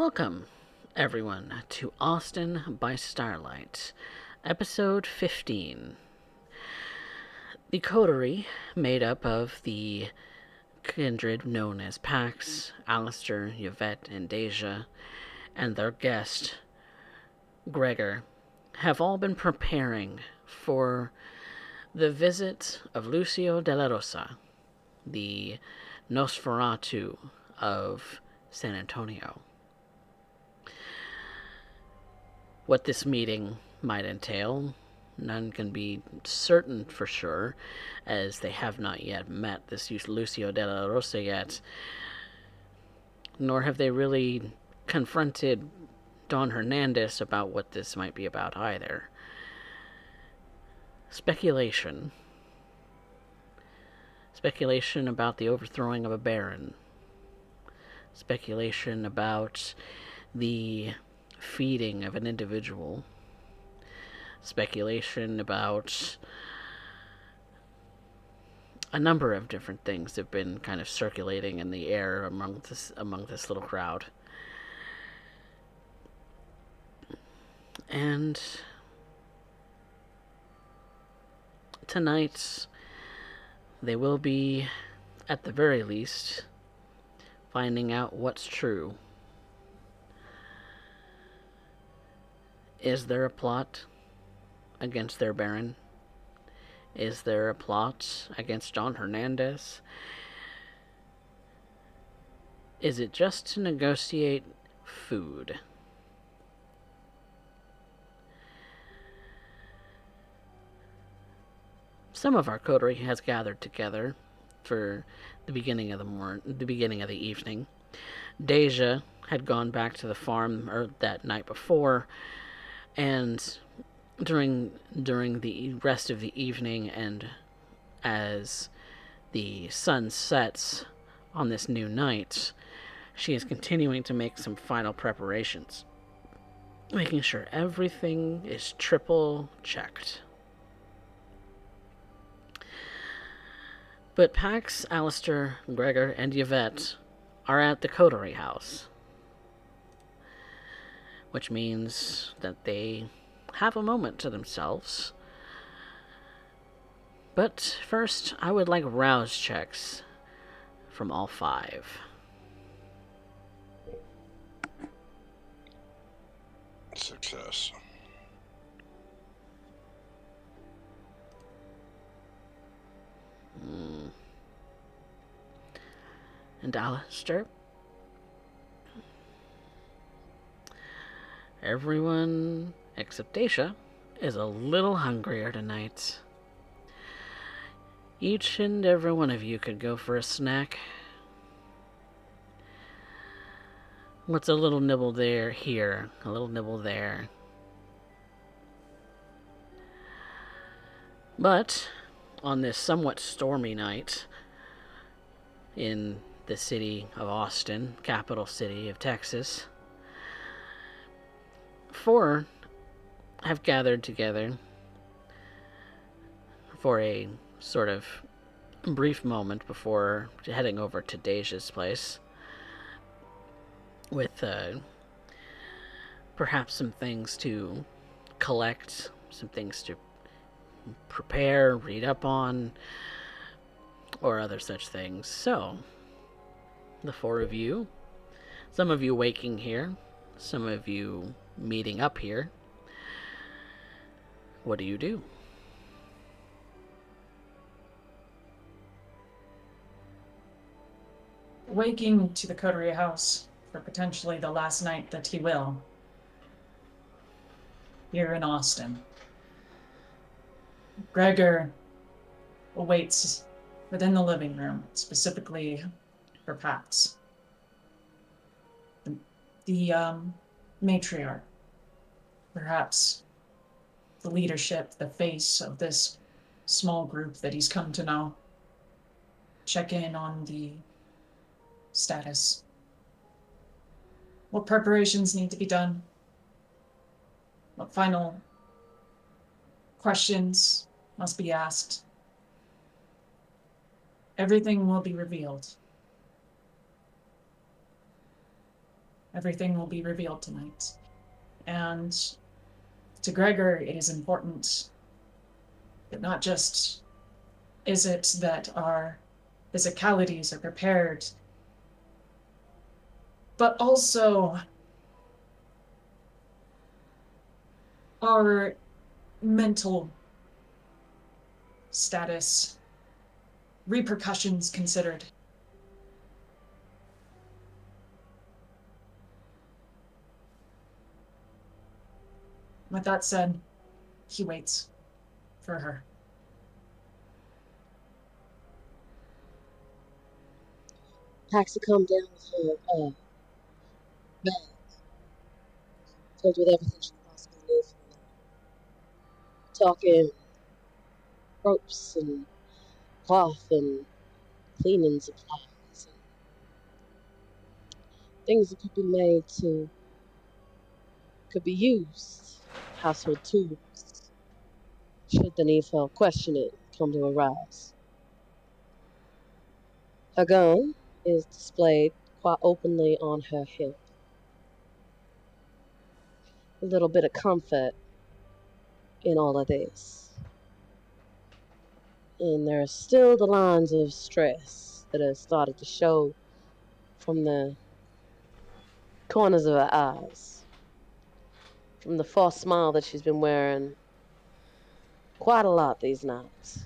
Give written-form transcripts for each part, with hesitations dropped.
Welcome, everyone, to Austin by Starlight, episode 15. The coterie, made up of the kindred known as Pax, Alistair, Yvette, and Deja, and their guest, Gregor, have all been preparing for the visit of Lucio de la Rosa, the Nosferatu of San Antonio. What this meeting might entail, none can be certain for sure, as they have not yet met this Lucio de la Rosa yet, nor have they really confronted Don Hernandez about what this might be about either. Speculation about the overthrowing of a baron. Speculation about the feeding of an individual. Speculation about a number of different things have been kind of circulating in the air among this little crowd. And tonight they will be, at the very least, finding out what's true. Is there a plot against their baron? Is there a plot against Don Hernandez? Is it just to negotiate food? Some of our coterie has gathered together for the beginning of the evening. Deja had gone back to the farm that night before, and during the rest of the evening, and as the sun sets on this new night, she is continuing to make some final preparations, making sure everything is triple checked. But Pax, Alistair, Gregor, and Yvette are at the coterie house, which means that they have a moment to themselves. But first, I would like rouse checks from all five. Success. And Alistair? Everyone except Dacia is a little hungrier tonight. Each and every one of you could go for a snack. What's a little nibble here, a little nibble there. But on this somewhat stormy night in the city of Austin, capital city of Texas, four have gathered together for a sort of brief moment before heading over to Deja's place with perhaps some things to collect, some things to prepare, read up on, or other such things. So, the four of you, some of you waking here, some of you meeting up here, what do you do? Waking to the coterie house for potentially the last night that he will, here in Austin. Gregor awaits within the living room, specifically for Pax. The matriarch, perhaps the leadership, the face of this small group that he's come to know. Check in on the status. What preparations need to be done? What final questions must be asked? Everything will be revealed. Everything will be revealed tonight. And to Gregor, it is important that not just is it that our physicalities are prepared, but also our mental status, repercussions considered. With that said, he waits for her. Paxa come down with her bag, filled with everything she could possibly need for the night. Talking ropes and cloth and cleaning supplies and things that could be used, household tools, should the need for questioning come to arise. Her gun is displayed quite openly on her hip. A little bit of comfort in all of this. And there are still the lines of stress that have started to show from the corners of her eyes, from the false smile that she's been wearing quite a lot these nights.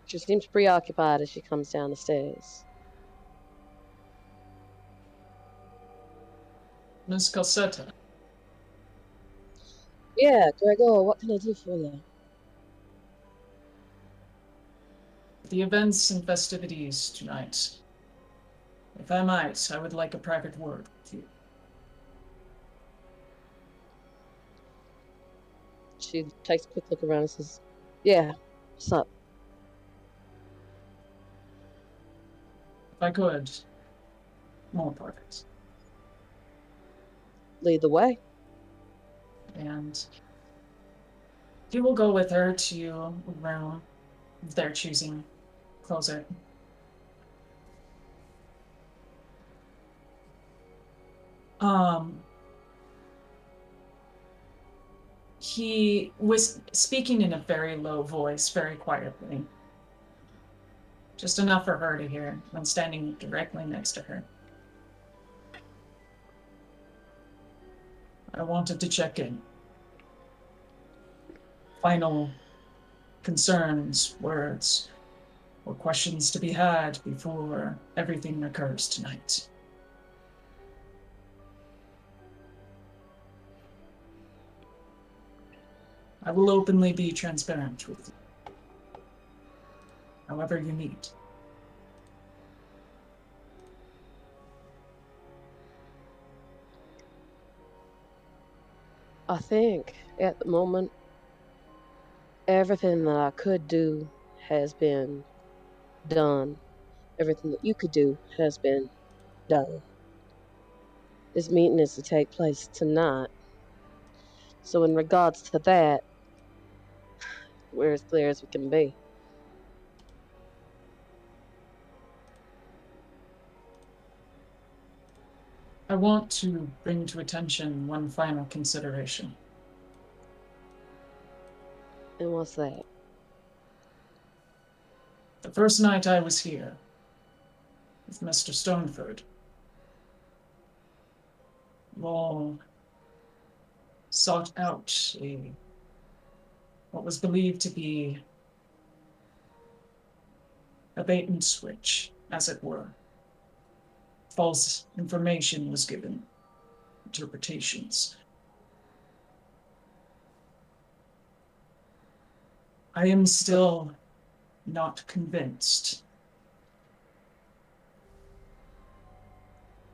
She seems preoccupied as she comes down the stairs. Miss Calcetta, Yeah, Gregor, what can I do for you? the events and festivities tonight. If I might, I would like a private word with you. She takes a quick look around and says, yeah, what's up? If I could, more private. Lead the way. And he will go with her to a room of their choosing. Close it. He was speaking in a very low voice, very quietly. Just enough for her to hear when standing directly next to her. I wanted to check in. Final concerns, words, or questions to be had before everything occurs tonight. I will openly be transparent with you, however you need. I think at the moment, everything that I could do has been done. Everything that you could do has been done. This meeting is to take place tonight. So, in regards to that, we're as clear as we can be. I want to bring to attention one final consideration. And what's that? The first night I was here with Mr. Stoneford, you all sought out what was believed to be a bait and switch, as it were. False information was given, interpretations. I am still not convinced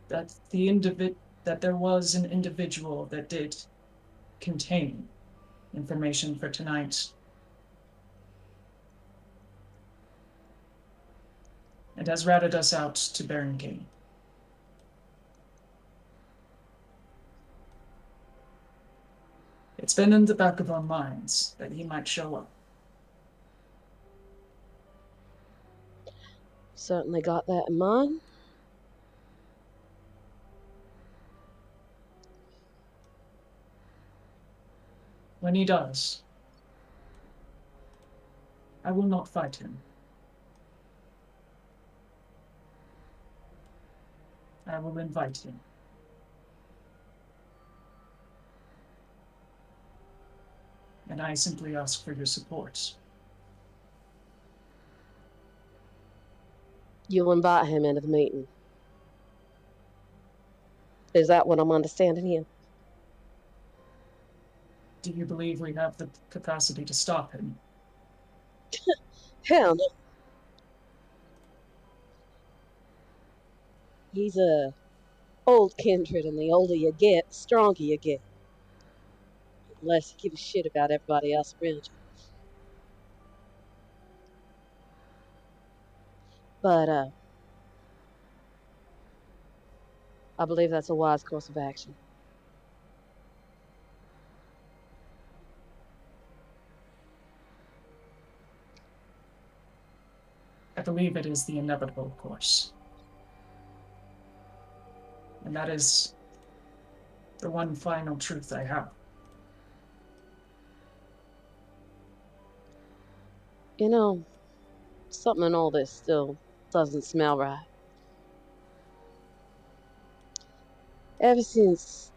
that that there was an individual that did contain information for tonight. And has ratted us out to Barrington. It's been in the back of our minds that he might show up. Certainly got that in mind. When he does, I will not fight him. I will invite him. And I simply ask for your support. You'll invite him into the meeting. Is that what I'm understanding here? Do you believe we have the capacity to stop him? Hell no. He's a old kindred, and the older you get, the stronger you get. Unless you give a shit about everybody else around you. But I believe that's a wise course of action. I believe it is the inevitable course. And that is the one final truth I have. You know, something in all this still doesn't smell right. Ever since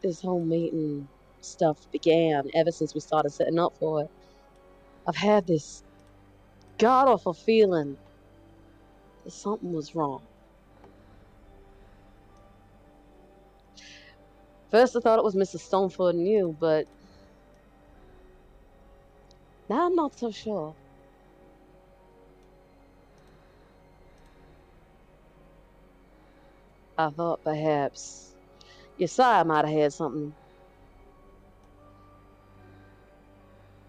this whole meeting stuff began, ever since we started setting up for it, I've had this god awful feeling that something was wrong. First, I thought it was Mrs. Stonefoot and you, but now I'm not so sure. I thought perhaps Yesiah might have had something,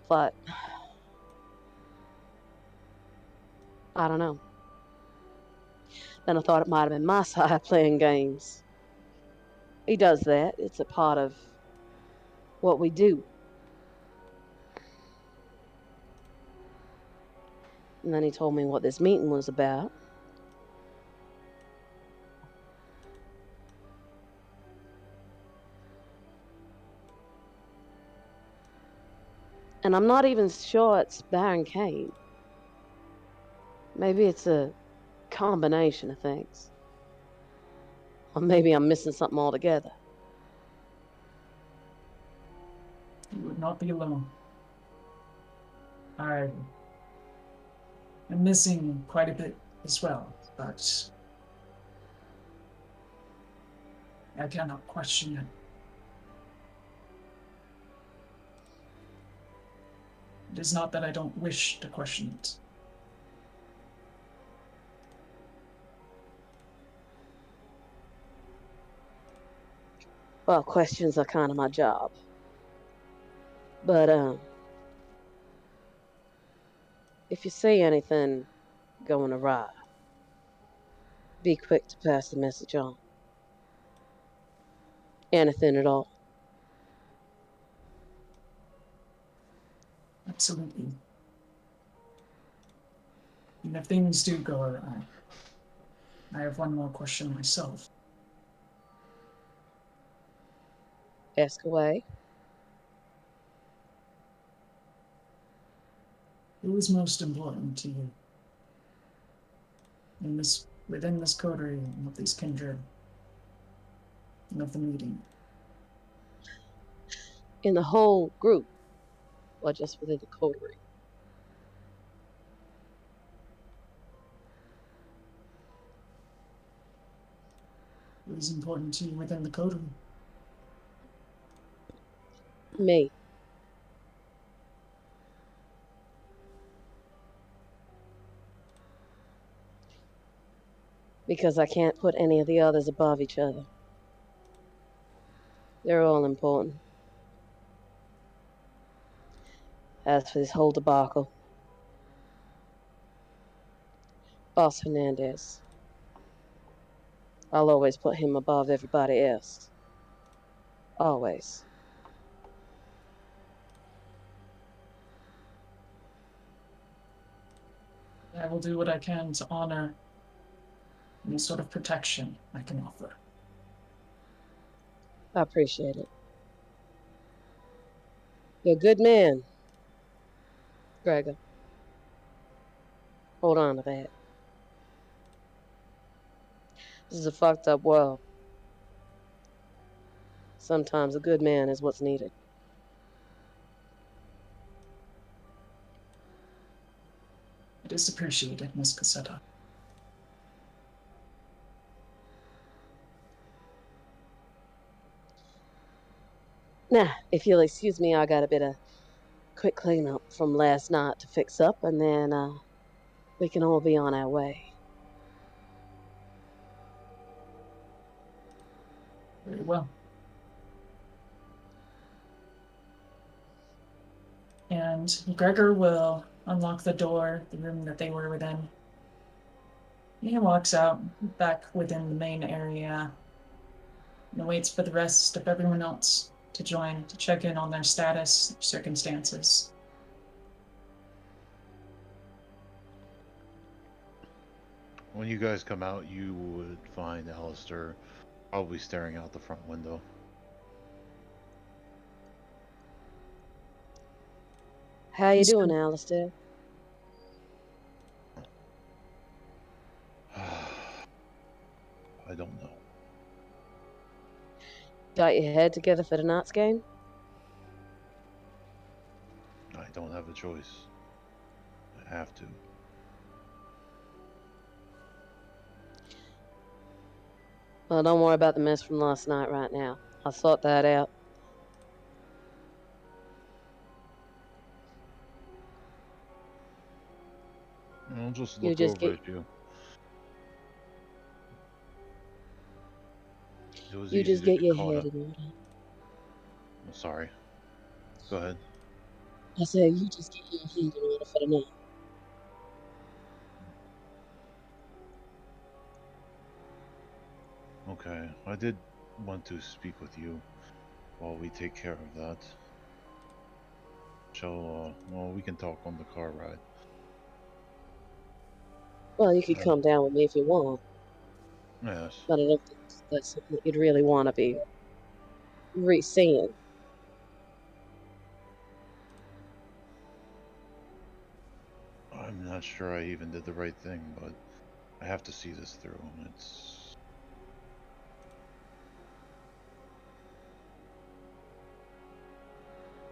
but I don't know. Then I thought it might have been my side playing games. He does that. It's a part of what we do. And then he told me what this meeting was about. And I'm not even sure it's Baron Kane. Maybe it's a combination of things. Or maybe I'm missing something altogether. You would not be alone. I am missing quite a bit as well, but I cannot question it. It is not that I don't wish to question it. Well, questions are kind of my job. But if you see anything going awry, be quick to pass the message on. Anything at all. Absolutely. And if things do go awry, I have one more question myself. Ask away. Who is most important to you within this coterie of these kindred and of the meeting? In the whole group, or just within the coterie? Who is important to you within the coterie? Me. Because I can't put any of the others above each other. They're all important. As for this whole debacle, Boss Hernandez, I'll always put him above everybody else. Always. I will do what I can to honor any sort of protection I can offer. I appreciate it. You're a good man, Gregor. Hold on to that. This is a fucked up world. Sometimes a good man is what's needed. It is appreciated, Miss Cassetta. Now, if you'll excuse me, I got a bit of quick cleanup from last night to fix up, and then we can all be on our way. Very well. And Gregor will unlock the door, the room that they were within. He walks out back within the main area and waits for the rest of everyone else to join, to check in on their status, their circumstances. When you guys come out, you would find Alistair probably staring out the front window. How you doing, Alistair? I don't know. Got your head together for tonight's game? I don't have a choice. I have to. Well, don't worry about the mess from last night right now. I'll sort that out. I'll just You look just over get at you. It was you easy just to get get your caught head up. in order. I'm sorry. Go ahead. I say you just get your head in order for tonight. Okay, I did want to speak with you while we take care of that. Well, we can talk on the car ride. Well, you could come down with me if you want, Yes. but I don't think that's something that you'd really want to be re-seeing. I'm not sure I even did the right thing, but I have to see this through.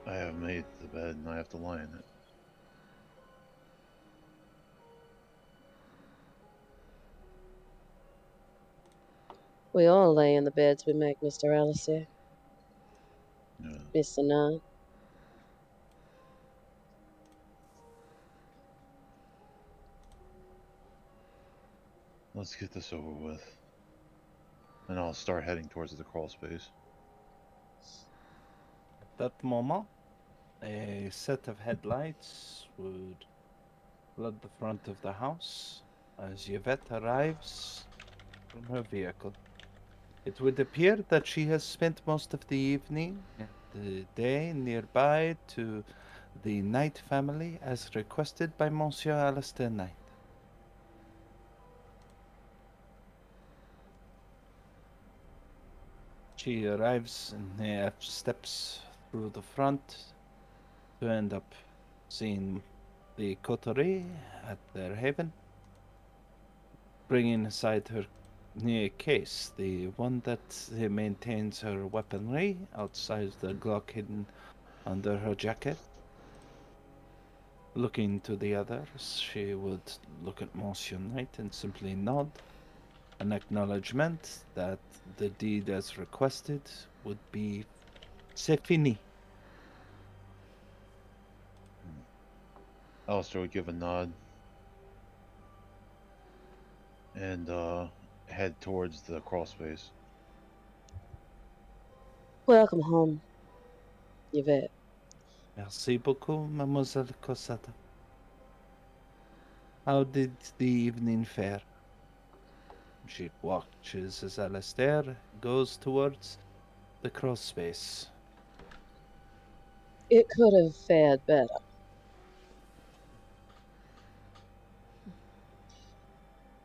I have made the bed and I have to lie in it. We all lay in the beds we make, Mr. Alistair. Yeah. Mr. Nunn. Let's get this over with. And I'll start heading towards the crawl space. At that moment, a set of headlights would flood the front of the house as Yvette arrives from her vehicle. It would appear that she has spent most of the evening and the day nearby to the Knight family as requested by Monsieur Alistair Knight. She arrives and steps through the front to end up seeing the coterie at their haven, bringing aside her case, the one that maintains her weaponry outside the Glock hidden under her jacket. Looking to the others, she would look at Monsieur Knight and simply nod, an acknowledgement that the deed as requested would be c'est fini. Alistair would give a nod and head towards the crawl space. Welcome home, Yvette. Merci beaucoup, Mademoiselle Cosetta. How did the evening fare? She watches as Alistair goes towards the crawl space. It could have fared better.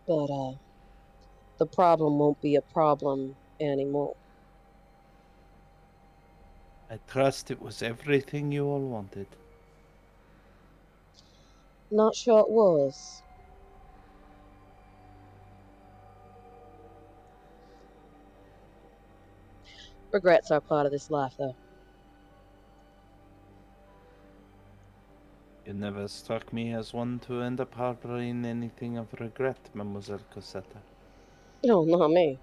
But the problem won't be a problem anymore. I trust it was everything you all wanted. Not sure it was. Regrets are part of this life, though. You never struck me as one to end up harboring anything of regret, Mademoiselle Cosetta. No, not me.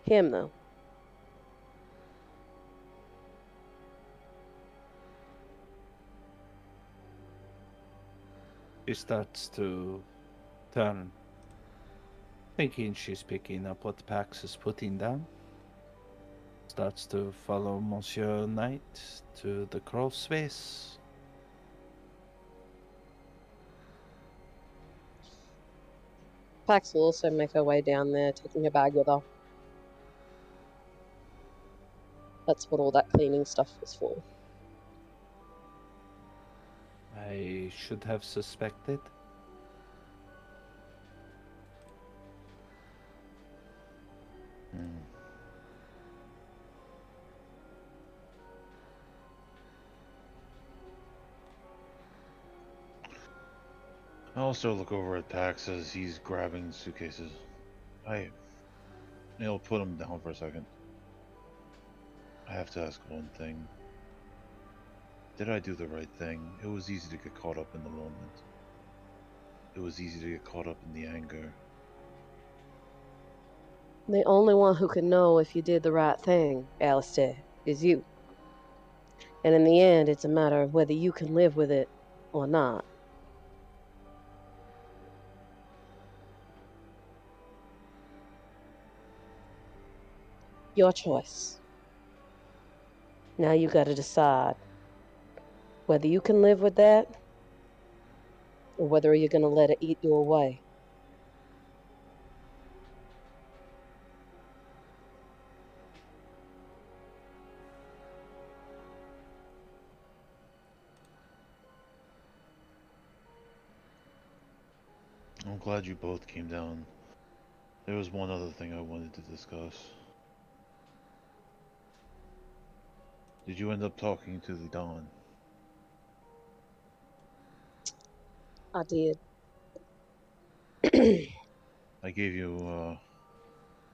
Him, though. She starts to turn, thinking she's picking up what Pax is putting down. Starts to follow Monsieur Knight to the crawl space. Pax will also make her way down there, taking her bag with her. That's what all that cleaning stuff was for. I should have suspected. Hmm. I also look over at Pax as he's grabbing suitcases. I'll put him down for a second. I have to ask one thing. Did I do the right thing? It was easy to get caught up in the moment. It was easy to get caught up in the anger. The only one who can know if you did the right thing, Alistair, is you. And in the end, it's a matter of whether you can live with it or not. Your choice. Now you gotta decide whether you can live with that or whether you're gonna let it eat you away. I'm glad you both came down. There was one other thing I wanted to discuss. Did you end up talking to the Don? I did. I gave you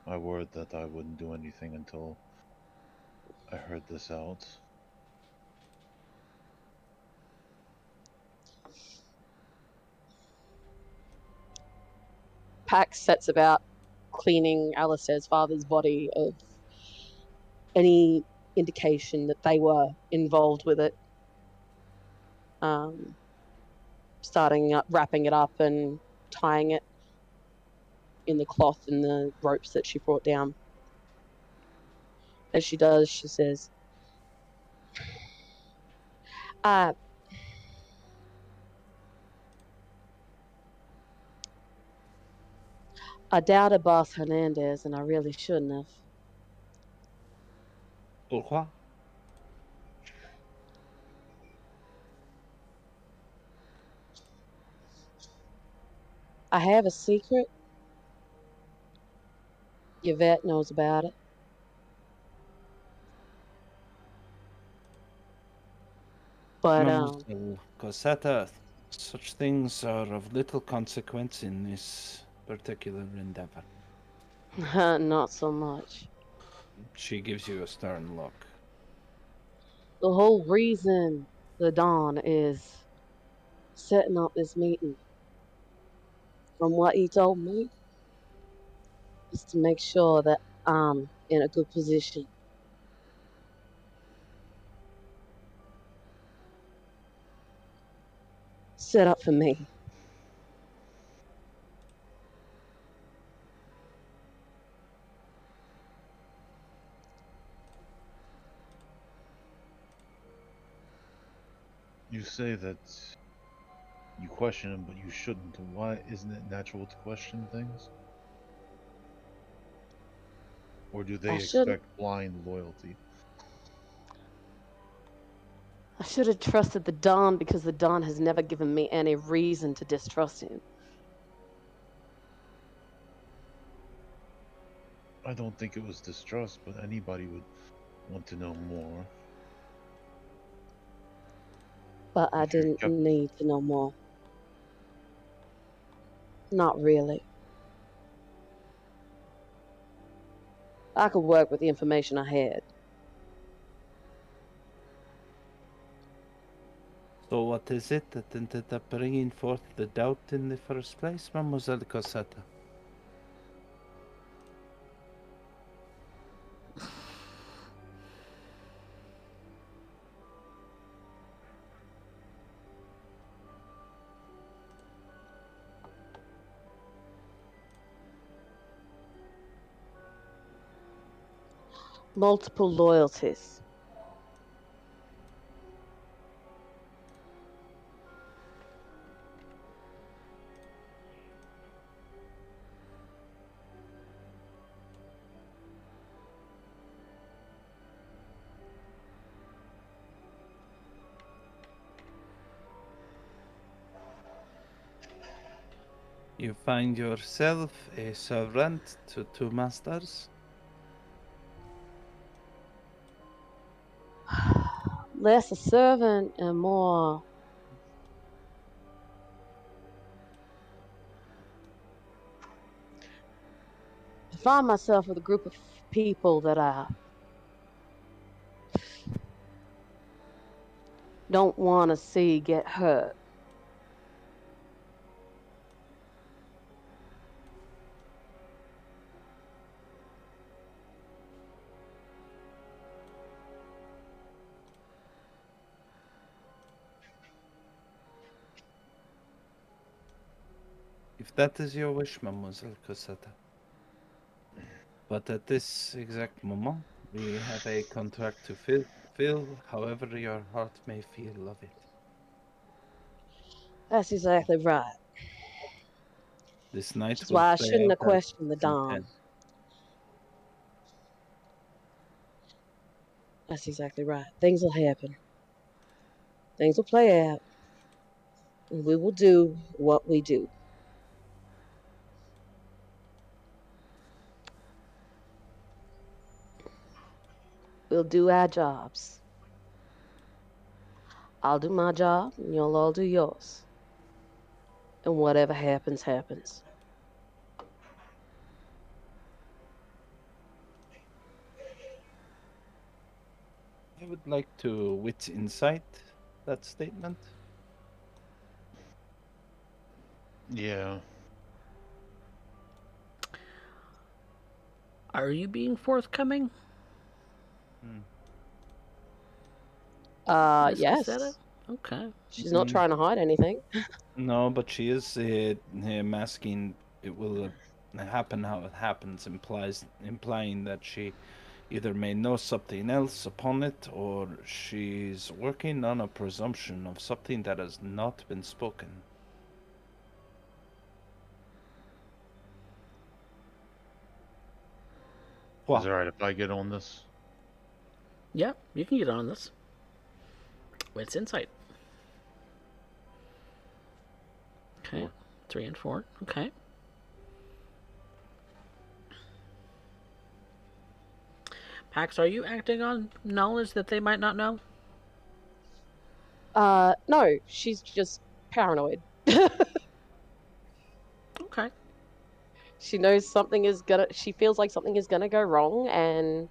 my word that I wouldn't do anything until I heard this out. Pax sets about cleaning Alistair's father's body of any indication that they were involved with it. Um, Starting up, wrapping it up and tying it in the cloth and the ropes that she brought down. As she does, she says, I I doubted Boss Hernandez and I really shouldn't have. Pourquoi? I have a secret. Yvette knows about it. But Mademoiselle Cosetta, such things are of little consequence in this particular endeavor. not so much. She gives you a stern look. The whole reason the Don is setting up this meeting, from what he told me, is to make sure that I'm in a good position. Set up for me. You say that you question him, but you shouldn't. Why isn't it natural to question things? Or do I they should expect blind loyalty? I should have trusted the Don because the Don has never given me any reason to distrust him. I don't think it was distrust, but anybody would want to know more. But I If you're didn't kept, need to know more. Not really. I could work with the information I had. So what is it that ended up bringing forth the doubt in the first place, Mademoiselle Cosetta? Multiple loyalties. You find yourself a servant to two masters? Less a servant and more. I find myself with a group of people that I don't want to see get hurt. If that is your wish, Mademoiselle Cosetta. But at this exact moment, we have a contract to fill however your heart may feel of it. That's exactly right. This Which night is will why I play shouldn't out have as questioned the Dom. intended. That's exactly right. Things will happen. Things will play out. And we will do what we do. We'll do our jobs. I'll do my job, and you'll all do yours. And whatever happens, happens. I would like to wit insight that statement. yeah, Are you being forthcoming, Hmm. Miss Cassetta? Yes. Okay. She's not trying to hide anything. No, but she is masking. It will happen how it happens. Implying that she either may know something else upon it, or she's working on a presumption of something that has not been spoken. is What? it alright if I get on this? Yeah, you can get on this. Wits insight. Okay. 4. 3 and 4. Okay. Pax, are you acting on knowledge that they might not know? No, she's just paranoid. Okay. She knows she feels like something is gonna go wrong, and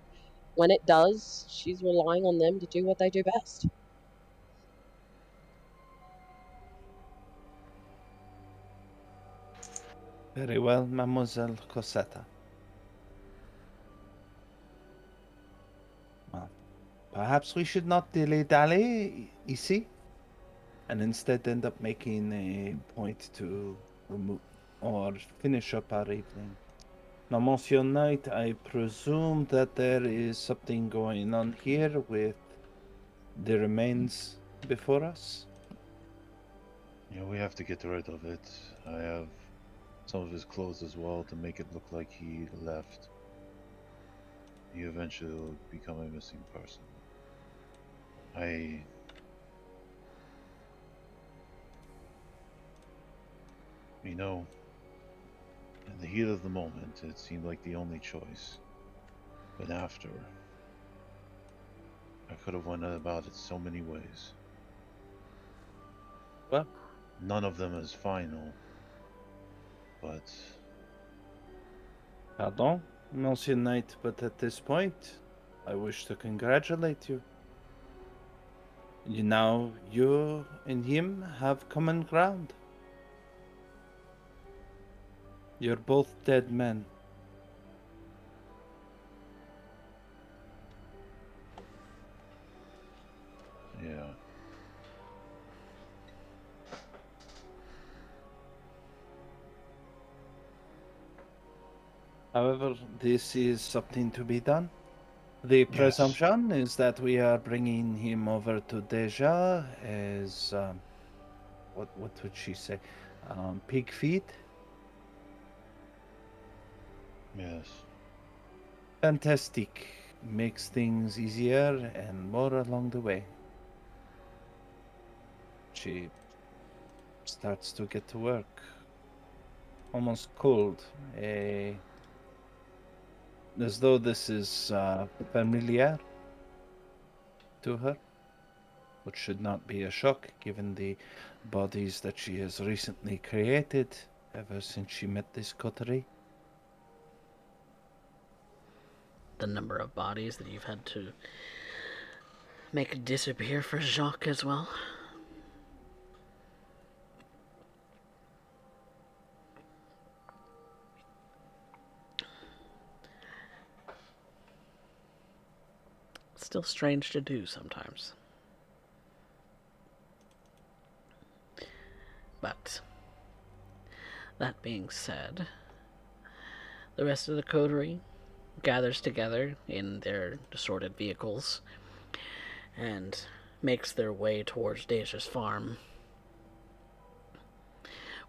when it does, she's relying on them to do what they do best. Very well, Mademoiselle Cosetta. Well, perhaps we should not dilly-dally, ici, and instead end up making a point to remove or finish up our evening. Now, Monsieur Knight, I presume that there is something going on here with the remains before us? Yeah, we have to get rid of it. I have some of his clothes as well to make it look like he left. He eventually will become a missing person. I. You know, in the heat of the moment, it seemed like the only choice. But after, I could have went about it so many ways. Well, None of them is final. But pardon, Monsieur Knight, but at this point, I wish to congratulate you. You and him have common ground. You're both dead men. yeah. However, this is something to be done. The Yes. presumption is that we are bringing him over to Deja as what would she say? Pig feet. Yes. Fantastic. Makes things easier and more along the way. She starts to get to work. Almost cold. As though this is familiar to her, which should not be a shock given the bodies that she has recently created ever since she met this coterie. The number of bodies that you've had to make disappear for Jacques as well. Still strange to do sometimes. But, that being said, the rest of the coterie gathers together in their assorted vehicles and makes their way towards Deja's farm,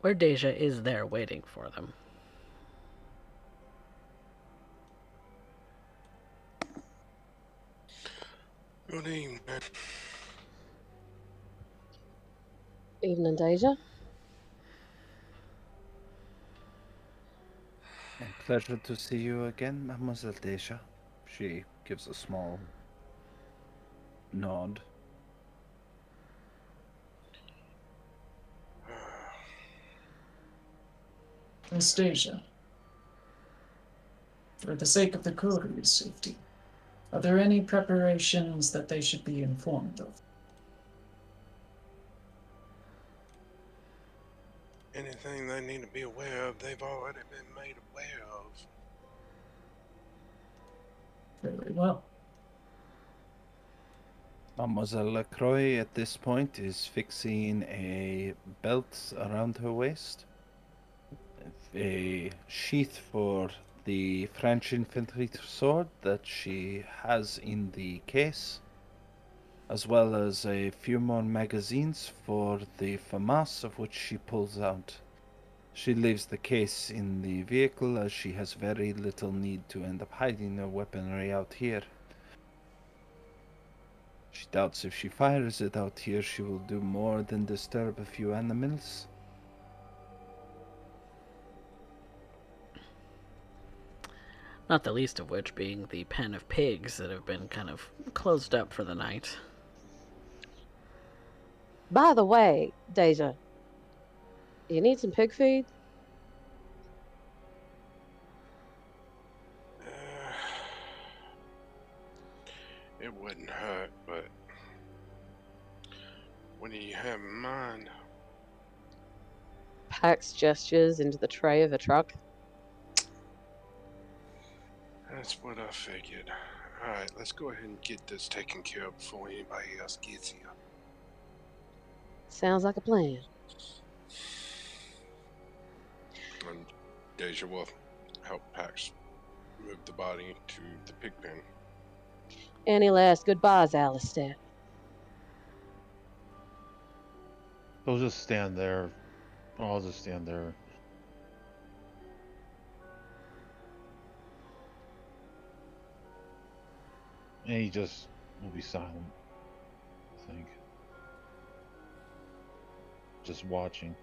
where Deja is there waiting for them. Good evening. Evening, Deja. And pleasure to see you again, Mademoiselle Deja. She gives a small nod. Anastasia, for the sake of the coteries' safety, are there any preparations that they should be informed of? Anything they need to be aware of, they've already been made aware of. Very well. Mademoiselle Lacroix at this point is fixing a belt around her waist, a sheath for the French infantry sword that she has in the case, as well as a few more magazines for the FAMAS, of which she pulls out. She leaves the case in the vehicle as she has very little need to end up hiding her weaponry out here. She doubts if she fires it out here, she will do more than disturb a few animals. Not the least of which being the pen of pigs that have been kind of closed up for the night. By the way, Deja, you need some pig feed? It wouldn't hurt, but what do you have in mind? Pax gestures into the tray of a truck. That's what I figured. Alright, let's go ahead and get this taken care of before anybody else gets here. Sounds like a plan. And Deja will help Pax move the body to the pig pen. Any last goodbyes, Alistair? They'll just stand there. I'll just stand there. And he just will be silent, I think. Just watching.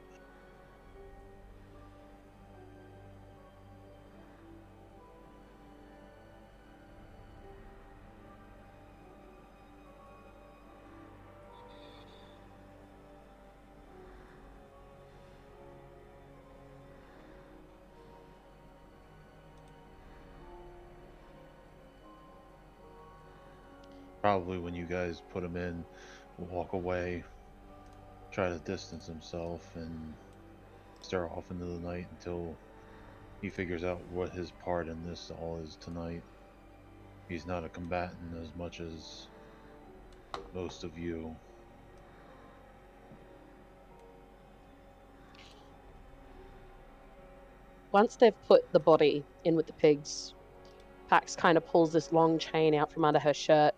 Probably when you guys put him in, will walk away, try to distance himself, and stare off into the night until he figures out what his part in this all is tonight. He's not a combatant as much as most of you. Once they've put the body in with the pigs, Pax kind of pulls this long chain out from under her shirt,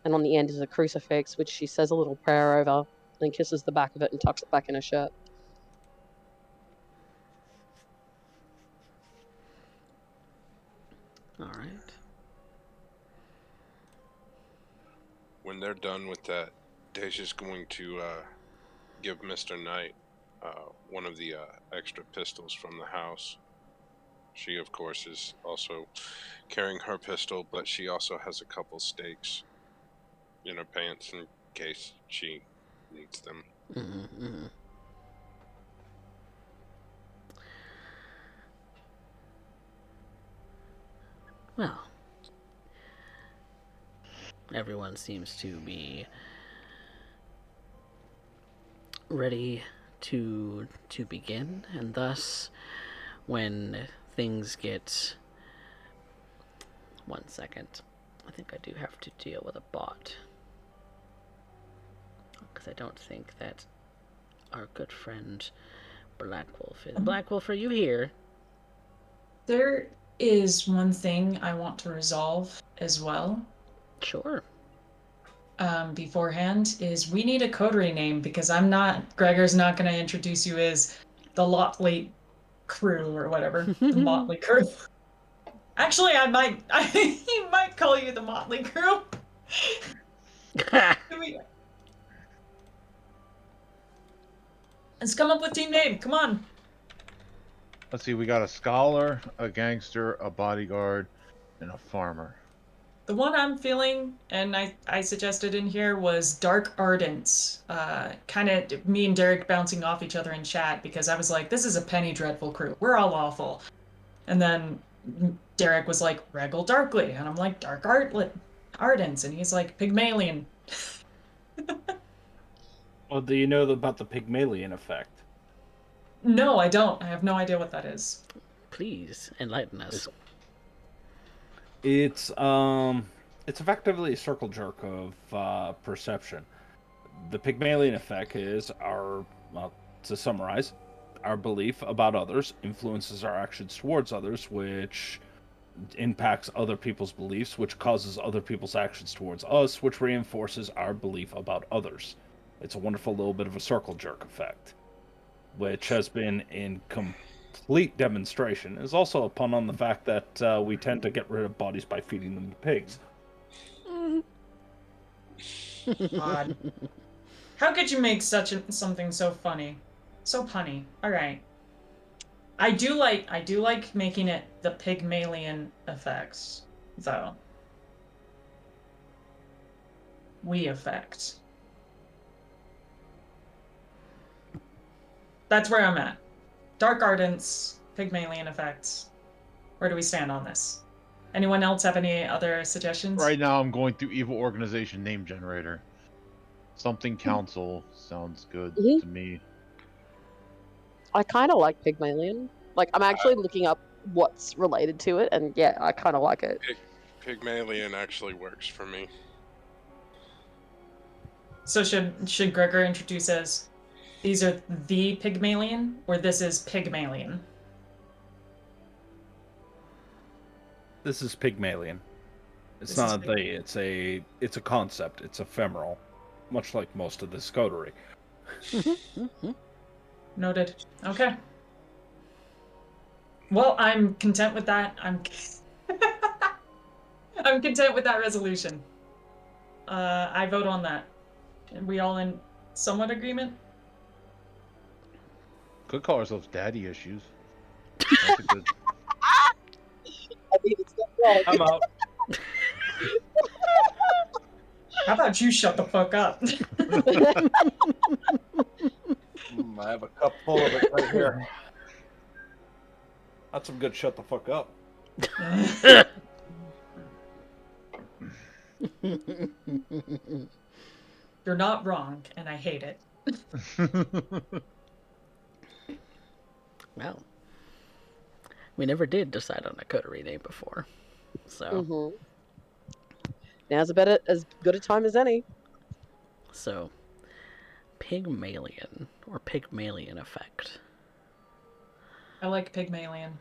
and on the end is a crucifix, which she says a little prayer over, then kisses the back of it and tucks it back in her shirt. All right. When they're done with that, Deja's going to give Mr. Knight one of the extra pistols from the house. She, of course, is also carrying her pistol, but she also has a couple stakes in her pants in case she needs them. Mm-hmm. Well, everyone seems to be ready to begin, and thus, when things get... 1 second. I think I do have to deal with a bot. Because I don't think that our good friend Black Wolf is... Black Wolf, are you here? There is one thing I want to resolve as well. Sure. Beforehand is we need a coterie name because Gregor's not going to introduce you as the Lotley crew or whatever. The Motley crew. Actually, he might call you the Motley crew. Let's come up with team name. Come on. Let's see, we got a scholar, a gangster, a bodyguard, and a farmer. The one I'm feeling, and I suggested in here, was Dark Ardents. Kind of me and Derek bouncing off each other in chat because I was like, this is a Penny Dreadful crew. We're all awful. And then Derek was like, Regal Darkly. And I'm like, Dark Ardents. And he's like, Pygmalion. Well, do you know about the Pygmalion effect? No, I don't. I have no idea what that is. Please enlighten us. It's effectively a circle jerk of perception. The Pygmalion effect is to summarize, our belief about others influences our actions towards others, which impacts other people's beliefs, which causes other people's actions towards us, which reinforces our belief about others. It's a wonderful little bit of a circle jerk effect, which has been in complete demonstration. Is also a pun on the fact that we tend to get rid of bodies by feeding them to pigs. Odd. How could you make something so funny? So punny. All right. I do like making it the Pygmalion effects, though. We effect. That's where I'm at. Dark Ardents, Pygmalion effects. Where do we stand on this? Anyone else have any other suggestions? Right now, I'm going through Evil Organization Name Generator. Something Council sounds good to me. I kind of like Pygmalion. Like, I'm actually looking up what's related to it, and yeah, I kind of like it. Pygmalion actually works for me. So should Gregor introduce as these are the Pygmalion, or this is Pygmalion? This is Pygmalion. It's not a they. It's a concept. It's ephemeral, much like most of this coterie. Noted. Okay. Well, I'm content with that. I'm content with that resolution. I vote on that. Are we all in somewhat agreement? Could call ourselves Daddy Issues. That's a good... I mean, it's not wrong. I'm out. How about you shut the fuck up? I have a cup full of it right here. That's some good shut the fuck up. You're not wrong, and I hate it. Well, we never did decide on a coterie name before, so Mm-hmm. Now's about as good a time as any. so Pygmalion or Pygmalion effect. I like Pygmalion.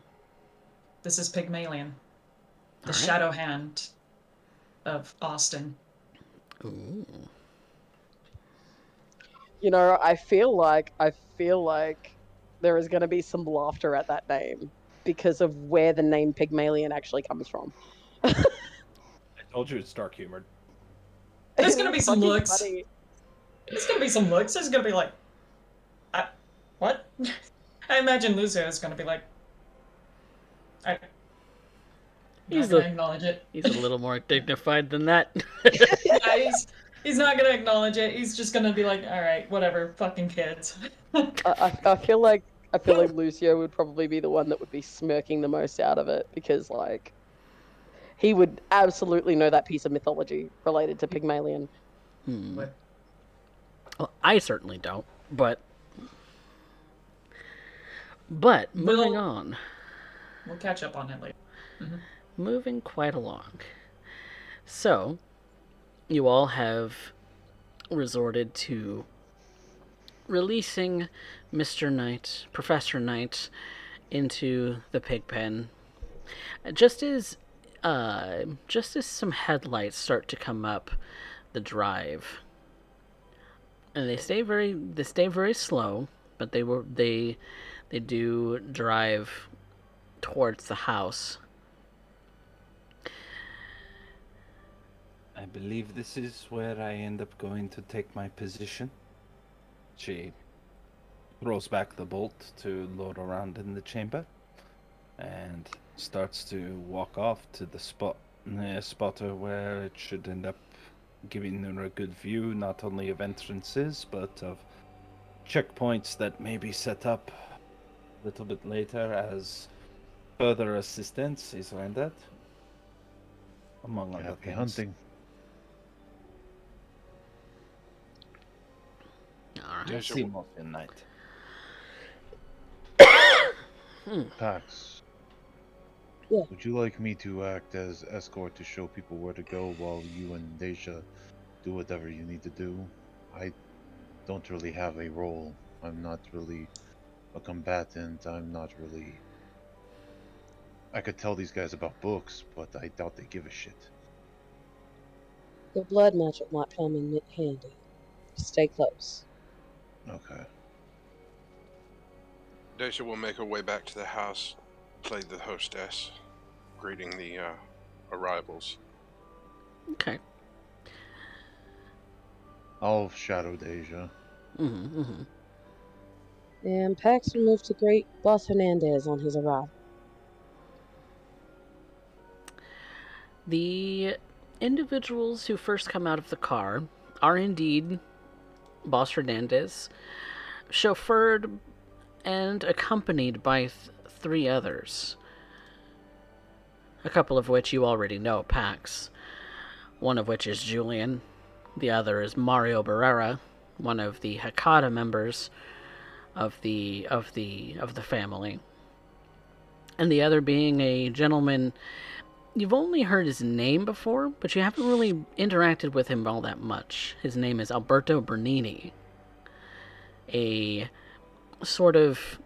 This is Pygmalion, the All right. shadow hand of Austin. Ooh. I feel like there is going to be some laughter at that name because of where the name Pygmalion actually comes from. I told you it's dark humored. There's gonna be It's some fucking looks. funny. There's gonna be some looks. There's gonna be like, what? I imagine Lucio is gonna be like, I'm not He's gonna a acknowledge it. he's a little more dignified than that. Yeah, he's not gonna acknowledge it. He's just gonna be like, all right, whatever, fucking kids. I feel like Lucio would probably be the one that would be smirking the most out of it because like he would absolutely know that piece of mythology related to Pygmalion. But Well, I certainly don't. But moving we'll on, we'll catch up on it later. Mhm. moving quite along. So, you all have resorted to releasing Mr. Knight, Professor Knight, into the pig pen. Just as just as some headlights start to come up the drive, and they stay very slow, but they do drive towards the house. I believe this is where I end up going to take my position. She throws back the bolt to load around in the chamber and starts to walk off to the spotter where it should end up giving her a good view not only of entrances but of checkpoints that may be set up a little bit later as further assistance is rendered, among other Happy things. hunting. All right. Deja, Seamless in night. Pax, Yeah. would you like me to act as escort to show people where to go while you and Deja do whatever you need to do? I don't really have a role. I'm not really a combatant. I'm not really. I could tell these guys about books, but I doubt they give a shit. The blood magic might come in handy. Stay close. Okay. Deja will make her way back to the house, play the hostess, greeting the arrivals. Okay. I'll shadow Deja. And Pax will move to greet Boss Hernandez on his arrival. The individuals who first come out of the car are indeed Boss Hernandez, chauffeured and accompanied by three others, a couple of which you already know, Pax. One of which is Julian. The other is Mario Barrera, one of the Hakata members of the family. And the other being a gentleman you've only heard his name before, but you haven't really interacted with him all that much. His name is Alberto Bernini, a sort of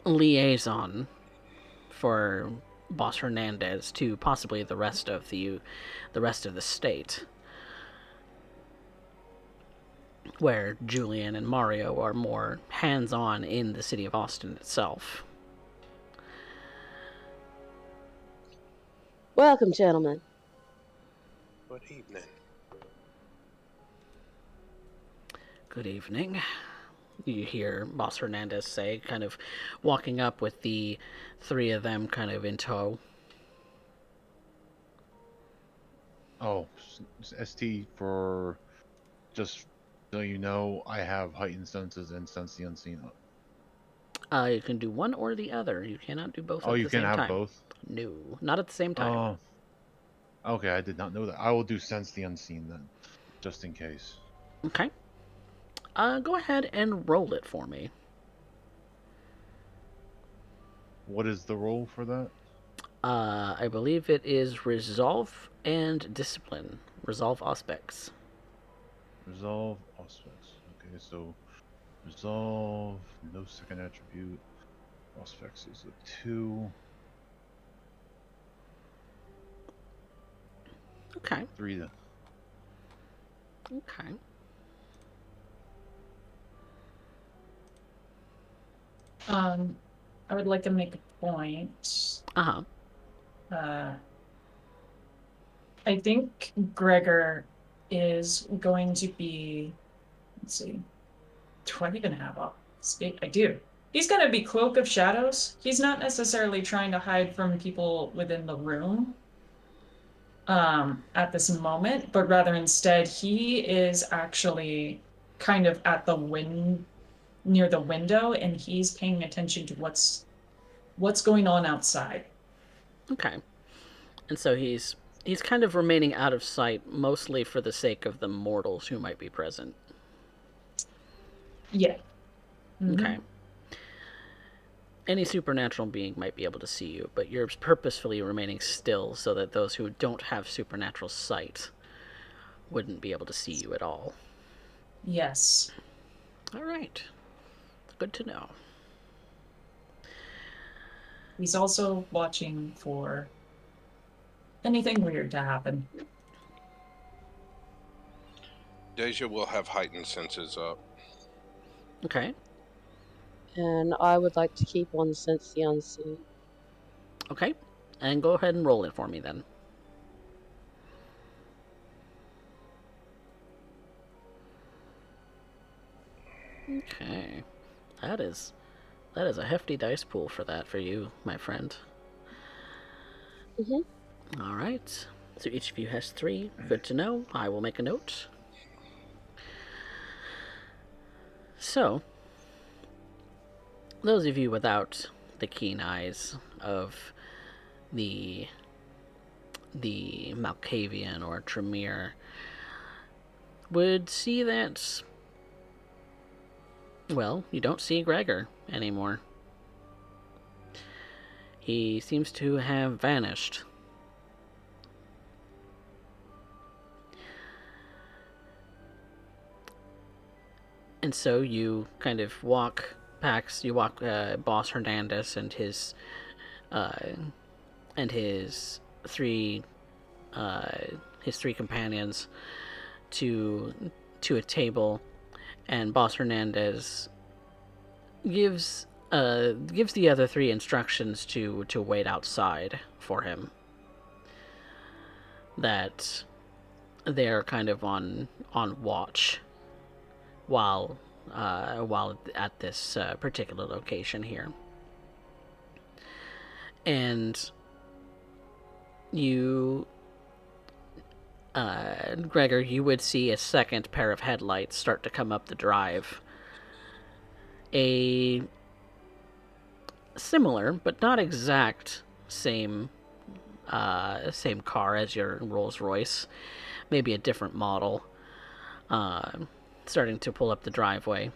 liaison for Boss Hernandez to possibly the rest of the state, where Julian and Mario are more hands-on in the city of Austin itself. Welcome, gentlemen. Good evening. Good evening, you hear Boss Hernandez say, kind of walking up with the three of them kind of in tow. Oh, ST for just so you know, I have heightened senses and sense the unseen. You can do one or the other. You cannot do both Oh, at you the can same have time. both? No, not at the same time. Okay, I did not know that. I will do sense the unseen then, just in case. Okay. Go ahead and roll it for me. What is the roll for that? I believe it is resolve and discipline. Resolve aspects. Resolve aspects. Okay, so resolve, no second attribute. Aspects is a 2. Okay. 3 then. Okay. I would like to make a point. Uh-huh. I think Gregor is going to be. Let's see. Do I even have a state? I do. He's going to be Cloak of Shadows. He's not necessarily trying to hide from people within the room at this moment, but rather instead he is actually kind of at the near the window, and he's paying attention to what's going on outside. Okay. And so he's kind of remaining out of sight, mostly for the sake of the mortals who might be present. Yeah. Mm-hmm. Okay. Any supernatural being might be able to see you, but you're purposefully remaining still so that those who don't have supernatural sight wouldn't be able to see you at all. Yes. All right. Good to know. He's also watching for anything weird to happen. Deja will have heightened senses up. Okay. And I would like to keep on sense the unseen. Okay. And go ahead and roll it for me then. Okay. That is a hefty dice pool for that for you, my friend. Mm-hmm. All right. So each of you has 3. Good to know. I will make a note. So, those of you without the keen eyes of the Malkavian or Tremere would see that, well, you don't see Gregor anymore. He seems to have vanished. And so you kind of walk Boss Hernandez and his 3 his 3 companions to a table, and Boss Hernandez gives the other 3 instructions to wait outside for him. That they're kind of on watch while at this particular location here. And you, Gregor, you would see a second pair of headlights start to come up the drive. A similar, but not exact same car as your Rolls Royce, maybe a different model, starting to pull up the driveway,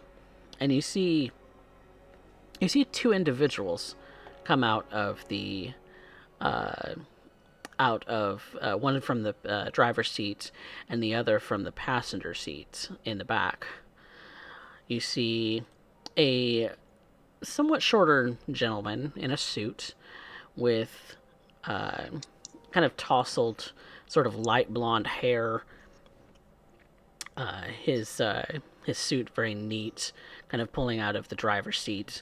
and you see 2 individuals come out of one from the driver's seat and the other from the passenger seat in the back. You see a somewhat shorter gentleman in a suit with kind of tousled, sort of light blonde hair. His suit very neat, kind of pulling out of the driver's seat.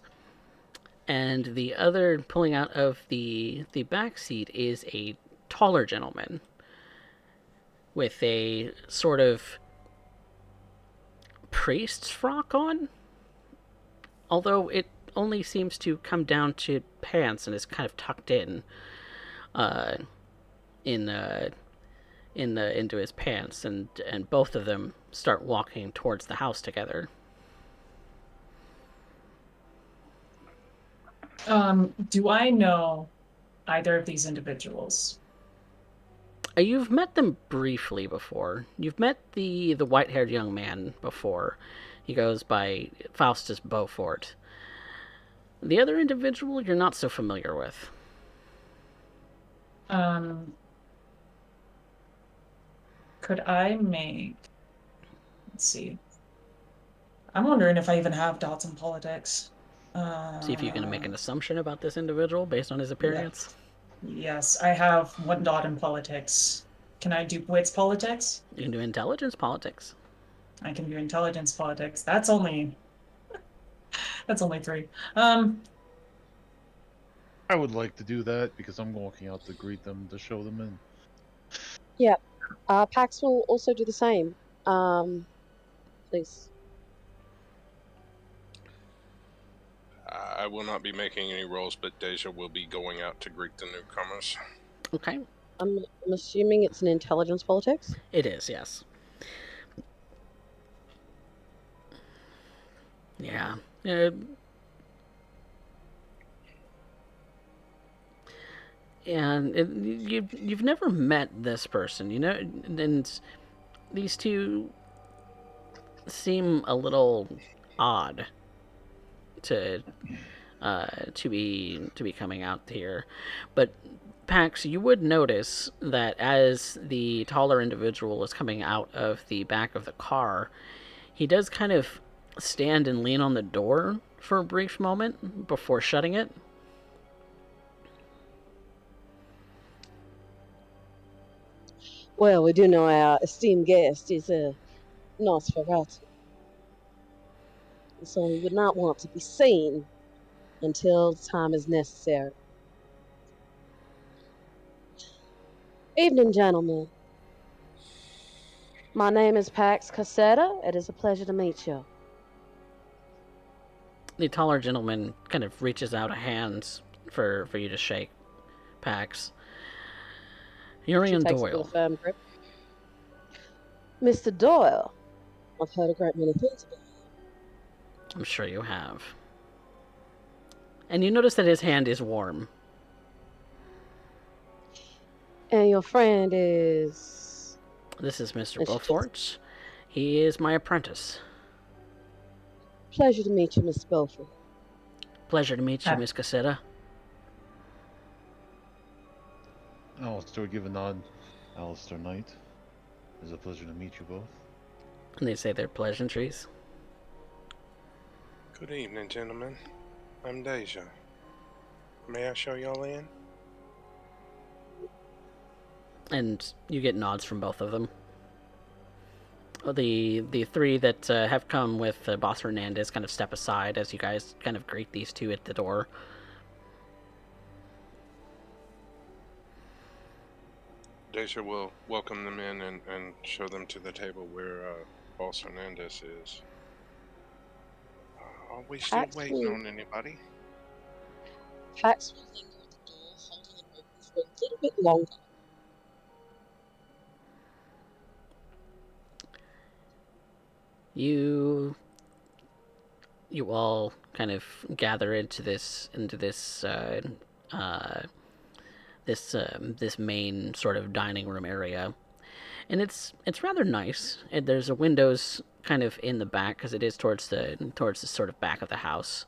And the other pulling out of the back seat is a taller gentleman with a sort of priest's frock on, although it only seems to come down to pants and is kind of tucked in into his pants, and both of them start walking towards the house together. Do I know either of these individuals? You've met them briefly before. You've met the white-haired young man before. He goes by Faustus Beaufort. The other individual you're not so familiar with. Could I make... Let's see. I'm wondering if I even have dots in politics. See if you can make an assumption about this individual based on his appearance. Yes, I have one dot in politics. Can I do wits politics? You can do intelligence politics. I can do intelligence politics. That's only 3. I would like to do that because I'm walking out to greet them to show them in. Yeah. Pax will also do the same. Please. I will not be making any rolls, but Deja will be going out to greet the newcomers. Okay. I'm assuming it's an intelligence politics. It is, yes. Yeah. And you've never met this person, you know, and these two seem a little odd to be coming out here, but Pax, you would notice that as the taller individual is coming out of the back of the car, he does kind of stand and lean on the door for a brief moment before shutting it. Well, we do know our esteemed guest is a Nosferatu, so we would not want to be seen until time is necessary. Evening, gentlemen. My name is Pax Cassetta. It is a pleasure to meet you. The taller gentleman kind of reaches out a hand for you to shake, Pax. Urian Doyle. Firm grip. Mr. Doyle, I've heard a great many things about you. I'm sure you have. And you notice that his hand is warm. And your friend is... This is Mr. Beaufort. He is my apprentice. Pleasure to meet you, Mr. Beaufort. Pleasure to meet you, Miss Cassetta. Alistair would give a nod. Alistair Knight. It's a pleasure to meet you both. And they say their pleasantries. Good evening, gentlemen. I'm Deja. May I show y'all in? And you get nods from both of them. The three that have come with Boss Hernandez kind of step aside as you guys kind of greet these two at the door. Deja will welcome them in and show them to the table where Boss Hernandez is. Are we still waiting on anybody? Pax will linger at the door, holding it open for a little bit longer. You all kind of gather into this this main sort of dining room area, and it's rather nice. And there's a windows kind of in the back because it is towards the sort of back of the house.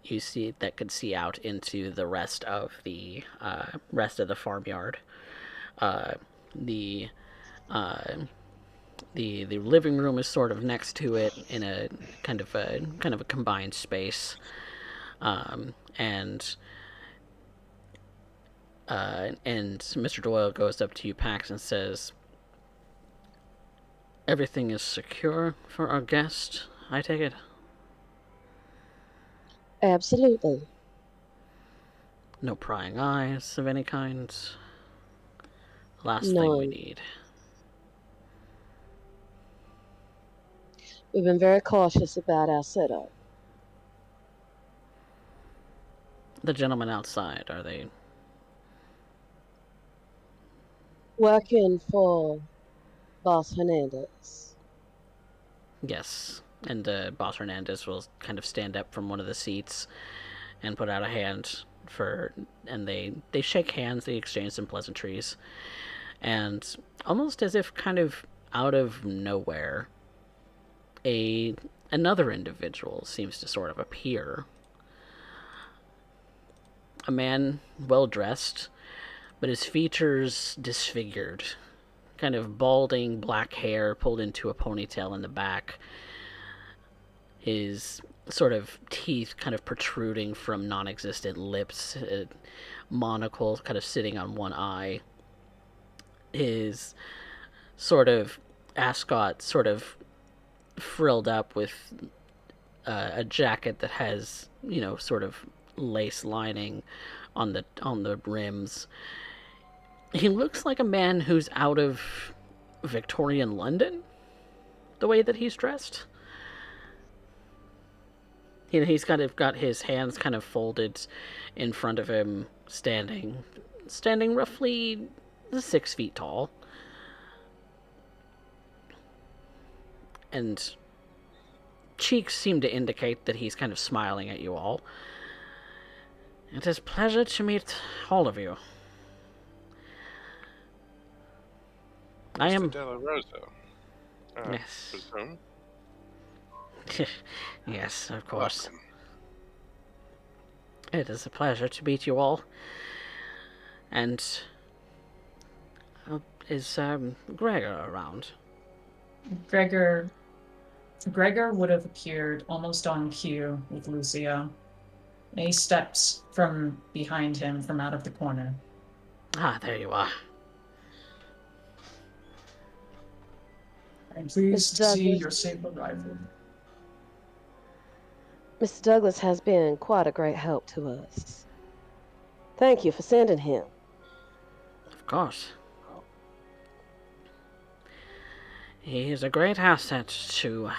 You see that could see out into the rest of the farmyard. The living room is sort of next to it in a kind of a combined space, and Mr. Doyle goes up to you, Pax, and says, "Everything is secure for our guest, I take it?" Absolutely. No prying eyes of any kind. Last thing we need. We've been very cautious about our setup. The gentlemen outside, are they? Working for Boss Hernandez. Yes. And Boss Hernandez will kind of stand up from one of the seats and put out a hand and they shake hands, they exchange some pleasantries, and almost as if kind of out of nowhere, another individual seems to sort of appear. A man well dressed, but his features disfigured. Kind of balding black hair pulled into a ponytail in the back. His sort of teeth kind of protruding from non existent lips. A monocle kind of sitting on one eye. His sort of ascot sort of frilled up with a jacket that has, sort of lace lining on the rims. He looks like a man who's out of Victorian London, the way that he's dressed. He's kind of got his hands kind of folded in front of him, standing roughly 6 feet tall. And cheeks seem to indicate that he's kind of smiling at you all. It is a pleasure to meet all of you. I am... Mr. Della Rosa. Yes. Presume? Yes, of course. Welcome. It is a pleasure to meet you all. And is Gregor around? Gregor would have appeared almost on cue with Lucio. And he steps from behind him from out of the corner. Ah, there you are. I'm pleased Mr. to see Douglas. your safe arrival. Mr. Douglas has been quite a great help to us. Thank you for sending him. Of course. He is a great asset to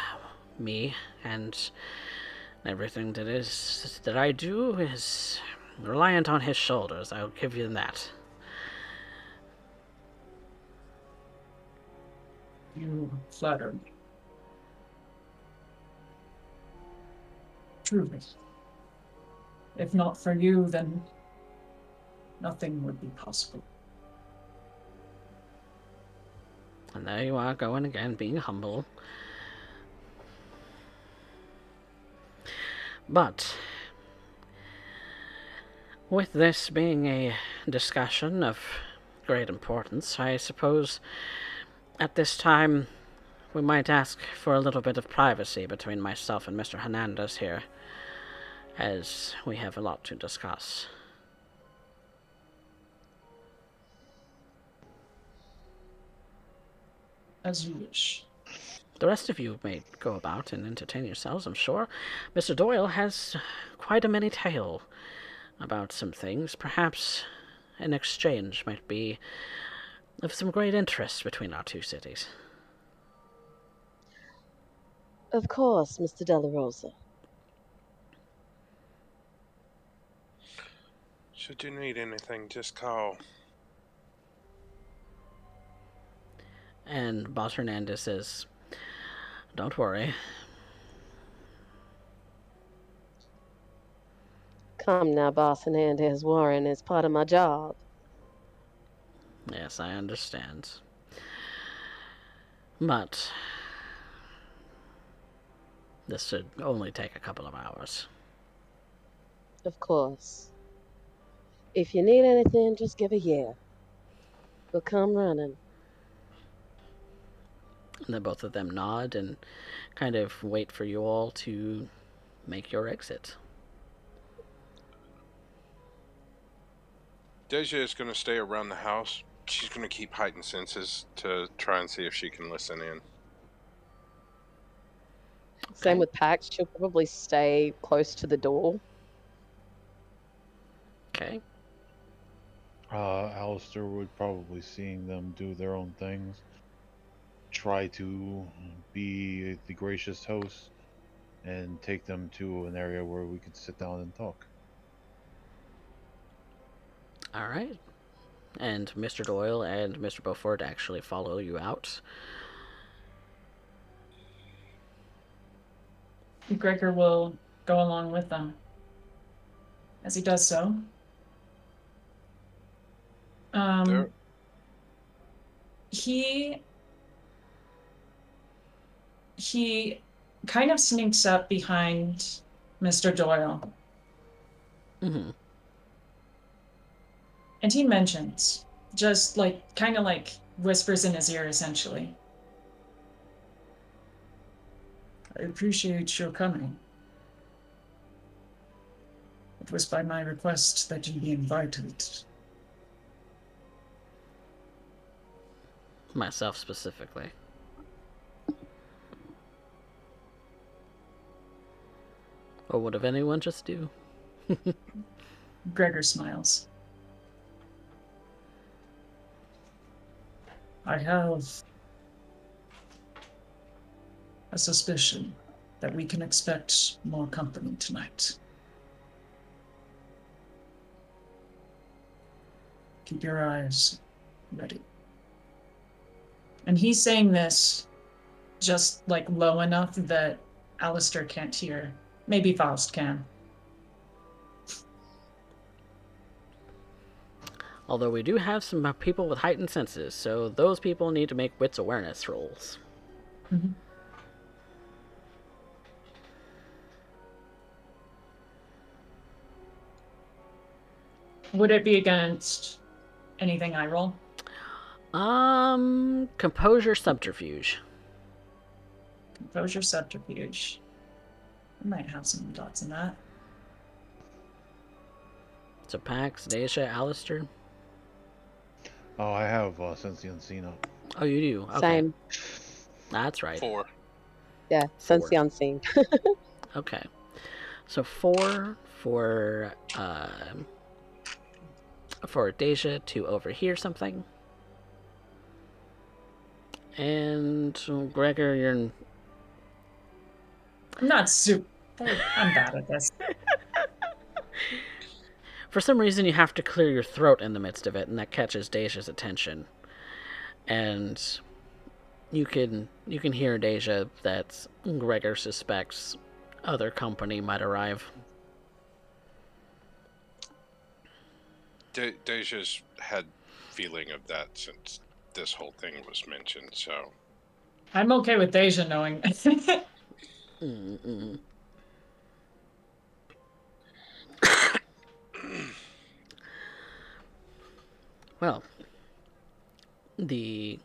me, and everything that I do is reliant on his shoulders. I'll give you that. You flatter me. Truly. If not for you, then nothing would be possible. And there you are, going again, being humble. But with this being a discussion of great importance, I suppose at this time we might ask for a little bit of privacy between myself and Mr. Hernandez here, as we have a lot to discuss. As you wish. The rest of you may go about and entertain yourselves, I'm sure. Mr. Doyle has quite a many tale about some things. Perhaps an exchange might be of some great interest between our two cities. Of course, Mr. Della Rosa. Should you need anything, just call. And Boss Hernandez says, "Don't worry." Come now, Boss Hernandez. Warren is part of my job. Yes, I understand. But this should only take a couple of hours. Of course. If you need anything, just give a yell. We'll come running. And then both of them nod and kind of wait for you all to make your exit. Deja is going to stay around the house. She's going to keep heightened senses to try and see if she can listen in. Same Okay. with Pax. She'll probably stay close to the door. Okay. Alistair would probably, seeing them do their own things, try to be the gracious host and take them to an area where we could sit down and talk. All right. And Mr. Doyle and Mr. Beaufort actually follow you out. Gregor will go along with them. As he does so, There, He kind of sneaks up behind Mr. Doyle. Mm-hmm. And he mentions, just like, kind of like whispers in his ear, essentially. I appreciate your coming. It was by my request that you be invited. Myself specifically. Or what if anyone just do? Gregor smiles. I have a suspicion that we can expect more company tonight. Keep your eyes ready. And he's saying this just like low enough that Alistair can't hear. Maybe Faust can. Although we do have some people with heightened senses, so those people need to make wits awareness rolls. Mm-hmm. Would it be against anything I roll? Composure subterfuge. Composure subterfuge. I might have some dots in that. So Pax, Daisha, Alistair. Oh, I have Sense the Unseen up. Oh, you do. Okay, Same. that's right. 4. Yeah, Four. sense the unseen. Okay, so 4 for Deja to overhear something, and Gregor, you're I'm not super. I'm bad at this. for some reason you have to clear your throat in the midst of it, and that catches Deja's attention, and you can hear Deja that Gregor suspects other company might arrive. Deja's had feeling of that since this whole thing was mentioned, so I'm okay with Deja knowing. Mm-mm. Well, the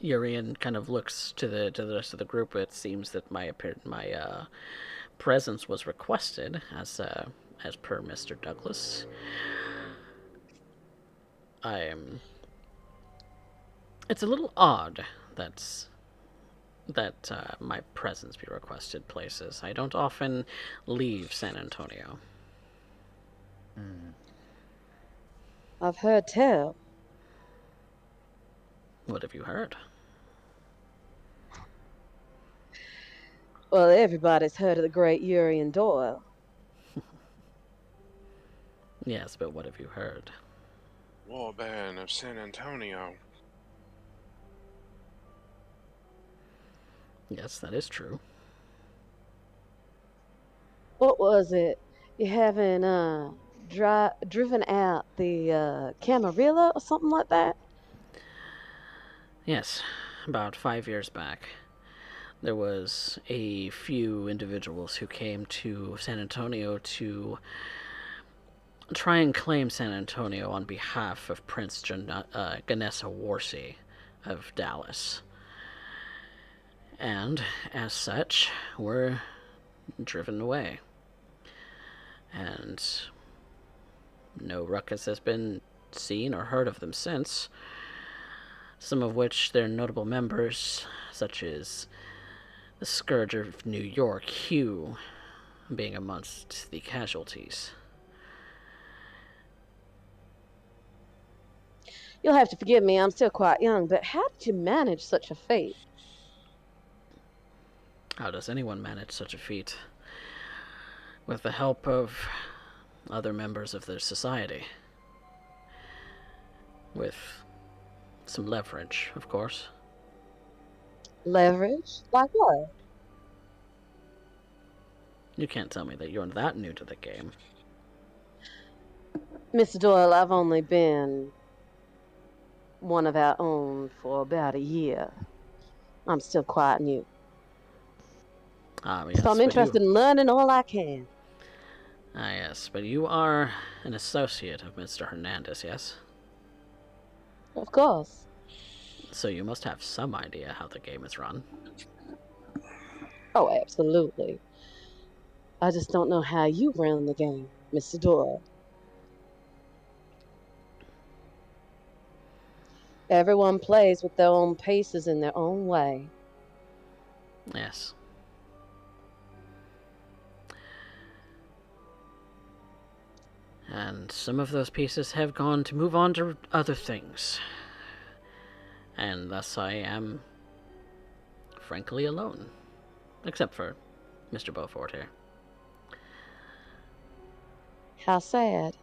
Urian kind of looks to the rest of the group. It seems that my presence was requested as per Mr. Douglas. It's a little odd that my presence be requested places. I don't often leave San Antonio. I've heard tell. What have you heard? Well, everybody's heard of the great Urian Doyle. Yes, but what have you heard? Warband of San Antonio. Yes, that is true. What was it? You haven't driven out the Camarilla or something like that? Yes, about 5 years back, there was a few individuals who came to San Antonio to try and claim San Antonio on behalf of Prince Ganessa Warsi of Dallas. And, as such, were driven away. And no ruckus has been seen or heard of them since, some of which their notable members, such as the Scourge of New York, Hugh, being amongst the casualties. You'll have to forgive me, I'm still quite young, but how did you manage such a fate? How does anyone manage such a feat? With the help of other members of their society. With some leverage, of course. Leverage? Like what? You can't tell me that you're that new to the game. Mr. Doyle, I've only been one of our own for about a year. I'm still quite new. Ah, So I'm yes, but interested in learning all I can. yes, but you are an associate of Mr. Hernandez, yes? Of course. So you must have some idea how the game is run. Oh, absolutely. I just don't know how you run the game, Mr. Doyle. Everyone plays with their own paces in their own way. Yes. And some of those pieces have gone to move on to other things. And thus I am, frankly, alone. Except for Mr. Beaufort here. How sad.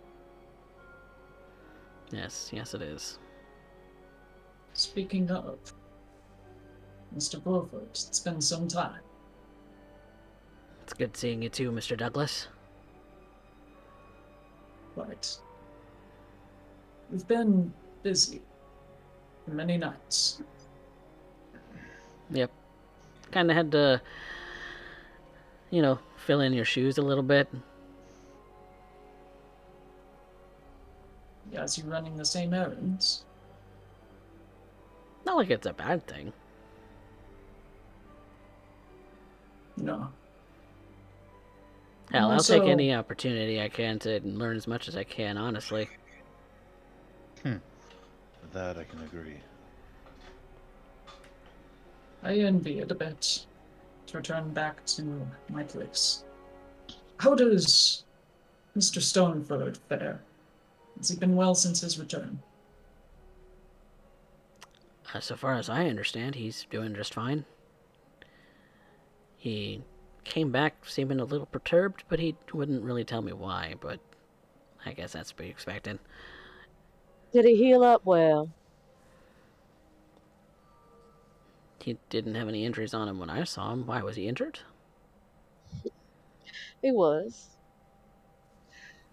Yes, yes it is. Speaking of, Mr. Beaufort, it's been some time. It's good seeing you too, Mr. Douglas. Right. We've been busy for many nights. Yep. Kinda had to, fill in your shoes a little bit. As you running the same errands. Not like it's a bad thing. No. Hell, I'll Also, take any opportunity I can to learn as much as I can, honestly. That I can agree. I envy it a bit to return back to my place. How does Mr. Stoneford fare? Has he been well since his return? So far as I understand, he's doing just fine. He came back seeming a little perturbed, but he wouldn't really tell me why, but I guess that's to be expected. Did he heal up well? He didn't have any injuries on him when I saw him. Why, was he injured? He was.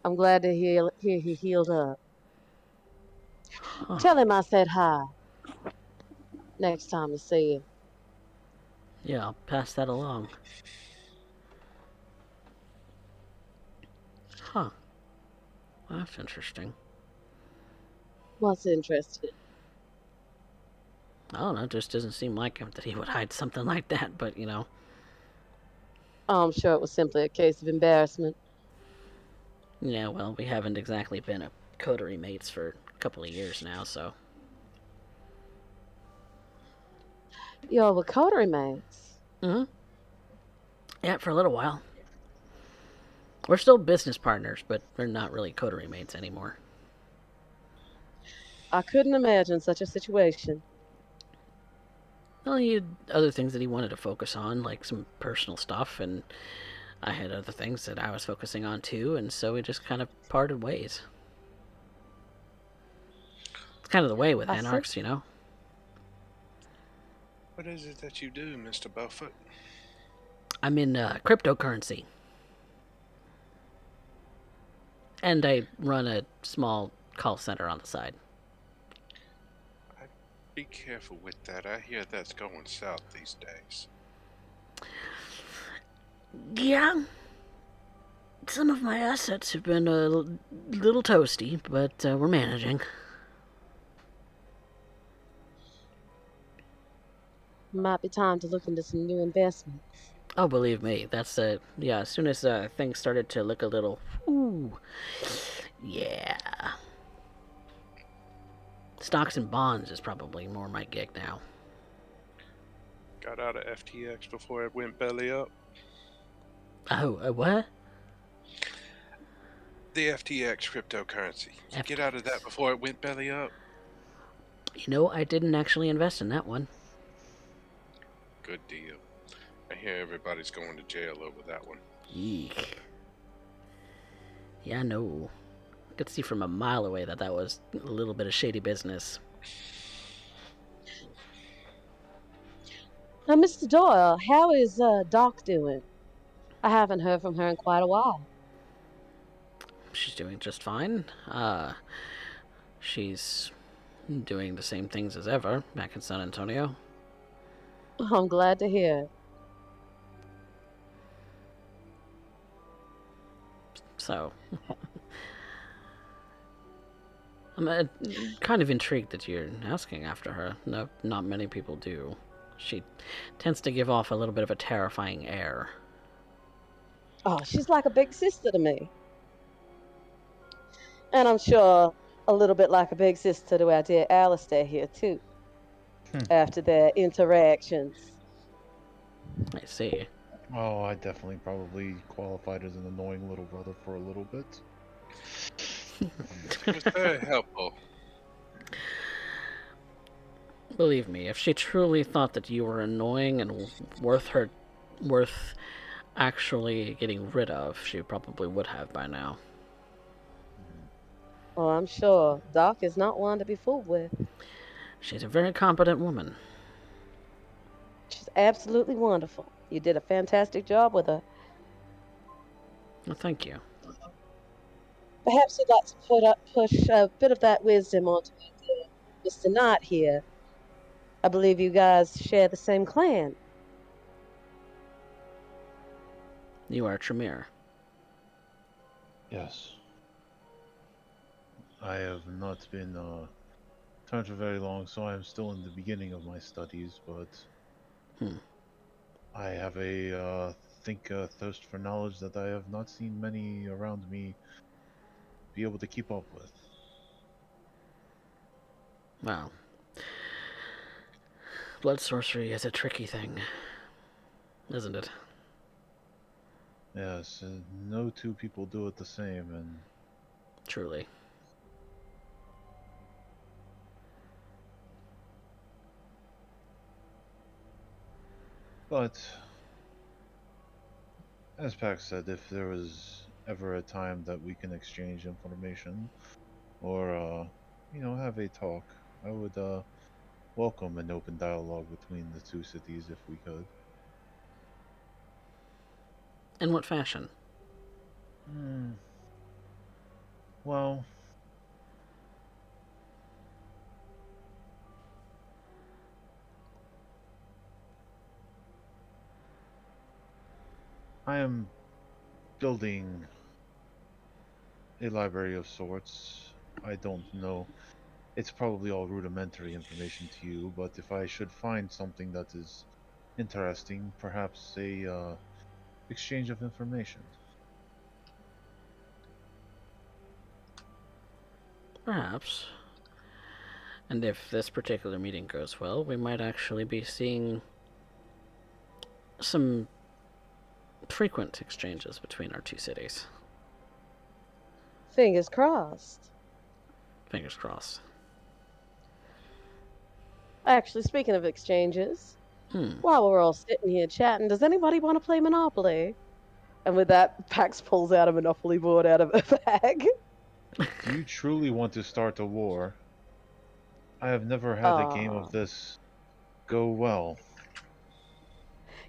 I'm glad to hear he healed up. Huh. Tell him I said hi next time I see him. Yeah, I'll pass that along. Huh. That's interesting. What's interesting? I don't know, it just doesn't seem like him that he would hide something like that, but Oh, I'm sure it was simply a case of embarrassment. Yeah, well, we haven't exactly been a coterie mates for a couple of years now, so. You're the coterie mates. Mm-hmm. Yeah, for a little while. We're still business partners, but we're not really coterie mates anymore. I couldn't imagine such a situation. Well, he had other things that he wanted to focus on, like some personal stuff, and I had other things that I was focusing on too, and so we just kind of parted ways. It's kind of the way with I see. anarchs, What is it that you do, Mr. Beaufort? I'm in cryptocurrency. And I run a small call center on the side. Be careful with that. I hear that's going south these days. Yeah. Some of my assets have been a little toasty, but we're managing. Might be time to look into some new investments. Oh, believe me, that's yeah. As soon as things started to look a little, ooh, yeah. Stocks and bonds is probably more my gig now. Got out of FTX before it went belly up. Oh, what? The FTX cryptocurrency. You get out of that before it went belly up. I didn't actually invest in that one. Good deal. I hear everybody's going to jail over that one. Eek. Yeah, no. I could see from a mile away that was a little bit of shady business. Now, Mr. Doyle, how is Doc doing? I haven't heard from her in quite a while. She's doing just fine. She's doing the same things as ever back in San Antonio. I'm glad to hear it. So, I'm kind of intrigued that you're asking after her. No, not many people do. She tends to give off a little bit of a terrifying air. Oh, she's like a big sister to me. And I'm sure a little bit like a big sister to our dear Alistair here, too, after their interactions. I see. Oh, I definitely probably qualified as an annoying little brother for a little bit. She was very helpful. Believe me, if she truly thought that you were annoying and worth actually getting rid of, she probably would have by now. Oh, I'm sure Doc is not one to be fooled with. She's a very competent woman. She's absolutely wonderful. You did a fantastic job with her. Well, thank you. Perhaps you'd like to push a bit of that wisdom onto Mr. Knott here. I believe you guys share the same clan. You are Tremere. Yes. I have not been turned for very long, so I am still in the beginning of my studies, but I have a thirst for knowledge that I have not seen many around me be able to keep up with. Well, blood sorcery is a tricky thing, isn't it? Yes, no two people do it the same, and Truly. but as Pax said, if there was ever a time that we can exchange information or have a talk, I would welcome an open dialogue between the two cities if we could. In what fashion? Hmm. Well, I am building a library of sorts. I don't know. It's probably all rudimentary information to you, but if I should find something that is interesting, perhaps a exchange of information. Perhaps. And if this particular meeting goes well, we might actually be seeing some frequent exchanges between our two cities. Fingers crossed. Fingers crossed. Actually, speaking of exchanges, while we're all sitting here chatting, does anybody want to play Monopoly? And with that, Pax pulls out a Monopoly board out of her bag. Do you truly want to start a war? I have never had a game of Aw, this go well.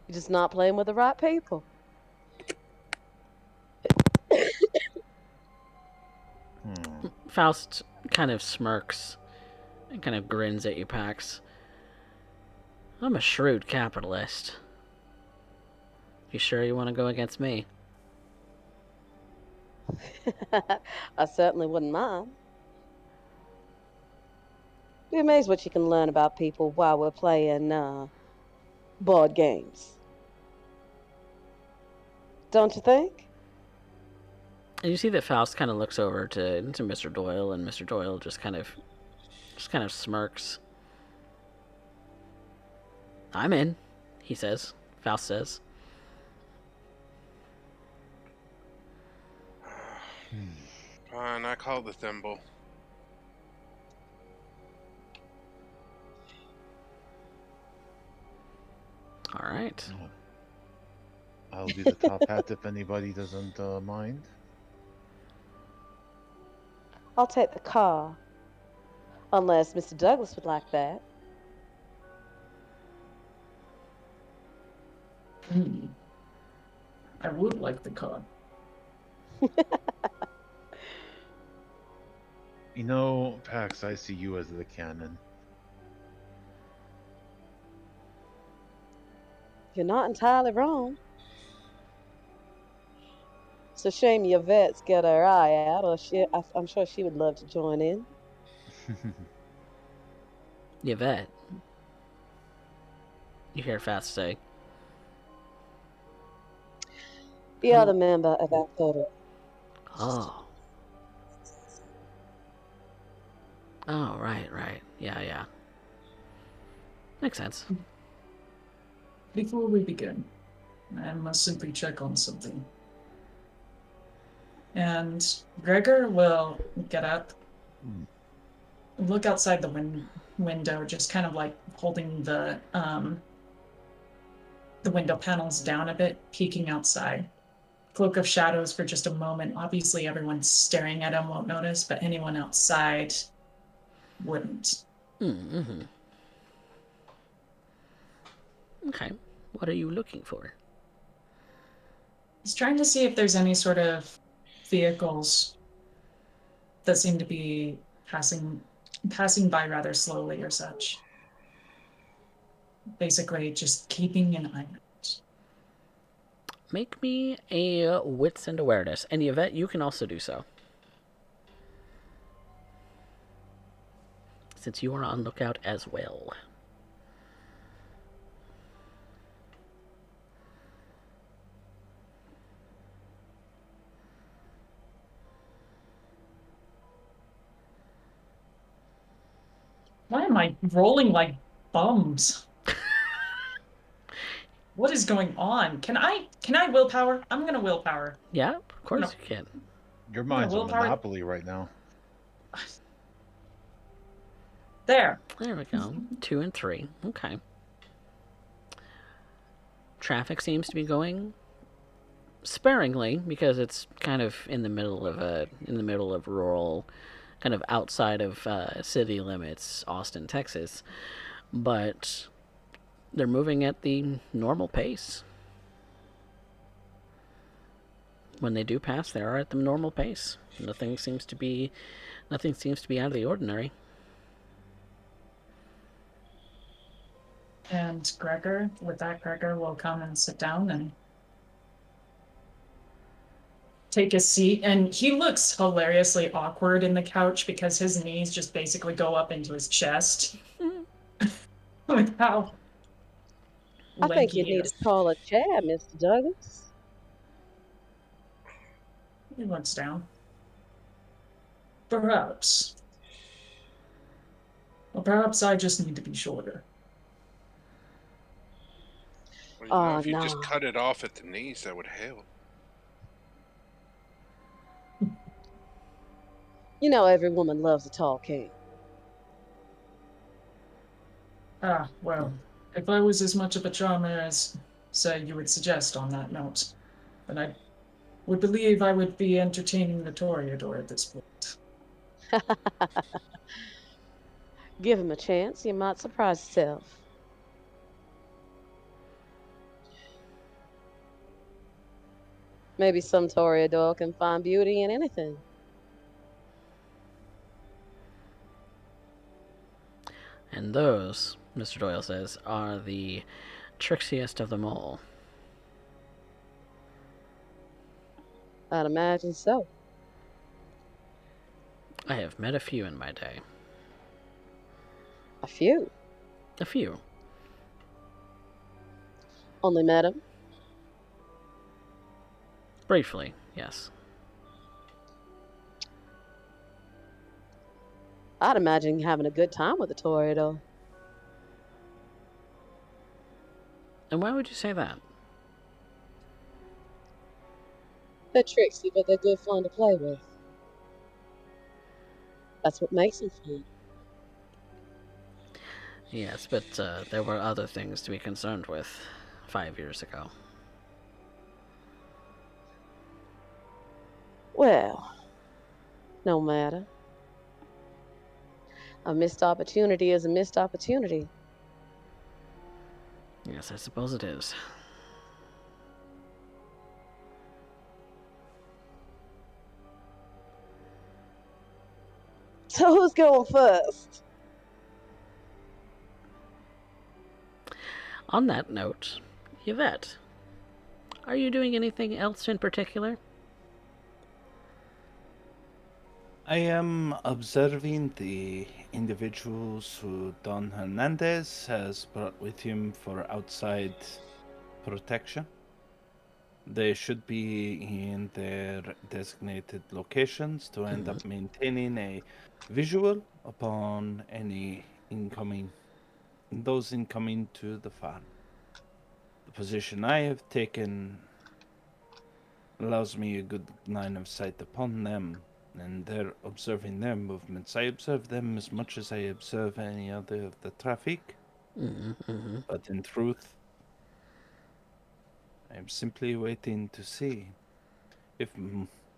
you're just not playing with the right people. Faust kind of smirks and kind of grins at you, Pax. I'm a shrewd capitalist. You sure you want to go against me? I certainly wouldn't mind. Be amazed what you can learn about people while we're playing board games. Don't you think? And you see that Faust kind of looks over to Mr. Doyle, and Mr. Doyle just kind of smirks. I'm in, he says. Faust says. Fine, I call the thimble. All right. I'll be the top hat if anybody doesn't mind. I'll take the car. Unless Mr. Douglas would like that. I would like the car. You know, Pax, I see you as the cannon. You're not entirely wrong. It's a shame your vet's got her eye out, or I'm sure she would love to join in. Yvette, you hear Fast say. The other member of our coterie. Oh. Oh, right. Yeah. Makes sense. Before we begin, I must simply check on something. And Gregor will get up, look outside the window, just kind of like holding the window panels down a bit, peeking outside. Cloak of shadows for just a moment. Obviously, everyone staring at him won't notice, but anyone outside wouldn't. Mm-hmm. Okay. What are you looking for? He's trying to see if there's any sort of vehicles that seem to be passing by rather slowly or such. Basically, just keeping an eye out. Make me a wits and awareness. And Yvette, you can also do so. Since you are on lookout as well. Why am I rolling like bums? What is going on? Can I willpower? I'm gonna willpower. Yeah, of course you can. Your I'm gonna mind's a willpower. monopoly right now. There. There we go. 2 and 3. Okay. Traffic seems to be going sparingly because it's kind of in the middle of rural, kind of outside of city limits, Austin, Texas. But they're moving at the normal pace. When they do pass, they are at the normal pace. Nothing seems to be out of the ordinary. And Gregor will come and sit down and take a seat. And he looks hilariously awkward in the couch because his knees just basically go up into his chest. With how I think you lanky he need to is. call a chair, Mr. Douglas. He looks down. Perhaps. Well, perhaps I just need to be shorter. Well, Oh, if you just no. cut it off at the knees, that would help. You know every woman loves a tall king. Ah, well, if I was as much of a charmer as, say, you would suggest on that note, then I would believe I would be entertaining the Toreador at this point. Give him a chance, he might surprise himself. Maybe some Toreador can find beauty in anything. And those, Mr. Doyle says, are the trixiest of them all. I'd imagine so. I have met a few in my day. A few. A few. Only met him. Briefly, yes. I'd imagine having a good time with a Toreador. And why would you say that? They're tricksy, but they're good fun to play with. That's what makes them fun. Yes, but there were other things to be concerned with 5 years ago. Well, no matter. A missed opportunity is a missed opportunity. Yes, I suppose it is. So who's going first? On that note, Yvette, are you doing anything else in particular? I am observing the individuals who Don Hernandez has brought with him for outside protection. They should be in their designated locations to end up maintaining a visual upon any those incoming to the farm. The position I have taken allows me a good line of sight upon them, and they're observing their movements. I observe them as much as I observe any other of the traffic, but in truth, I am simply waiting to see if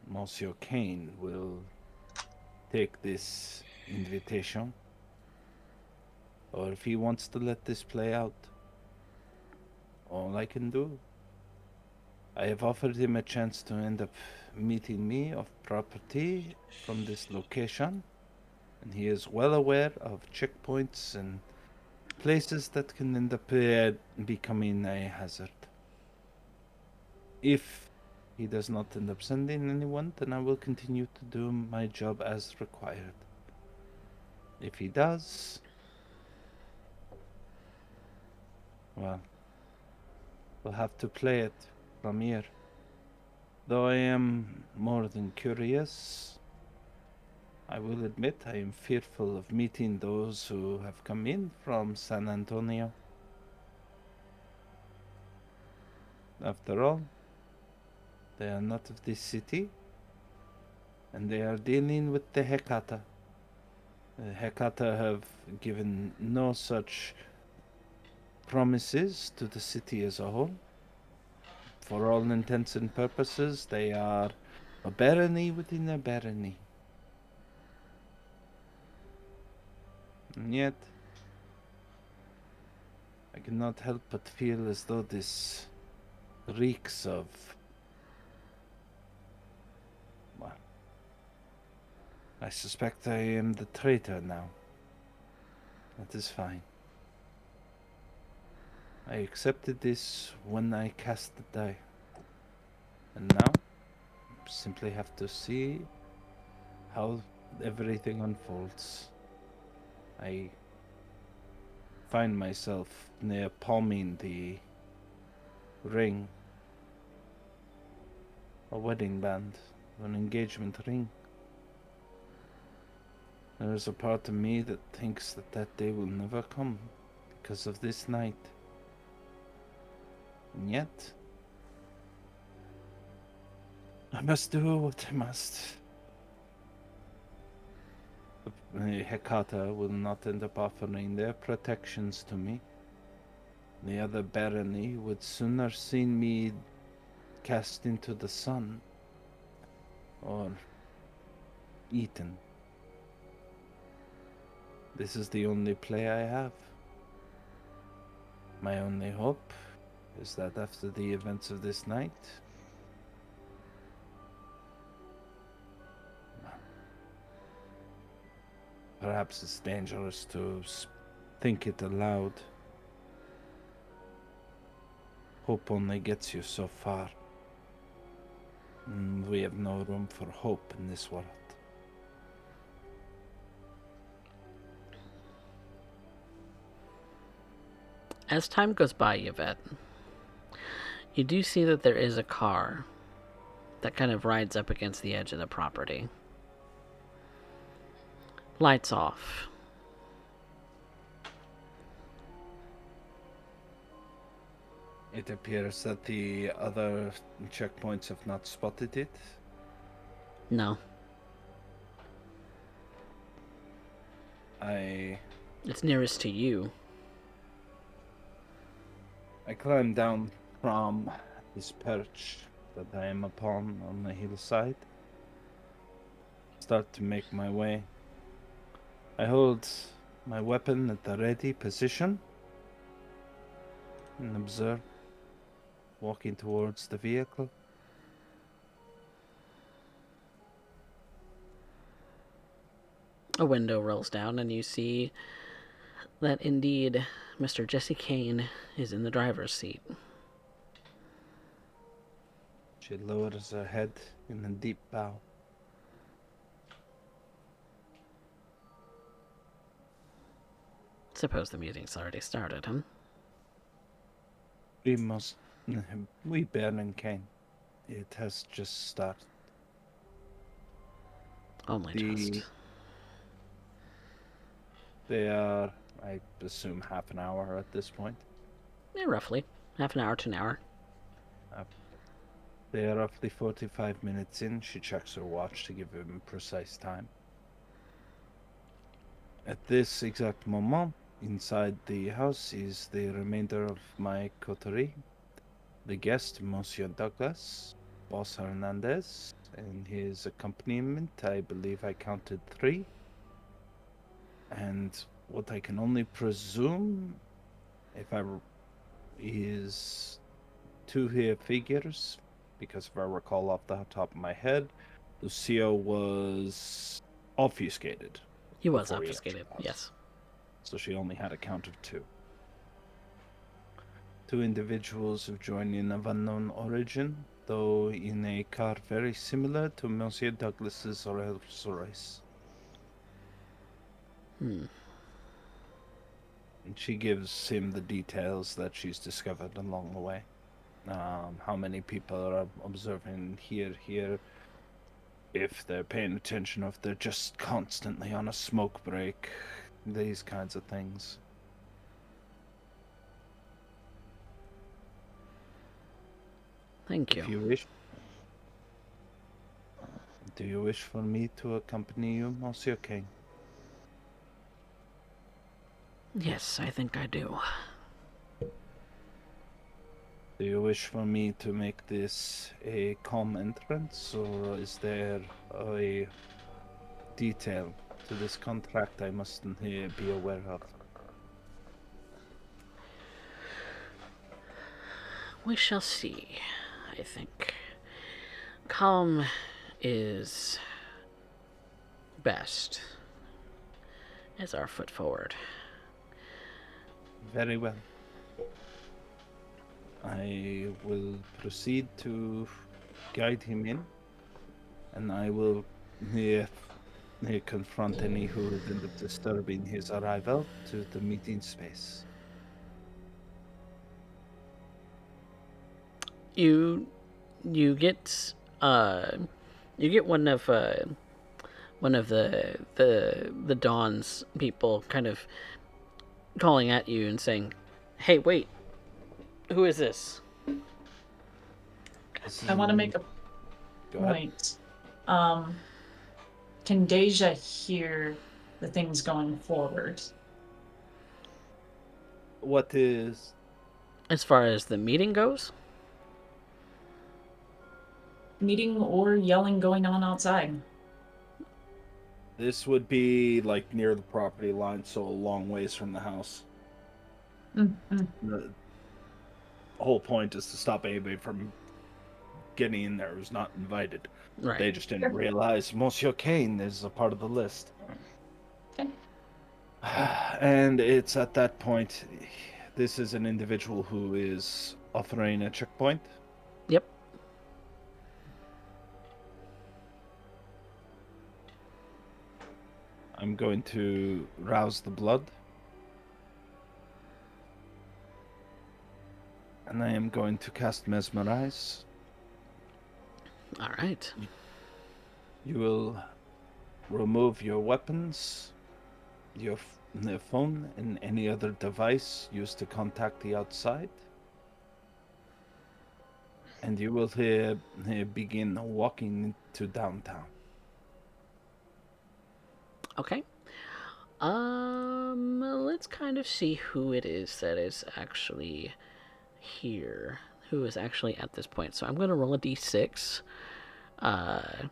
Monsieur Kane will take this invitation, or if he wants to let this play out. All I can do. I have offered him a chance to end up meeting me off property from this location, and he is well aware of checkpoints and places that can end up becoming a hazard. If he does not end up sending anyone, then I will continue to do my job as required. If he does, well, we'll have to play it from here. Though I am more than curious, I will admit I am fearful of meeting those who have come in from San Antonio. After all, they are not of this city, and they are dealing with the Hecata. The Hecata have given no such promises to the city as a whole. For all intents and purposes, they are a barony within a barony. And yet, I cannot help but feel as though this reeks of, well, I suspect I am the traitor now. That is fine. I accepted this when I cast the die. And now, simply have to see how everything unfolds. I find myself near palming the ring, a wedding band, an engagement ring. There is a part of me that thinks that that day will never come because of this night. And yet, I must do what I must. The Hecata will not end up offering their protections to me. The other barony would sooner see me cast into the sun or eaten. This is the only play I have. My only hope is that after the events of this night, perhaps it's dangerous to think it aloud. Hope only gets you so far. We have no room for hope in this world. As time goes by, Yvette, you do see that there is a car that kind of rides up against the edge of the property. Lights off. It appears that the other checkpoints have not spotted it. No. It's nearest to you. I climb down from this perch that I am upon on the hillside. Start to make my way. I hold my weapon at the ready position and observe, walking towards the vehicle. A window rolls down, and you see that indeed Mr. Jesse Kane is in the driver's seat. She lowers her head in a deep bow. Suppose the meeting's already started, huh? We must. We Baron Kane. It has just started. Only The- just. They are, I assume, half an hour at this point. Yeah, roughly. Half an hour to an hour. They are roughly 45 minutes in. She checks her watch to give him precise time. At this exact moment, inside the house is the remainder of my coterie. The guest, Monsieur Douglas, Boss Hernandez, and his accompaniment, I believe I counted 3. And what I can only presume, is 2 here figures, because if I recall off the top of my head, Lucio was obfuscated. He was Before he entered obfuscated, the house. yes. So she only had a count of 2. 2 individuals of joining of unknown origin, though in a car very similar to Monsieur Douglas's Rolls Royce. Hmm. And she gives him the details that she's discovered along the way. How many people are observing here, if they're paying attention, or if they're just constantly on a smoke break, these kinds of things. Thank If you. you wish. Do you wish for me to accompany you, Monsieur King? Yes, I think I do. Do you wish for me to make this a calm entrance, or is there a detail to this contract I must be aware of? We shall see, I think. Calm is best as our foot forward. Very well. I will proceed to guide him in, and I will confront any who would end up disturbing his arrival to the meeting space. You get one of the Dawn's people kind of calling at you and saying, "Hey, wait, who is this?" I want to make a Go ahead. point. Can Deja hear the things going forward? What is... As far as the meeting goes, Meeting or yelling going on outside? This would be like near the property line, so a long ways from the house. Mm-hmm. The whole point is to stop anybody from getting in there who's not invited. right? They just didn't realize Monsieur Kane is a part of the list. Okay. And it's at that point, this is an individual who is offering a checkpoint. Yep. I'm going to rouse the blood. And I am going to cast Mesmerize. All right. You will remove your weapons, your phone, and any other device used to contact the outside. And you will begin walking to downtown. Okay. Let's kind of see who it is that is actually here. Who is actually at this point. So I'm going to roll a d6.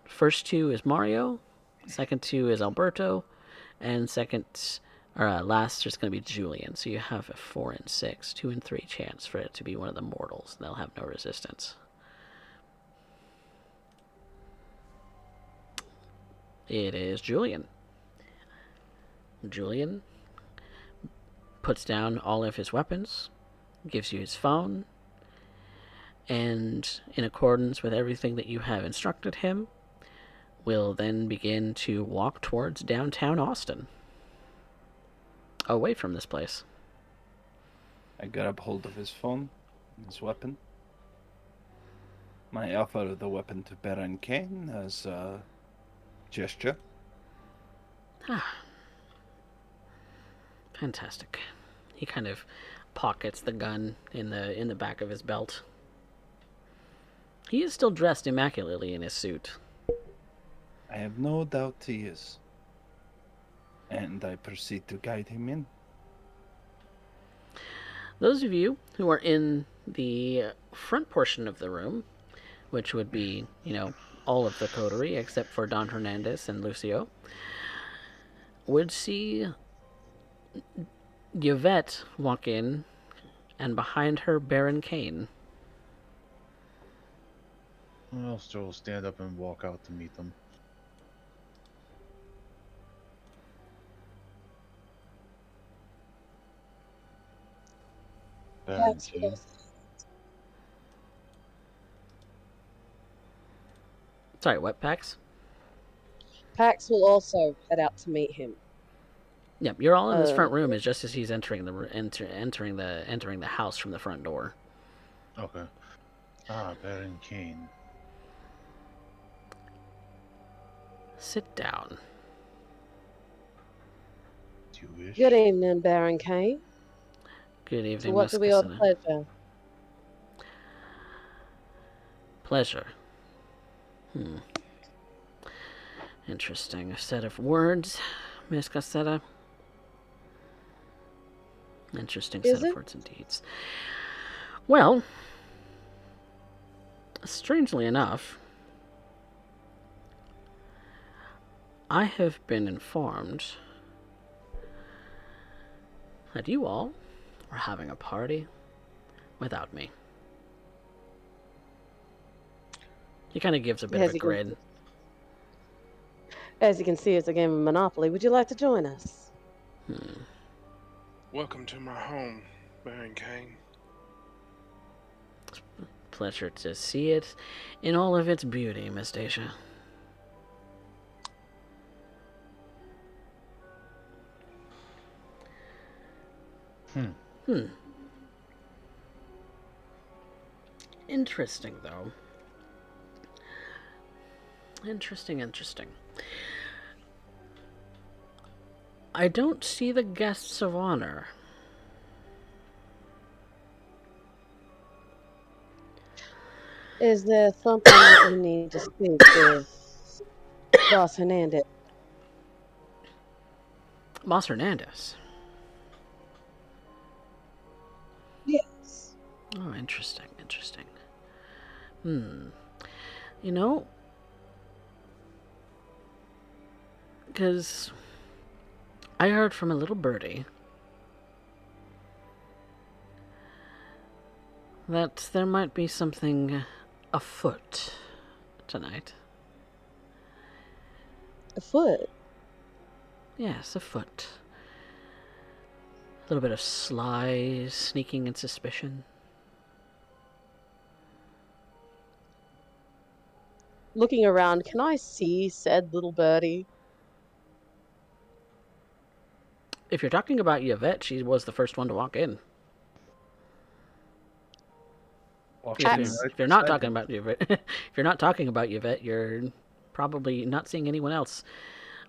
First 2 is Mario. Second 2 is Alberto. And last is going to be Julian. So you have a 4 and 6, 2 and 3 chance for it to be one of the mortals. They'll have no resistance. It is Julian. Julian puts down all of his weapons, gives you his phone, and in accordance with everything that you have instructed him, will then begin to walk towards downtown Austin. Away from this place. I grab hold of his phone, his weapon. I offer the weapon to Baron Kane as a gesture. Fantastic. He kind of pockets the gun in the back of his belt. He is still dressed immaculately in his suit. I have no doubt he is. And I proceed to guide him in. Those of you who are in the front portion of the room, which would be, all of the coterie except for Don Hernandez and Lucio, would see Yvette walk in, and behind her, Baron Kane. I'll still stand up and walk out to meet them. Baron Pax Kane. will, Sorry, what, Pax? Pax will also head out to meet him. Yep, you're all in this front room. Is just as he's entering the house from the front door. Okay. Baron Kane. Sit down. Do you wish? Good evening, Baron Kane. Good To evening, what Miss do we owe Cassina. pleasure? Pleasure. Interesting. A set of words, Miss Cassetta. Interesting Is set it? of words and deeds. Well, strangely enough, I have been informed that you all are having a party without me. He kind of gives a bit of a grin. As you can see, it's a game of Monopoly. Would you like to join us? Welcome to my home, Baron Kane. Pleasure to see it in all of its beauty, Miss Dacia. Interesting, though. Interesting. I don't see the guests of honor. Is there something that we need to speak with Boss Hernandez? Boss Hernandez. Yes. Oh, interesting. You know, because I heard from a little birdie that there might be something afoot tonight. Afoot? Yes, afoot. A little bit of sly sneaking and suspicion. Looking around, can I see said little birdie? If you're talking about Yvette, she was the first one to walk in. If you're not talking about Yvette, if you're not talking about Yvette, you're probably not seeing anyone else.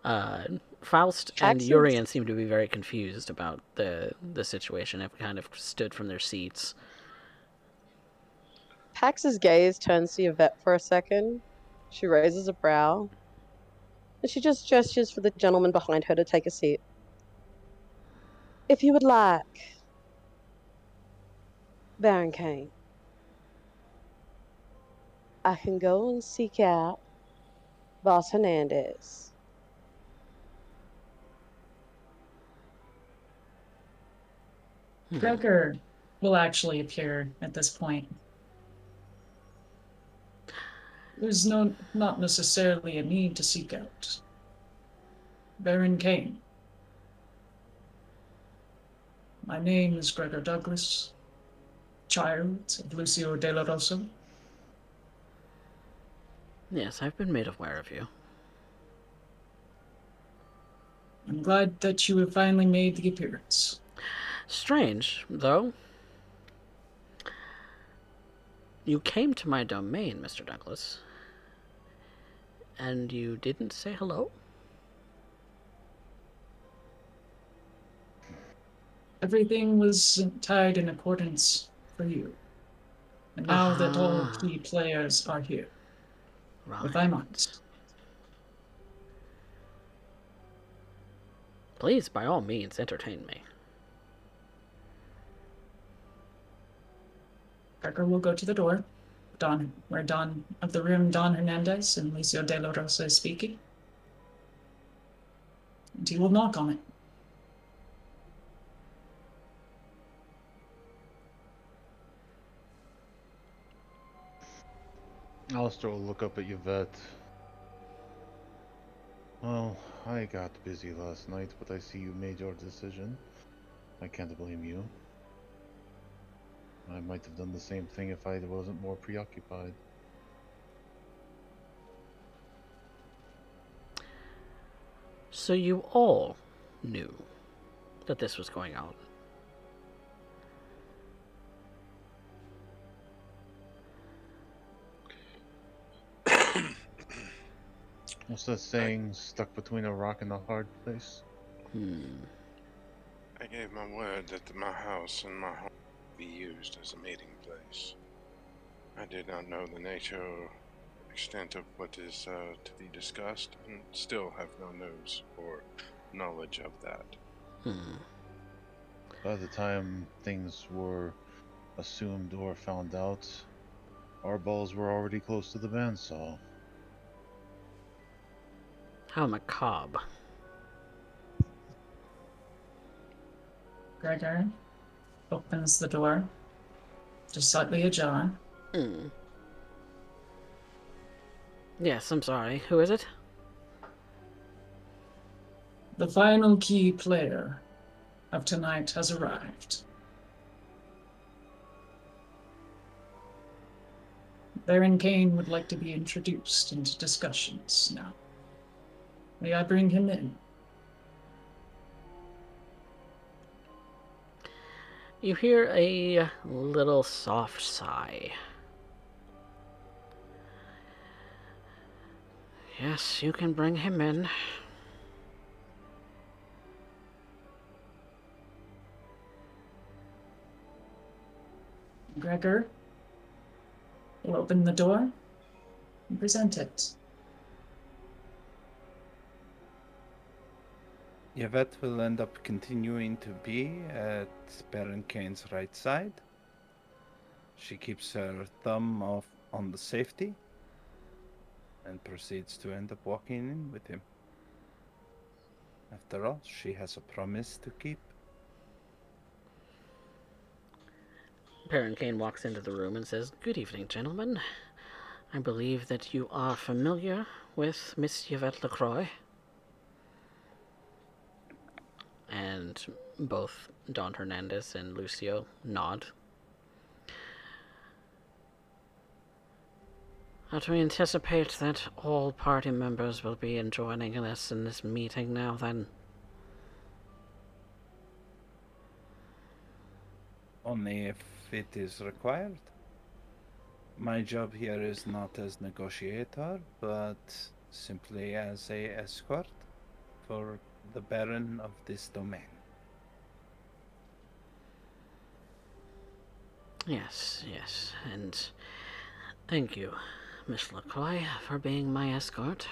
Faust and Pax's- Urian seem to be very confused about the situation. Have kind of stood from their seats. Pax's gaze turns to Yvette for a second. She raises a brow. And she just gestures for the gentleman behind her to take a seat. If you would like, Baron Kane, I can go and seek out Boss Hernandez. Joker will actually appear at this point. There's not necessarily a need to seek out Baron Kane. My name is Gregor Douglas, child of Lucio de la Rosa. Yes, I've been made aware of you. I'm glad that you have finally made the appearance. Strange, though. You came to my domain, Mr. Douglas, and you didn't say hello? Everything was tied in accordance for you. And now that all Ah, key players are here, if I right. might, Please, by all means, entertain me. Gregor will go to the door, where Don of the room, Don Hernandez and Lucio de la Rosa is speaking. And he will knock on it. Alistair will look up at Yvette. Well, I got busy last night, but I see you made your decision. I can't blame you. I might have done the same thing if I wasn't more preoccupied. So you all knew that this was going on? What's that saying? Stuck between a rock and a hard place? I gave my word that my house and my home would be used as a meeting place. I did not know the nature or extent of what is to be discussed, and still have no news or knowledge of that. By the time things were assumed or found out, our balls were already close to the bandsaw. How macabre. Gregor opens the door, just slightly ajar. Yes, I'm sorry. Who is it? The final key player of tonight has arrived. Baron Kane would like to be introduced into discussions now. May I bring him in? You hear a little soft sigh. Yes, you can bring him in. Gregor will open the door and present it. Yvette will end up continuing to be at Baron Kane's right side. She keeps her thumb off on the safety and proceeds to end up walking in with him. After all, she has a promise to keep. Baron Kane walks into the room and says, "Good evening, gentlemen. I believe that you are familiar with Miss Yvette Lacroix." And both Don Hernandez and Lucio nod. Do we anticipate that all party members will be joining us in this meeting now, then? Only if it is required. My job here is not as negotiator, but simply as a escort for the Baron of this domain. Yes, yes, and thank you, Miss Lacroix, for being my escort.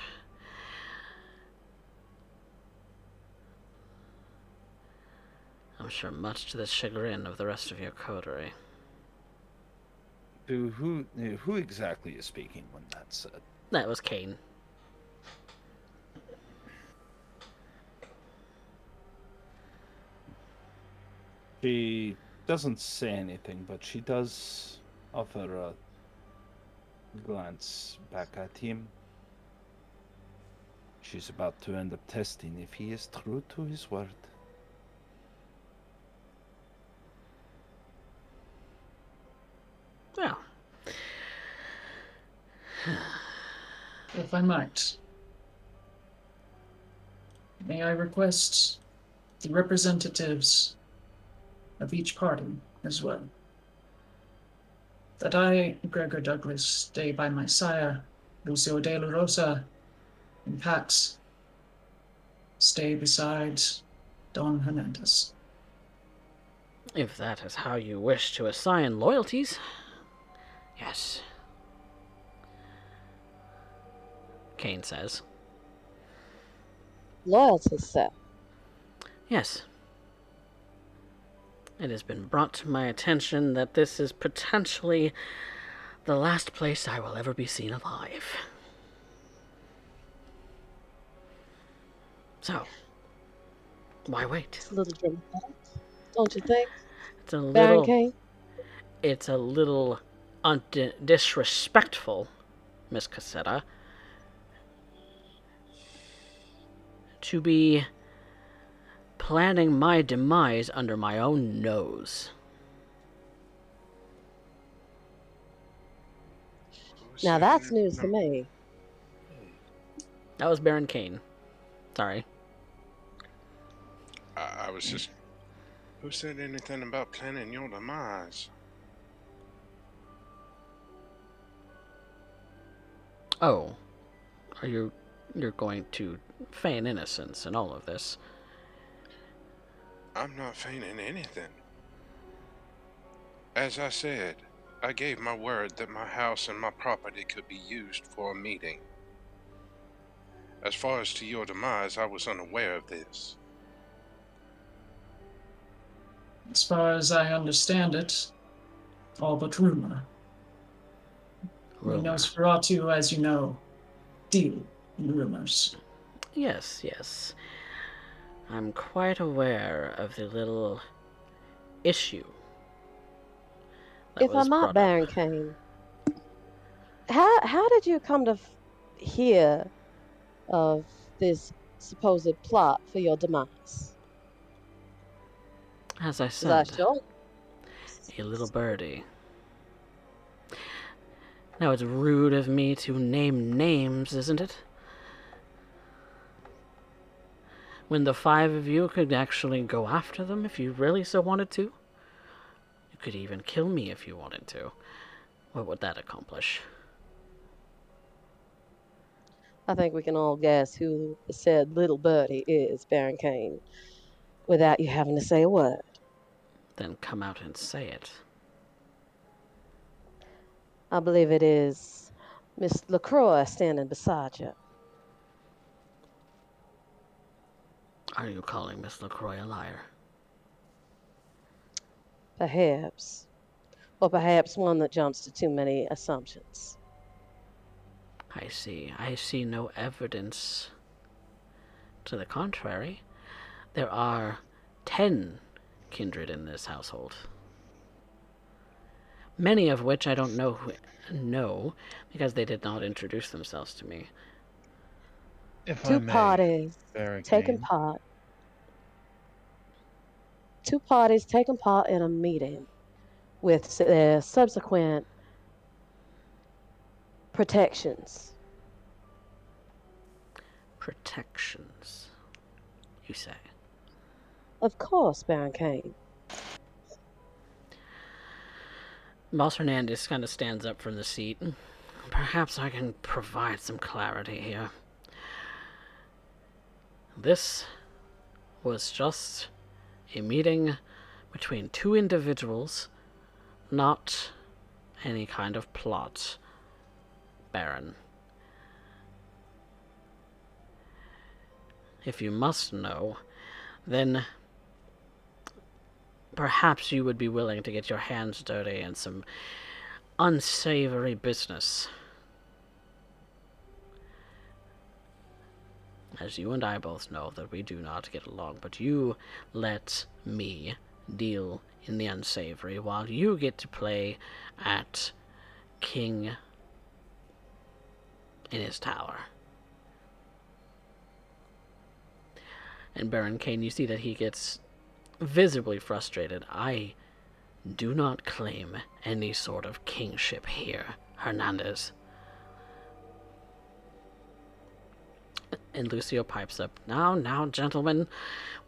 I'm sure much to the chagrin of the rest of your coterie. To who exactly is speaking when that's said? That was Kane. She doesn't say anything, but she does offer a glance back at him. She's about to end up testing if he is true to his word. Well, If I might, may I request the representatives of each party as well, that I, Gregor Douglas, stay by my sire, Lucio de la Rosa, and Pax stay beside Don Hernandez. if that is how you wish to assign loyalties, yes. Kane says. Loyalty, sir. Yes. It has been brought to my attention that this is potentially the last place I will ever be seen alive. So, why wait? It's a little dramatic, don't you think, It's a Baron little, Kane? it's a little disrespectful, Miss Cassetta, to be planning my demise under my own nose. Now that's news to me. That was Baron Kane. Sorry. I was just. Who said anything about planning your demise? Oh, you're going to feign innocence in all of this? I'm not feigning anything. As I said, I gave my word that my house and my property could be used for a meeting. As far as to your demise, I was unaware of this. As far as I understand it, all but rumor. We Rumor. Nosferatu, as you know, deal in rumors. Yes, yes. I'm quite aware of the little issue that If was I'm not brought up. Baron Kane, how did you come to hear of this supposed plot for your demise? As I 'Cause I said, sure. a little birdie. Now it's rude of me to name names, isn't it? When the five of you could actually go after them if you really so wanted to. You could even kill me if you wanted to. What would that accomplish? I think we can all guess who the said little birdie is, Baron Kane, without you having to say a word. Then come out and say it. I believe it is Miss LaCroix standing beside you. Are you calling Miss LaCroix a liar? Perhaps. Or perhaps one that jumps to too many assumptions. I see. I see no evidence to the contrary. There are 10 kindred in this household. Many of which I don't know because they did not introduce themselves to me. If I Two may, parties Baron taking Kane, part. Two parties taking part in a meeting with subsequent protections. Protections, you say. Of course, Baron Kane. Boss Hernandez kind of stands up from the seat. Perhaps I can provide some clarity here. This was just a meeting between two individuals, not any kind of plot, Baron. If you must know, then perhaps you would be willing to get your hands dirty in some unsavory business. As you and I both know that we do not get along, but you let me deal in the unsavory while you get to play at King in his tower. And Baron Kane, you see that he gets visibly frustrated. I Do not claim any sort of kingship here, Hernandez. And Lucio pipes up, Now, gentlemen,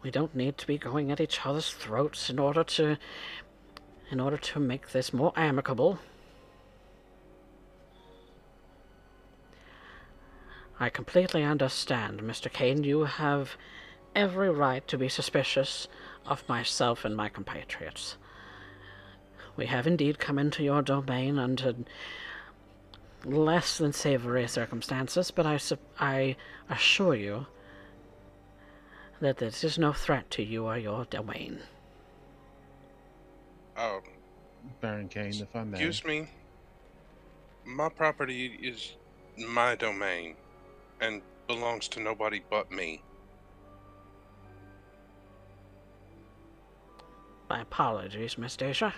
we don't need to be going at each other's throats in order to make this more amicable. I completely understand, Mr. Kane. You have every right to be suspicious of myself and my compatriots. We have indeed come into your domain under less than savory circumstances, but I assure you that this is no threat to you or your domain. Baron Kane, if I may. Excuse me. My property is my domain and belongs to nobody but me. My apologies, Miss Deja.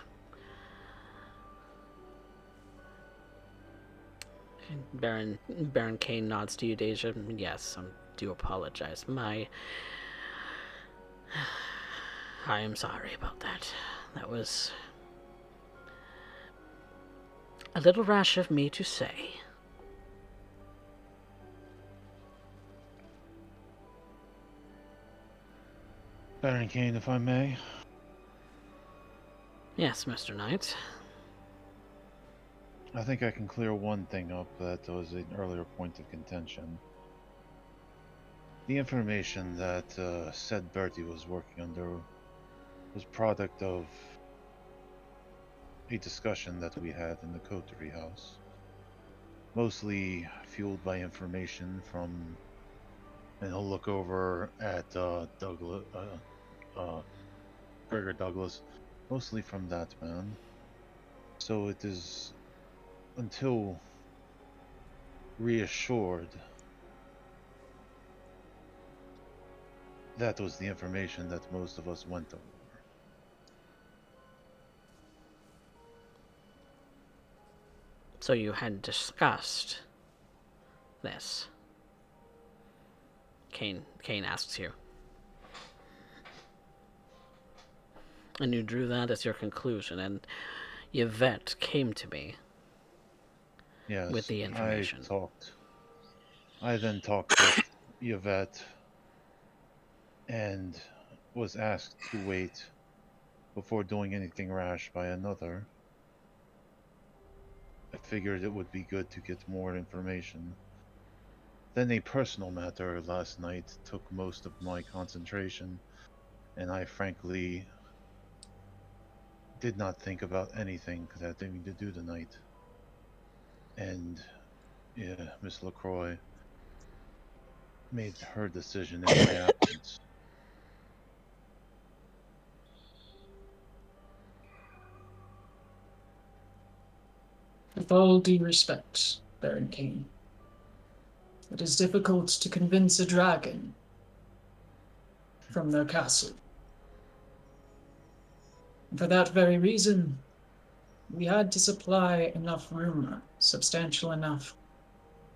Baron Kane nods to you, Deja. Yes, I do apologize. I am sorry about that. That was a little rash of me to say. Baron Kane, if I may. Yes, Mr. Knight. I think I can clear one thing up that was an earlier point of contention. The information that said Bertie was working under was product of a discussion that we had in the coterie house, mostly fueled by information from, and he'll look over at Gregor Douglas, mostly from that man. So it is until reassured that was the information that most of us went over. So you had discussed this? Kane asks you. And you drew that as your conclusion, and Yvette came to me with the information. I then talked with Yvette and was asked to wait before doing anything rash by another. I figured it would be good to get more information. Then a personal matter last night took most of my concentration, and I frankly did not think about anything that had anything to do tonight. And yeah, Miss LaCroix made her decision in my absence. With all due respect, Baron Kane, it is difficult to convince a dragon from their castle. And for that very reason, we had to supply enough room, substantial enough,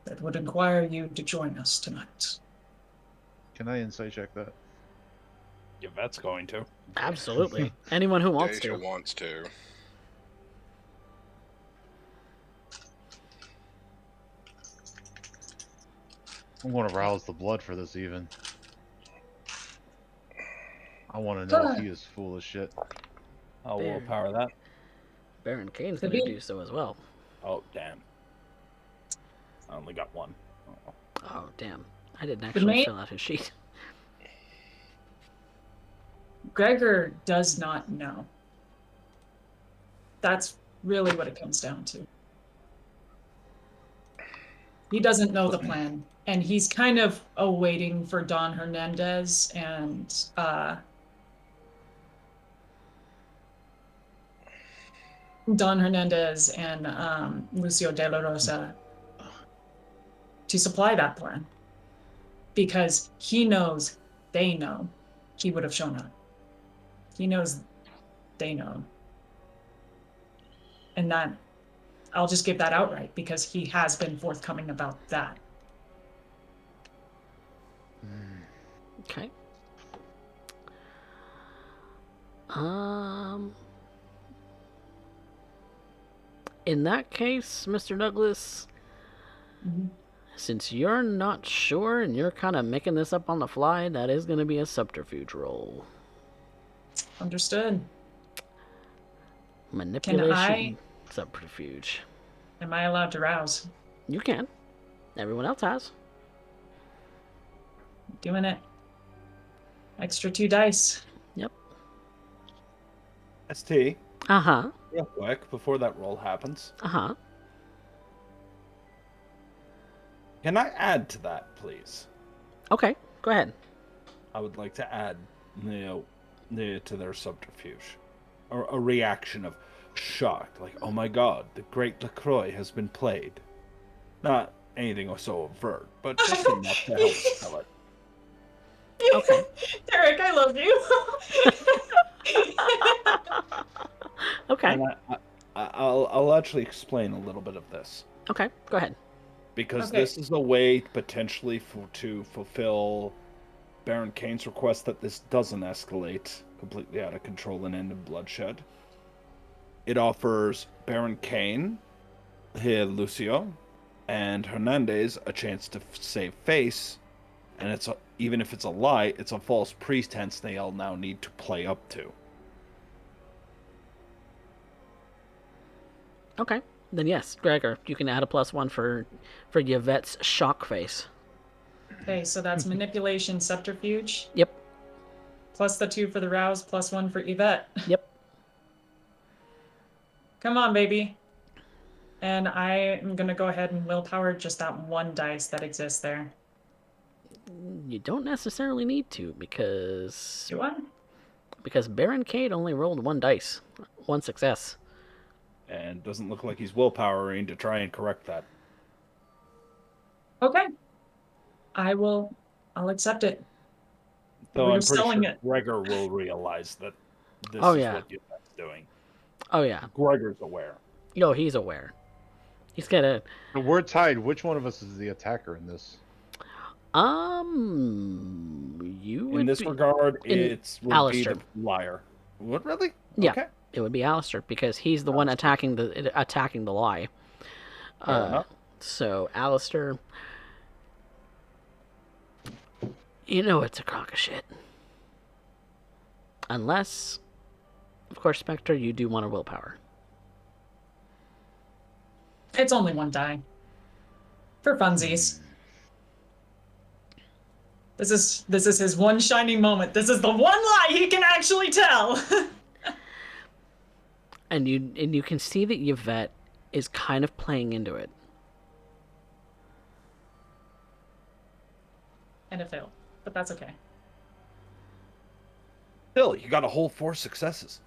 that would require you to join us tonight. Can I insight check that? Yeah, that's going to. Absolutely. Anyone who wants Deja to. wants to. I'm going to rouse the blood for this even. I want to know if he is full of shit. I'll There. willpower that. Baron Kane's The going to big- do so as well. Oh, damn. I only got one. Oh. Oh, damn. I didn't actually fill out his sheet. Gregor does not know. That's really what it comes down to. He doesn't know the plan, and he's kind of awaiting for Don Hernandez and Lucio de la Rosa to supply that plan, because he knows they know he would have shown up. He knows they know. And that, I'll just give that outright, because he has been forthcoming about that. Okay. In that case, Mr. Douglas, Mhm. since you're not sure and you're kind of making this up on the fly, that is going to be a subterfuge roll. Understood. Manipulation subterfuge. Am I allowed to rouse? You can. Everyone else has. Doing it. Extra 2 dice. Yep. ST, Uh-huh. real quick, before that roll happens, Uh-huh. can I add to that, please? Okay, go ahead. I would like to add, to their subterfuge, or a reaction of shocked, like, "Oh my God, the Great Lacroix has been played." Not anything so overt, but just enough to help spell it. Okay. Derek, I love you. Okay. And I'll actually explain a little bit of this, Okay, go ahead. because Okay. this is a way potentially to fulfill Baron Kane's request that this doesn't escalate completely out of control and end in bloodshed. It offers Baron Kane, here Lucio, and Hernandez a chance to save face, and even if it's a lie, it's a false pretense they all now need to play up to. Okay. Then yes, Gregor, you can add a +1 for Yvette's shock face. Okay, so that's manipulation subterfuge. Yep. Plus the 2 for the rouse, +1 for Yvette. Yep. Come on, baby. And I am going to go ahead and willpower just that 1 dice that exists there. You don't necessarily need to, because Do I? Baron Cade only rolled 1 dice. 1 success. And doesn't look like he's willpowering to try and correct that. Okay. I'll accept it. Though We're I'm pretty selling sure it. Gregor will realize that this Oh, is yeah. what Yvette's doing. Oh, yeah. Gregor's aware. Yo, he's aware. He's got a... So we're tied. Which one of us is the attacker in this? You would In this be... regard, in it would Alistair. be the liar. What, really? Yeah. Okay. It would be Alistair, because he's the one attacking the lie. Fair enough. So, Alistair... You know it's a crock of shit. Unless, of course, Spectre, you do want a willpower. It's only 1 die. For funsies. This is his one shining moment. This is the one lie he can actually tell. And you can see that Yvette is kind of playing into it. And it failed. But that's okay. Still, you got a whole 4 successes.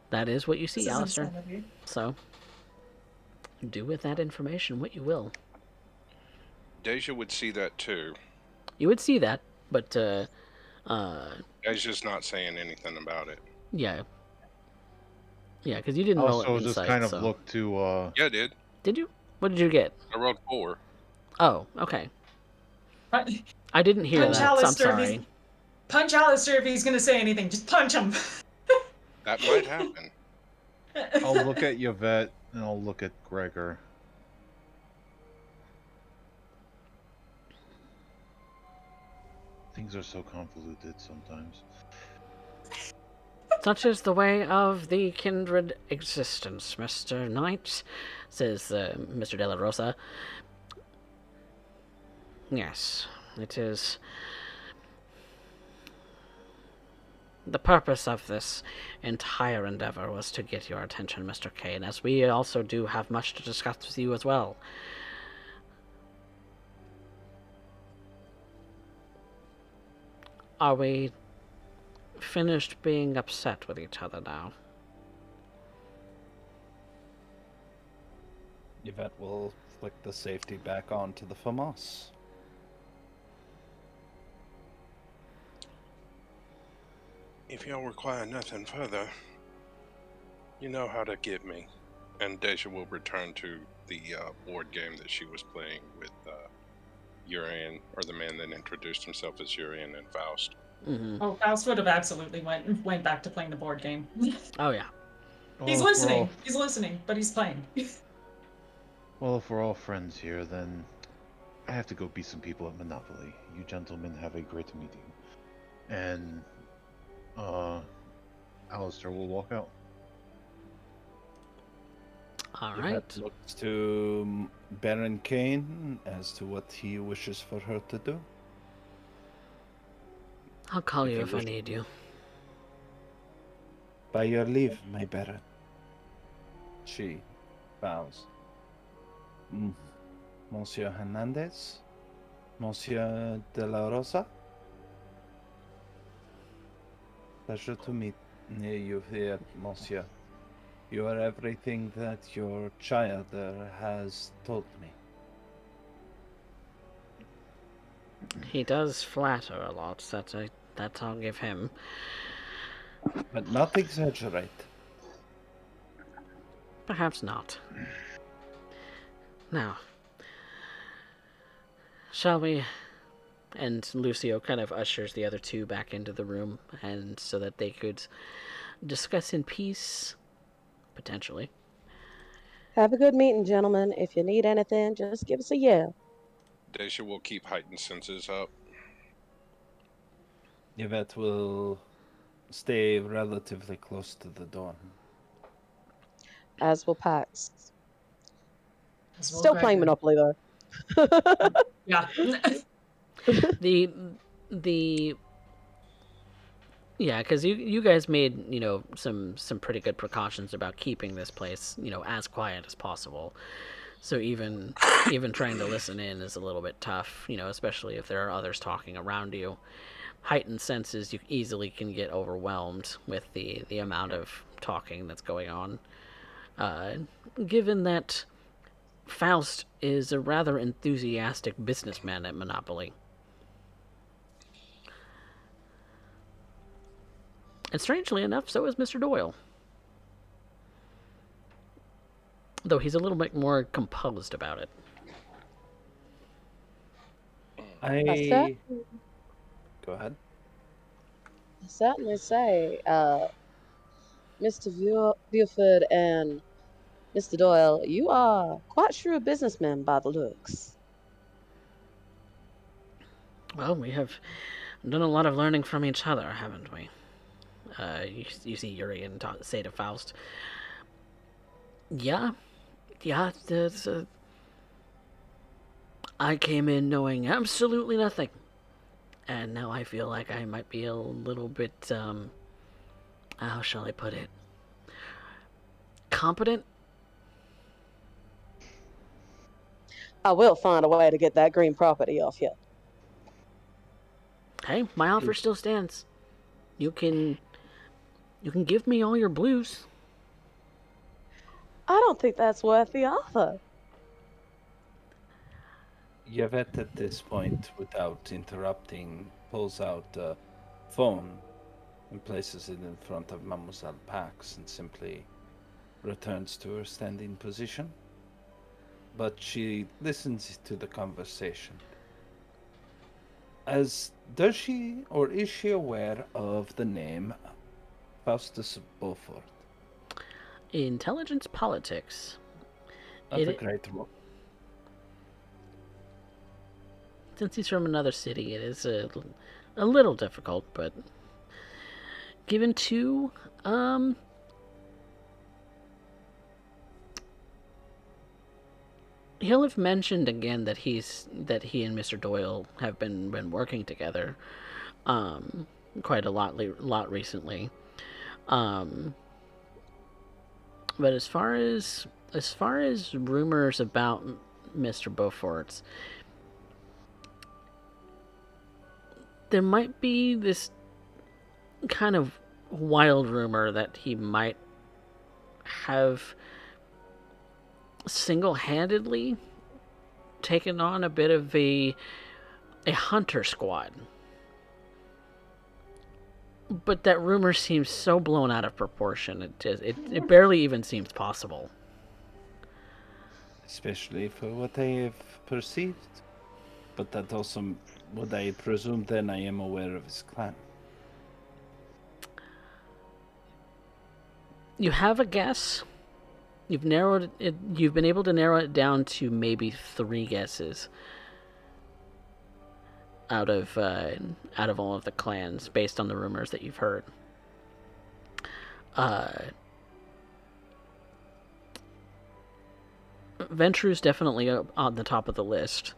That is what you see, This is Alistair. insane of you. So, do with that information what you will. Deja would see that too. You would see that, but, Deja's not saying anything about it. yeah. Yeah, because you didn't roll Also, it just insight, kind of so... look to. Yeah, I did. Did you? What did you get? I rolled 4. Oh, okay. Punch I didn't hear that, so I'm Alistair if sorry. he's- punch Alistair if he's gonna say anything. Just punch him. That might happen. I'll look at Yvette and I'll look at Gregor. Things are so convoluted sometimes. Such is the way of the kindred existence, Mr. Knight, says Mr. De La Rosa. Yes, it is. The purpose of this entire endeavor was to get your attention, Mr. Kane, as we also do have much to discuss with you as well. Are we finished being upset with each other now? Yvette will flick the safety back onto the FAMAS. If y'all require nothing further, you know how to get me. And Deja will return to the board game that she was playing with Urian, or the man that introduced himself as Urian and Faust. Hmm. Oh, Faust would have absolutely went back to playing the board game. Oh yeah. He's Well, if we're all listening. He's listening, but he's playing. well, if we're all friends here, then I have to go beat some people at Monopoly. You gentlemen have a great meeting, and uh, Alistair will walk out. All Yvette right. looks to Baron Kane as to what he wishes for her to do. I'll call If you you if I wish- need you. By your leave, my Baron. She bows. Monsieur Hernandez? Monsieur de la Rosa? Pleasure to meet you here, Monsieur. You are everything that your child has told me. He does flatter a lot. That I'll give him. But not exaggerate. Perhaps not. Now, shall we? And Lucio kind of ushers the other two back into the room, and so that they could discuss in peace, potentially. Have a good meeting, gentlemen. If you need anything, just give us a yell. Dacia will keep heightened senses up. Yvette will stay relatively close to the door. As will Pax. As will Still playing Gregor. Monopoly, though. Yeah. The the Yeah, because you guys made some pretty good precautions about keeping this place as quiet as possible. So even trying to listen in is a little bit tough, especially if there are others talking around you. Heightened senses, you easily can get overwhelmed with the amount of talking that's going on. Uh, Given that Faust is a rather enthusiastic businessman at Monopoly. And strangely enough, so is Mr. Doyle. Though he's a little bit more composed about it. I go ahead. I certainly say, Mr. Buford and Mr. Doyle, you are quite shrewd businessmen by the looks. Well, we have done a lot of learning from each other, haven't we? You see Urian say to Faust, yeah, I came in knowing absolutely nothing. And now I feel like I might be a little bit, how shall I put it? Competent? I will find a way to get that green property off you. Hey, my offer still stands. You can give me all your blues. I don't think that's worth the offer. Yvette at this point, without interrupting, pulls out a phone and places it in front of Mademoiselle Pax and simply returns to her standing position. But she listens to the conversation. Does she or is she aware of the name Faustus Beaufort? Intelligence politics. That's a great roll. Since he's from another city, it is a little difficult, but given two, he'll have mentioned again that he and Mr. Doyle have been working together, quite a lot recently. But as far as rumors about Mr. Beaufort's, there might be this kind of wild rumor that he might have single-handedly taken on a bit of a hunter squad. But that rumor seems so blown out of proportion. It barely even seems possible. Especially for what I have perceived. But that also would I presume then I am aware of his clan. You have a guess. You've narrowed it. You've been able to narrow it down to maybe 3 guesses out of all of the clans, based on the rumors that you've heard. Ventru's definitely on the top of the list.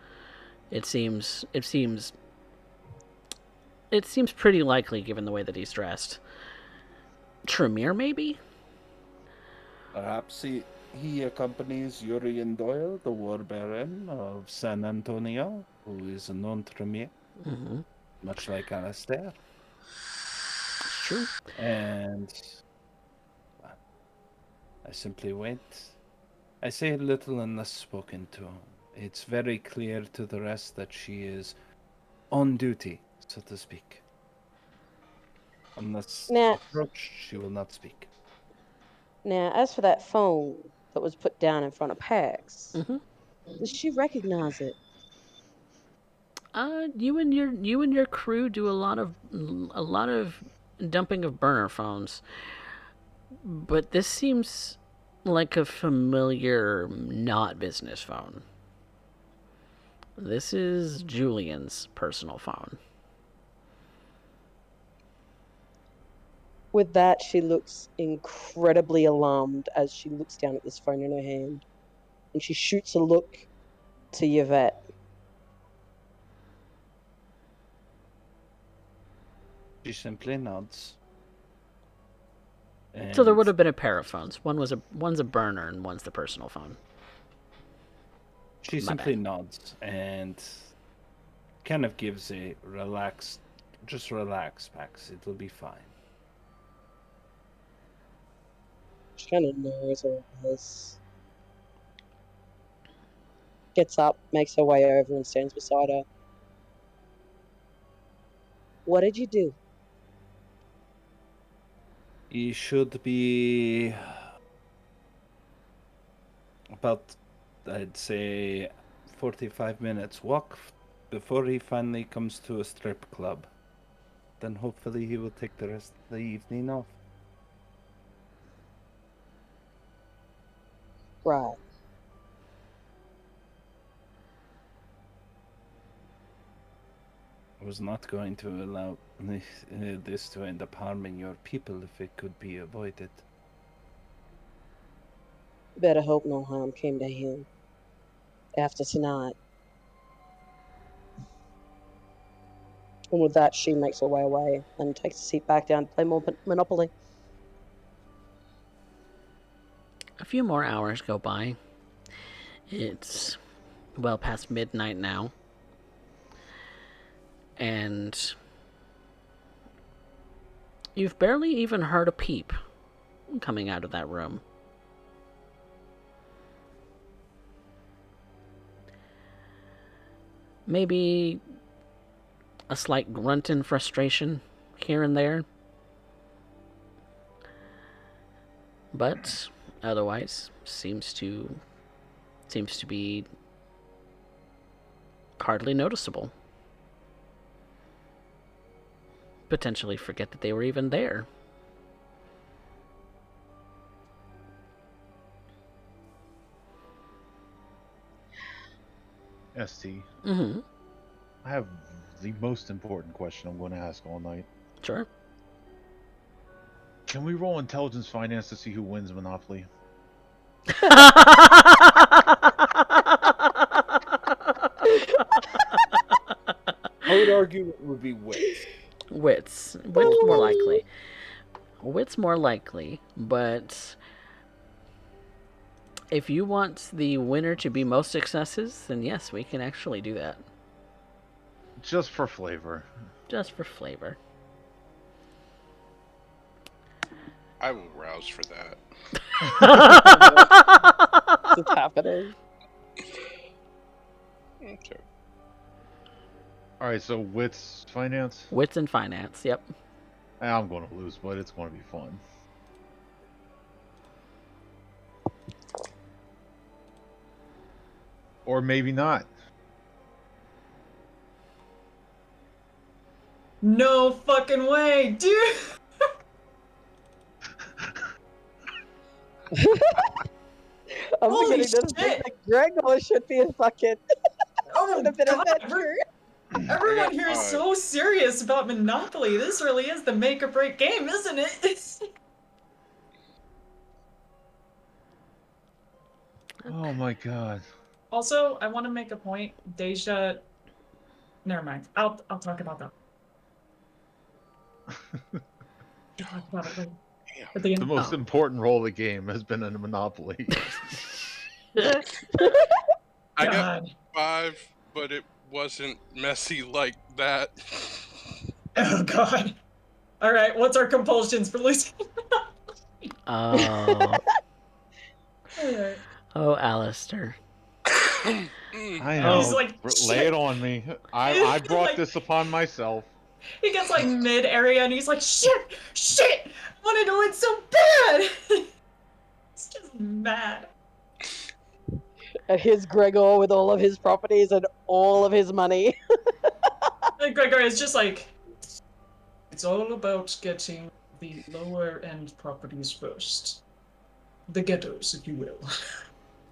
It seems pretty likely given the way that he's dressed. Tremere, maybe? Perhaps he accompanies Urian Doyle, the war baron of San Antonio, who is a known Tremere, Mm-hmm. much like Alastair. It's true. And I simply wait. I say little unless spoken to. It's very clear to the rest that she is on duty, so to speak. Unless Now, approached, she will not speak. now, as for that phone that was put down in front of Pax, Mm-hmm. does she recognize it? You and your crew do a lot of dumping of burner phones, but this seems like a familiar, not business phone. This is Julian's personal phone. With that, she looks incredibly alarmed as she looks down at this phone in her hand. And she shoots a look to Yvette. She simply nods. So there And would have been a pair of phones. One's a burner and one's the personal phone. she My simply bad. nods and kind of gives a relaxed, just relax, Pax. It'll be fine. She kind of knows all this. Gets up, makes her way over, and stands beside her. What did you do? He should be about, I'd say, 45 minutes walk before he finally comes to a strip club. Then hopefully he will take the rest of the evening off. Right. I was not going to allow this to end up harming your people if it could be avoided. Better hope no harm came to him after tonight. And with that, she makes her way away and takes a seat back down to play more Monopoly. A few more hours go by. It's well past midnight now. And you've barely even heard a peep coming out of that room. Maybe a slight grunt in frustration here and there. But otherwise seems to be hardly noticeable. Potentially forget that they were even there. ST, Mm-hmm. I have the most important question I'm going to ask all night. Sure. Can we roll intelligence finance to see who wins Monopoly? I would argue it would be wits. Wits more likely. Wits more likely, but if you want the winner to be most successes, then yes, we can actually do that. Just for flavor. Just for flavor. I will rouse for that. What's happening? Okay. Alright, so wits finance? Wits and finance, yep. I'm going to lose, but it's going to be fun. Or maybe not. No fucking way, dude. I'm Holy beginning to think shit! that Gregor should be a fucking Oh should have been a god! venture. Everyone got here is 5. so serious about Monopoly. This really is the make or break game, isn't it? Oh my god. Also, I want to make a point. Deja. Never mind. I'll talk about that. I'll talk about it later. Damn. At the The end. most Oh. important role of the game has been in Monopoly. I got God. 5, but it wasn't messy like that. Oh god. All right. What's our compulsions for losing? Oh, All right. oh, Alistair. I Oh, He's know. like, Lay shit. it on me. I brought Like, this upon myself. he gets like mid area and he's like, shit, shit. I wanted to win so bad. He's just mad. And here's Gregor with all of his properties and all of his money. And Gregor is just like, it's all about getting the lower end properties first. The ghettos, if you will.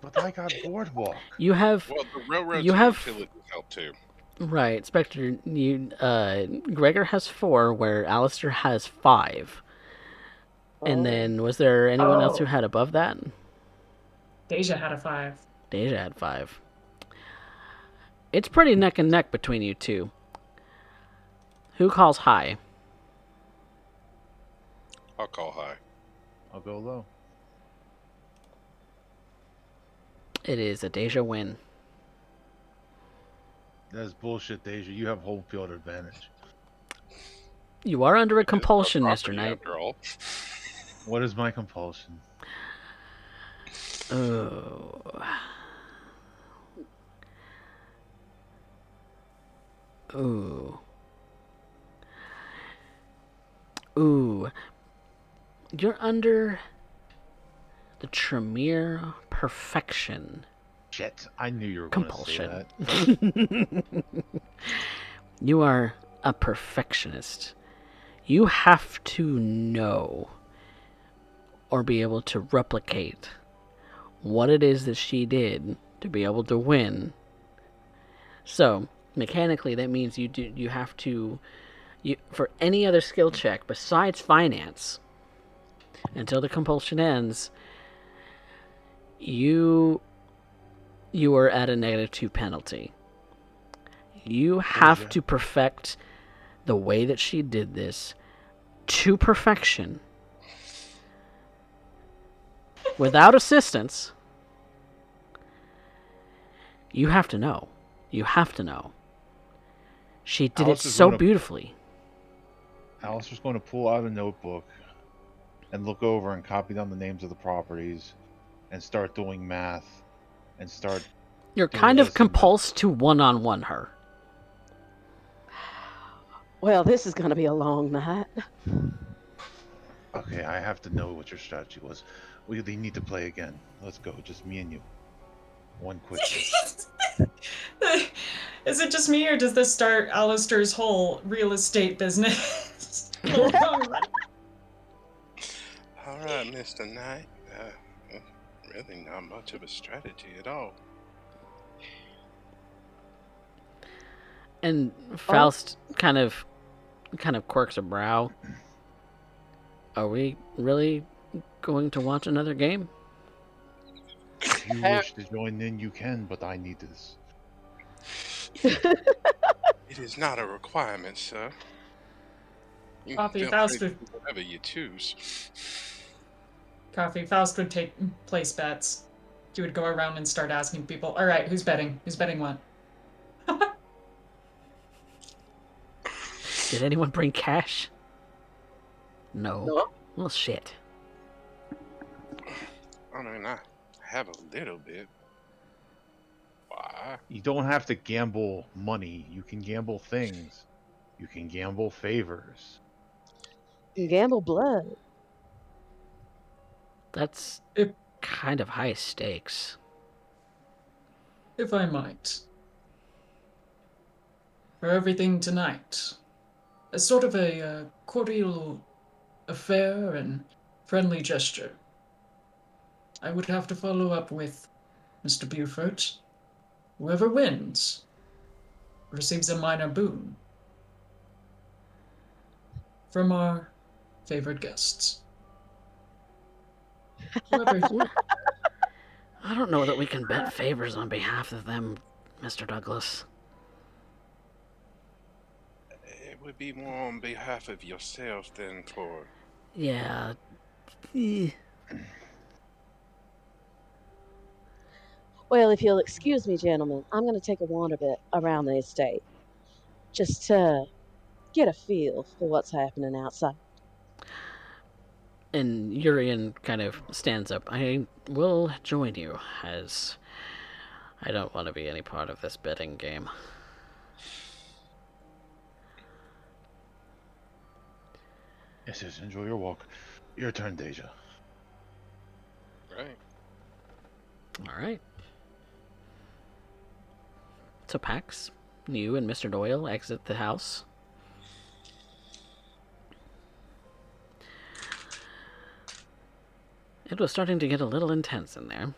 But I got Boardwalk. You have well, the railroads You and have- utilities help too. right, Spectre. Gregor has 4, where Alistair has 5. And Oh. then, was there anyone else who Oh. had above that? Deja had a 5. Deja had 5. It's pretty neck and neck between you two. Who calls high? I'll call high. I'll go low. It is a Deja win. That's bullshit, Deja. You have home field advantage. You are under a It's compulsion, our Mr. property, Knight. After all. What is my compulsion? Oh. Ooh. Ooh. You're under the Tremere perfection Shit, I knew you were going to say compulsion. that. You are a perfectionist. You have to know or be able to replicate what it is that she did to be able to win. So, mechanically, that means you have to, for any other skill check besides finance, until the compulsion ends, you are at a -2 penalty. You have Deja. to perfect the way that she did this to perfection without assistance. You have to know. You have to know. She did Alice it is so gonna- beautifully. Alistair's going to pull out a notebook and look over and copy down the names of the properties and start doing math and start. You're doing kind of this and that. compulsed to one-on-one her. Well, this is going to be a long night. Okay, I have to know what your strategy was. We need to play again. Let's go, just me and you. One quick. Is it just me, or does this start Alistair's whole real estate business? Hold on. All right, Mr. Knight. Really not much of a strategy at all. And Faust kind of quirks a brow. Are we really going to watch another game? If you wish to join in, you can, but I need this. It is not a requirement, sir. You Coffee, feel Faust free to would, do whatever you choose. Faust would place bets. He would go around and start asking people, all right, who's betting? Who's betting what? Did anyone bring cash? No. No. Well, shit. I mean, I have a little bit. Why? You don't have to gamble money. You can gamble things. You can gamble favors. Gamble blood. That's If- kind of high stakes. If I might. For everything tonight. A sort of a cordial affair and friendly gesture. I would have to follow up with Mr. Buford. Whoever wins receives a minor boon from our favorite guests. Whoever. I don't know that we can bet favors on behalf of them, Mr. Douglas. It would be more on behalf of yourself than for. Yeah. eh, Well, if you'll excuse me, gentlemen, I'm going to take a wander bit around the estate just to get a feel for what's happening outside. And Urian kind of stands up. I will join you, as I don't want to be any part of this betting game. Yes, enjoy your walk. Your turn, Deja. Right. All right. So Pax, you and Mr. Doyle exit the house. It was starting to get a little intense in there,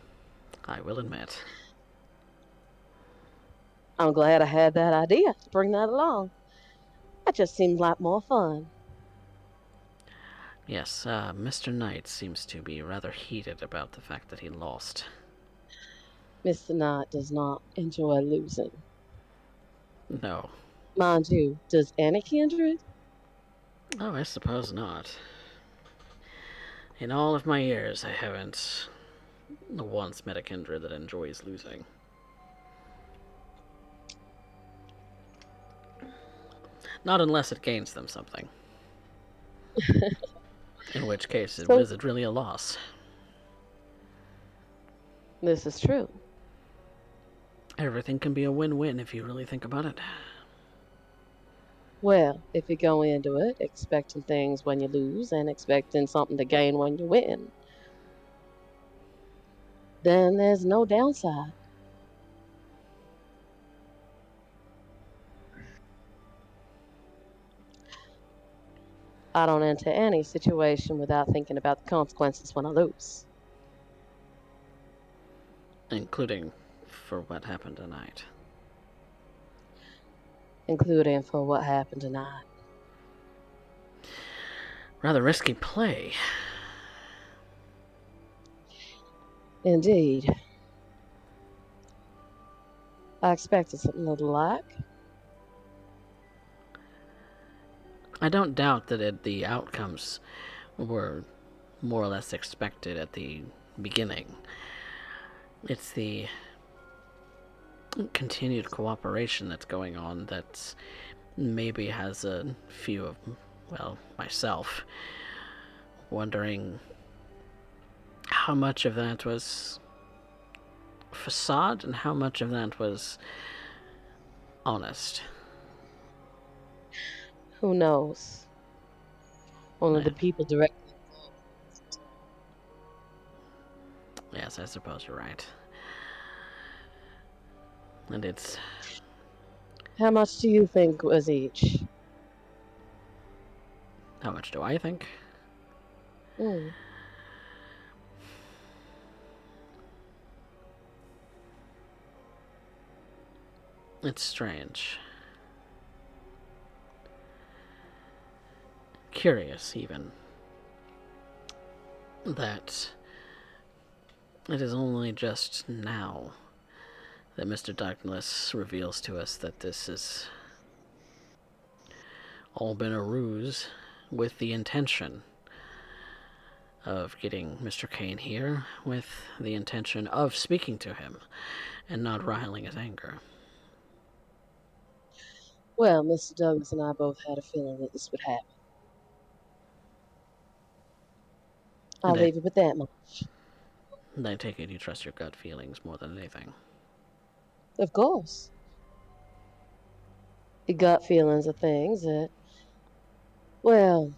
I will admit. I'm glad I had that idea to bring that along. That just seemed like more fun. Yes, Mr. Knight seems to be rather heated about the fact that he lost. Mr. Knight does not enjoy losing. No. Mind you, does any kindred? Oh, I suppose not. In all of my years, I haven't once met a kindred that enjoys losing. Not unless it gains them something. In which case, So, is it really a loss? this is true. Everything can be a win-win if you really think about it. Well, if you go into it expecting things when you lose and expecting something to gain when you win, then there's no downside. I don't enter any situation without thinking about the consequences when I lose. Including for what happened tonight. Including for what happened tonight. Rather risky play. Indeed. I expected something of the like. I don't doubt that the outcomes were more or less expected at the beginning. It's the continued cooperation that's going on that maybe has a few of, well, myself, wondering how much of that was facade and how much of that was honest. Who knows? Only the people directly. Yes, I suppose you're right. And it's... How much do you think was each? How much do I think? Hmm. It's strange. Curious, even. That it is only just now that Mr. Douglas reveals to us that this has all been a ruse with the intention of getting Mr. Kane here, with the intention of speaking to him and not riling his anger. Well, Mr. Douglas and I both had a feeling that this would happen. I'll And leave it with that much. I take it you trust your gut feelings more than anything. Of course. Your gut feelings are things that, well,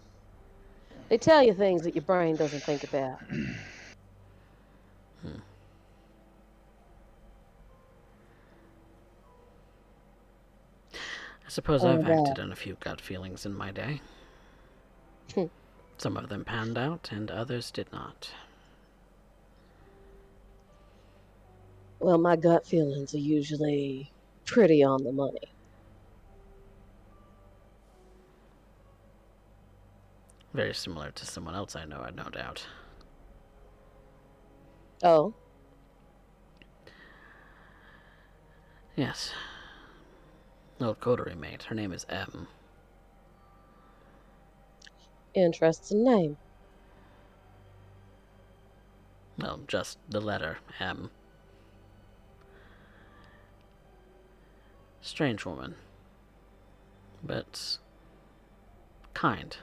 they tell you things that your brain doesn't think about. I suppose Only I've that. acted on a few gut feelings in my day. Hmm. Some of them panned out, and others did not. Well, my gut feelings are usually pretty on the money. Very similar to someone else I know, no doubt. Oh, Yes. Old coterie mate. Her name is M. interesting name. Well, just the letter M. Strange woman. But kind.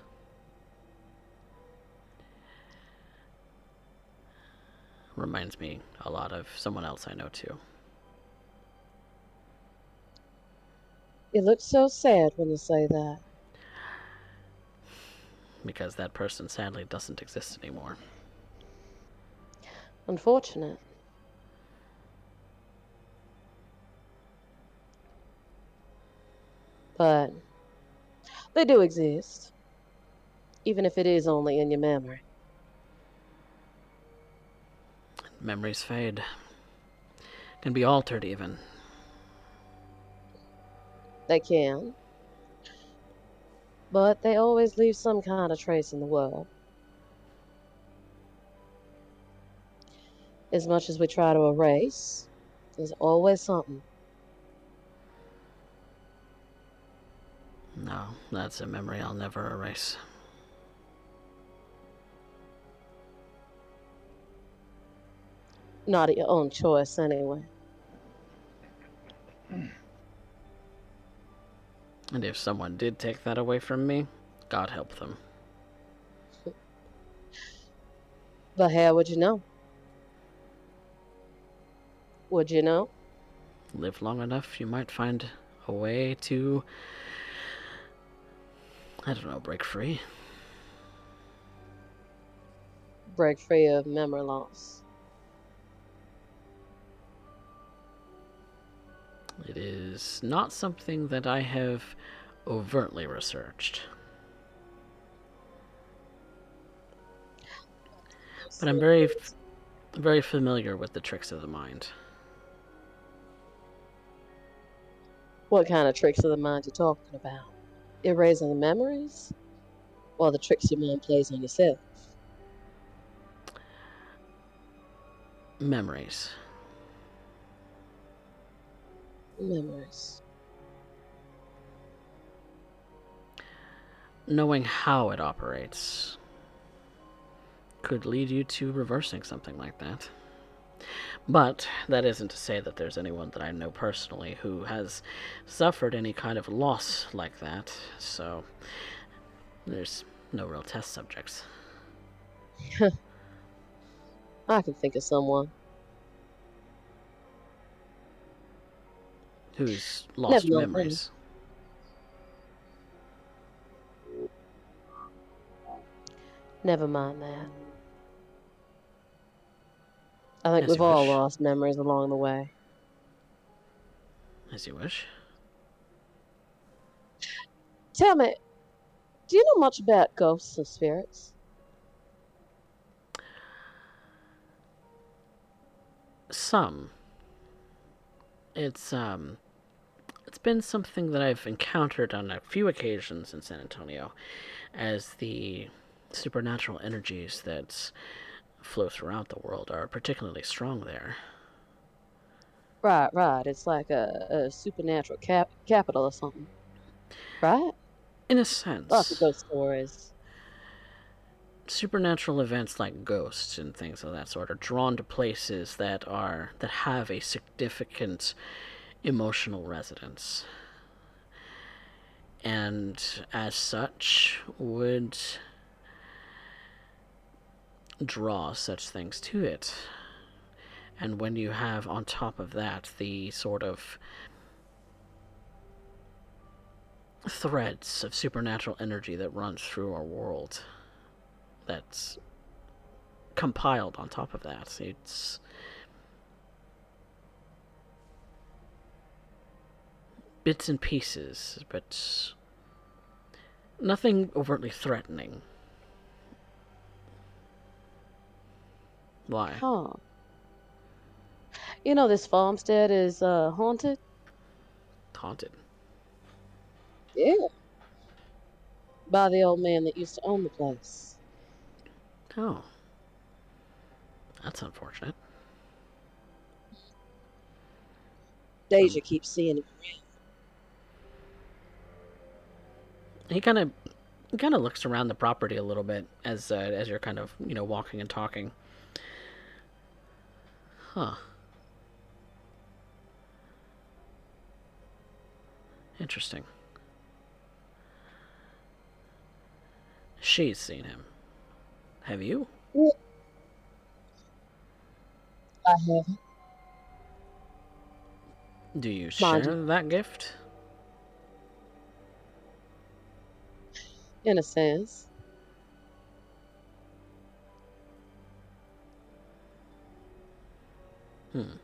Reminds me a lot of someone else I know too. You look so sad when you say that. Because that person sadly doesn't exist anymore. Unfortunate. But they do exist, even if it is only in your memory. Memories fade. Can be altered even. They can, but they always leave some kind of trace in the world. As much as we try to erase, there's always something. No, that's a memory I'll never erase. Not at your own choice, anyway. And if someone did take that away from me, God help them. But how would you know? Would you know? Live long enough, you might find a way to, I don't know, break free. Break free of memory loss. It is not something that I have overtly researched. But I'm very familiar with the tricks of the mind. What kind of tricks of the mind you talking about? Erasing the memories? Or the tricks your mind plays on yourself? Memories. Memories. Knowing how it operates could lead you to reversing something like that. But that isn't to say that there's anyone that I know personally who has suffered any kind of loss like that, so there's no real test subjects. I can think of someone. Who's Never lost mind them. memories. Never mind that. I think As we've you all wish. lost memories along the way. As you wish. Tell me, do you know much about ghosts and spirits? Some. It's it's been something that I've encountered on a few occasions in San Antonio as the supernatural energies that flow throughout the world are particularly strong there. Right, right. It's like a supernatural capital or something. Right? In a Lots of sense, ghost stories. supernatural events like ghosts and things of that sort are drawn to places that have a significant emotional resonance, and as such would draw such things to it. And when you have on top of that the sort of threads of supernatural energy that runs through our world, that's compiled on top of that, it's bits and pieces, but nothing overtly threatening. Why? Huh. You know, this farmstead is haunted. Haunted. Yeah, by the old man that used to own the place. Oh, that's unfortunate. Deja keeps seeing him around. He kind of looks around the property a little bit as you're kind of walking and talking. Huh. Interesting. She's seen him. Have you? Yeah, I haven't, Do you mind you, share that gift? in a sense. Hmm.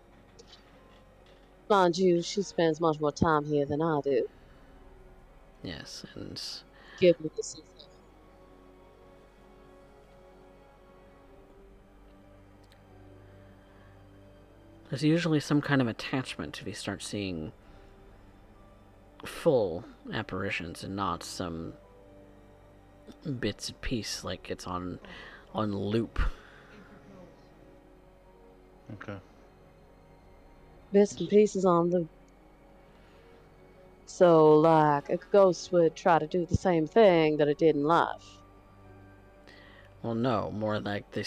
Mind you, she spends much more time here than I do. Yes, and Given this is there's usually some kind of attachment if you start seeing full apparitions and not some bits and pieces like it's on loop. Okay. bits and pieces on the. So, like, a ghost would try to do the same thing that it did in life. Well, no, more like the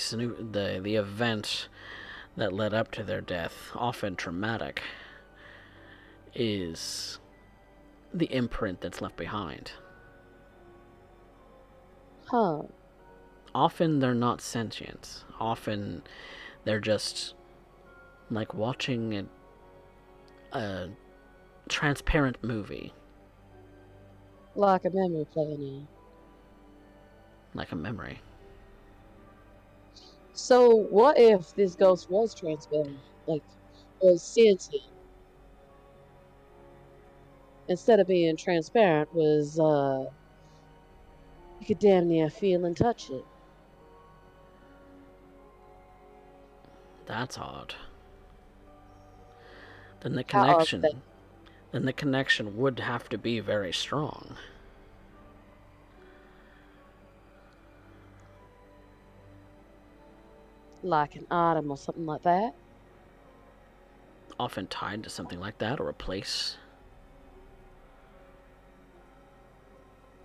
event that led up to their death, often traumatic, is the imprint that's left behind. Huh. Often they're not sentient. Often they're just like watching a transparent movie, Like a memory playing out. like a memory. So, what if this ghost was transparent? Like, was sentient? Instead of being transparent, was, you could damn near feel and touch it. That's odd. Then the How odd would that. connection, then the connection would have to be very strong. Like an item or something like that? Often tied to something like that or a place.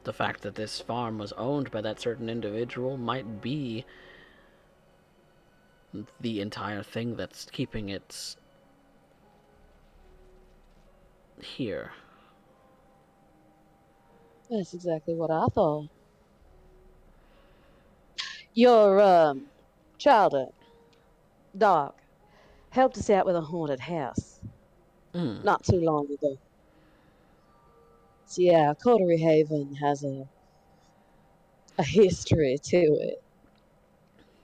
The fact that this farm was owned by that certain individual might be the entire thing that's keeping it here. That's exactly what I thought. Your, childhood, dog, helped us out with a haunted house Mm, not too long ago. So, yeah, Coterie Haven has a history to it.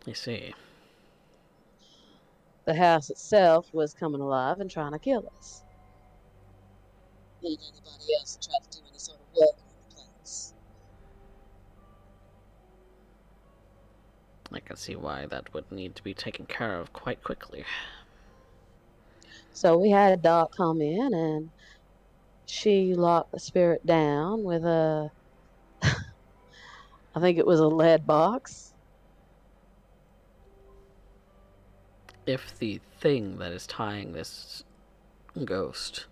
I see. The house itself was coming alive and trying to kill us. And anybody else that tried to do any sort of work on the place. I can see why that would need to be taken care of quite quickly. So we had Doc come in and she locked the spirit down with a, I think it was a lead box. If the thing that is tying this ghost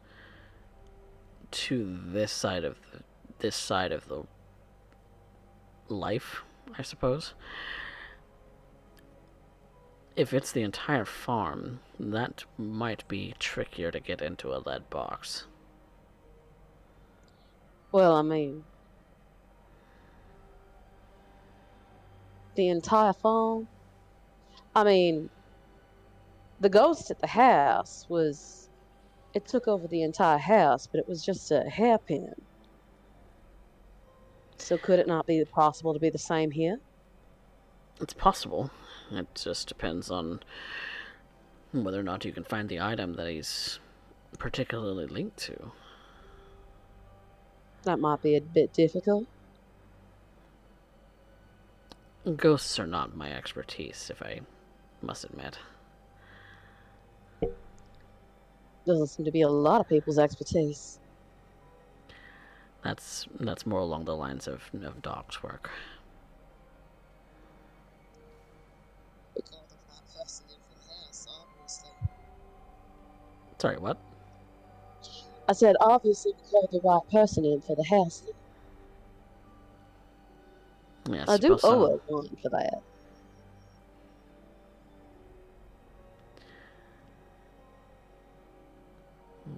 to this side of the life, I suppose, if it's the entire farm, that might be trickier to get into a lead box. Well, I mean, the entire farm. I mean, the ghost at the house was, it took over the entire house, but it was just a hairpin. So could it not be possible to be the same here? It's possible. It just depends on whether or not you can find the item that he's particularly linked to. That might be a bit difficult. Ghosts are not my expertise, if I must admit. Doesn't seem to be a lot of people's expertise. That's more along the lines of Doc's work. We call the right person in for the house, obviously. Sorry, what? I said, obviously, we called the right person in for the house. Yeah, I do suppose owe so. her one for that.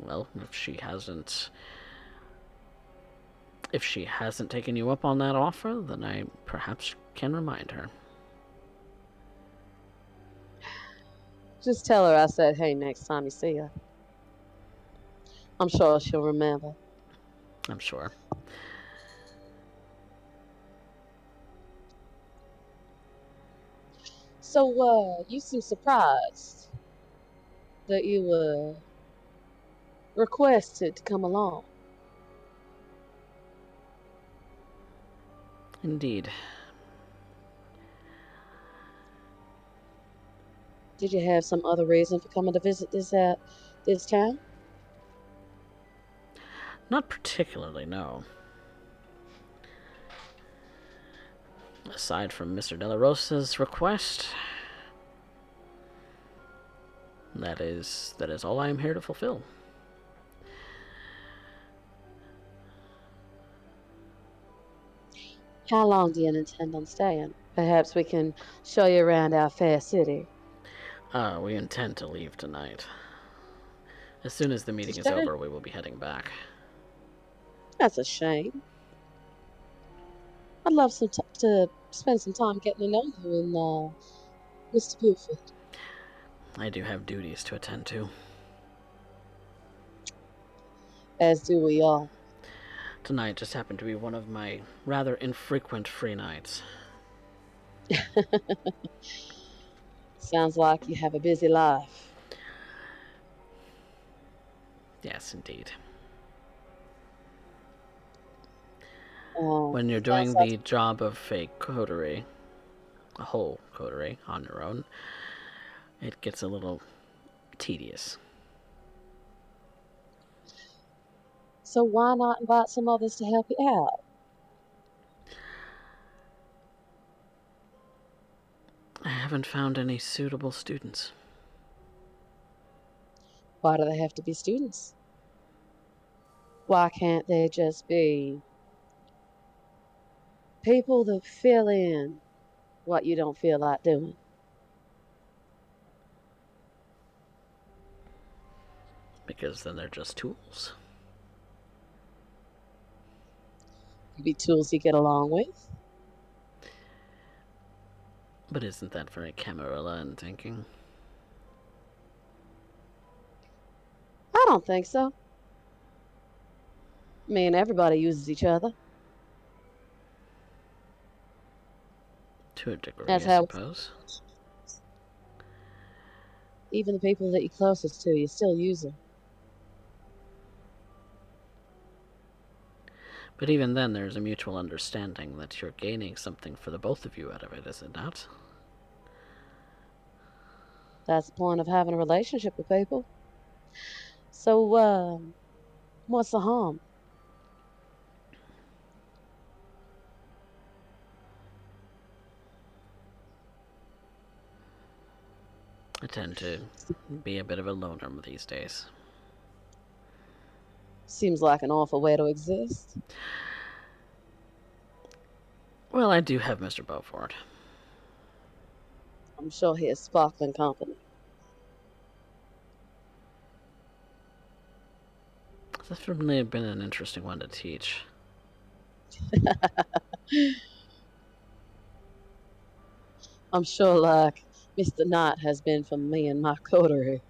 Well, if she hasn't taken you up on that offer, then I perhaps can remind her. Just tell her I said, hey, next time you see her. I'm sure she'll remember. I'm sure. So, you seem surprised that you were requested to come along. Indeed. Did you have some other reason for coming to visit this town? Not particularly, no. Aside from Mr. De La Rosa's request, that is all I am here to fulfill. How long do you intend on staying? Perhaps we can show you around our fair city. We intend to leave tonight. As soon as the meeting is Sure. over, we will be heading back. That's a shame. I'd love to spend some time getting to know you and Mr. Buford. I do have duties to attend to. As do we all. Tonight just happened to be one of my rather infrequent free nights. Sounds like you have a busy life. Yes, indeed. Um, When you're sounds doing like the job of a coterie, a whole coterie on your own, it gets a little tedious. So why not invite some others to help you out? I haven't found any suitable students. Why do they have to be students? Why can't they just be people that fill in what you don't feel like doing? Because then they're just tools. Could be tools you get along with. But isn't that very Camarilla in thinking? I don't think so. I mean, everybody uses each other. To a degree, That's I how suppose. even the people that you're closest to, you still use them. But even then, there's a mutual understanding that you're gaining something for the both of you out of it, is it not? That's the point of having a relationship with people. So, what's the harm? I tend to be a bit of a loner these days. Seems like an awful way to exist. Well, I do have Mr. Beaufort. I'm sure he is sparkling company. That's certainly been an interesting one to teach. I'm sure, like Mr. Knight has been for me and my coterie.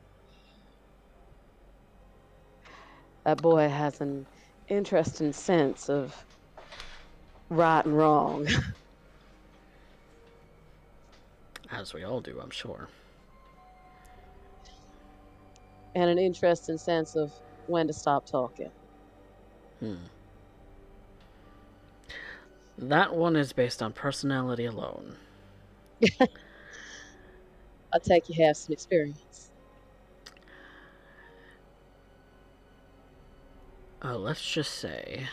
That boy has an interesting sense of right and wrong, As we all do, I'm sure. and an interesting sense of when to stop talking. That one is based on personality alone. I take you have some experience. Let's just say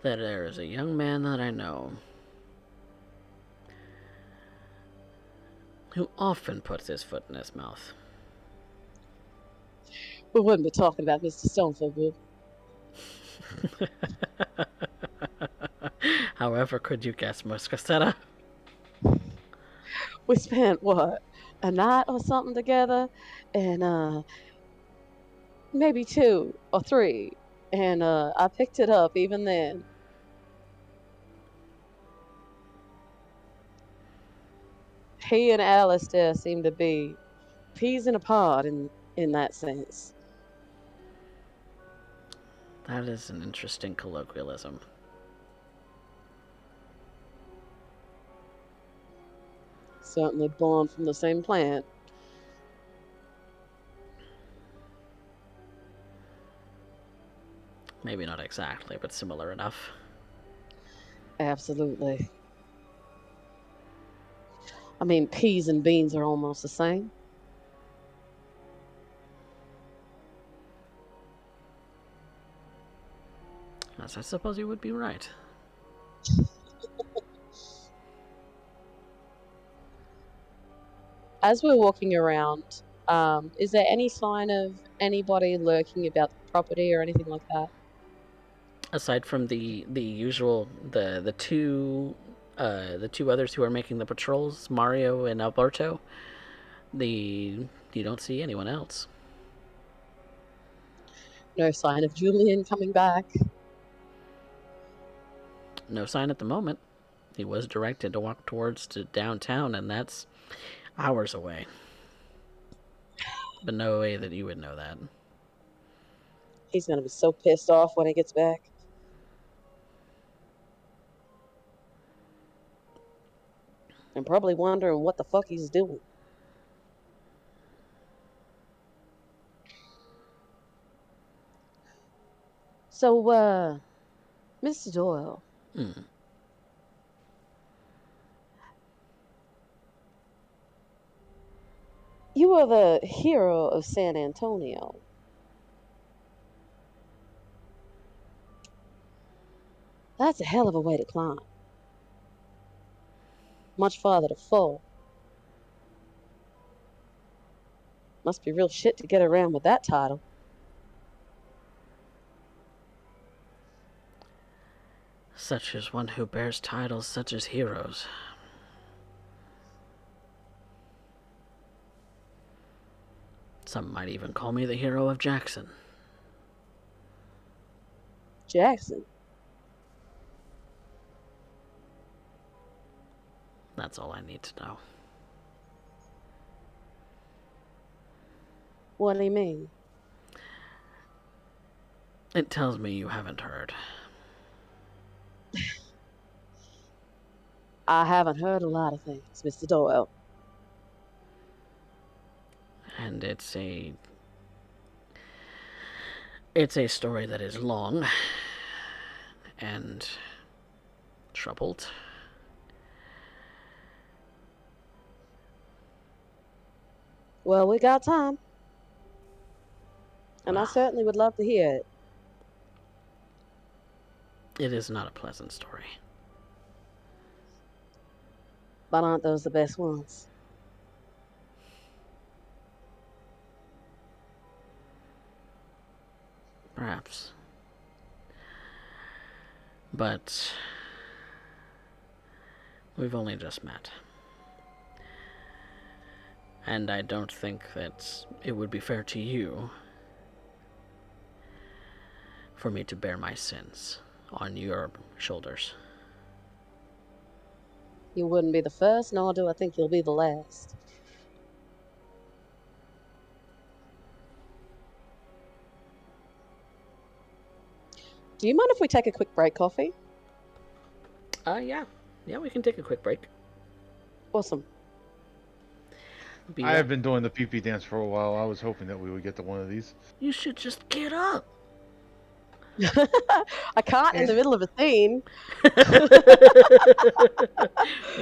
that there is a young man that I know who often puts his foot in his mouth. We wouldn't be talking about Mr. Stonefield, would we? However, could you guess, Muscasetta? We spent what, a night or something together, and maybe 2 or 3, and I picked it up even then. He and Alistair seem to be peas in a pod in that sense. That is an interesting colloquialism. Certainly born from the same plant. Maybe not exactly, but similar enough. Absolutely. I mean, peas and beans are almost the same. Yes, I suppose you would be right. As we're walking around, is there any sign of anybody lurking about the property or anything like that? Aside from the usual the two others who are making the patrols, Mario and Alberto, you don't see anyone else. No sign of Julian coming back. No sign at the moment. He was directed to walk towards to downtown, and that's hours away. But no way that you would know that. He's gonna be so pissed off when he gets back. And probably wondering what the fuck he's doing. So, Mr. Doyle. Hmm. You are the hero of San Antonio. That's a hell of a way to climb. Much farther to fall. Must be real shit to get around with that title. Such as one who bears titles such as heroes. Some might even call me the hero of Jackson. Jackson. That's all I need to know. What do you mean? It tells me you haven't heard. I haven't heard a lot of things, Mr. Doyle. And it's a story that is long and troubled. Well, we got time. And I Well, certainly would love to hear it. it is not a pleasant story. But aren't those the best ones? Perhaps. But we've only just met. And I don't think that it would be fair to you for me to bear my sins on your shoulders. You wouldn't be the first, nor do I think you'll be the last. Do you mind if we take a quick break, Coffee? Yeah. Yeah, we can take a quick break. Awesome. I have been doing the pee-pee dance for a while. I was hoping that we would get to one of these. You should just get up. I can't in the middle of a scene.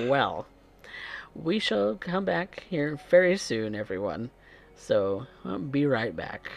Well, we shall come back here very soon, everyone. So, be right back.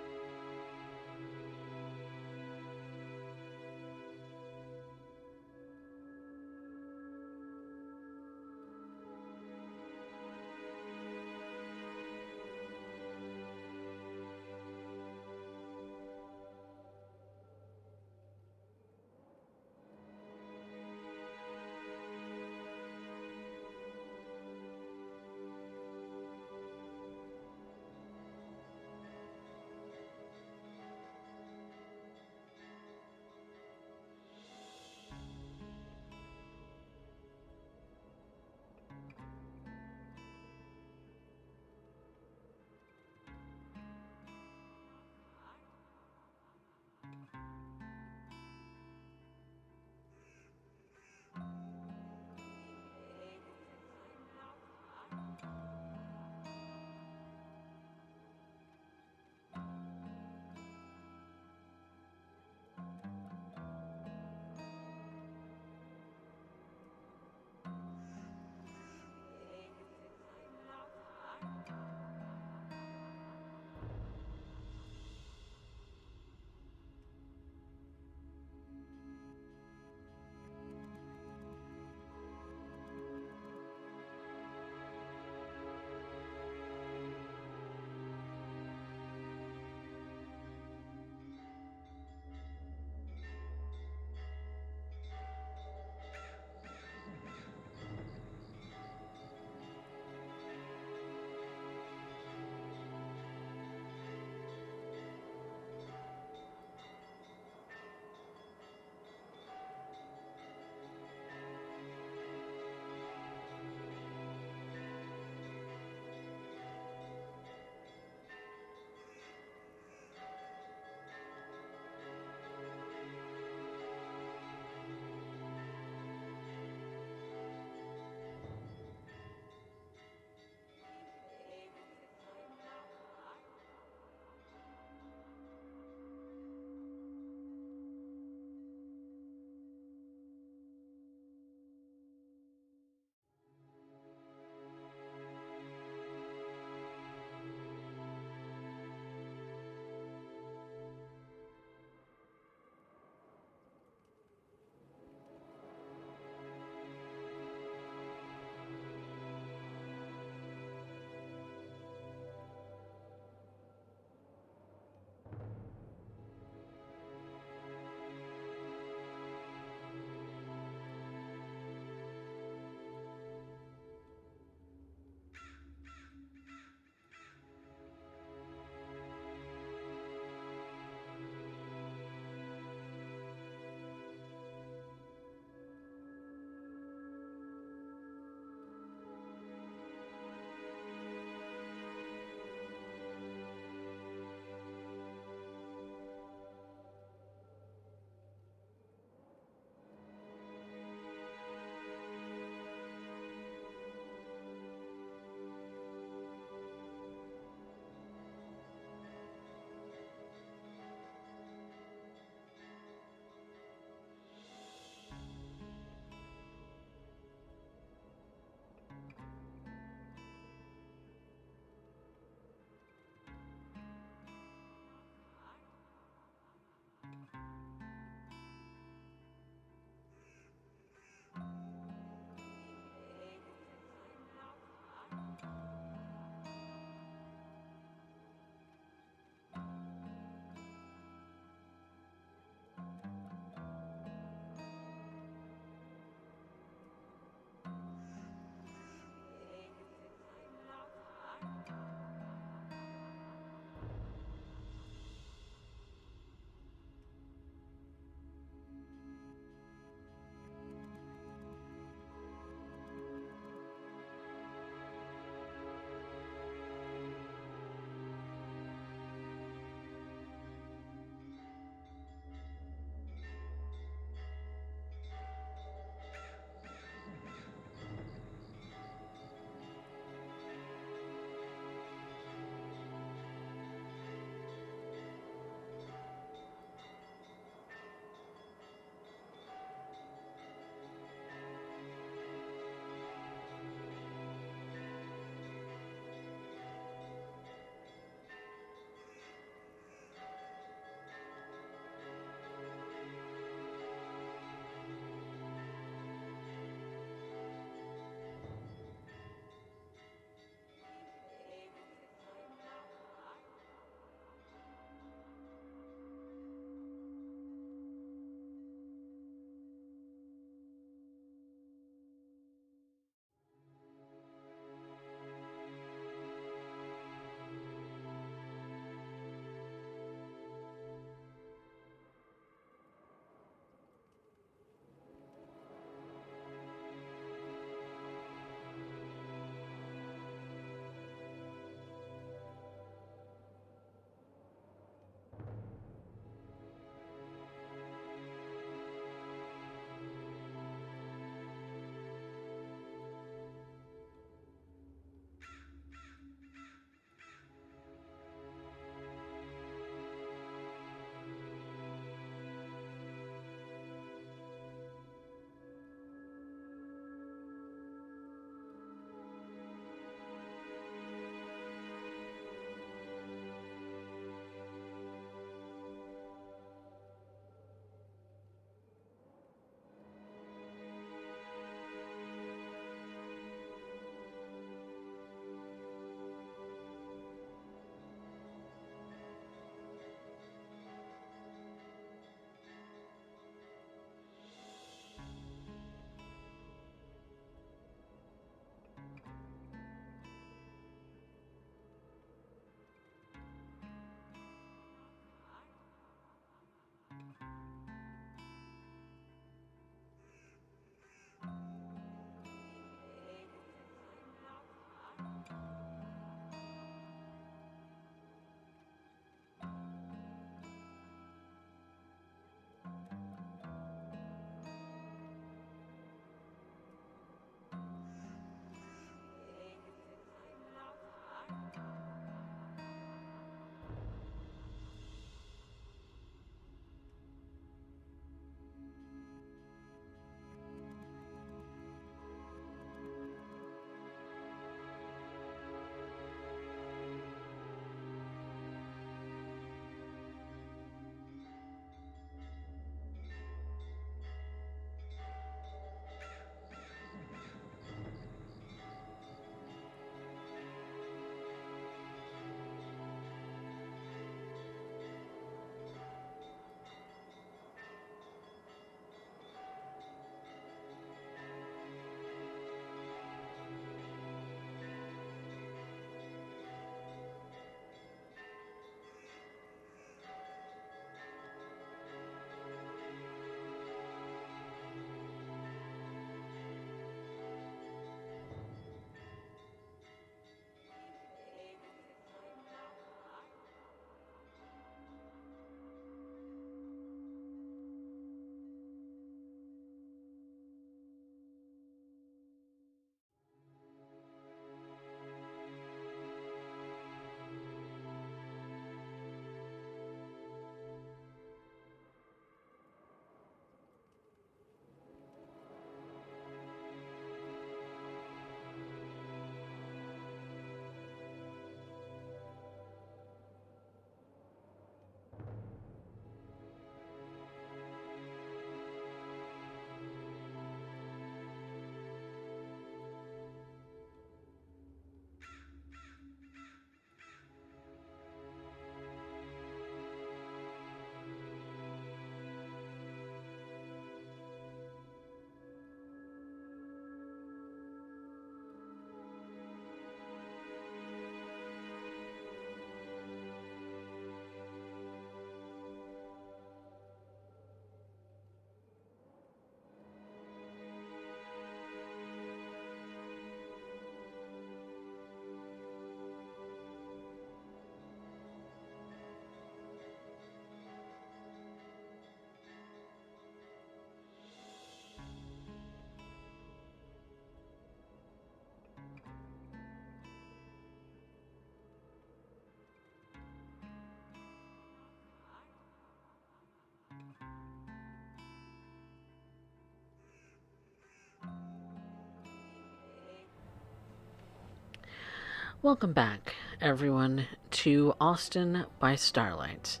Welcome back, everyone, to Austin by Starlight,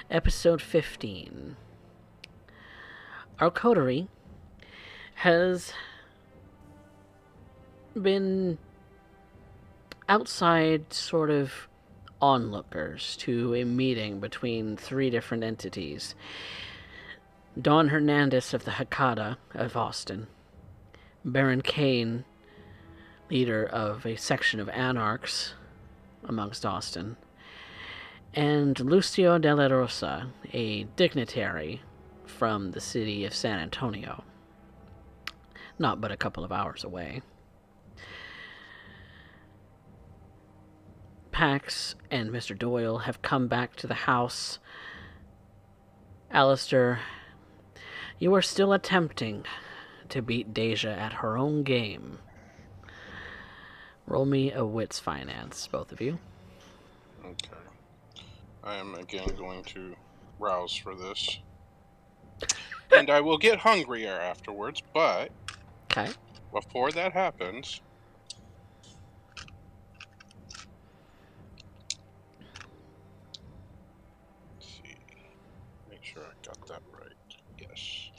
episode 15. Our coterie has been outside sort of onlookers to a meeting between three different entities. Don Hernandez of the Hakata of Austin, Baron Kane, leader of a section of anarchs amongst Austin, and Lucio de la Rosa, a dignitary from the city of San Antonio, not but a couple of hours away. Pax and Mr. Doyle have come back to the house. Alistair, you are still attempting to beat Deja at her own game. Roll me a wits finance, both of you. Okay. I am again going to rouse for this. And I will get hungrier afterwards, but Okay. before that happens, let's see. Make sure I got that right. Yes.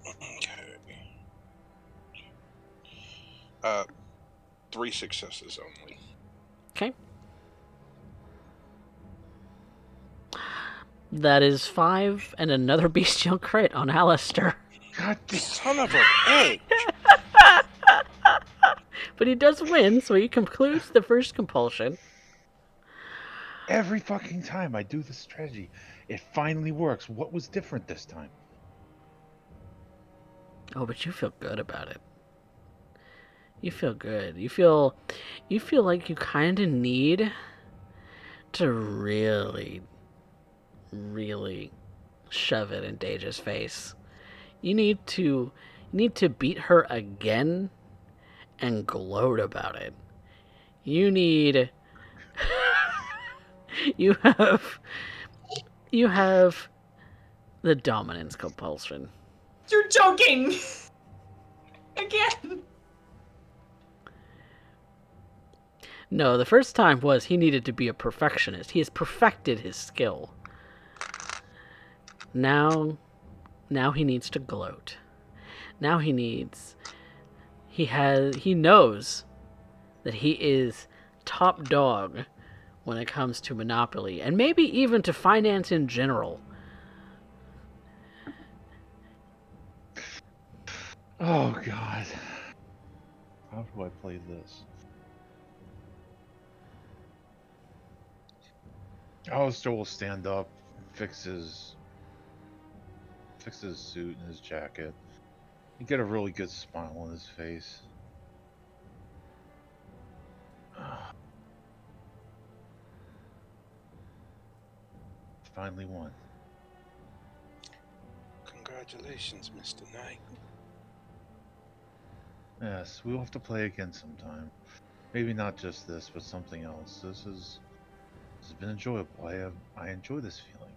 Okay. 3 successes only. Okay. That is 5 and another bestial crit on Alistair. God damn. Son of a bitch! But he does win, so he concludes the first compulsion. Every fucking time I do this strategy, it finally works. What was different this time? Oh, but you feel good about it. You feel good. You feel like you kind of need to really shove it in Deja's face. You need to beat her again and gloat about it. You need you have the dominance compulsion. You're joking! Again! No, the first time was he needed to be a perfectionist. He has perfected his skill. Now he needs to gloat. Now he knows that he is top dog when it comes to Monopoly, and maybe even to finance in general. Oh, God. How do I play this? Alistair will stand up, fix his suit and his jacket. You get a really good smile on his face. Finally won. Congratulations, Mr. Knight. Yes, we'll have to play again sometime. Maybe not just this, but something else. This has been enjoyable. I enjoy this feeling.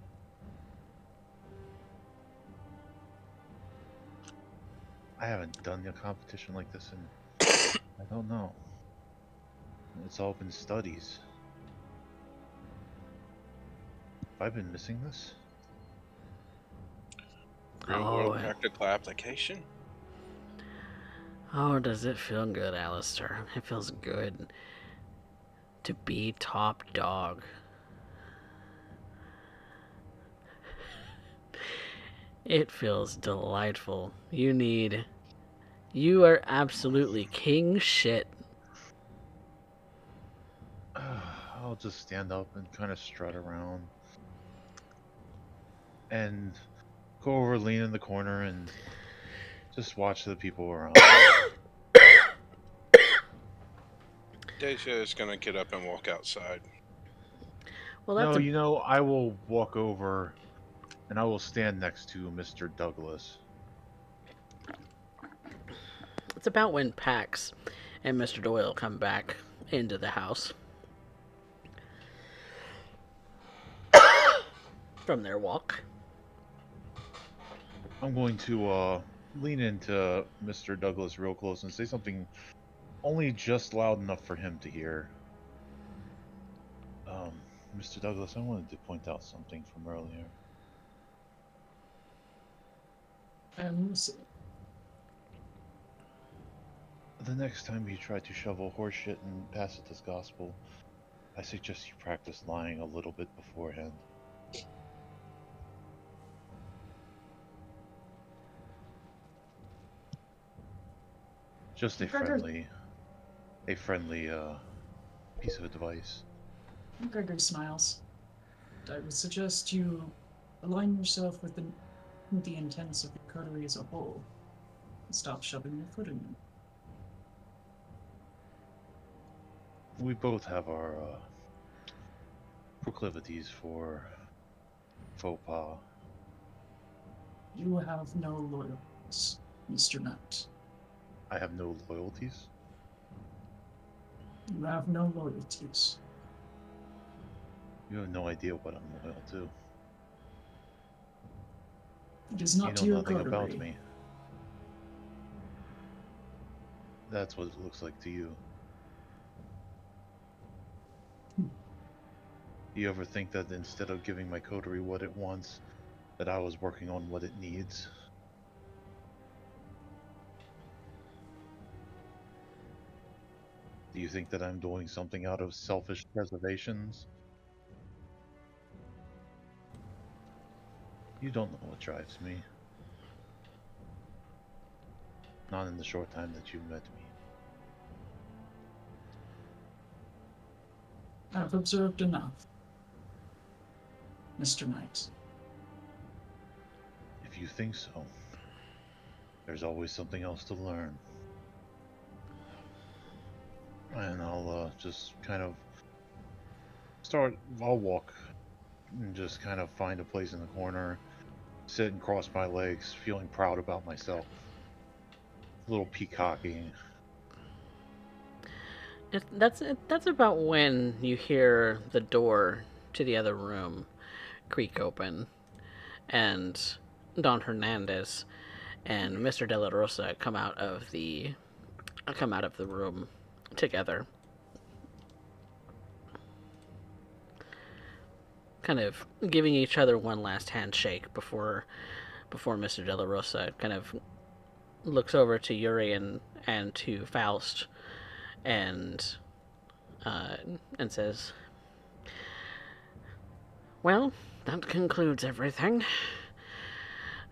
I haven't done a competition like this in I don't know. It's all been studies. Have I been missing this? Real world practical application? Oh, does it feel good, Alistair? It feels good to be top dog. It feels delightful. You are absolutely king shit. I'll just stand up and kind of strut around. And go over, lean in the corner, and just watch the people around. Deja is gonna get up and walk outside. Well, that's I will walk over and I will stand next to Mr. Douglas. it's about when Pax and Mr. Doyle come back into the house from their walk. I'm going to lean into Mr. Douglas real close and say something Only just loud enough for him to hear. Mr. Douglas, I wanted to point out something from earlier. The next time you try to shovel horseshit and pass it as gospel, I suggest you practice lying a little bit beforehand. Just a friendly piece of advice. Gregor smiles. I would suggest you align yourself with the intents of your coterie as a whole. And stop shoving your foot in it. We both have our proclivities for faux pas. You have no loyalties, Mr. Knight. I have no loyalties. You have no loyalties. You have no idea what I'm loyal to. It is not You to know your nothing coterie. about me. That's what it looks like to you. Do you ever think that instead of giving my coterie what it wants, that I was working on what it needs? Do you think that I'm doing something out of selfish reservations? You don't know what drives me. Not in the short time that you've met me. I've observed enough, Mr. Knight. If you think so, there's always something else to learn. And I'll just kind of I'll walk and just kind of find a place in the corner, sit and cross my legs, feeling proud about myself. A little peacocking. That's about when you hear the door to the other room creak open, and Don Hernandez and Mr. De La Rosa come out of the room together, kind of giving each other one last handshake before Mr. De La Rosa kind of looks over to Yuri and to Faust and says, "Well, that concludes everything.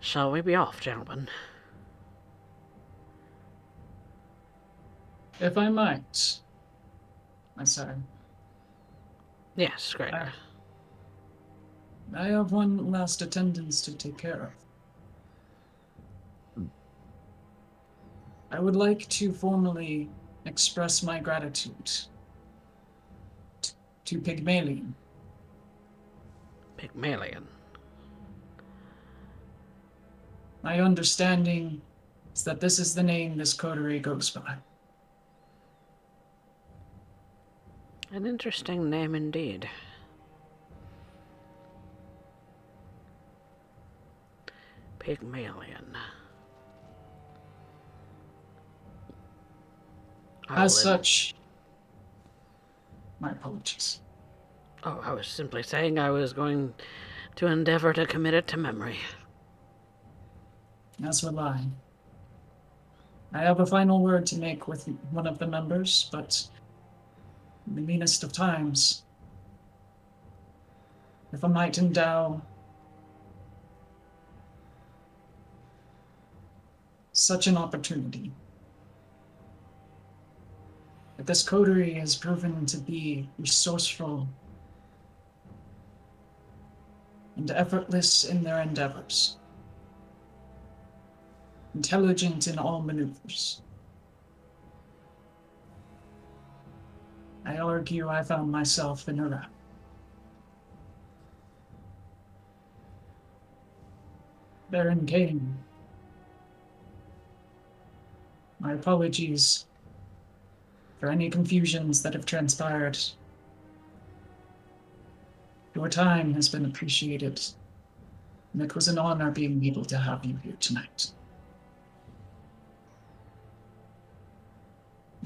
Shall we be off, gentlemen?" If I might, I said. Yes, Gregor. I have one last attendance to take care of. I would like to formally express my gratitude to Pygmalion. Pygmalion. My understanding is that this is the name this coterie goes by. An interesting name indeed. Pygmalion. As such, my apologies. Oh, I was simply saying I was going to endeavor to commit it to memory. As will I. I have a final word to make with one of the members, but in the meanest of times, if I might endow such an opportunity, that this coterie has proven to be resourceful and effortless in their endeavors, intelligent in all maneuvers. I argue I found myself in a wrap. Baron Kane, my apologies for any confusions that have transpired. Your time has been appreciated, and it was an honor being able to have you here tonight.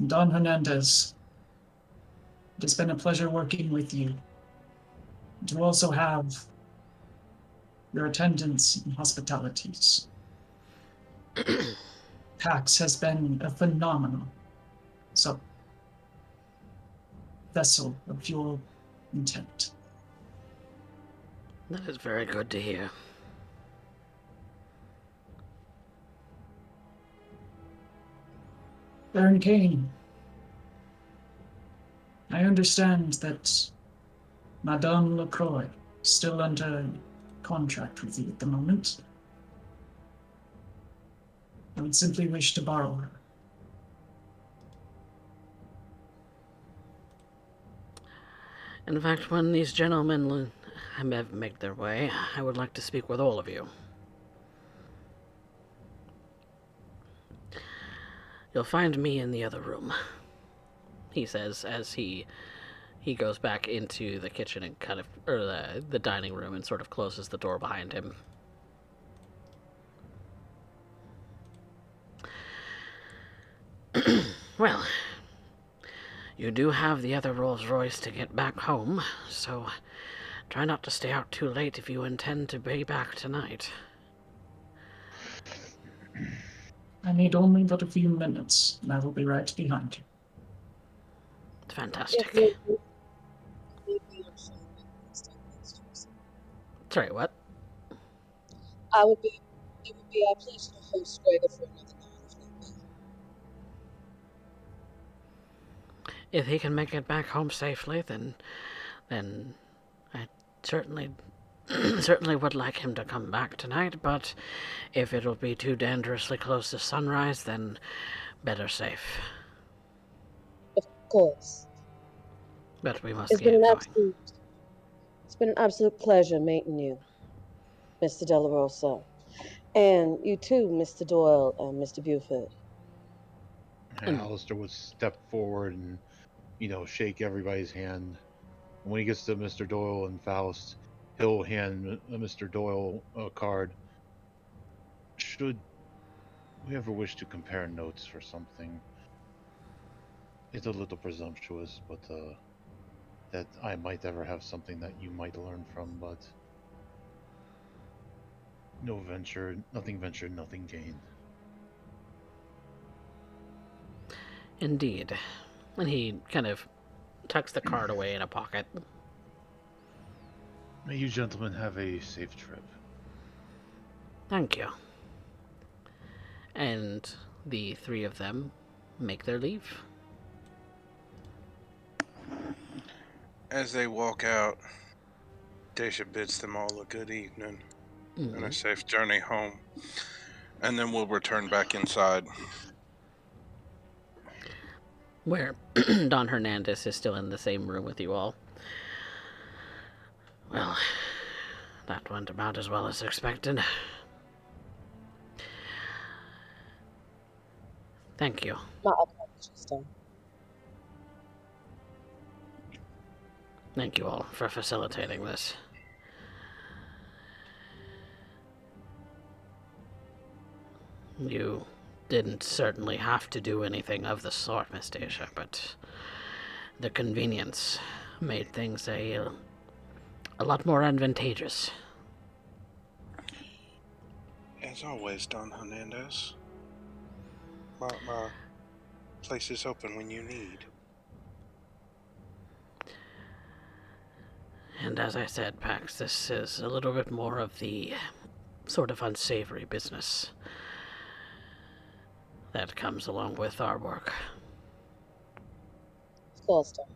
Don Hernandez, it has been a pleasure working with you. To also have your attendance and hospitalities. Pax has been a phenomenal vessel of your intent. That is very good to hear. Baron Kane, I understand that Madame LaCroix is still under contract with you at the moment. I would simply wish to borrow her. In fact, when these gentlemen have made their way, I would like to speak with all of you. You'll find me in the other room, he says as he goes back into the kitchen and the dining room and sort of closes the door behind him. Well, you do have the other Rolls Royce to get back home, so try not to stay out too late if you intend to be back tonight. I need only but a few minutes, and I will be right behind you. Fantastic. Sorry, what? It would be our pleasure to host Gregor for another night if need be. If he can make it back home safely, then I certainly would like him to come back tonight, but if it'll be too dangerously close to sunrise, then better safe. Of course. But we must It's get going. It's been an absolute pleasure meeting you, Mr. De La Rosa. And you too, Mr. Doyle and Mr. Buford. And Alistair would step forward and, shake everybody's hand. And when he gets to Mr. Doyle and Faust, he'll hand Mr. Doyle a card. Should we ever wish to compare notes for something, it's a little presumptuous, but that I might ever have something that you might learn from, but nothing ventured, nothing gained. Indeed. And he kind of tucks the card away in a pocket. May you gentlemen have a safe trip. Thank you. And the three of them make their leave. As they walk out, Dacia bids them all a good evening and a safe journey home. And then we'll return back inside. Where Don Hernandez is still in the same room with you all. Well, that went about as well as expected. Thank you. My apologies, Don. Thank you all for facilitating this. You didn't certainly have to do anything of the sort, Miss Dacia, but the convenience made things a lot more advantageous. As always, Don Hernandez. My place is open when you need. And as I said, Pax, this is a little bit more of the sort of unsavory business that comes along with our work. Of course, Don.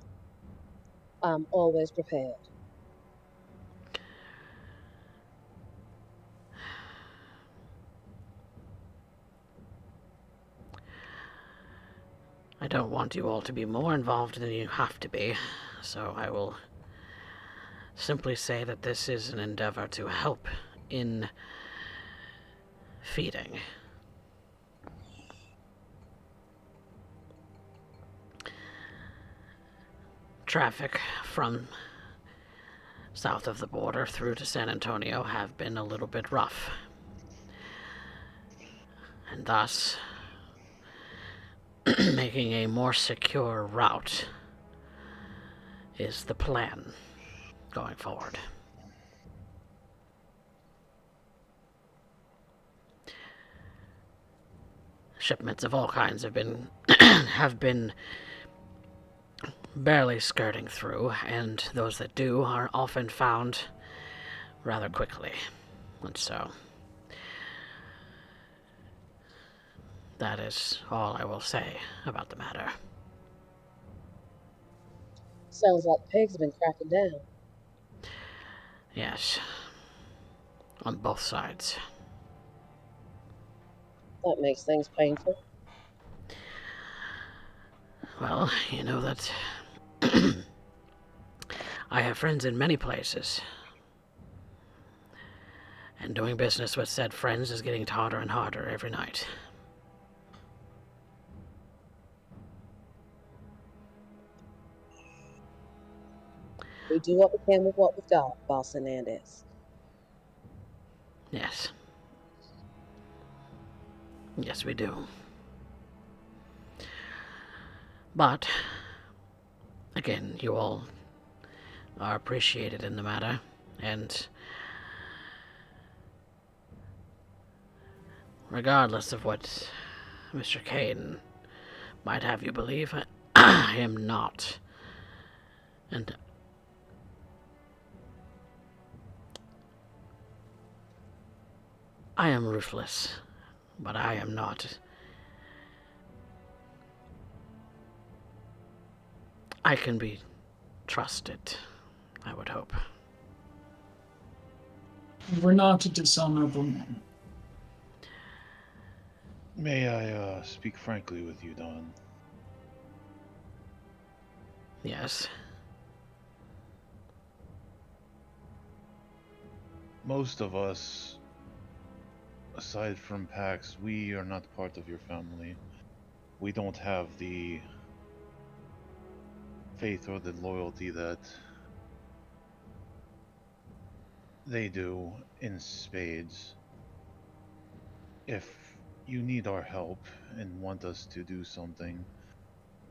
I'm always prepared. I don't want you all to be more involved than you have to be, so I will simply say that this is an endeavor to help in feeding. Traffic from south of the border through to San Antonio have been a little bit rough. And thus, making a more secure route is the plan going forward. Shipments of all kinds have been have been barely skirting through, and those that do are often found rather quickly. And so, that is all I will say about the matter. Sounds like Peg's been cracking down. Yes, on both sides. That makes things painful. Well, you know that I have friends in many places, and doing business with said friends is getting harder and harder every night. We do what we can with what we've got, Boss Hernandez. Yes. Yes, we do. But, again, you all are appreciated in the matter, and regardless of what Mr. Kane might have you believe, I am not. And I am ruthless, but I am not. I can be trusted, I would hope. We're not dishonorable men. May I speak frankly with you, Don? Yes. Most of us, aside from Pax, we are not part of your family. We don't have the faith or the loyalty that they do in spades. If you need our help and want us to do something,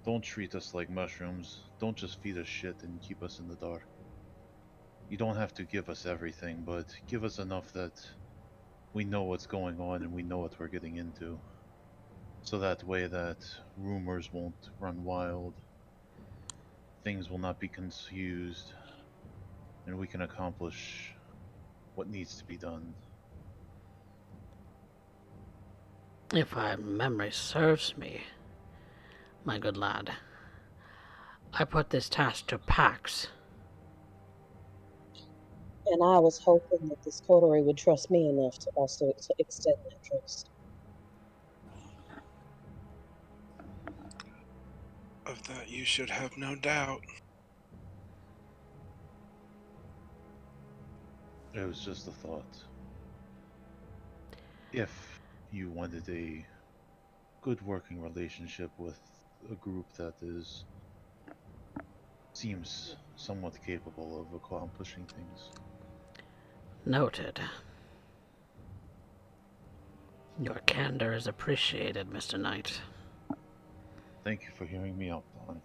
don't treat us like mushrooms. Don't just feed us shit and keep us in the dark. You don't have to give us everything, but give us enough that we know what's going on and we know what we're getting into. So that way that rumors won't run wild, things will not be confused, and we can accomplish what needs to be done. If my memory serves me, my good lad, I put this task to Pax. And I was hoping that this coterie would trust me enough to also extend that trust. Of that you should have no doubt. It was just a thought. If you wanted a good working relationship with a group that seems somewhat capable of accomplishing things. Noted. Your candor is appreciated, Mr. Knight. Thank you for hearing me out, Don.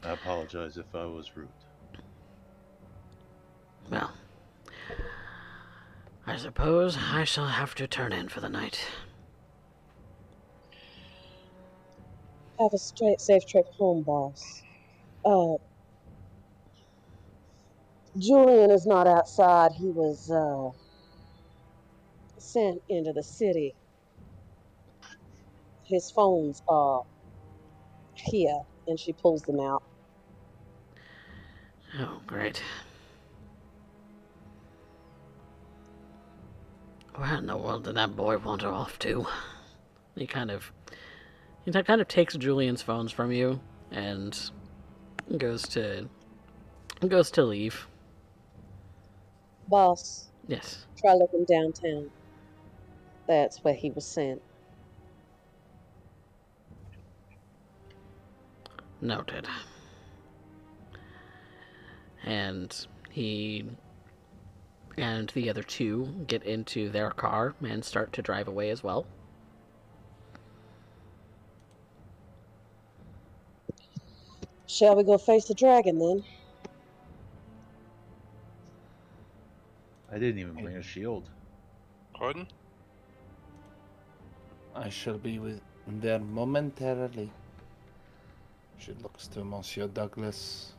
I apologize if I was rude. Well, I suppose I shall have to turn in for the night. Have a safe trip home, boss. Uh, Julian is not outside. He was sent into the city. His phones are here, and she pulls them out. Oh, great. Where in the world did that boy wander off to? He kind of takes Julian's phones from you and goes to leave. Boss, Yes, try looking downtown. That's where he was sent. noted. And he and the other two get into their car and start to drive away as well. Shall we go face the dragon then? I didn't even bring a shield. Pardon? I shall be there momentarily. She looks to Monsieur Douglas.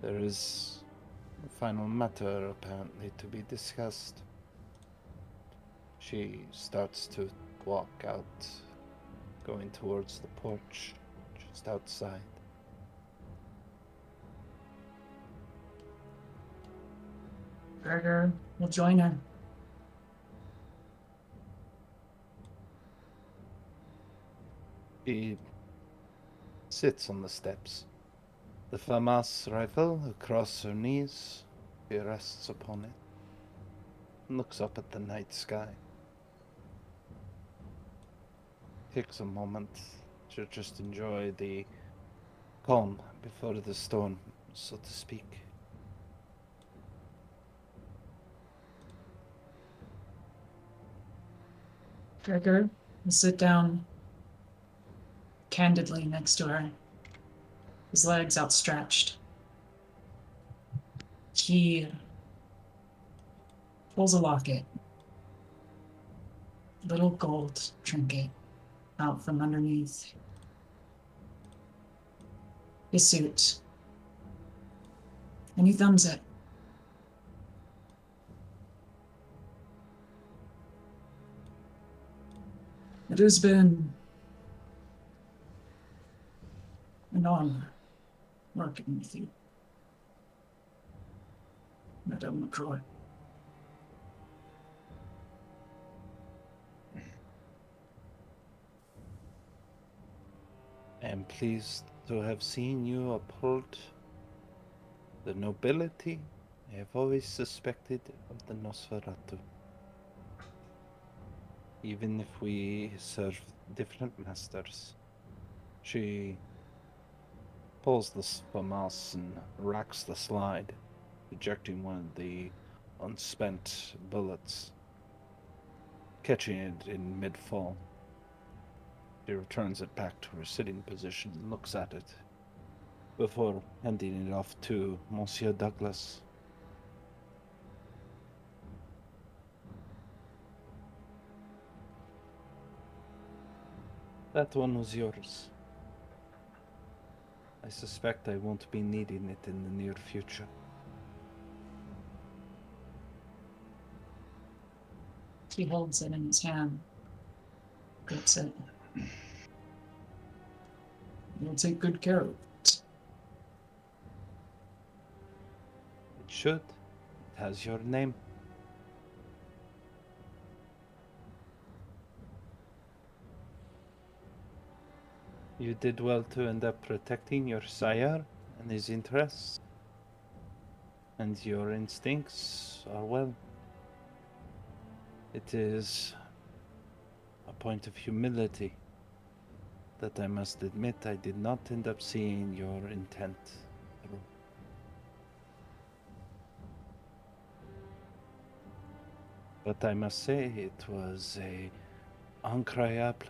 There is a final matter apparently to be discussed. She starts to walk out, going towards the porch just outside. Gregor will join her. She sits on the steps, the FAMAS rifle across her knees. She rests upon it and looks up at the night sky. Takes a moment to just enjoy the calm before the storm, so to speak. Gregor will sit down candidly next to her, his legs outstretched. He pulls a locket, little gold trinket, out from underneath his suit, and he thumbs it. It has been an honor working with you, Madame LaCroix. I am pleased to have seen you uphold the nobility I have always suspected of the Nosferatu. Even if we serve different masters. She pulls the FAMAS and racks the slide, ejecting one of the unspent bullets, catching it in mid-fall. She returns it back to her sitting position and looks at it before handing it off to Monsieur Douglas. That one was yours. I suspect I won't be needing it in the near future. He holds it in his hand, grips it. You'll take good care of it. It should. It has your name. You did well to end up protecting your sire and his interests. And your instincts are well. It is a point of humility that I must admit I did not end up seeing your intent through. But I must say it was a incroyable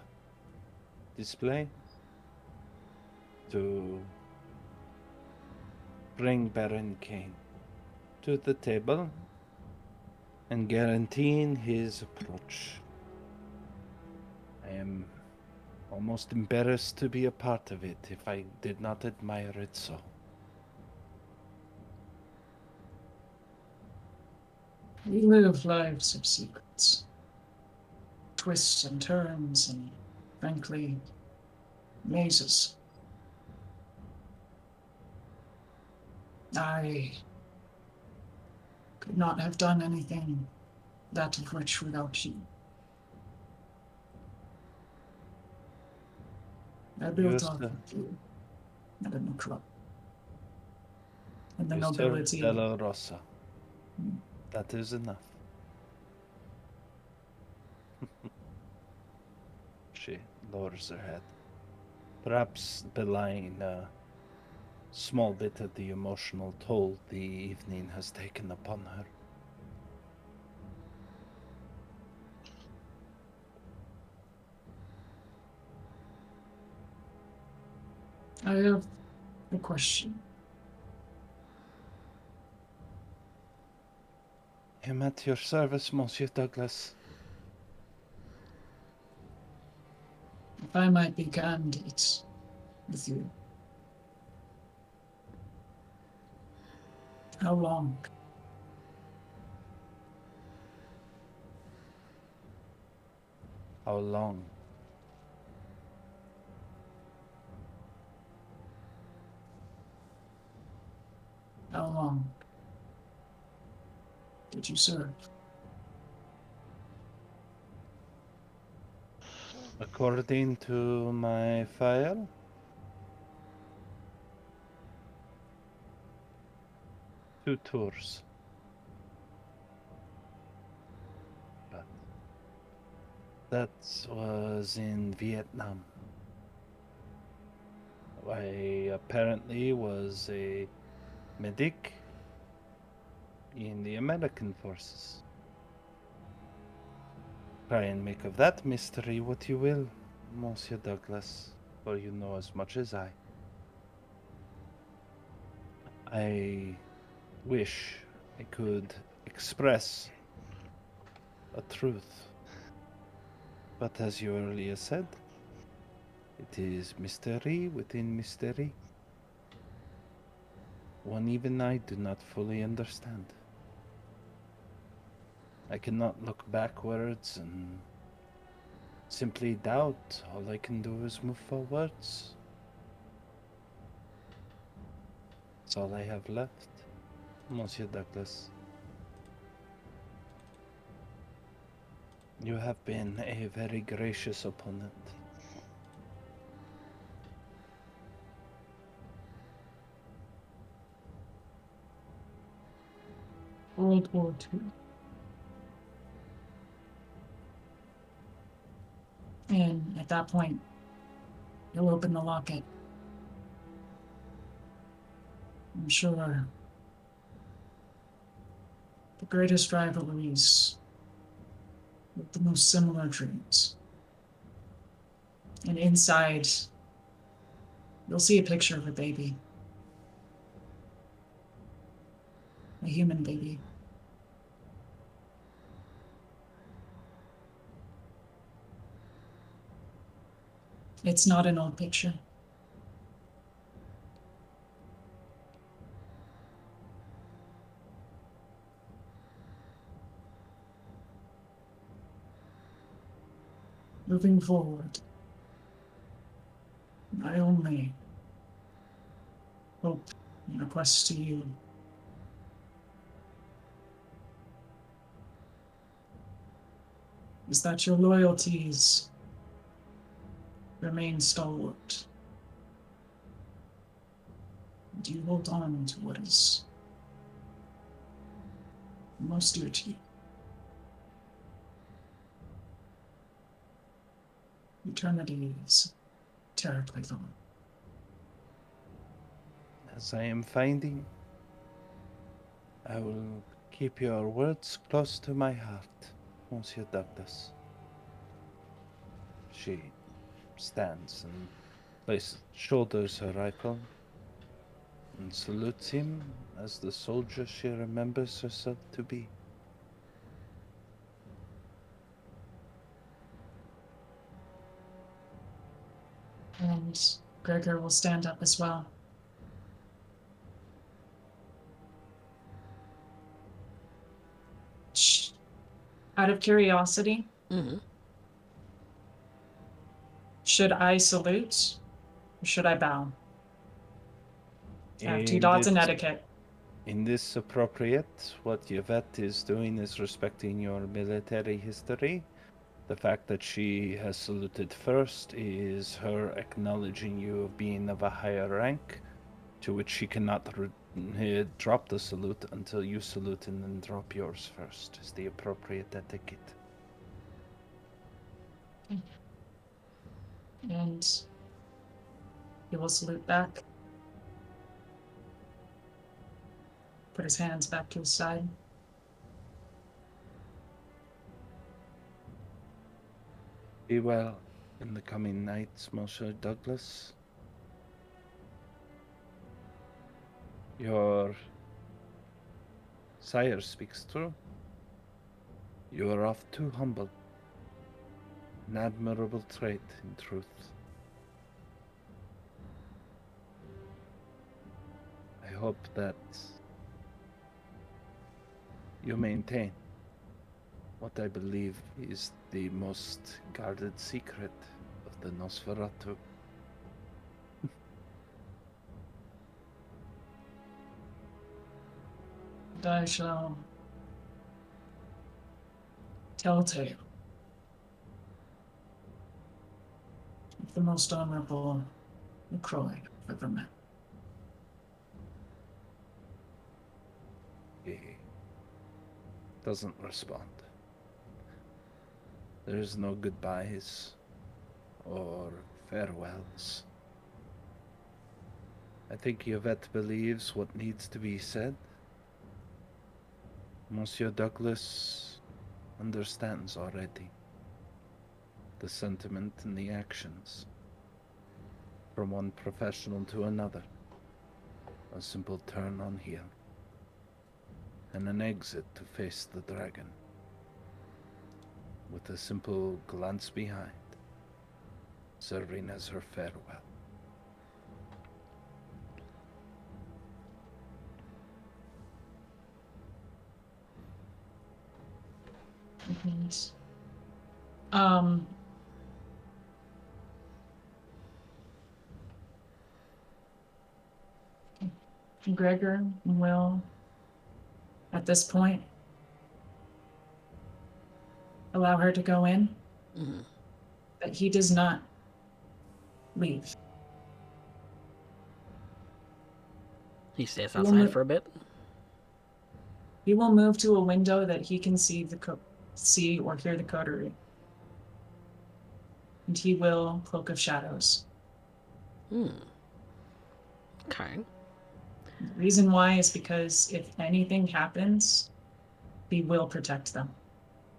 display to bring Baron Kane to the table and guaranteeing his approach. I am almost embarrassed to be a part of it if I did not admire it so. We live lives of secrets, twists and turns, and frankly, mazes. I could not have done anything that of which without you. I built off of you, Madame LaCroix. And the You served nobility. Della Rosa. That is enough. She lowers her head, perhaps belying a small bit of the emotional toll the evening has taken upon her. I have a question. I'm at your service, Monsieur Douglas. If I might be candid with you, how long? How long? How long did you serve? According to my file, 2 tours. But that was in Vietnam. I apparently was a medic in the American forces. Try and make of that mystery what you will, Monsieur Douglas, for you know as much as I. I wish I could express a truth, but as you earlier said, it is mystery within mystery. One even I do not fully understand. I cannot look backwards and simply doubt. All I can do is move forwards. That's all I have left, Monsieur Douglas. You have been a very gracious opponent. World War II. And at that point, you'll open the locket. I'm sure the greatest rivalries with the most similar dreams. And inside, you'll see a picture of a baby. A human baby. It's not an old picture. Moving forward, my only hope and request to you is that your loyalties remain stalwart. And you hold on to what is most dear to you. Eternity is terribly long. As I am finding, I will keep your words close to my heart, Monsieur Douglas. She stands and shoulders her rifle and salutes him as the soldier she remembers herself to be. And Gregor will stand up as well. Out of curiosity, Mm-hmm. should I salute or should I bow? I have 2 In dots this, in etiquette. in this appropriate, what Yvette is doing is respecting your military history. The fact that she has saluted first is her acknowledging you of being of a higher rank, to which she cannot drop the salute until you salute and then drop yours first, is the appropriate etiquette. And he will salute back. Put his hands back to his side. Be well in the coming nights, Monsieur Douglas. Your sire speaks true. You are oft too humble. An admirable trait, in truth. I hope that you maintain what I believe is the most guarded secret of the Nosferatu. And I shall tell tale of the most honorable LaCroix I've ever met. He doesn't respond. There is no goodbyes or farewells. I think Yvette believes what needs to be said. Monsieur Douglas understands already the sentiment and the actions. From one professional to another, a simple turn on heel, and an exit to face the dragon, with a simple glance behind, serving as her farewell. Yes. Um, Gregor will, at this point, allow her to go in, Mm-hmm. but he does not leave. He stays He will outside move- for a bit. He will move to a window that he can see or hear the coterie. And he will Cloak of Shadows. Okay. The reason why is because if anything happens, he will protect them.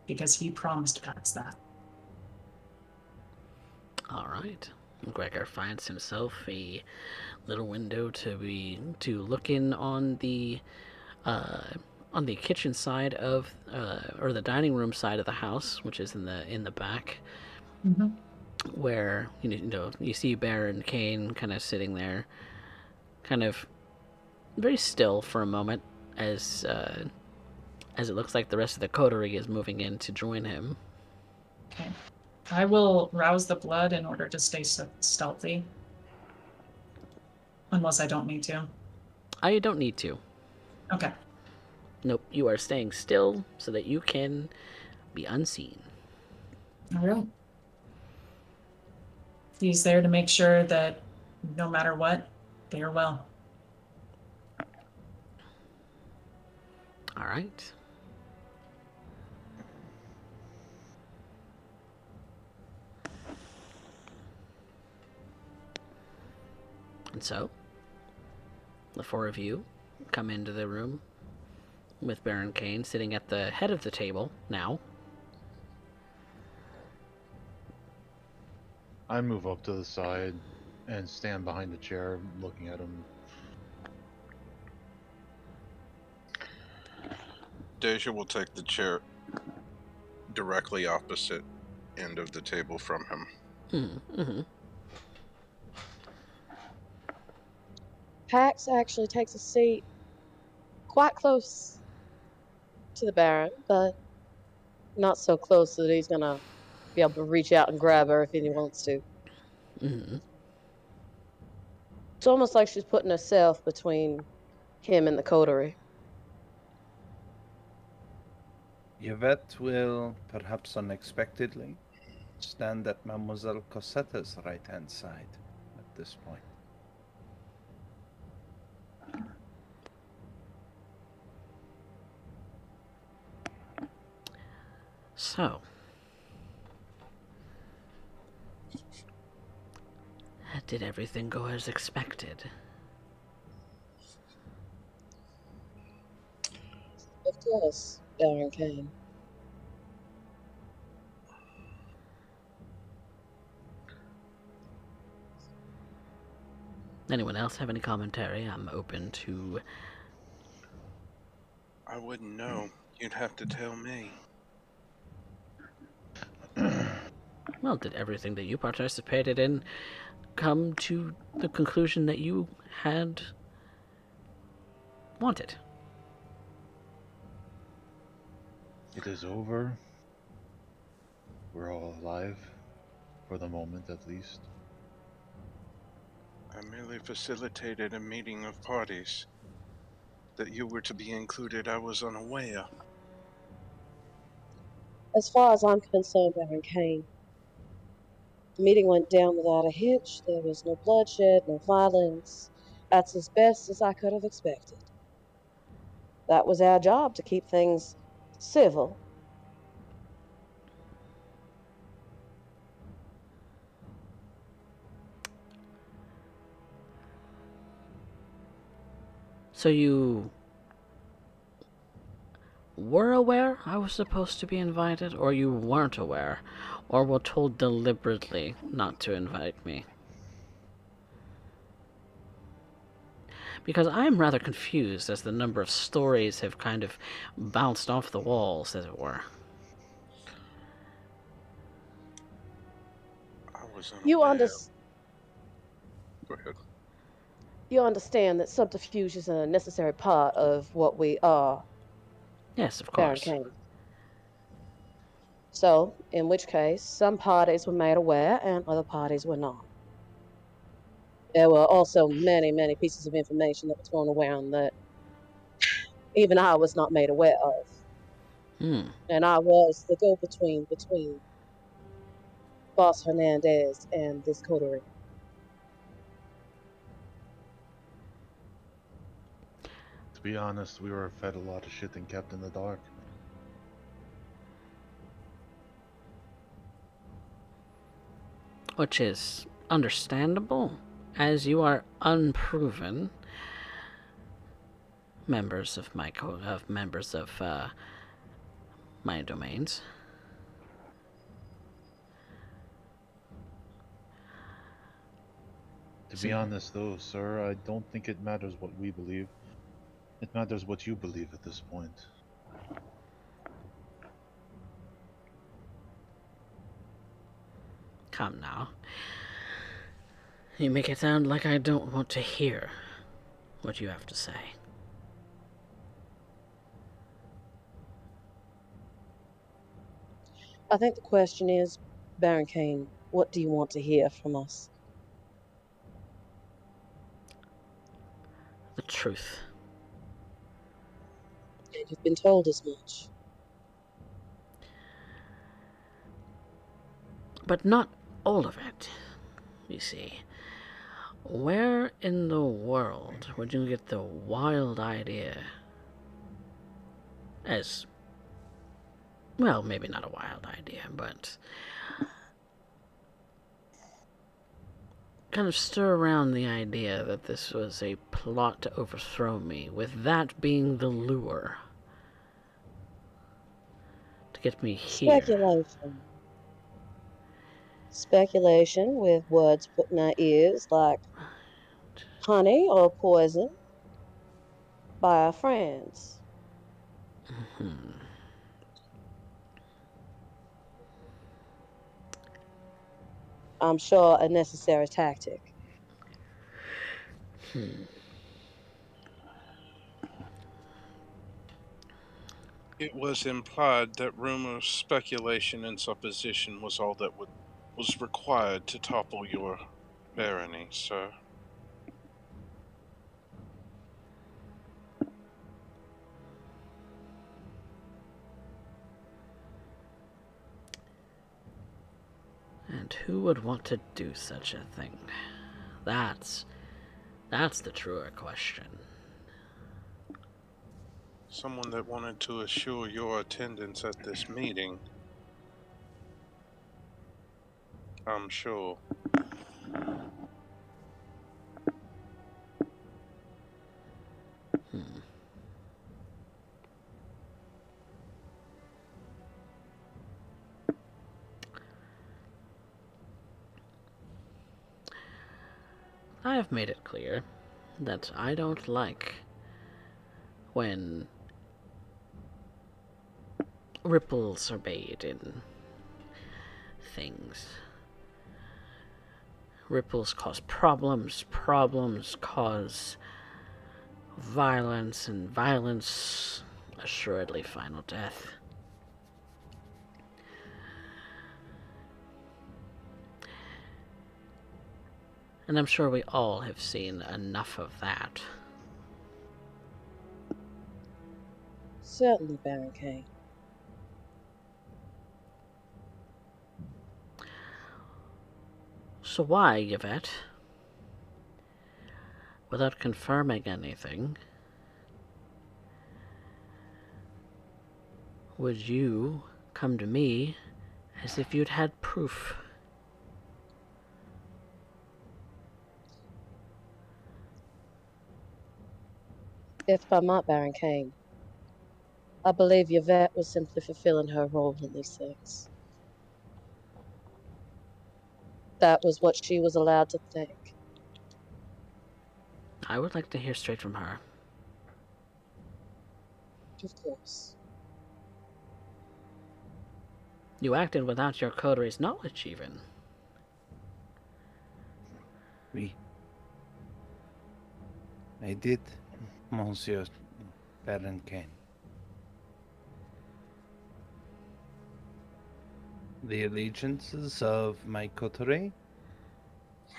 Because he promised Pax that. All right. Gregor finds himself a little window to look in on the kitchen side of or the dining room side of the house, which is in the back, Mm-hmm. where you see Baron Kane kind of sitting there, kind of very still for a moment, as it looks like the rest of the coterie is moving in to join him. Okay. I will rouse the blood in order to stay stealthy. Unless I don't need to. I don't need to. Okay. Nope, you are staying still so that you can be unseen. All right. He's there to make sure that no matter what, they are well. All right. And so, the four of you come into the room with Baron Kane sitting at the head of the table now. I move up to the side and stand behind the chair looking at him. Deja will take the chair directly opposite end of the table from him. Mm-hmm. Pax actually takes a seat quite close to the Baron, but not so close that he's gonna be able to reach out and grab her if he wants to. Mm-hmm. It's almost like she's putting herself between him and the coterie. Yvette will, perhaps unexpectedly, stand at Mademoiselle Cosetta's right-hand side at this point. So, did everything go as expected? Of course, Baron Kane. Anyone else have any commentary? I'm open to. I wouldn't know. You'd have to tell me. Well, did everything that you participated in come to the conclusion that you had wanted? It is over. We're all alive, for the moment at least. I merely facilitated a meeting of parties. That you were to be included, I was unaware. As far as I'm concerned, Baron Kane, the meeting went down without a hitch. There was no bloodshed, no violence. That's as best as I could have expected. That was our job, to keep things civil. So you were aware I was supposed to be invited, or you weren't aware, or were told deliberately not to invite me? Because I'm rather confused as the number of stories have kind of bounced off the walls, as it were. I was You, unaware. Go ahead. you understand that subterfuge is a necessary part of what we are, Yes, of Baron course. Kane. So, in which case, some parties were made aware and other parties were not. There were also many, many pieces of information that were thrown around that even I was not made aware of. Hmm. And I was the go-between between Boss Hernandez and this coterie. To be honest, we were fed a lot of shit and kept in the dark. Which is understandable, as you are unproven members of my domains. To So, be honest, though, sir, I don't think it matters what we believe. It matters what you believe at this point. come now. You make it sound like I don't want to hear what you have to say. I think the question is, Baron Kane, what do you want to hear from us? The truth. And you've been told as much. But not all of it, you see. Where in the world would you get the wild idea? As, well, maybe not a wild idea, but kind of stir around the idea that this was a plot to overthrow me, with that being the lure to get me here. Speculation. Speculation with words put in our ears like honey or poison by our friends. Hmm. I'm sure a necessary tactic. Hmm. It was implied that rumor, speculation, and supposition was all that was required to topple your barony, sir. And who would want to do such a thing? That's that's the truer question. Someone that wanted to assure your attendance at this meeting, I'm sure. Hmm. I have made it clear that I don't like when ripples are made in things. Ripples cause problems, problems cause violence, and violence assuredly final death. And I'm sure we all have seen enough of that. Certainly, Baron Kane. So why, Yvette, without confirming anything, would you come to me as if you'd had proof? If by my Baron Kane, I believe Yvette was simply fulfilling her role in these things. That was what she was allowed to think. I would like to hear straight from her. Of course. You acted without your coteries' knowledge, even. Oui. I did, Monsieur Baron Kane. The allegiances of my coterie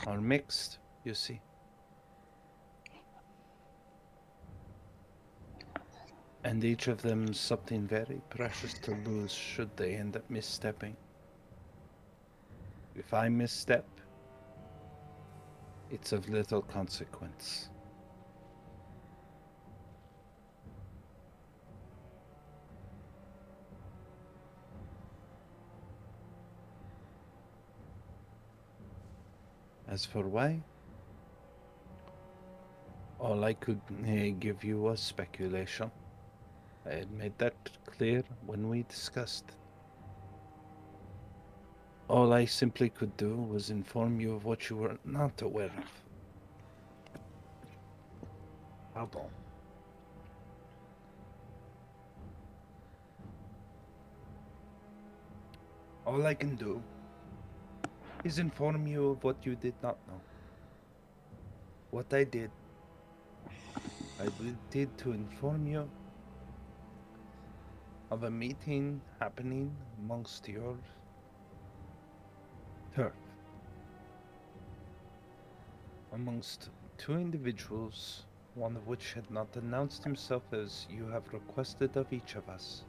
are mixed, you see. And each of them something very precious to lose should they end up misstepping. If I misstep, it's of little consequence. As for why, all I could give you was speculation. I had made that clear when we discussed. All I simply could do was inform you of what you were not aware of. Pardon. All I can do is inform you of what you did not know. What I did to inform you of a meeting happening amongst your turf, amongst two individuals, one of which had not announced himself as you have requested of each of us.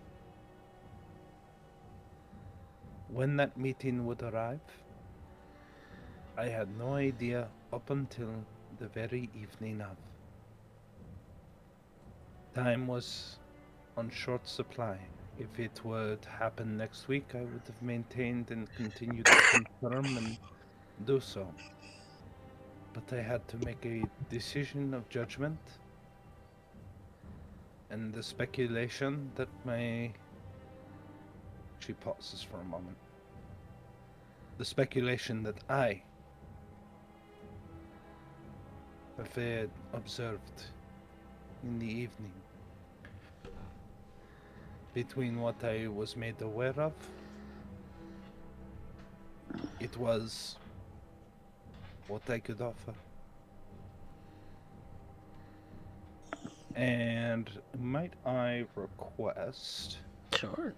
When that meeting would arrive, I had no idea up until the very evening of. Time was on short supply. If it would happen next week, I would have maintained and continued to confirm and do so. But I had to make a decision of judgment, and the speculation that my. She pauses for a moment. The speculation that I have observed in the evening between what I was made aware of, it was what I could offer. And might I request? Sure.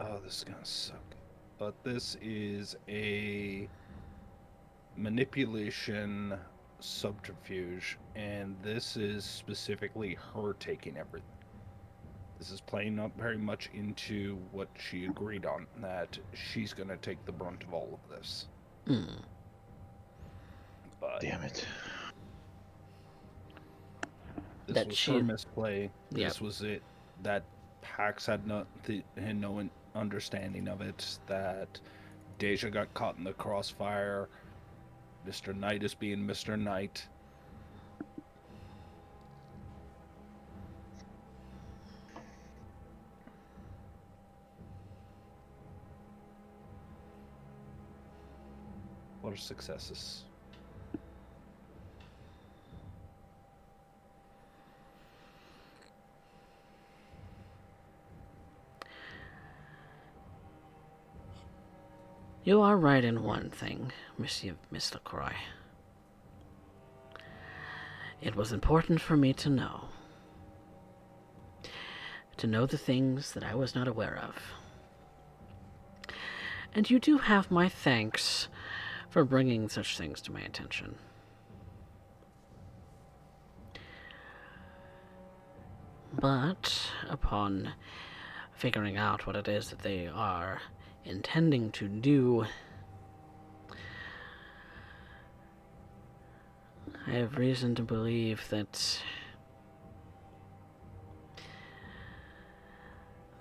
Oh, this is gonna suck. But this is a manipulation subterfuge, and this is specifically her taking everything. This is playing up very much into what she agreed on, that she's gonna take the brunt of all of this. Mm. But Damn it. this That was she- her misplay. Yep. This was it. That Pax had no understanding of it. That Deja got caught in the crossfire. Mr. Knight is being Mr. Knight. For successes. You are right in one thing, Miss LaCroix. It was important for me to know. To know the things that I was not aware of. And you do have my thanks for bringing such things to my attention. But upon figuring out what it is that they are intending to do, I have reason to believe that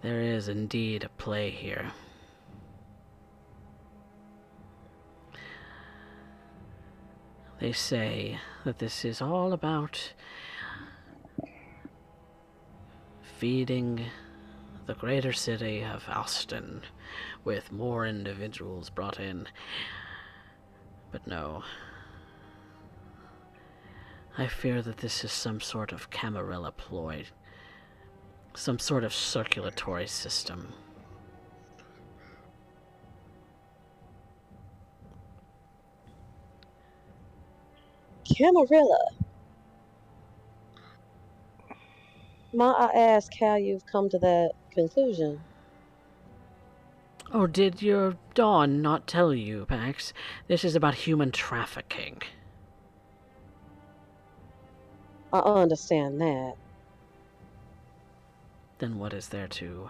there is indeed a play here. They say that this is all about feeding the greater city of Austin with more individuals brought in. But no. I fear that this is some sort of Camarilla ploy. Some sort of circulatory system. Camarilla, might I ask how you've come to that conclusion? Oh, did your Dawn not tell you, Pax? This is about human trafficking. I understand that. Then what is there to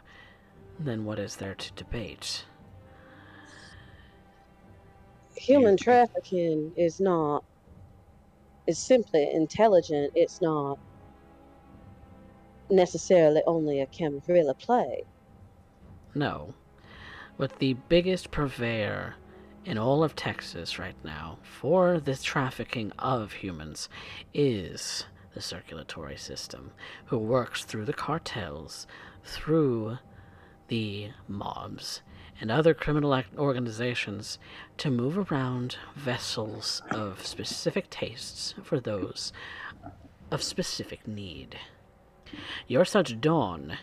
debate? Human trafficking is simply intelligent. It's not necessarily only a Camarilla play. No. But the biggest purveyor in all of Texas right now for this trafficking of humans is the circulatory system, who works through the cartels, through the mobs, and other criminal organizations to move around vessels of specific tastes for those of specific need. Your such Dawn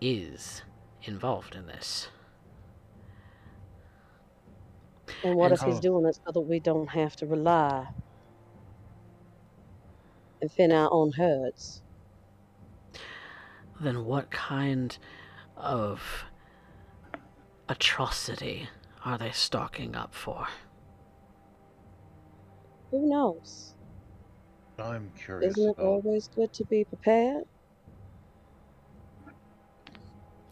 is involved in this. And what And if he's doing it so that we don't have to rely and thin our own herds? then what kind of atrocity are they stocking up for? Who knows? I'm curious Isn't it about. always good to be prepared?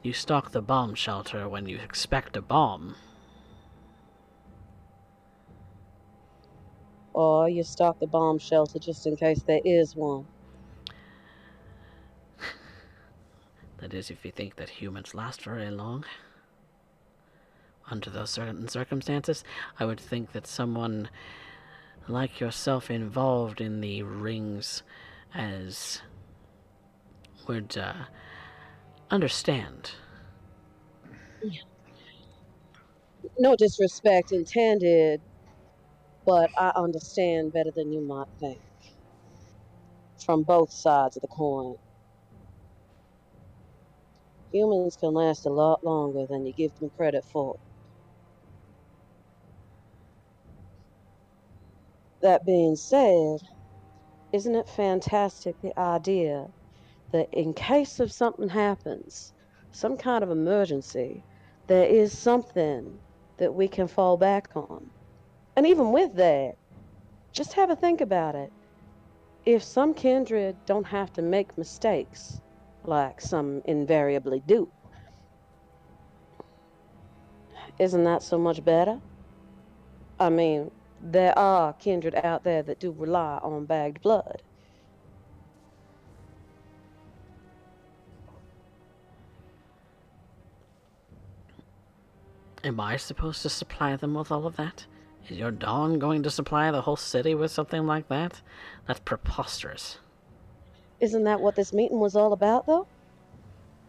You stock the bomb shelter when you expect a bomb. Or you stock the bomb shelter just in case there is one. That is, if you think that humans last very long. Under those certain circumstances, I would think that someone like yourself involved in the rings as would understand. No disrespect intended, but I understand better than you might think. From both sides of the coin. Humans can last a lot longer than you give them credit for. That being said, isn't it fantastic the idea that in case of something happens, some kind of emergency, there is something that we can fall back on? And even with that, just have a think about it. If some kindred don't have to make mistakes, like some invariably do, isn't that so much better? I mean, there are kindred out there that do rely on bagged blood. Am I supposed to supply them with all of that? Is your Dawn going to supply the whole city with something like that? That's preposterous. Isn't that what this meeting was all about, though?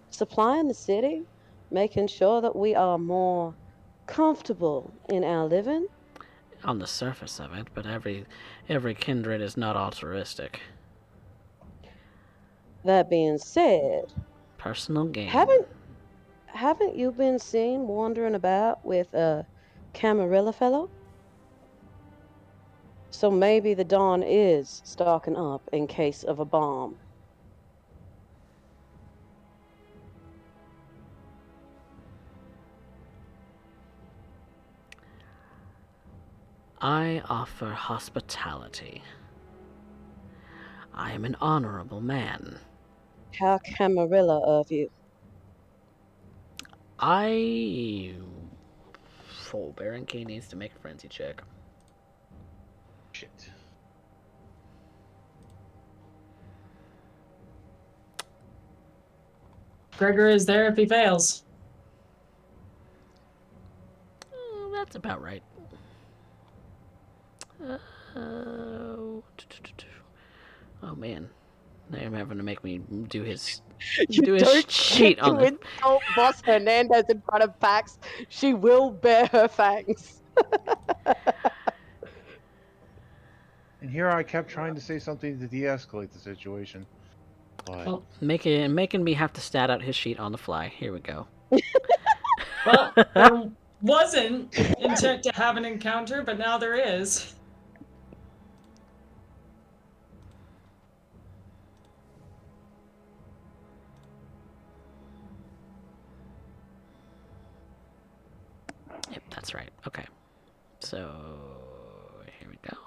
Supplying the city, making sure that we are more comfortable in our living. on the surface of it, but every kindred is not altruistic. That being said, Personal gain. haven't you been seen wandering about with a Camarilla fellow? So maybe the Dawn is stocking up in case of a bomb. I offer hospitality. I am an honorable man. How Camarilla of you. I. Oh, Baron K needs to make a frenzy check. Shit. Gregor is there if he fails. That's about right. Oh man, now I'm having to make me do his sheet on it. insult Boss Hernandez in front of Pax. She will bear her fangs. And here I kept trying to say something to de-escalate the situation. But Well, Making me have to stat out his sheet on the fly. Here we go. well, there wasn't intent to have an encounter, but now there is. Yep, that's right. Okay. So, here we go.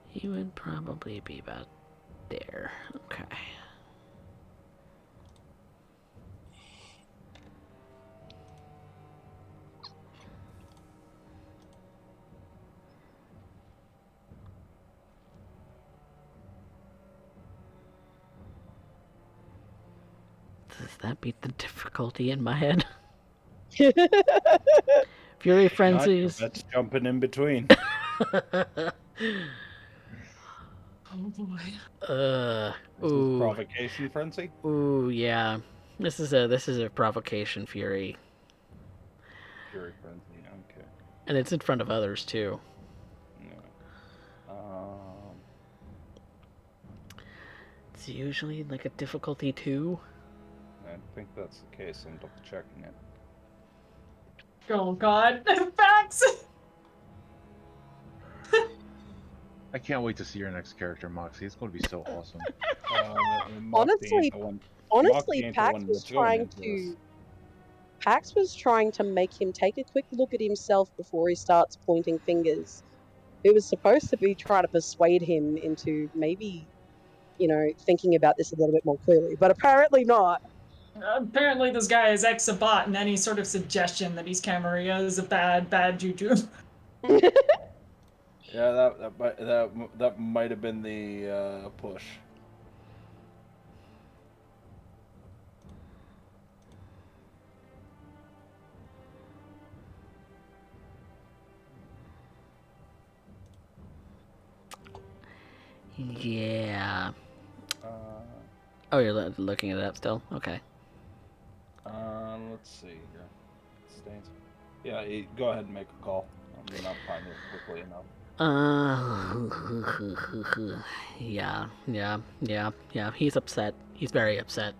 He would probably be about there. Okay. Does that beat the difficulty in my head? Fury Frenzies. That's jumping in between. Oh boy. This is Ooh. provocation frenzy. Ooh, yeah. This is a provocation fury. Fury frenzy. Okay. And it's in front of others too. Yeah. It's usually like a difficulty 2. I think that's the case. I'm double checking it. Oh god. Facts! I can't wait to see your next character, Moxie. It's going to be so awesome. Honestly, Pax was trying to make him take a quick look at himself before he starts pointing fingers. It was supposed to be trying to persuade him into maybe, thinking about this a little bit more clearly, but apparently not. Apparently this guy is ex-bot, and any sort of suggestion that he's Camarilla is a bad juju. Yeah, that might have been the push. Yeah. Oh, you're looking it up still? Okay. Let's see here. Stains. Yeah, go ahead and make a call. I mean, I'll find it quickly enough. Yeah. He's upset. He's very upset.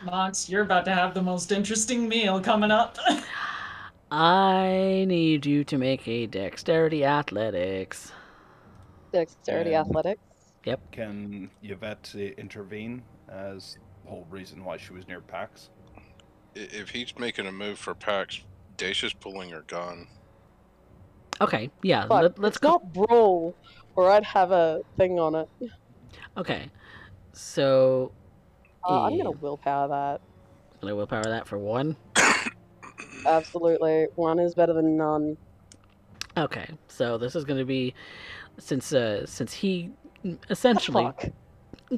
Mox, you're about to have the most interesting meal coming up. I need you to make a dexterity athletics. Dexterity athletics. Yep. Can Yvette intervene as the whole reason why she was near Pax? If he's making a move for Pax, Dacia's pulling her gun. Okay, yeah. But let's it's not brawl, or I'd have a thing on it. Okay, so I'm gonna willpower that. Gonna willpower that for 1. Absolutely, 1 is better than none. Okay, so this is gonna be since he essentially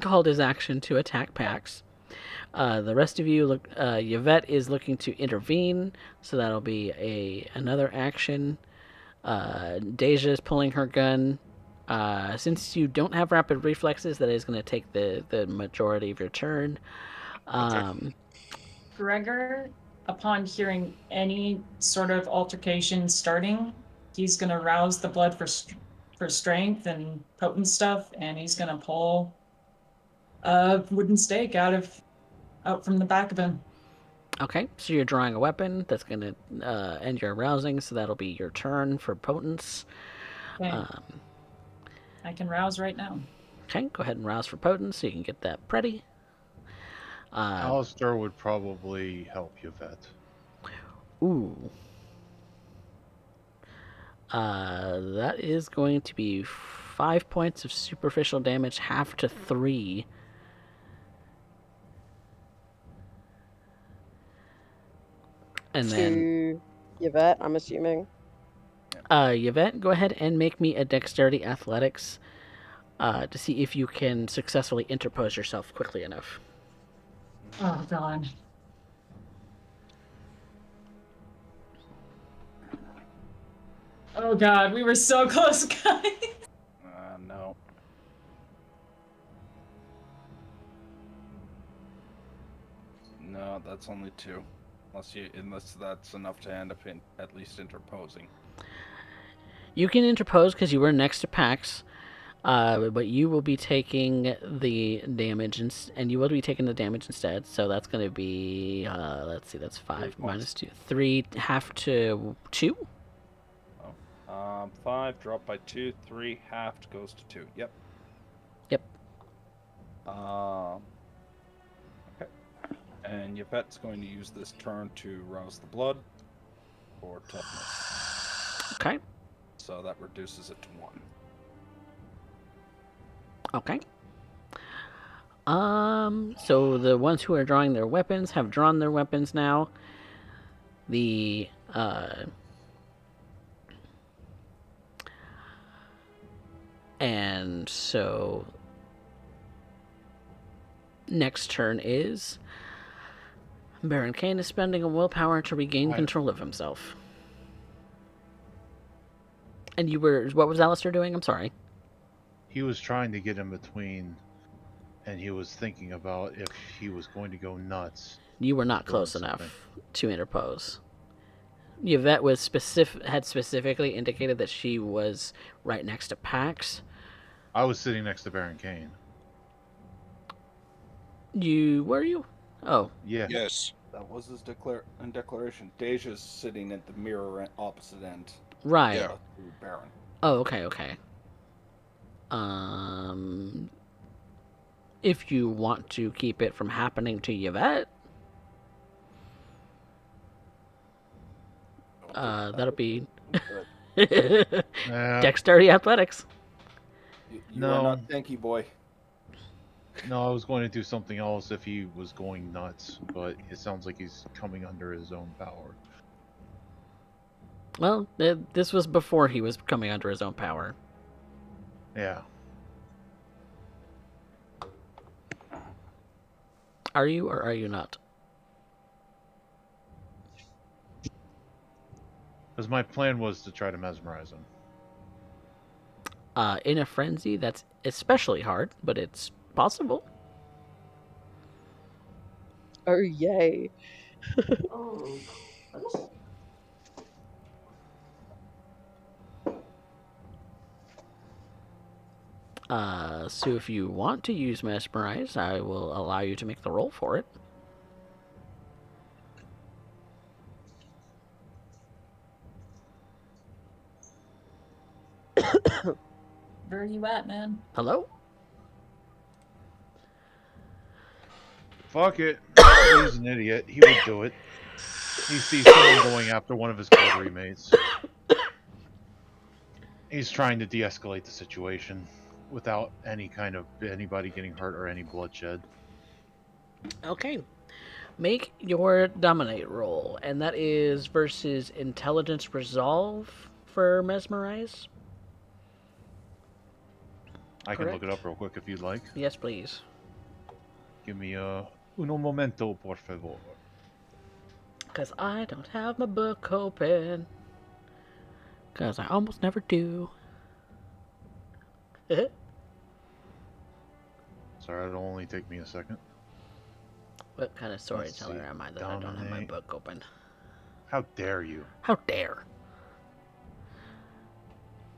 called his action to attack Pax. The rest of you look. Yvette is looking to intervene, so that'll be another action. Deja is pulling her gun. Since you don't have rapid reflexes, that is going to take the majority of your turn. Gregor, upon hearing any sort of altercation starting, he's gonna rouse the blood for strength and potent stuff, and he's gonna pull a wooden stake out from the back of him. Okay, so you're drawing a weapon that's going to end your arousing, so that'll be your turn for potence. Okay. I can rouse right now. Okay, go ahead and rouse for potence so you can get that ready. Alistair would probably help Yvette. Ooh. That is going to be 5 points of superficial damage, half to 3. And then, To Yvette, I'm assuming. Yvette, go ahead and make me a dexterity athletics to see if you can successfully interpose yourself quickly enough. Oh god. Oh god, we were so close, guys. No. No, that's only 2. Unless that's enough to end up at least interposing. You can interpose because you were next to Pax, but you will be taking the damage, and you will be taking the damage instead. So that's going to be, let's see, that's 5 minus 2. 3, half to 2? 5 dropped by 2, 3 halved goes to 2. Yep. Yep. Okay. And Yvette's going to use this turn to rouse the blood for toughness. Okay. So that reduces it to 1. Okay. So the ones who are drawing their weapons have drawn their weapons now. The, and so next turn is Baron Kane is spending a willpower to regain control of himself. And what was Alistair doing? I'm sorry. He was trying to get in between, and he was thinking about if he was going to go nuts. You were not close enough to interpose. Yvette had specifically indicated that she was right next to Pax. I was sitting next to Baron Kane. Were you? Oh. Yeah. Yes. That was his declaration. Deja's sitting at the mirror opposite end. Right. Yeah. Baron. Oh, okay. If you want to keep it from happening to Yvette, that'll be dexterity athletics. You are not tanky boy. No, I was going to do something else if he was going nuts, but it sounds like he's coming under his own power. Well, this was before he was coming under his own power. Yeah. Are you or are you not? Because my plan was to try to mesmerize him. In a frenzy, that's especially hard, but it's possible. Oh, yay. So if you want to use mesmerize, I will allow you to make the roll for it. Where are you at, man? Hello? Fuck it. He's an idiot. He would do it. He sees someone going after one of his coterie mates. He's trying to de-escalate the situation without anybody getting hurt or any bloodshed. Okay. Make your dominate roll, and that is versus intelligence resolve for mesmerize. I can look it up real quick if you'd like. Yes, please. Give me uno momento, por favor. Because I don't have my book open. Because I almost never do. Sorry, it'll only take me a second. What kind of Let's storyteller see. am I that I don't have my Dominate. book open? How dare you? How dare!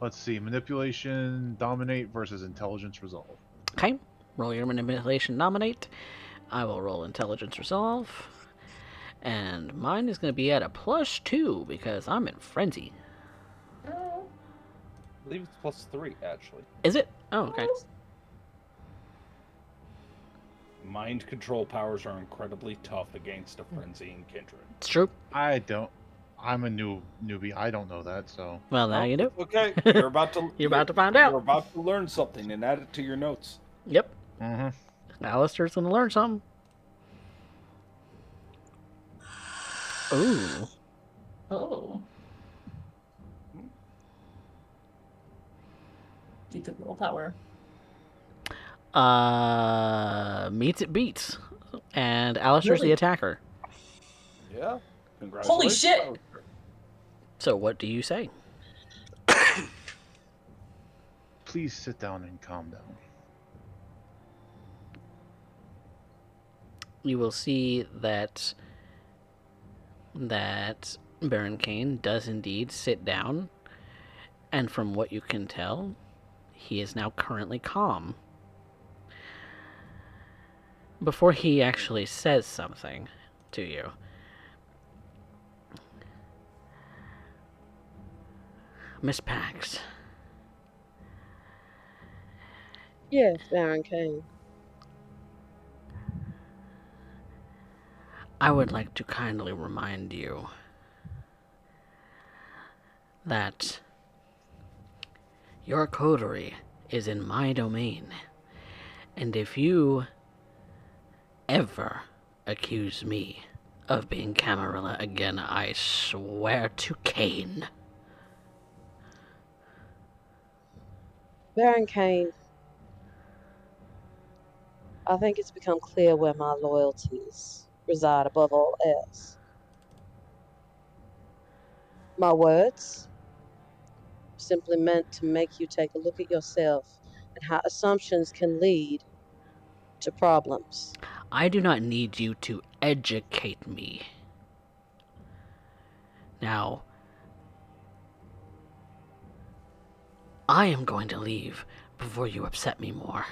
Let's see. Manipulation, dominate versus intelligence resolve. Okay, roll your manipulation dominate. I will roll intelligence resolve. And mine is going to be at a +2 because I'm in frenzy. I believe it's +3, actually. Is it? Oh, okay. Mind control powers are incredibly tough against a frenzying kindred. It's true. I don't. I'm a newbie. I don't know that, so. Well, now you do. Okay, you're about to You're about to find You're out. about to learn something and add it to your notes. Yep. Mm-hmm. Alistair's going to learn something. Ooh. Oh. You could willpower. Meets it beats. And Alistair's the Really? attacker. Yeah. Congratulations. Holy shit! So what do you say? Please sit down and calm down. You will see that Baron Kane does indeed sit down, and from what you can tell, he is now currently calm. Before he actually says something to you, Miss Pax, Yes, Baron Kane. I would like to kindly remind you that your coterie is in my domain, and if you ever accuse me of being Camarilla again, I swear to Kane. Baron Kane, I think it's become clear where my loyalties reside above all else. My words simply meant to make you take a look at yourself and how assumptions can lead to problems. I do not need you to educate me. Now, I am going to leave before you upset me more.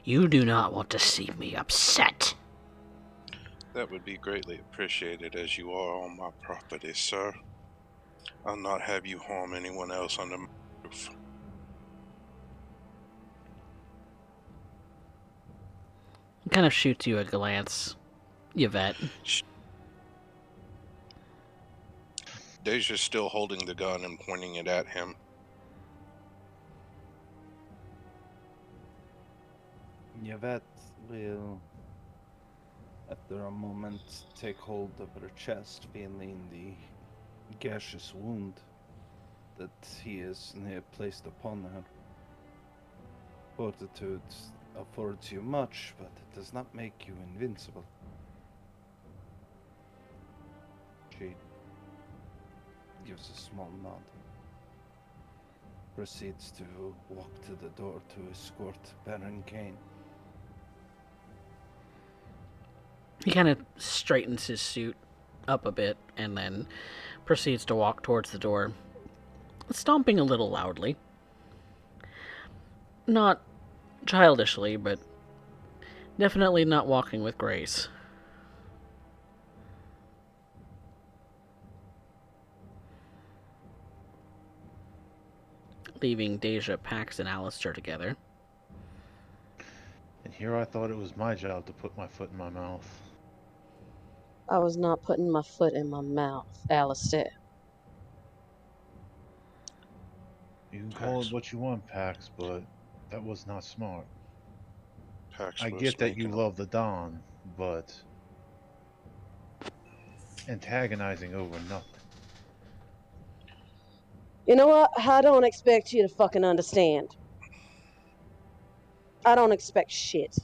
You do not want to see me upset. That would be greatly appreciated, as you are on my property, sir. I'll not have you harm anyone else under my roof. He kind of shoots you a glance, Yvette. Deja's still holding the gun and pointing it at him. Yvette will, after a moment, take hold of her chest, feeling the gaseous wound that he has placed upon her. Fortitude affords you much, but it does not make you invincible. She gives a small nod. Proceeds to walk to the door to escort Baron Kane. He kind of straightens his suit up a bit and then proceeds to walk towards the door, stomping a little loudly. Not childishly, but definitely not walking with grace. Leaving Deja, Pax, and Alistair together. And here I thought it was my job to put my foot in my mouth. I was not putting my foot in my mouth, Alistair. You can call it what you want, Pax, but that was not smart. Pax I was get that you making love the Don, but antagonizing over nothing. You know what? I don't expect you to fucking understand. I don't expect shit.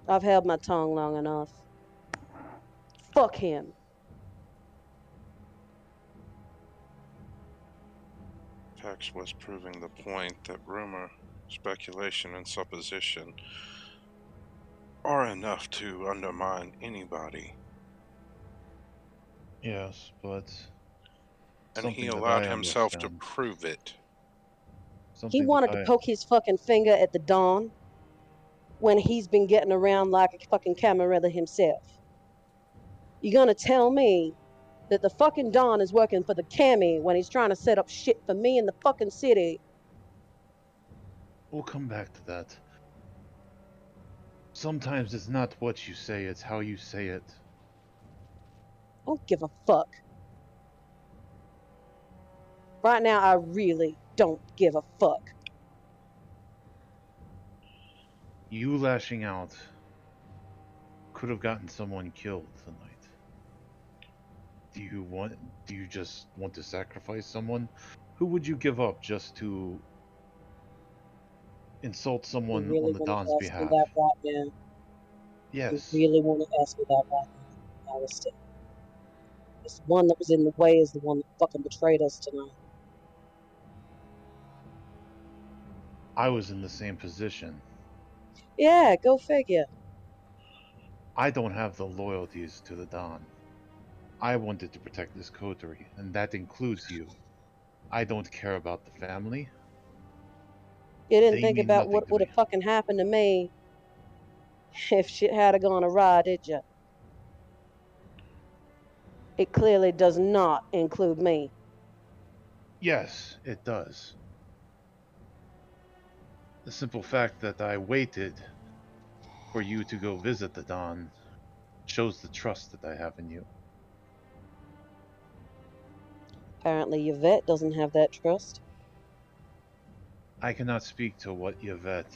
I've held my tongue long enough. Fuck him. Pax was proving the point that rumor speculation and supposition are enough to undermine anybody. Yes, but And he something that allowed I himself to understand. prove it. He Something that wanted to I poke his fucking finger at the Dawn when he's been getting around like a fucking Camarilla himself. You're gonna tell me that the fucking Don is working for the Cammy when he's trying to set up shit for me in the fucking city? We'll come back to that. Sometimes it's not what you say, it's how you say it. I don't give a fuck. Right now, I really don't give a fuck. You lashing out could have gotten someone killed tonight. Do you just want to sacrifice someone? Who would you give up just to insult You someone on really the want Don's to ask me behalf? that right now? You Yes, really want to ask me that right now, Alistair? This one that was in the way is the one that fucking betrayed us tonight. I was in the same position. Yeah, go figure. I don't have the loyalties to the Don. I wanted to protect this coterie, and that includes you. I don't care about the family. You didn't They think mean about nothing what to would me. have fucking happened to me if shit had gone awry, did you? It clearly does not include me. Yes, it does. The simple fact that I waited for you to go visit the Don shows the trust that I have in you. Apparently, Yvette doesn't have that trust. I cannot speak to what Yvette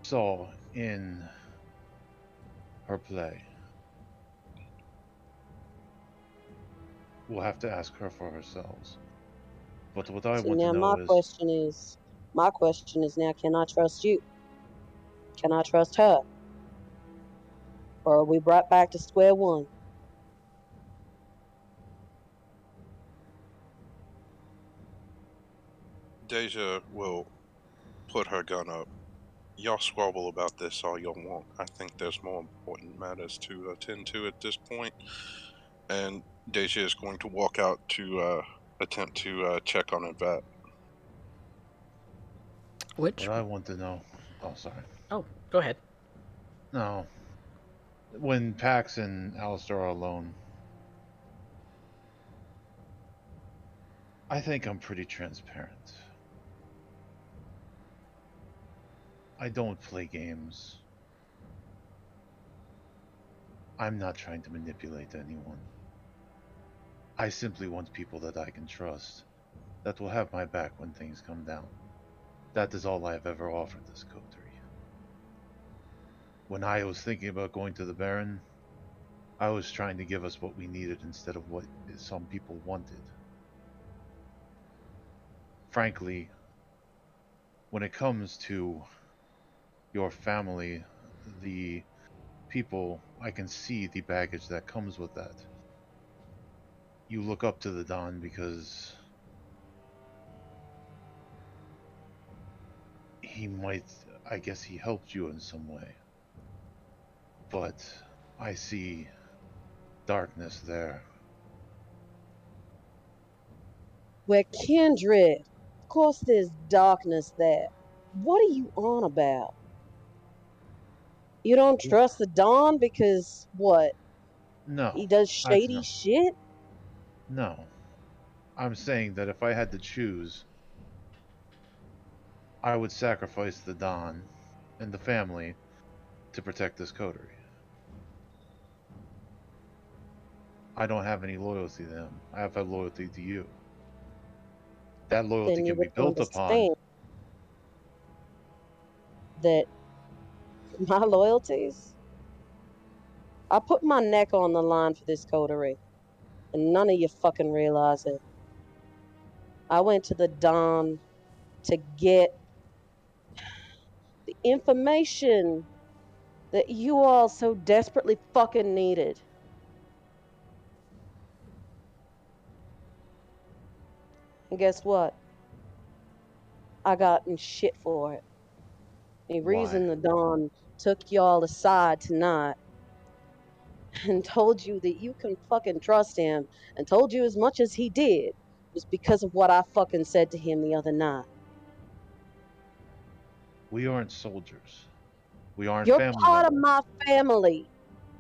saw in her play. We'll have to ask her for ourselves. But what I See, want to now know is my question is now, can I trust you? Can I trust her? Or are we brought back to square one? Deja will put her gun up. Y'all squabble about this all y'all want. I think there's more important matters to attend to at this point. And Deja is going to walk out to attempt to check on Yvette. Which? what I want to know. Oh, sorry. Oh, go ahead. No. When Pax and Alistair are alone, I think I'm pretty transparent. I don't play games. I'm not trying to manipulate anyone. I simply want people that I can trust, that will have my back when things come down. That is all I have ever offered this coterie. When I was thinking about going to the Baron, I was trying to give us what we needed instead of what some people wanted. Frankly, when it comes to your family, the people, I can see the baggage that comes with that. You look up to the Don because he might, I guess he helped you in some way. But I see darkness there. We're kindred. Of course, there's darkness there. What are you on about? You don't trust the Don because what? No, He does that's shady no. shit? No. I'm saying that if I had to choose, I would sacrifice the Don and the family to protect this coterie. I don't have any loyalty to them. I have a loyalty to you. That loyalty Then you can would be built upon. understand that my loyalties, I put my neck on the line for this coterie, and none of you fucking realize it. I went to the Don to get the information that you all so desperately fucking needed. And guess what? I got in shit for it. The reason Why? the Don took y'all aside tonight and told you that you can fucking trust him and told you as much as he did was because of what I fucking said to him the other night. We aren't soldiers. We aren't You're family part of members. my family.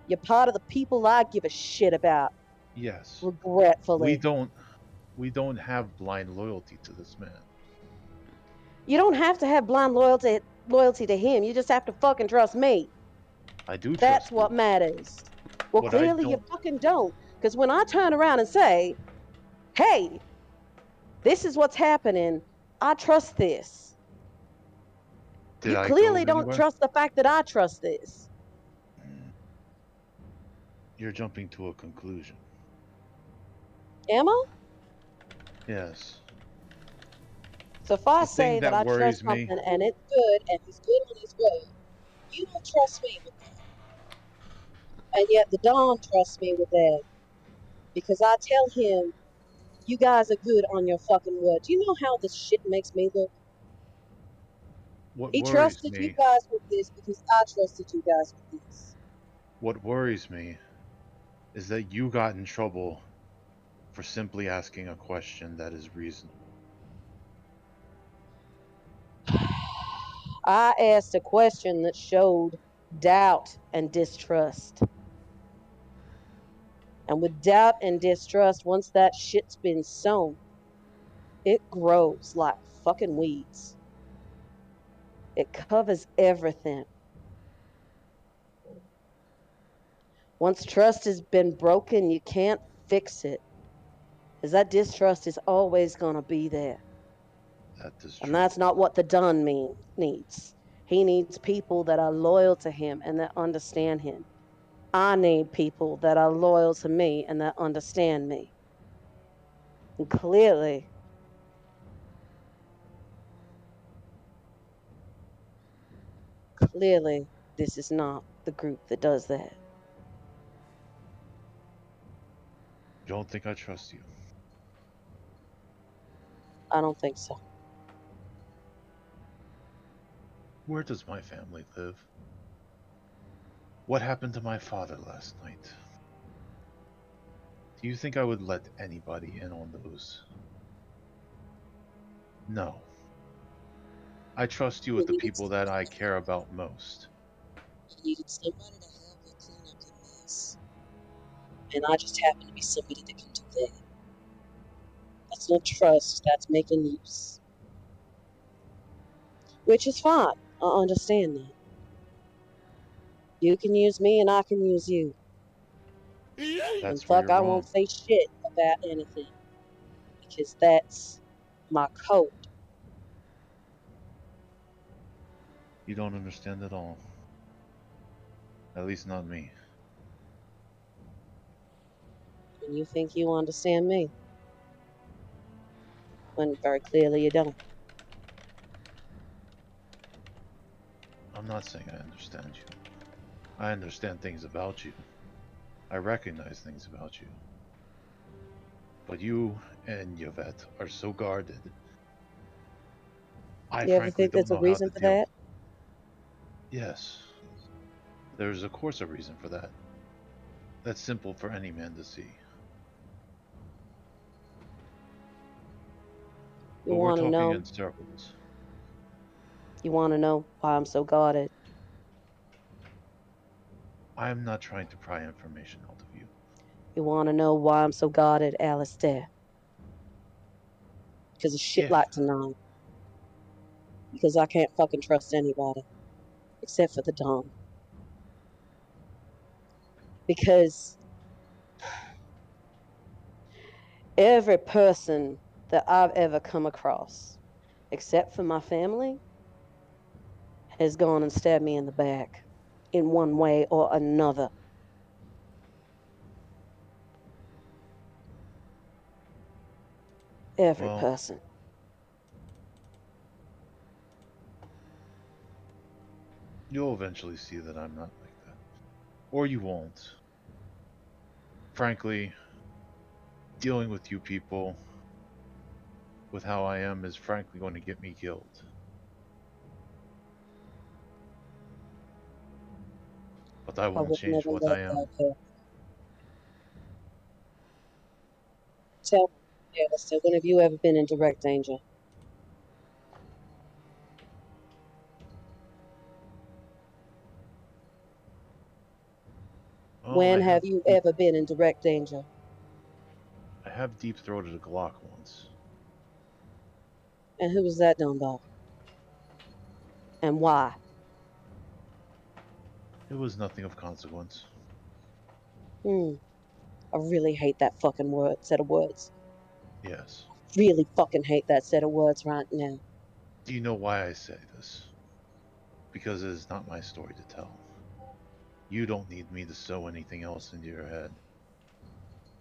You're part of the people I give a shit about, Yes. We regretfully. don't we don't have blind loyalty to this man. You don't have to have blind loyalty to him. You just have to fucking trust me. I do That's trust what you. matters. Well, What I clearly you don't fucking don't. Because when I turn around and say, hey, this is what's happening, I trust this. did You I go clearly don't anywhere? trust the fact that I trust this. You're jumping to a conclusion. Am I? Yes. So if I The thing say that that I trust worries me, something and it's good and he's good on his word, you don't trust me with that. And yet the Don trusts me with that because I tell him, you guys are good on your fucking word. Do you know how this shit makes me look? what He worries trusted you me, guys with this because I trusted you guys with this. what worries me is that you got in trouble for simply asking a question that is reasonable. I asked a question that showed doubt and distrust. And with doubt and distrust, once that shit's been sown, it grows like fucking weeds. It covers everything. Once trust has been broken, you can't fix it. Because that distrust is always going to be there. That is And true. that's not what the Don needs. He needs people that are loyal to him and that understand him. I need people that are loyal to me and that understand me. And clearly, this is not the group that does that. You don't think I trust you? I don't think so. Where does my family live? What happened to my father last night? Do you think I would let anybody in on those? No. I trust you You with the needed people that somebody I to care about most. you needed somebody to help you clean up your mess. And I just happen to be somebody that can do that. That's not trust, that's making use. Which is fine. I understand that. You can use me and I can use you. And That's where fuck, you're I won't wrong. say shit about anything. Because that's my code. You don't understand at all. At least not me. And you think you understand me. When very clearly you don't. I'm not saying I understand you. I understand things about you. I recognize things about you. But you and Yvette are so guarded. I You ever frankly think don't there's a know how reason to for deal. that? Yes, there's of course a reason for that. That's simple for any man to see. You But we're wanna talking know? in circles. You wanna know why I'm so guarded? I am not trying to pry information out of you. You wanna know why I'm so guarded, Alistair? Because of shit If like tonight. Because I can't fucking trust anybody. Except for the Dom. Because every person that I've ever come across, except for my family, has gone and stabbed me in the back in one way or another. Every well, person. you'll eventually see that I'm not like that. Or you won't. Frankly, dealing with you people, with how I am is frankly going to get me killed. But I I won't would change never what let I am. that happen. Tell me, Alistair, when have you ever been in direct danger? Well, When have you ever been in direct danger? I have deep throated a Glock once. And who was that done by? And why? It was nothing of consequence. I really hate that fucking set of words. Yes. Really fucking hate that set of words right now. Do you know why I say this? Because it is not my story to tell. You don't need me to sew anything else into your head.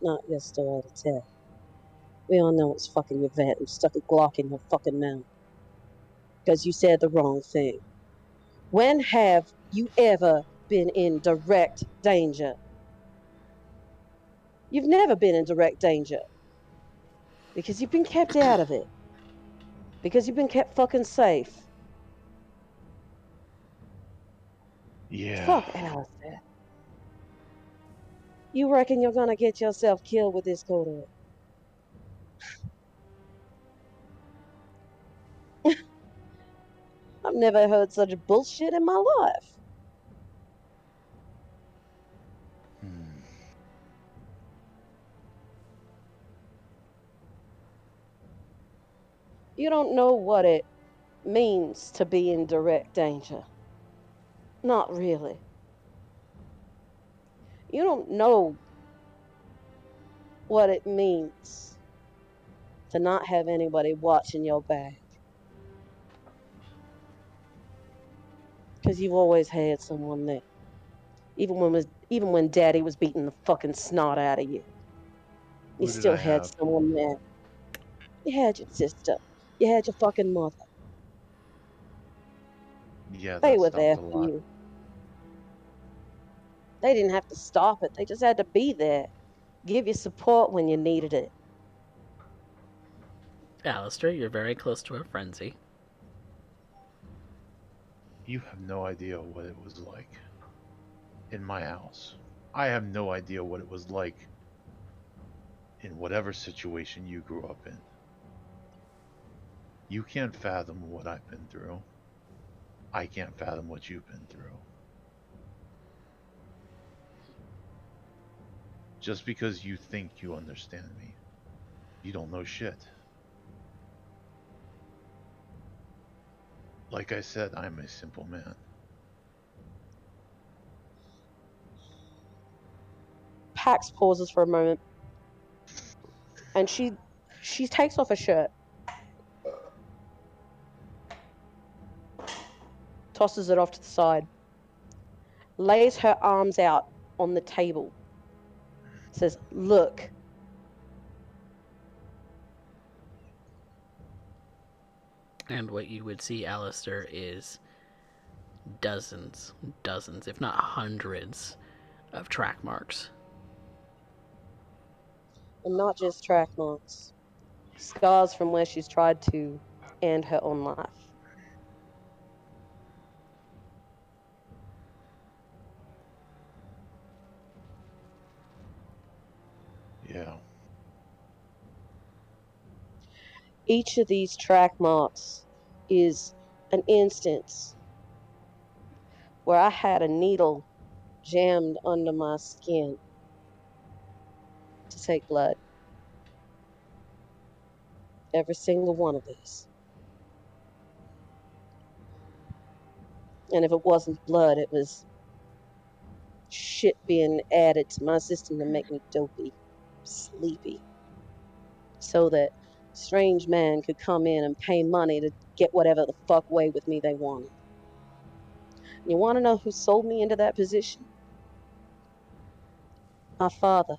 Not your story to tell. We all know it's fucking your vet who stuck a Glock in your fucking mouth. Because you said the wrong thing. When have you ever been in direct danger? You've never been in direct danger. Because you've been kept out of it. Because you've been kept fucking safe. Yeah. Fuck Alistair. You reckon you're gonna get yourself killed with this coat on? I've never heard such bullshit in my life. Hmm. You don't know what it means to be in direct danger. Not really. You don't know what it means to not have anybody watching your back. Because you've always had someone there. Even when daddy was beating the fucking snot out of you. You Who did still I had have? someone there. You had your sister. You had your fucking mother. Yeah, They that were stopped there a for lot. you. They didn't have to stop it. They just had to be there. Give you support when you needed it. Alistair, you're very close to a frenzy. You have no idea what it was like in my house. I have no idea what it was like in whatever situation you grew up in. You can't fathom what I've been through. I can't fathom what you've been through. Just because you think you understand me, you don't know shit. Like I said, I'm a simple man. Pax pauses for a moment, and she takes off her shirt, tosses it off to the side, lays her arms out on the table, says, "Look." And what you would see, Alistair, is dozens, if not hundreds, of track marks. And not just track marks, scars from where she's tried to end her own life. Yeah. Each of these track marks is an instance where I had a needle jammed under my skin to take blood. Every single one of these. And if it wasn't blood, it was shit being added to my system to make me dopey, sleepy, so that strange man could come in and pay money to get whatever the fuck way with me they wanted. You want to know who sold me into that position? My father.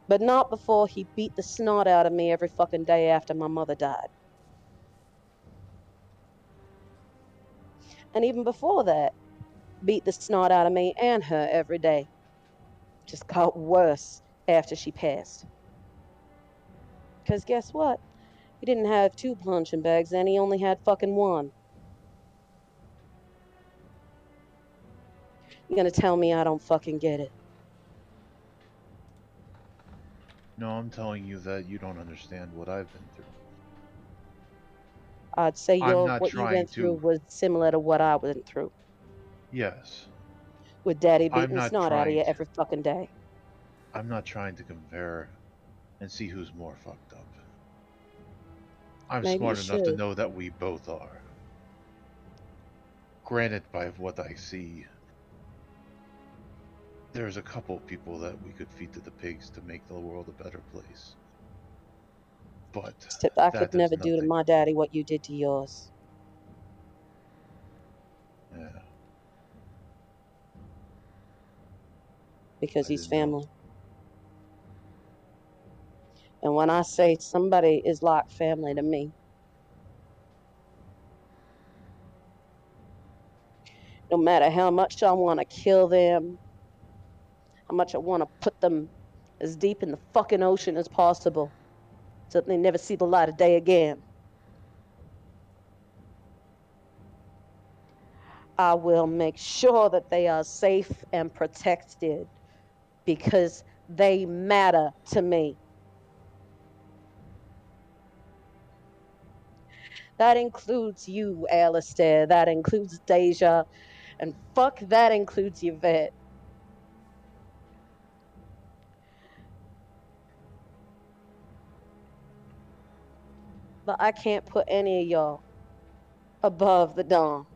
But not before he beat the snot out of me every fucking day after my mother died. And even before that, beat the snot out of me and her every day. Just got worse after she passed. Because guess what? He didn't have 2 punching bags then, he only had fucking 1. You're gonna tell me I don't fucking get it? No, I'm telling you that you don't understand what I've been through. I'd say I'm not what you trying went through to. was similar to what I went through, Yes. with Daddy I'm beating the not snot out of you trying to. every fucking day. I'm not trying to compare and see who's more fucked up. I'm Maybe you smart enough to should. know that we both are. Granted, by what I see, there's a couple people that we could feed to the pigs to make the world a better place. But Except I could that is never do to nothing. my daddy what you did to yours. Yeah, Because I he's didn't know. family. And when I say somebody is like family to me, no matter how much I want to kill them, how much I want to put them as deep in the fucking ocean as possible so that they never see the light of day again, I will make sure that they are safe and protected because they matter to me. That includes you, Alistair. That includes Deja. And fuck, that includes Yvette. But I can't put any of y'all above the Dawn.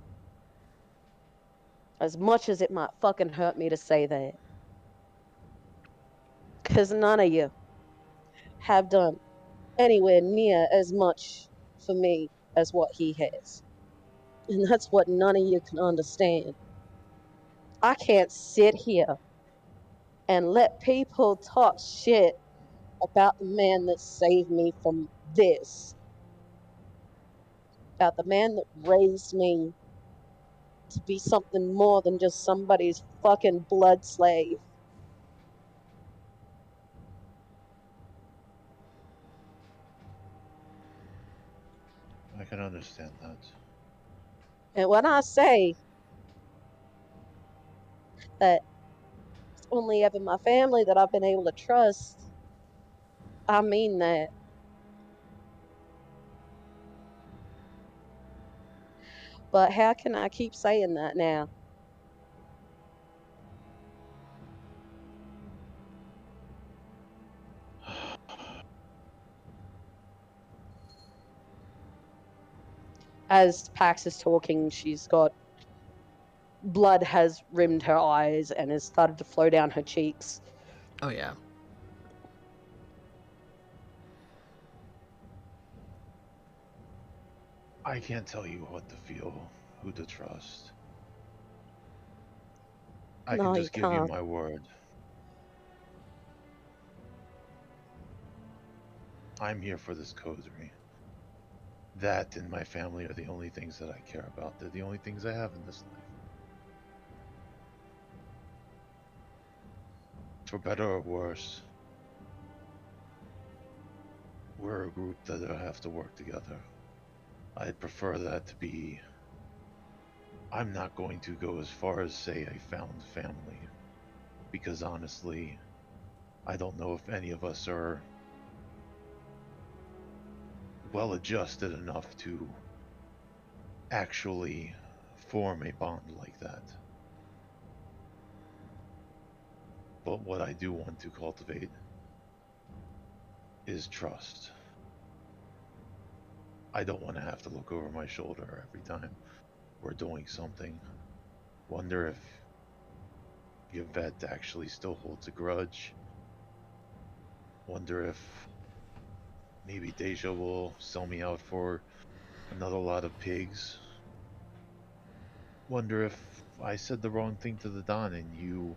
As much as it might fucking hurt me to say that. Because none of you have done anywhere near as much for me as what he has. And that's what none of you can understand. I can't sit here and let people talk shit about the man that saved me from this, about the man that raised me to be something more than just somebody's fucking blood slave. I can understand that. And when I say that it's only ever my family that I've been able to trust, I mean that. But how can I keep saying that now? As Pax is talking, she's got blood has rimmed her eyes and has started to flow down her cheeks. Oh yeah. I can't tell you what to feel, who to trust. I can No, you just give you can't. my word. I'm here for this coterie. That and my family are the only things that I care about. They're the only things I have in this life. For better or worse, we're a group that have to work together. I'd prefer that to be. I'm not going to go as far as say I found family, because honestly, I don't know if any of us are well adjusted enough to actually form a bond like that. But what I do want to cultivate is trust. I don't want to have to look over my shoulder every time we're doing something. Wonder if Yvette actually still holds a grudge. Wonder if maybe Deja will sell me out for another lot of pigs. Wonder if I said the wrong thing to the Don and you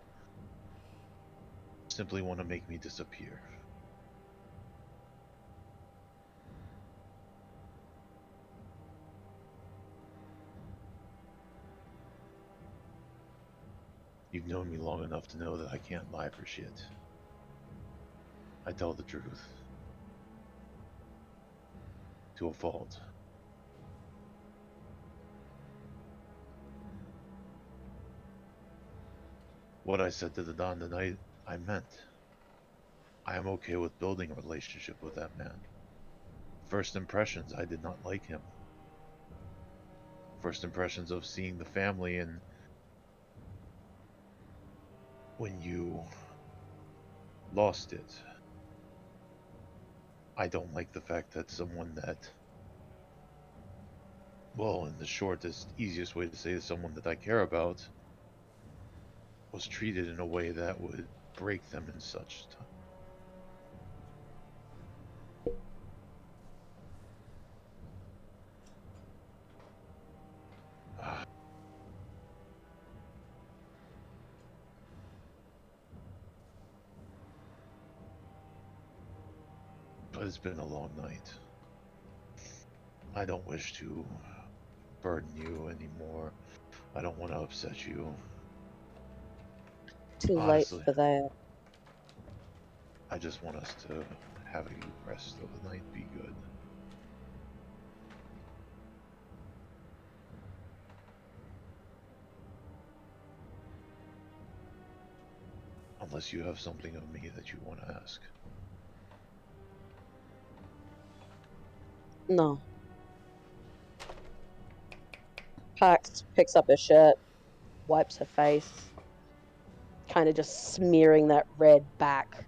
simply want to make me disappear. You've known me long enough to know that I can't lie for shit. I tell the truth. to a fault. What I said to the Don tonight, I meant. I am okay with building a relationship with that man. First impressions, I did not like him. First impressions of seeing the family, and when you lost it, I don't like the fact that someone that, well, in the shortest, easiest way to say is someone that I care about, was treated in a way that would break them in such time. But it's been a long night. I don't wish to burden you anymore. I don't want to upset you. Too late Honestly, for that. I just want us to have a rest of the night be good. Unless you have something of me that you want to ask. No. Pax picks up her shirt, wipes her face, kind of just smearing that red back.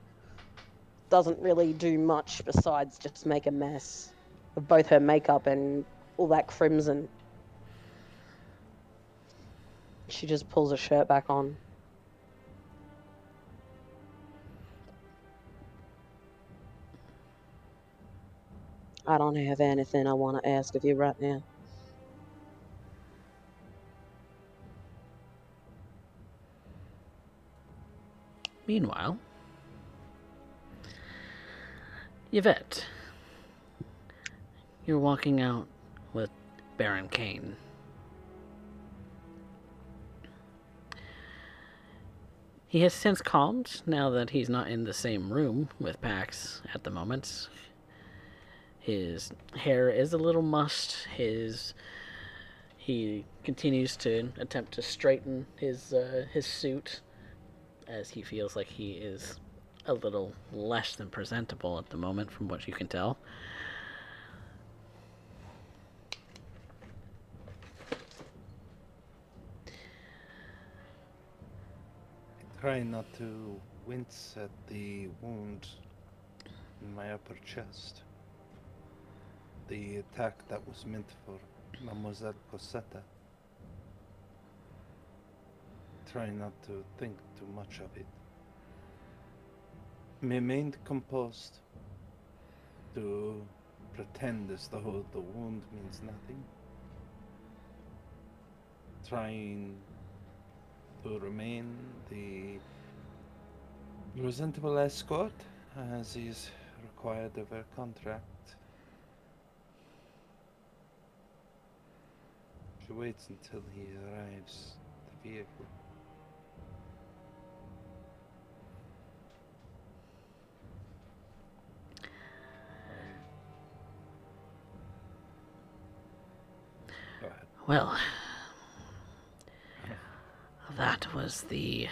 Doesn't really do much besides just make a mess of both her makeup and all that crimson. She just pulls her shirt back on. I don't have anything I want to ask of you right now. Meanwhile, Yvette, you're walking out with Baron Kane. He has since calmed now that he's not in the same room with Pax at the moment. His hair is a little mussed. He continues to attempt to straighten his suit as he feels like he is a little less than presentable at the moment, from what you can tell. Try not to wince at the wound in my upper chest. The attack that was meant for Mademoiselle Cosetta. Try not to think too much of it. Remain composed. To pretend as though the wound means nothing. Trying to remain the presentable escort as is required of our contract. She waits until he arrives at the vehicle. Go ahead. Well, that was the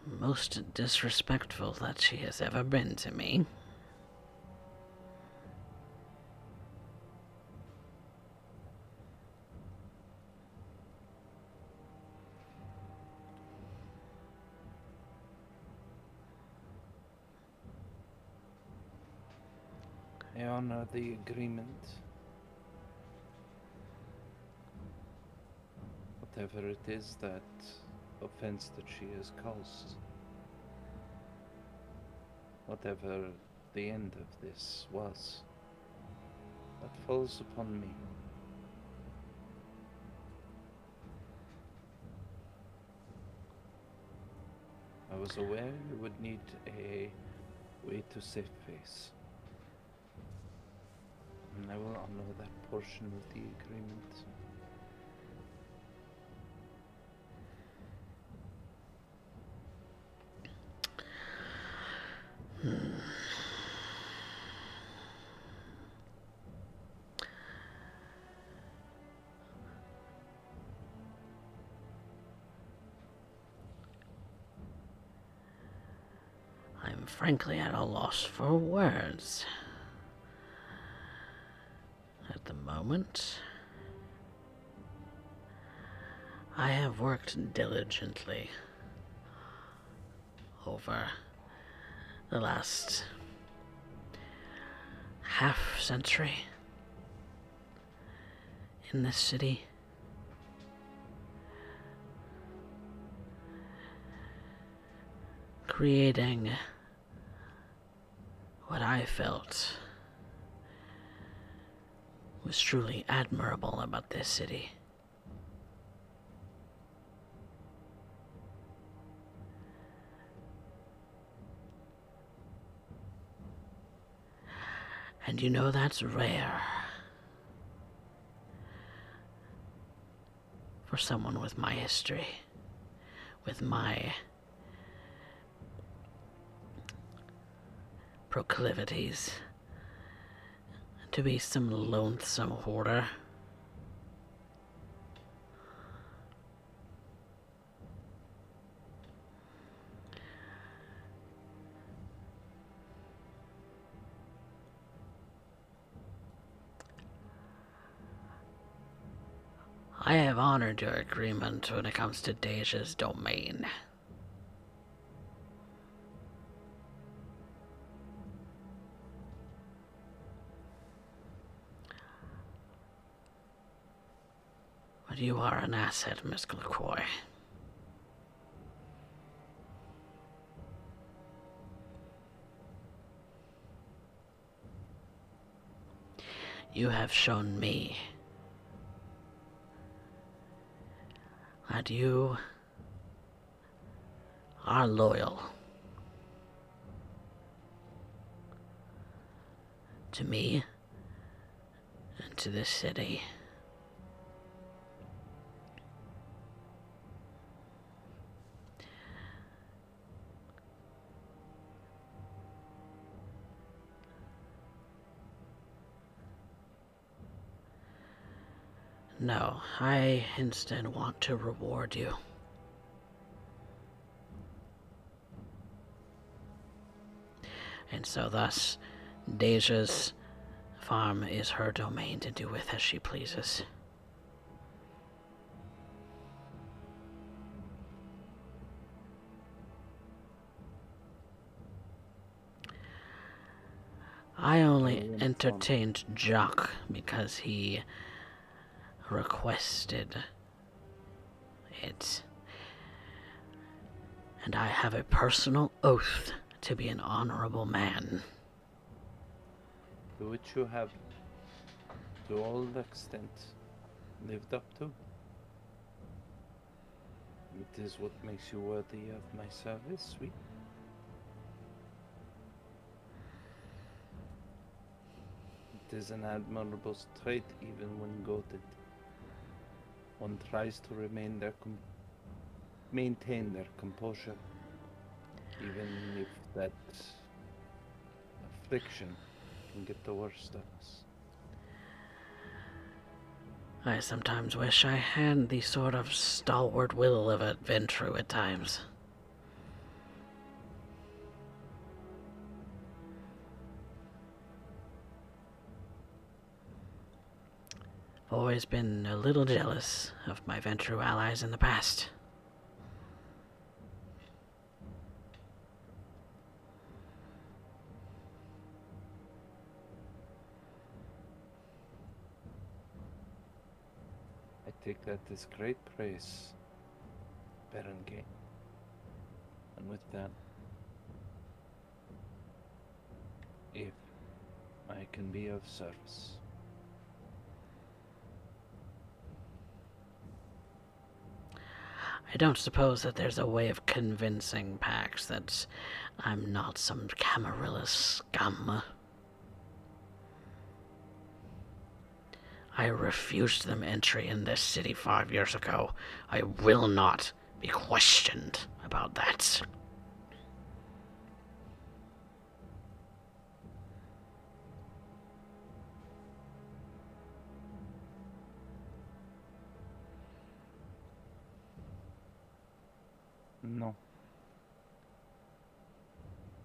most disrespectful that she has ever been to me. I honor the agreement. Whatever it is that offense that she has caused. Whatever the end of this was, that falls upon me. I was aware you would need a way to save face. And I will honor that portion of the agreement. frankly at a loss for words at the moment. I have worked diligently over the last half century in this city. Creating what I felt was truly admirable about this city. And you know that's rare for someone with my history, with my proclivities to be some lonesome hoarder. I have honored your agreement when it comes to Deja's domain. But you are an asset, Miss LaCroix. You have shown me that you are loyal to me and to this city. No, I instead want to reward you. And so thus, Deja's farm is her domain to do with as she pleases. I only entertained Jock because he requested it. And I have a personal oath to be an honorable man. To which you have, to all extent, lived up to. It is what makes you worthy of my service, sweet. It is an admirable trait even when goaded. One tries to maintain their composure, even if that affliction can get the worst of us. I sometimes wish I had the sort of stalwart will of a Ventru at times. Always been a little jealous of my Ventru allies in the past. I take that as great praise, Berengain. And with that, if I can be of service. I don't suppose that there's a way of convincing Pax that I'm not some Camarilla scum. I refused them entry in this city 5 years ago. I will not be questioned about that. No.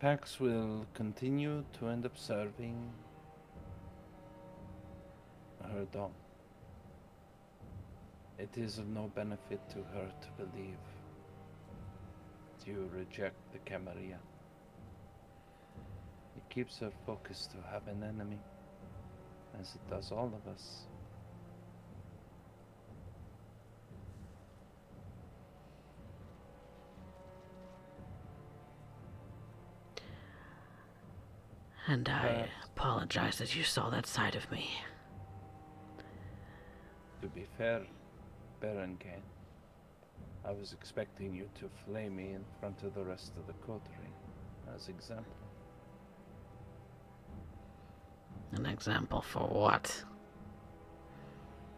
Pax will continue to end up serving her dom. It is of no benefit to her to believe that you reject the Camarilla. It keeps her focused to have an enemy, as it does all of us. And I Perhaps, apologize that you saw that side of me. to be fair, Baron Kane, I was expecting you to flay me in front of the rest of the coterie as example. An example for what?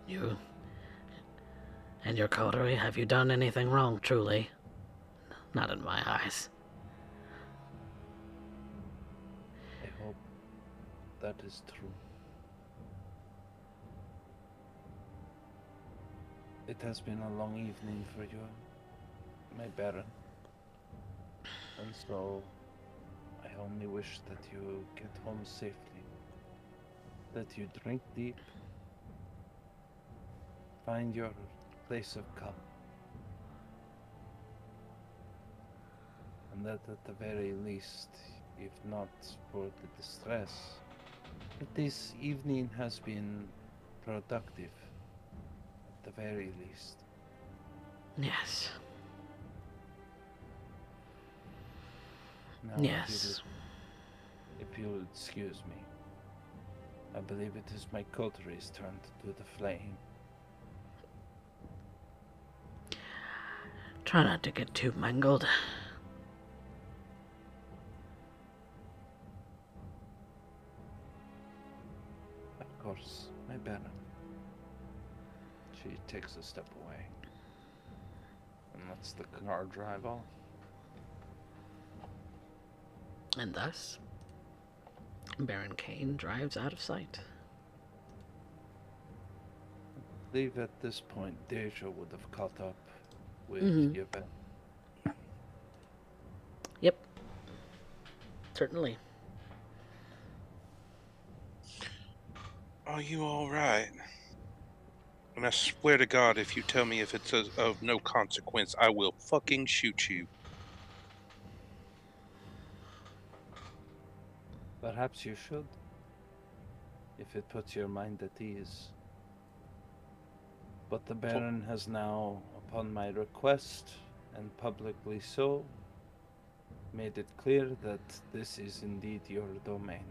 You and your coterie, have you done anything wrong, truly? Not in my eyes. I hope that is true. It has been a long evening for you, my Baron. And so, I only wish that you get home safely, that you drink deep, find your place of calm, and that at the very least, if not for the distress, that this evening has been productive, at the very least. Yes. Now, Yes. if you'll excuse me, I believe it is my coterie's turn to do the flaying. Try not to get too mangled. Of course, my Baron. She takes a step away and lets the car drive off. And thus, Baron Kane drives out of sight. I believe at this point Deja would have caught up with Yvette. Yep. Certainly. Are you all right? And I swear to God, if you tell me if it's of no consequence, I will fucking shoot you. Perhaps you should, if it puts your mind at ease. But the Baron has now, upon my request, and publicly so, made it clear that this is indeed your domain,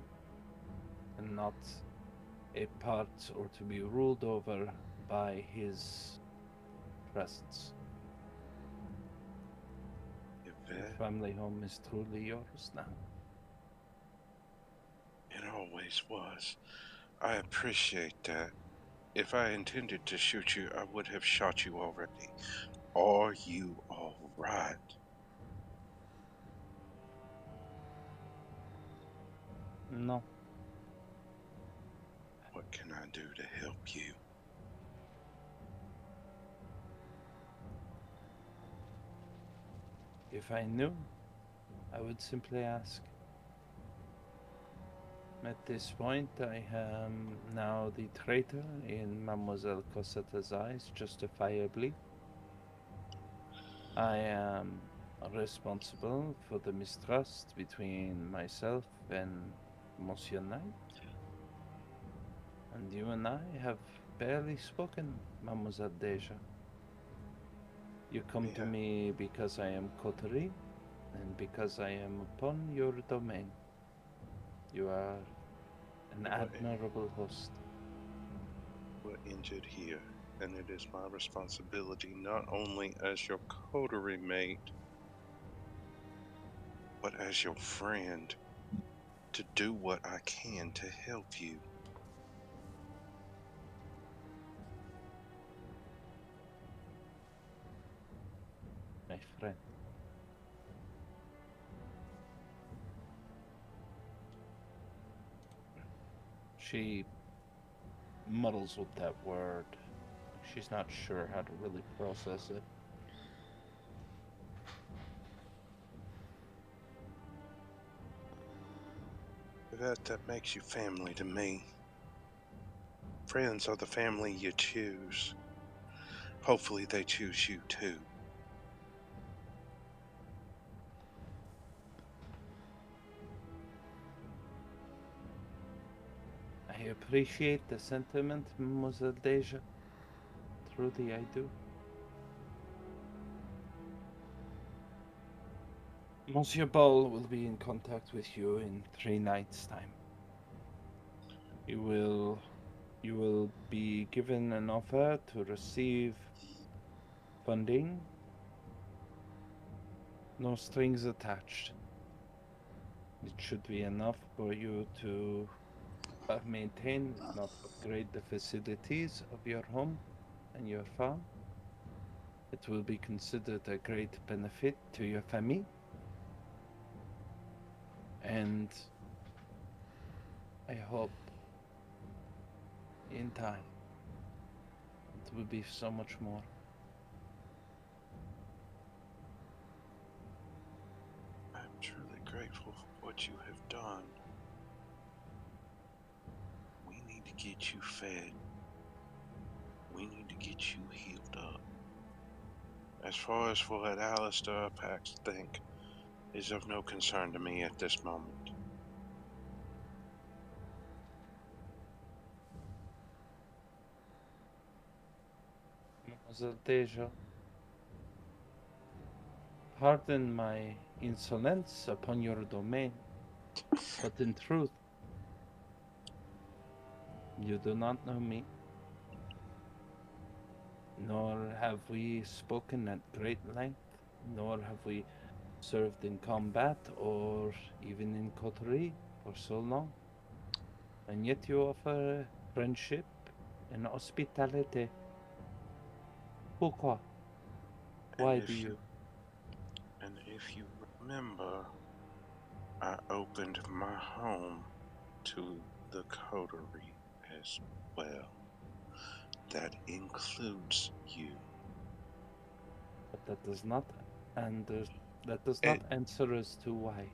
and not a part or to be ruled over by his presence. Your family home is truly yours now. It always was. I appreciate that. If I intended to shoot you, I would have shot you already. Are you all right? No. What can I do to help you? If I knew, I would simply ask. At this point, I am now the traitor in Mademoiselle Cosetta's eyes, justifiably. I am responsible for the mistrust between myself and Monsieur Knight. And you and I have barely spoken, Mademoiselle Deja. You come to me because I am coterie, and because I am upon your domain. You are an admirable host. We're injured here, and it is my responsibility not only as your coterie mate, but as your friend, to do what I can to help you. My friend. She muddles with that word. She's not sure how to really process it. Yvette, that makes you family to me. Friends are the family you choose. Hopefully they choose you too. I appreciate the sentiment, Mademoiselle Deja. Truly, I do. Monsieur Ball will be in contact with you in 3 nights' time. You will be given an offer to receive funding, no strings attached. It should be enough for you to maintain, if not upgrade, the facilities of your home and your farm. It will be considered a great benefit to your family. And I hope in time it will be so much more. I'm truly grateful for what you have done. We need to get you fed. We need to get you healed up. As far as what Alistair Pax think is of no concern to me at this moment. Mademoiselle Deja, pardon my insolence upon your domain, but in truth, you do not know me, nor have we spoken at great length, nor have we served in combat or even in coterie for so long. And yet you offer friendship and hospitality. Pourquoi? Why do you? And if you remember, I opened my home to the coterie as well. That includes you. But that does not, and that does not It, answer as to why.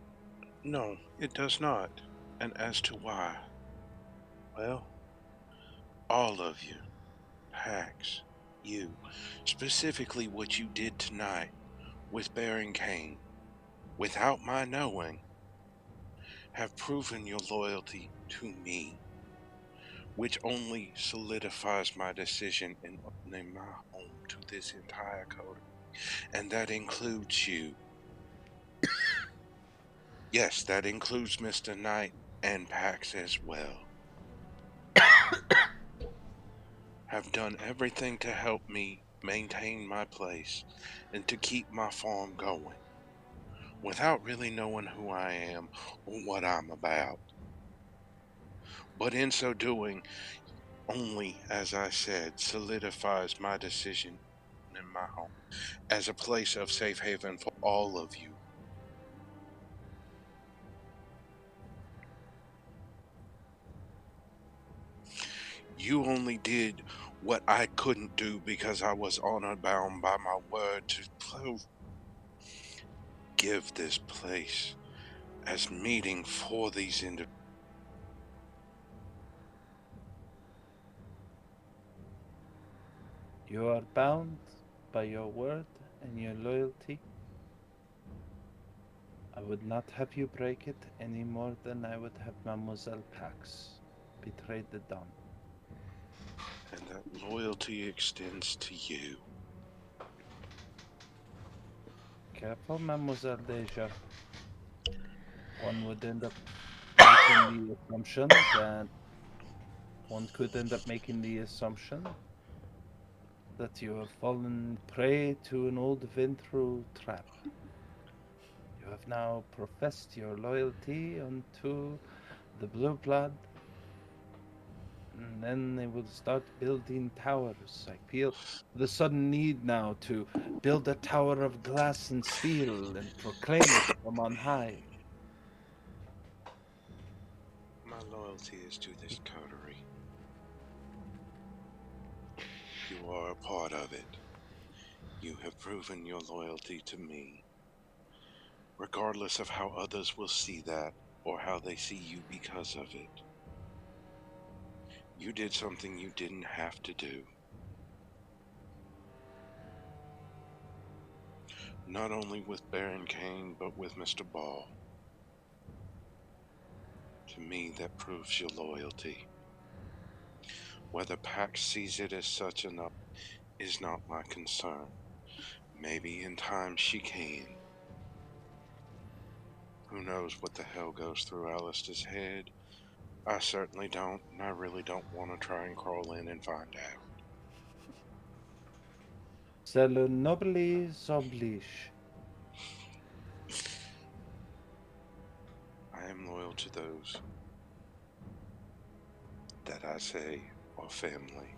no, it does not. And as to why, well, all of you, Pax, you, specifically what you did tonight with Baron Kane, without my knowing, have proven your loyalty to me, which only solidifies my decision in opening my home to this entire coterie. And that includes you. Yes, that includes Mr. Knight and Pax as well. Have done everything to help me maintain my place and to keep my farm going without really knowing who I am or what I'm about. But in so doing, only, as I said, solidifies my decision in my home as a place of safe haven for all of you. You only did what I couldn't do because I was honor bound by my word to give this place as meeting for these individuals. You are bound by your word and your loyalty. I would not have you break it any more than I would have Mademoiselle Pax betray the Don. And that loyalty extends to you. Careful, Mademoiselle Deja. One would end up making the assumption that one could end up making the assumption that you have fallen prey to an old Ventru trap. You have now professed your loyalty unto the blue blood, and then they will start building towers. I feel the sudden need now to build a tower of glass and steel and proclaim it from on high. My loyalty is to this coterie. You are a part of it. You have proven your loyalty to me. Regardless of how others will see that, or how they see you because of it. You did something you didn't have to do. Not only with Baron Kane, but with Mr. Ball. To me, that proves your loyalty. Whether Pax sees it as such or not is not my concern. Maybe in time she can. Who knows what the hell goes through Alistair's head? I certainly don't, and I really don't want to try and crawl in and find out. C'est le noblesse oblige. I am loyal to those that I say are family.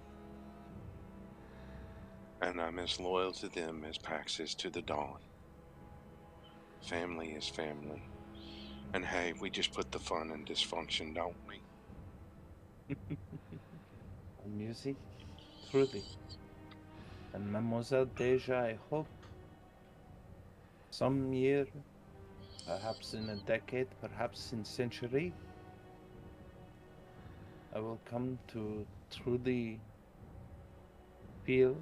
And I'm as loyal to them as Pax is to the Dawn. Family is family. And hey, we just put the fun in dysfunction, don't we? And you see, truly. And Mademoiselle Deja, I hope some year, perhaps in a decade, perhaps in century, I will come to truly feel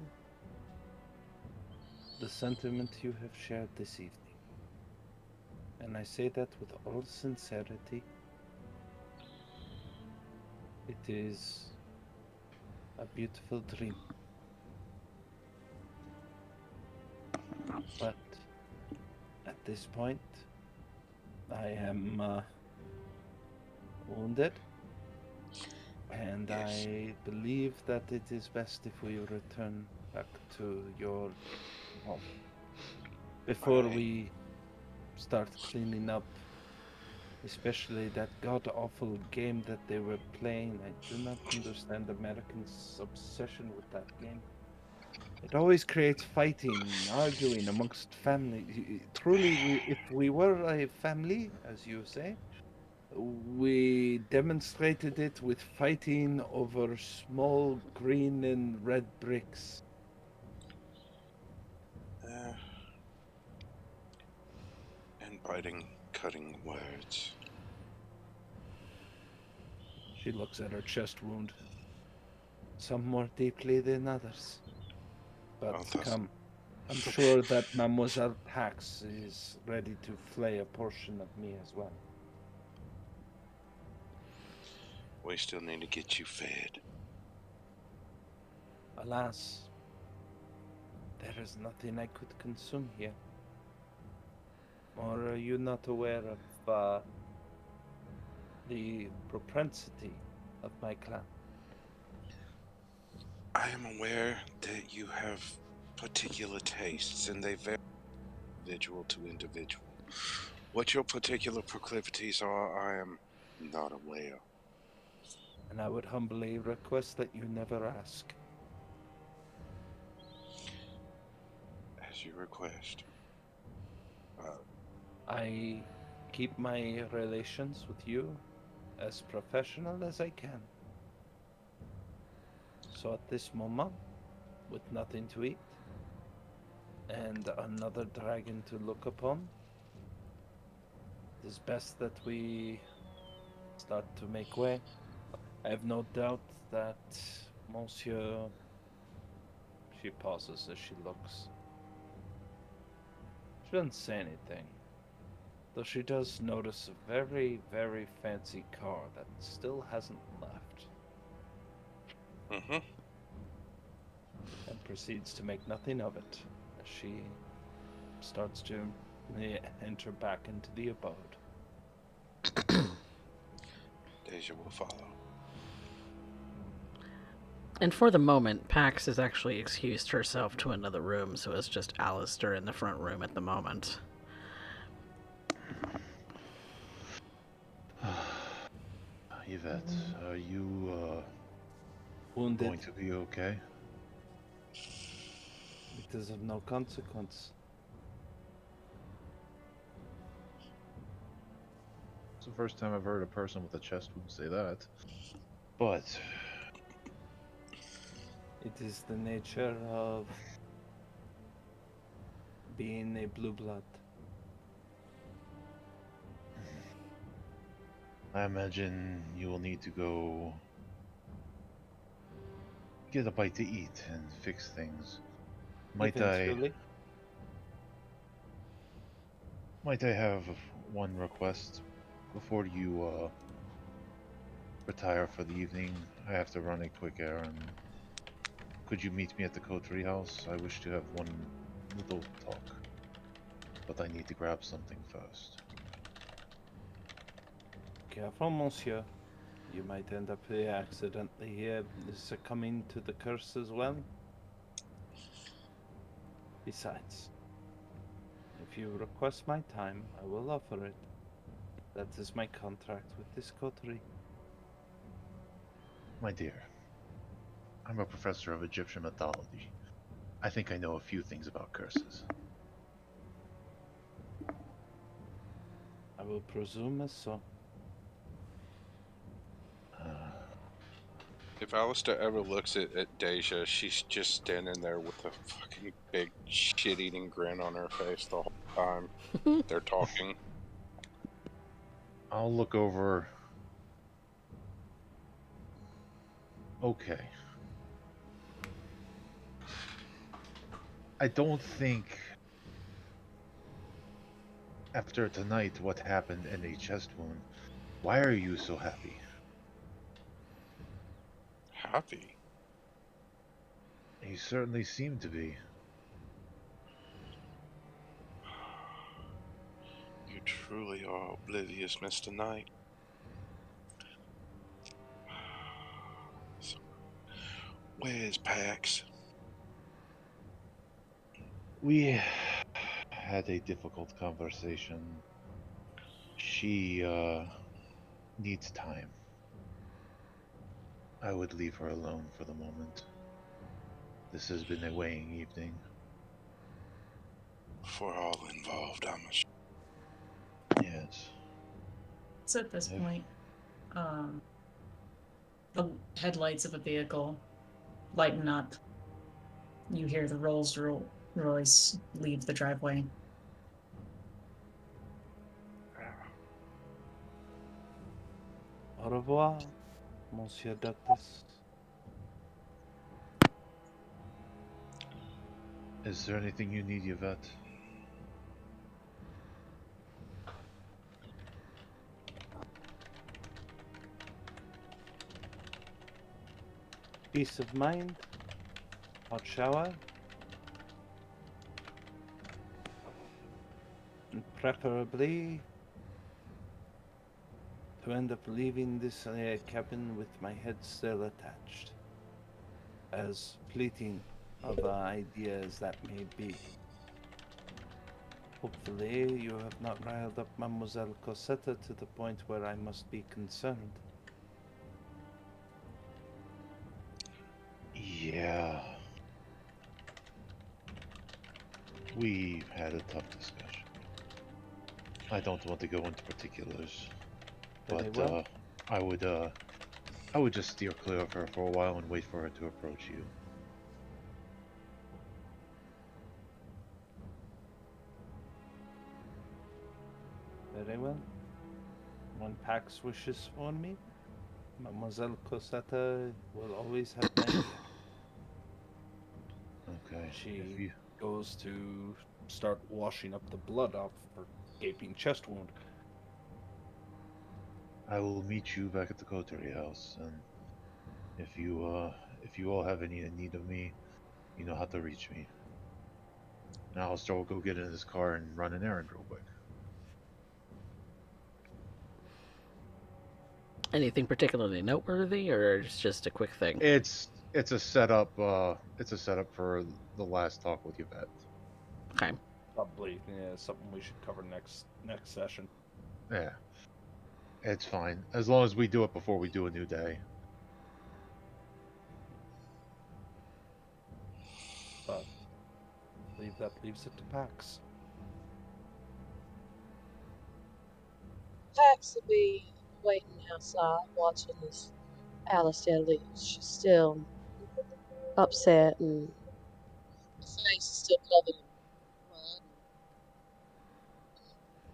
the sentiment you have shared this evening. And I say that with all sincerity. It is a beautiful dream. But at this point, I am wounded, and Yes. I believe that it is best if we return back to your home before we start cleaning up, especially that god-awful game that they were playing. I do not understand Americans' obsession with that game. It always creates fighting, arguing amongst family. Truly, if we were a family, as you say, we demonstrated it with fighting over small green and red bricks. And biting, cutting words. She looks at her chest wound. Some more deeply than others. But come, I'm sure that Mademoiselle Pax is ready to flay a portion of me as well. We still need to get you fed. Alas, there is nothing I could consume here. Or are you not aware of the propensity of my clan? I am aware that you have particular tastes, and they vary individual to individual. What your particular proclivities are, I am not aware. And I would humbly request that you never ask. As you request. I keep my relations with you as professional as I can. So at this moment, with nothing to eat and another dragon to look upon, it is best that we start to make way. I have no doubt that Monsieur. She pauses as she looks. She doesn't say anything, though she does notice a very, very fancy car that still hasn't left. Mm-hmm. And proceeds to make nothing of it as she starts to enter back into the abode. Deja will follow. And for the moment, Pax has actually excused herself to another room, so it's just Alistair in the front room at the moment. Yvette, are you Wounded. going to be okay? It is of no consequence. It's the first time I've heard a person with a chest wound say that. But It is the nature of being a blue blood. I imagine you will need to go get a bite to eat and fix things. Might I Eventually. might I have one request before you retire for the evening? I have to run a quick errand. Could you meet me at the coterie house? I wish to have one little talk, but I need to grab something first. Careful, monsieur. You might end up accidentally succumbing to the curse as well. Besides, if you request my time, I will offer it. That is my contract with this coterie. My dear, I'm a professor of Egyptian mythology. I think I know a few things about curses. I will presume as so. Uh, If Alistair ever looks at Deja, she's just standing there with a fucking big shit-eating grin on her face the whole time they're talking. I'll look over. Okay. I don't think after tonight what happened in a chest wound. Why are you so happy? Happy. You certainly seem to be. You truly are oblivious, Mr. Knight. So, where's Pax? We had a difficult conversation. She needs time. I would leave her alone for the moment. This has been a weighing evening. For all involved, I'm sure. Yes. It's at this If point, the headlights of a vehicle lighten up. You hear the Rolls Royce leave the driveway. Au revoir, Monsieur Douglas. is there anything you need, Yvette? Peace of mind, hot shower, and preferably to end up leaving this cabin with my head still attached. As fleeting of an idea as that may be. Hopefully, you have not riled up Mademoiselle Cosetta to the point where I must be concerned. Yeah. We've had a tough discussion. I don't want to go into particulars, Very but well. I would just steer clear of her for a while and wait for her to approach you. Very well. When Pax wishes for me, Mademoiselle Cosetta will always have my ear. Okay. If She you goes to start washing up the blood off her gaping chest wound. I will meet you back at the coterie house, and if you all have any need of me, you know how to reach me. Now Alistair will go get in his car and run an errand real quick. Anything particularly noteworthy, or it's just a quick thing? It's a setup. It's a setup for the last talk with Yvette. Okay. Probably something we should cover next session. Yeah, it's fine as long as we do it before we do a new day. But I believe that leaves it to Pax. Pax will be waiting outside watching as Alistair leaves. She's still upset and her face is still covered in blood.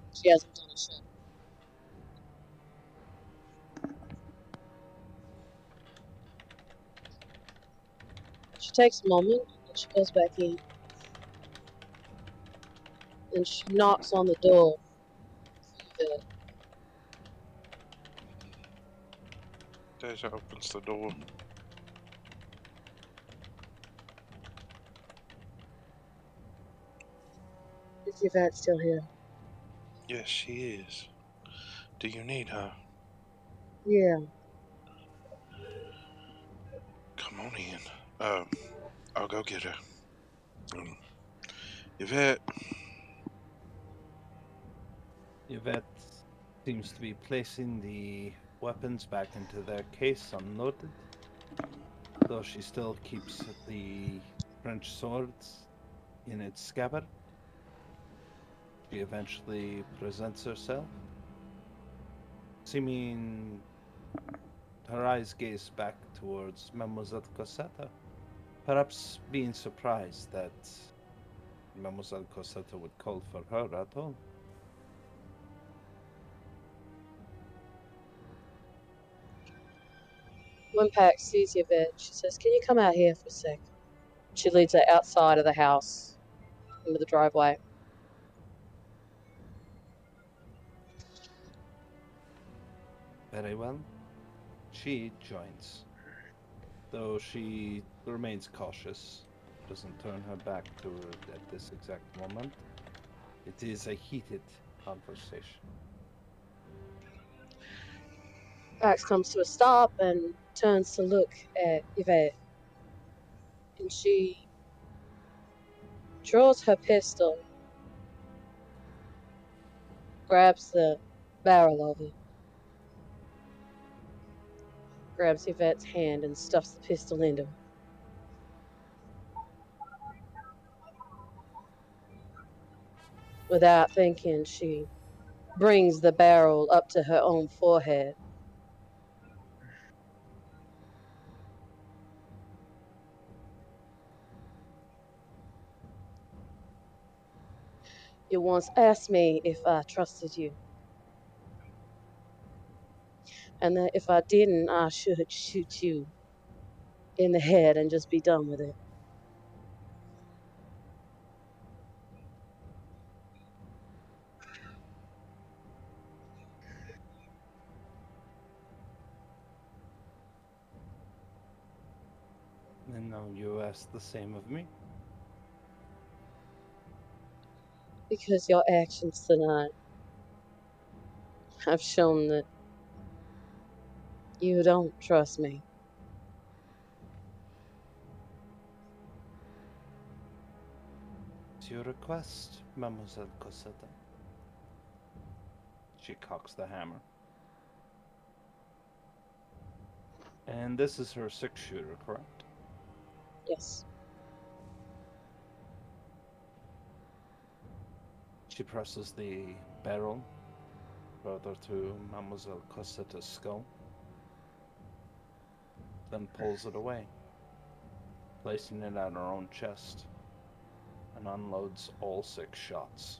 And she hasn't done a show. takes a moment, and she goes back in. And she knocks on the door. Deja opens the door. Is Yvette still here? Yes, she is. Do you need her? Yeah. Come on in. I'll go get her. Yvette. Yvette seems to be placing the weapons back into their case unloaded, though she still keeps the French swords in its scabbard. She eventually presents herself, seeming her eyes gaze back towards Mademoiselle Cosetta, perhaps being surprised that Mademoiselle Cosetta would call for her at all. When Pax sees Yvette, she says, "Can you come out here for a sec?" She leads her outside of the house, into the driveway. Very well. She joins, though she remains cautious, doesn't turn her back to her at this exact moment. It is a heated conversation. Pax comes to a stop and turns to look at Yvette. And she draws her pistol, grabs the barrel of it, grabs Yvette's hand and stuffs the pistol into it. Without thinking, she brings the barrel up to her own forehead. You once asked me if I trusted you, and that if I didn't, I should shoot you in the head and just be done with it. And now you ask the same of me. Because your actions tonight have shown that you don't trust me. It's your request, Mademoiselle Cosetta. She cocks the hammer. And this is her 6-shooter, correct? Yes. She presses the barrel further to Mademoiselle Cosetta's skull, then pulls it away, placing it at her own chest, and unloads all 6 shots.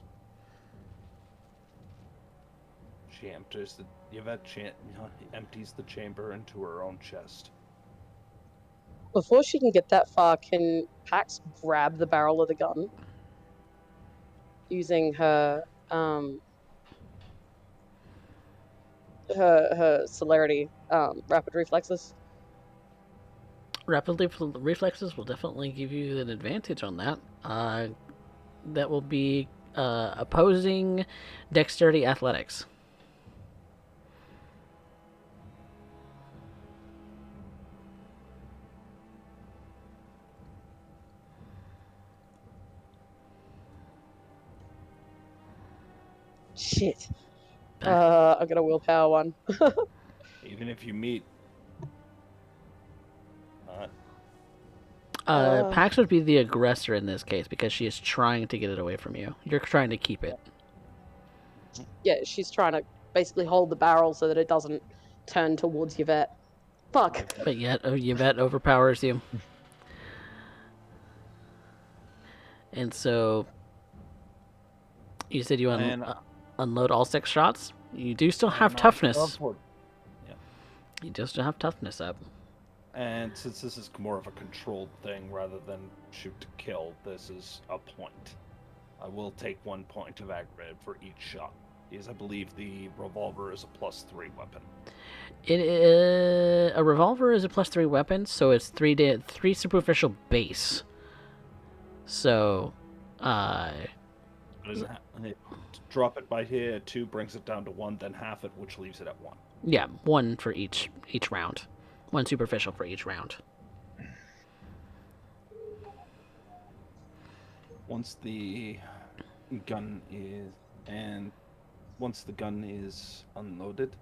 She empties empties the chamber into her own chest. Before she can get that far, can Pax grab the barrel of the gun using her her celerity rapid reflexes? Rapid reflexes will definitely give you an advantage on that. That will be opposing dexterity athletics. Shit. I'm gonna willpower one. Even if you meet. Pax would be the aggressor in this case because she is trying to get it away from you. You're trying to keep it. Yeah, she's trying to basically hold the barrel so that it doesn't turn towards Yvette. Fuck. But yet, Yvette overpowers you. And so, you said you unload all 6 shots? You do still have toughness. Yeah. You do still have toughness up. And since this is more of a controlled thing rather than shoot to kill, this is a point. I will take 1 point of aggregate for each shot, because I believe the revolver is a +3 weapon. A revolver is a +3 weapon, so it's 3 superficial base. So, Drop it by here, 2 brings it down to 1, then half it, which leaves it at 1. yeah, 1 for each round. 1 superficial for each round. Once the gun is unloaded,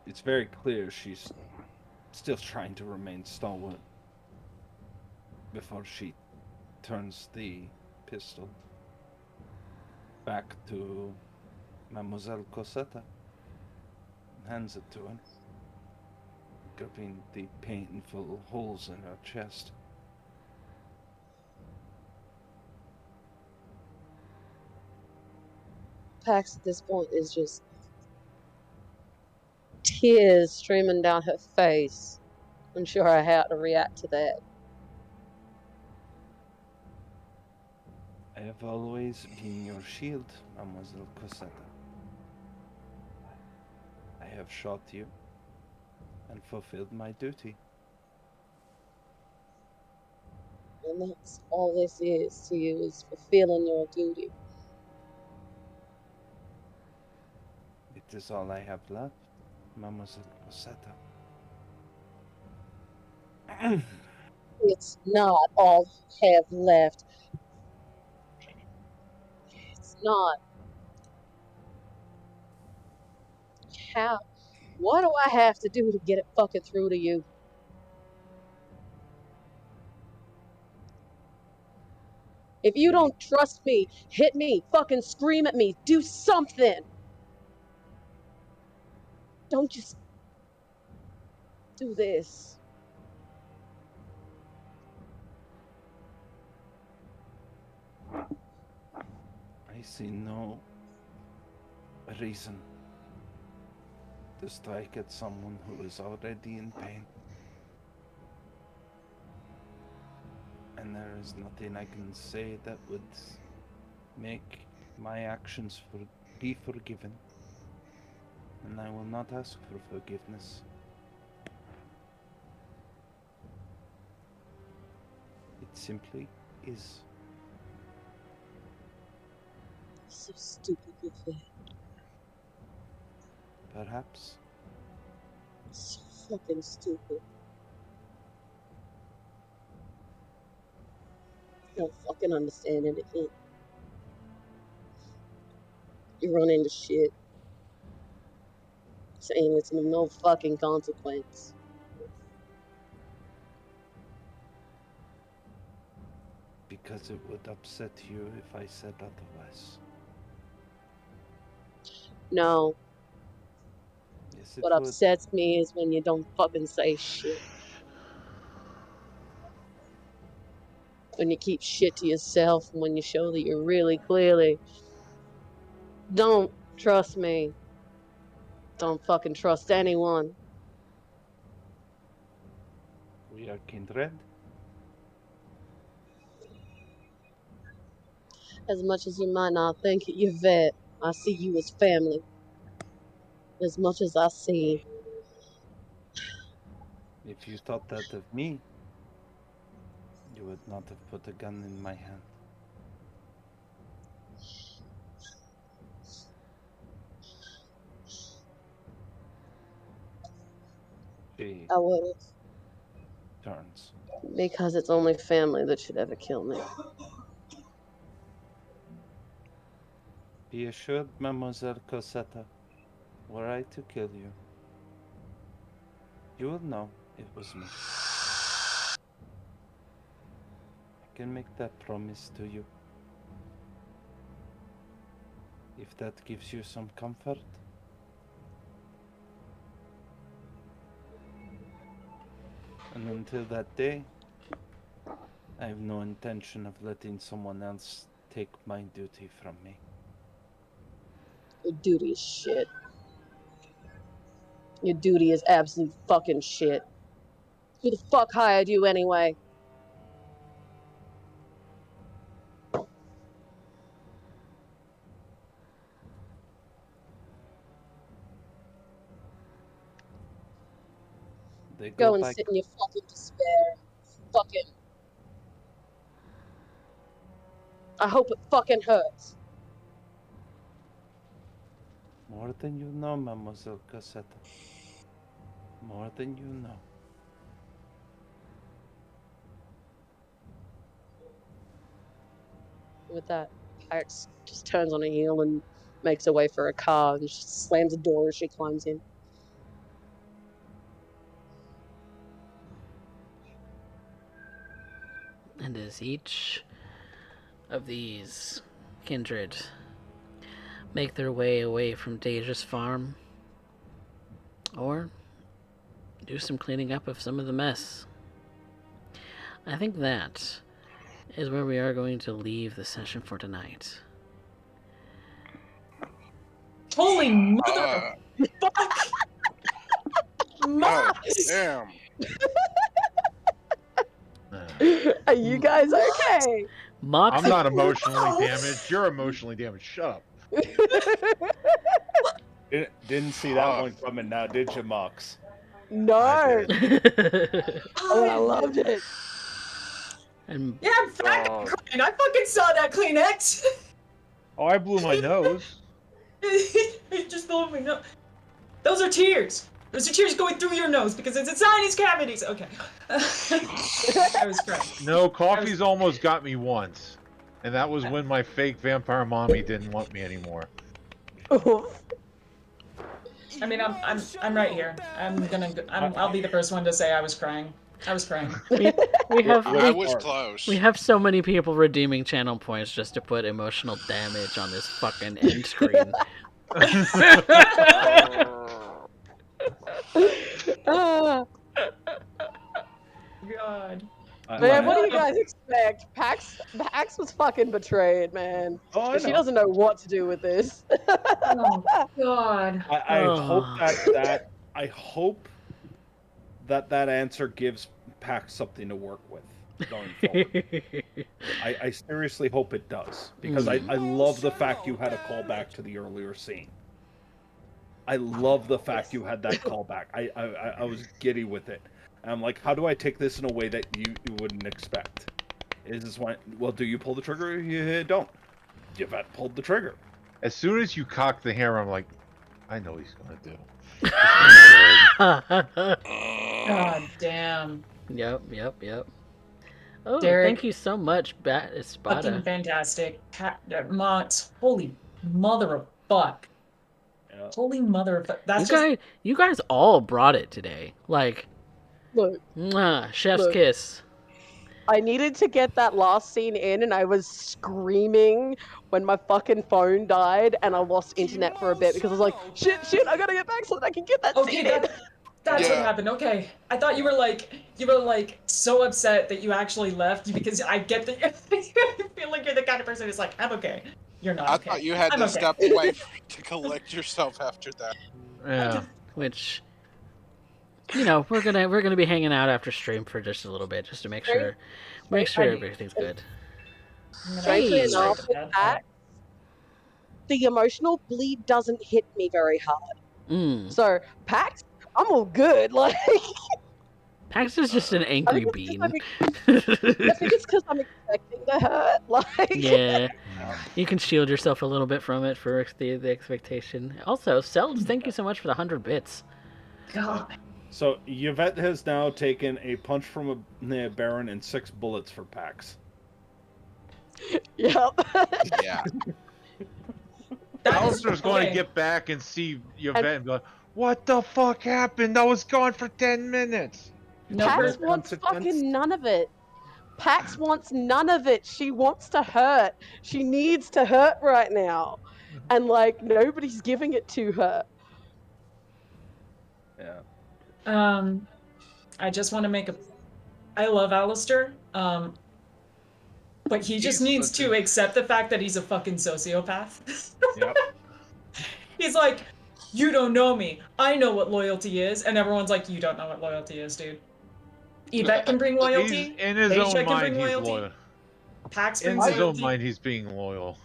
it's very clear she's still trying to remain stalwart before she turns the pistol back to Mademoiselle Cosetta and hands it to her, gripping the painful holes in her chest. Pax at this point is just tears streaming down her face, unsure how to react to that. I have always been your shield, Mademoiselle Cosetta. I have shot you and fulfilled my duty. And that's all this is to you, is fulfilling your duty. It is all I have left, Mademoiselle Cosetta. It's not all you have left. It's not. How? What do I have to do to get it fucking through to you? If you don't trust me, hit me, fucking scream at me, do something. Don't just do this. I see no reason to strike at someone who is already in pain. And there is nothing I can say that would make my actions be forgiven. And I will not ask for forgiveness. It simply is. So stupid with it. Perhaps. So fucking stupid. I don't fucking understand anything. You run into shit saying it's no fucking consequence. Because it would upset you if I said otherwise. No, Yes, it what would. upsets me is when you don't fucking say shit. When you keep shit to yourself and when you show that you really clearly don't trust me. Don't fucking trust anyone. We are kindred. As much as you might not think it, you vet. I see you as family. As much as I see. If you thought that of me, you would not have put a gun in my hand. She I would have. turns. Because it's only family that should ever kill me. Be assured, Mademoiselle Cosetta, were I to kill you, you will know it was me. I can make that promise to you. If that gives you some comfort. And until that day, I have no intention of letting someone else take my duty from me. Your duty is shit. Your duty is absolute fucking shit. Who the fuck hired you anyway? They Go go and by. sit in your fucking despair. Fucking. I hope it fucking hurts. More than you know, Mademoiselle Cassetta. More than you know. With that, Pax just turns on a heel and makes her way for a car and just slams the door as she climbs in. And as each of these kindred make their way away from Deja's farm, or do some cleaning up of some of the mess, I think that is where we are going to leave the session for tonight. Holy mother fuck! God Mops! damn. Are you guys okay? Mops, I'm not emotionally No! damaged. You're emotionally damaged. Shut up. Didn't see that one coming now, did you, Mox? No. did. Oh, I loved it. and Yeah, I'm fucking crying. I fucking saw that Kleenex. Oh, I blew my nose. It just blew me. No, those are tears. Those are tears going through your nose because it's inside his cavities. Okay. I was crying. No, coffee's almost got me once. And that was when my fake vampire mommy didn't want me anymore. I mean, I'm right here. I'll be the first one to say I was crying. I was crying. we have I was close. we have so many people redeeming channel points just to put emotional damage on this fucking end screen. Ah, God. man, what do you guys expect? Pax was fucking betrayed, man. Oh, I And she know. doesn't know what to do with this. Oh God. I hope Oh. I hope that answer gives Pax something to work with going forward. I seriously hope it does, because I love the fact you had a callback to the earlier scene. I love the fact you had that callback. I was giddy with it. And I'm like, how do I take this in a way that you wouldn't expect? Is this why? Well, do you pull the trigger? You don't. Yvette pulled the trigger. As soon as you cock the hammer, I'm like, I know what he's gonna do. God damn. Yep. Oh, Derek, thank you so much, Fucking Espada. fantastic. Mott's. Holy mother of fuck. Yeah. Holy mother of fuck. That's just. You guys all brought it today. Like, Look, chef's Look. kiss. I needed to get that last scene in, and I was screaming when my fucking phone died and I lost internet for a bit because I was like, shit, I gotta get back so that I can get that Okay, scene in. that's what Yeah. happened. Okay, I thought you were like so upset that you actually left because I get that I feel like you're the kind of person who's like, I'm okay. You're not. I Okay. thought you had I'm to okay. step away to collect yourself after that. Yeah. Which, we're gonna be hanging out after stream for just a little bit, just to make sure everything's good. Strangely Hey. enough, with that, the emotional bleed doesn't hit me very hard. So, Pax, I'm all good. Like, Pax is just an angry bean. I think it's because I'm expecting to hurt. Like, Yeah, you can shield yourself a little bit from it for the expectation. Also, Selds, thank you so much for the 100 bits. God. So Yvette has now taken a punch from a Baron and 6 bullets for Pax. Yep. Yeah. Alistair's going to get back and see Yvette and be like, what the fuck happened? I was gone for 10 minutes. Pax wants fucking none of it. Pax wants none of it. She wants to hurt. She needs to hurt right now. And, like, nobody's giving it to her. Yeah. I just want to make a. I love Alistair. But he just needs to accept the fact that he's a fucking sociopath. Yep. He's like, you don't know me. I know what loyalty is. And everyone's like, you don't know what loyalty is, dude. Yvette can bring He's loyalty. in his Deja own can mind. bring He's loyalty. loyal. Pax In brings his own loyalty. mind, he's being loyal.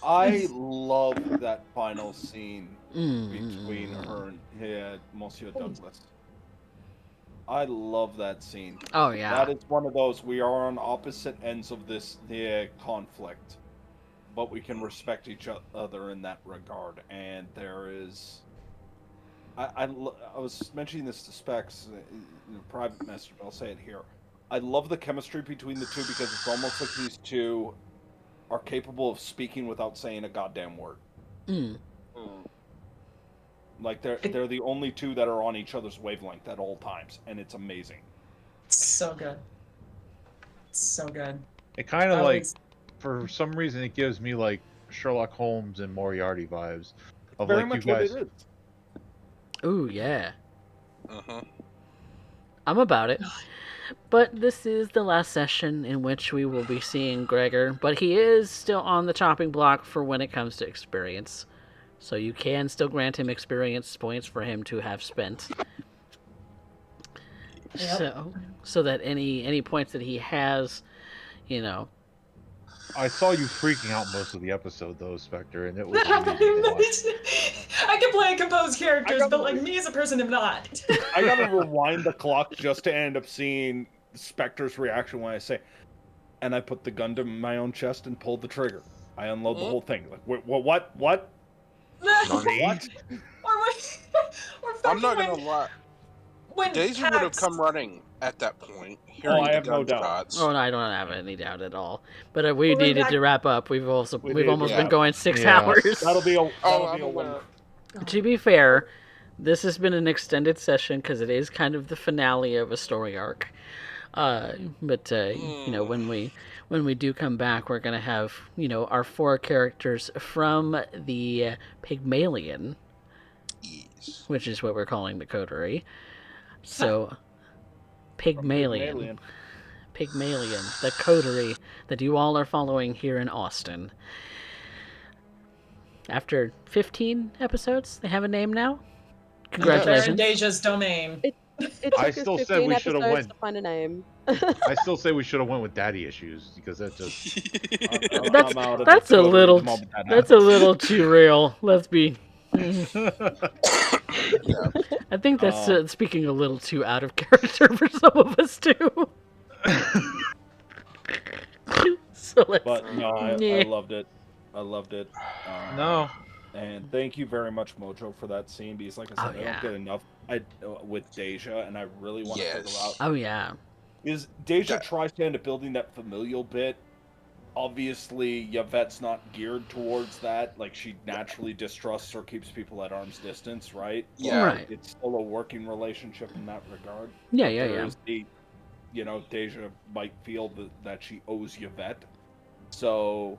I love that final scene between Mm. her and Monsieur Douglas. I love that scene. Oh yeah. That is one of those, we are on opposite ends of this conflict, but we can respect each other in that regard. And there is, I was mentioning this to Specs in a private message, but I'll say it here. I love the chemistry between the two because it's almost like these two are capable of speaking without saying a goddamn word. Mm. Like they're the only two that are on each other's wavelength at all times, and it's amazing. So good. So good. It kind of That like, was for some reason, it gives me like Sherlock Holmes and Moriarty vibes of Very like you much what it guys. is. Ooh yeah. Uh-huh. I'm about it. But this is the last session in which we will be seeing Gregor, but he is still on the chopping block for when it comes to experience. So you can still grant him experience points for him to have spent. Yep. So that any points that he has, you know. I saw you freaking out most of the episode though, Spectre, and it was amusing to watch. I can play composed characters, gotta but like me as a person am not. I gotta rewind the clock just to end up seeing Spectre's reaction when I say, and I put the gun to my own chest and pulled the trigger. I unload the whole thing. Like, what? What? Nani? Or I'm not fucking gonna lie. when Daisy would have Pax come running at that point, hearing I the have no doubt. gunshots. Oh, no, I don't have any doubt at all. But we Well, then needed that- to wrap up. We've We almost did, been yeah. going 6 Yeah. hours. That'll be a I'm one. aware. To be fair, this has been an extended session because it is kind of the finale of a story arc. But you know, when we do come back, we're gonna have, you know, our 4 characters from the Pygmalion, Yes. which is what we're calling the coterie. So Pygmalion, the coterie that you all are following here in Austin. After 15 episodes, they have a name now. they're in Congratulations. Deja's domain. It I took us still said 15 we should have episodes went. to find a name. I still say we should have went with daddy issues because that just. That's I'm out of that's the a coterie little the moment that that's a happens. little too real. Let's be. Yeah. I think that's speaking a little too out of character for some of us too. So let's. But no, I Yeah. loved it. I loved it. No. And thank you very much, Mojo, for that scene because, like I Oh, said, I yeah. don't get enough with Deja, and I really want to figure out. Yes. Oh yeah. Is Deja That- tries to end up building that familial bit. Obviously, Yvette's not geared towards that. Like, she naturally distrusts or keeps people at arm's distance, right? Yeah. Right. It's still a working relationship in that regard. Yeah, But yeah, there yeah. is the, Deja might feel that she owes Yvette. So,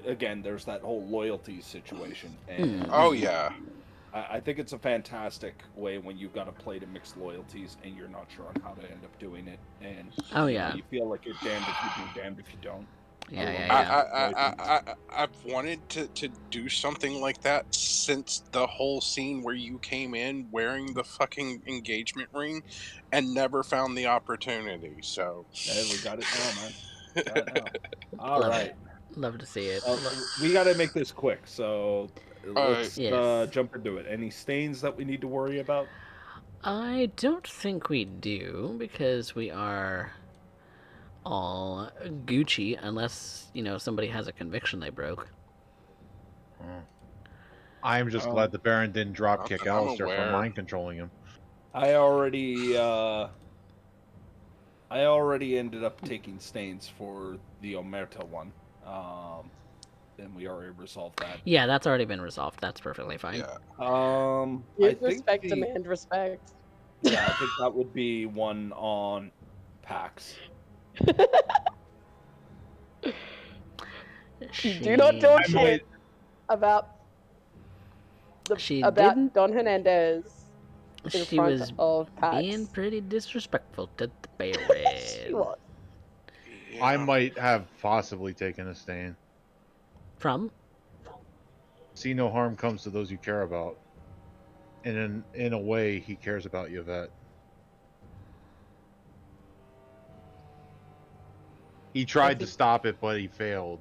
again, there's that whole loyalty situation. And Oh yeah. I think it's a fantastic way when you've got to play to mixed loyalties and you're not sure on how to end up doing it. And Oh, you know, yeah. you feel like you're damned if you do, damned if you don't. Yeah, love yeah, yeah. I've wanted to do something like that since the whole scene where you came in wearing the fucking engagement ring and never found the opportunity. So Hey, we got it now, man. Got it now. All Love right. it. Love to see it. We got to make this quick, so let's Yes. jump into it. Any stains that we need to worry about? I don't think we do because we are all Gucci unless, you know, somebody has a conviction they broke. I'm just glad the Baron didn't drop Not kick that I'm Alistair for aware. mind controlling him. I already ended up taking stains for the Omerta one. And we already resolved that. Yeah, that's already been resolved. That's perfectly fine. yeah. I Give think respect, demand respect. Yeah, I think that would be one on PAX. Do not talk I shit might- about She about didn't. Don Hernandez in She front was of Pax. being pretty disrespectful to the She Baron. was. I might have possibly taken a stain. From? See no harm comes to those you care about. And in a way, he cares about Yvette. He tried to stop it, but he failed.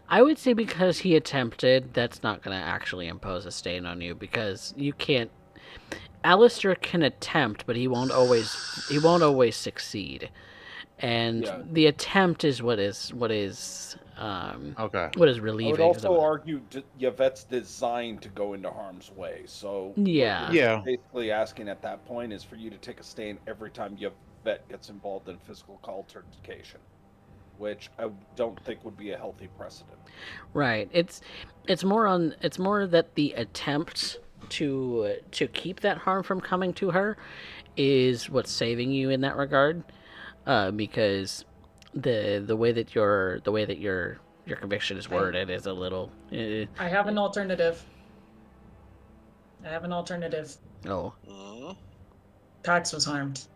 I would say because he attempted, that's not going to actually impose a stain on you because you can't. Alistair can attempt, but he won't always succeed. And Yeah. the attempt is what is Okay. what is I relieving. would also argue Yvette's designed to go into harm's way. So Yeah. what we're Yeah. basically asking at that point is for you to take a stain every time Yvette gets involved in physical altercation, which I don't think would be a healthy precedent. Right. It's more that the attempt to keep that harm from coming to her is what's saving you in that regard, because the way that your conviction is worded is a little. I have an alternative. Oh. Pax was harmed.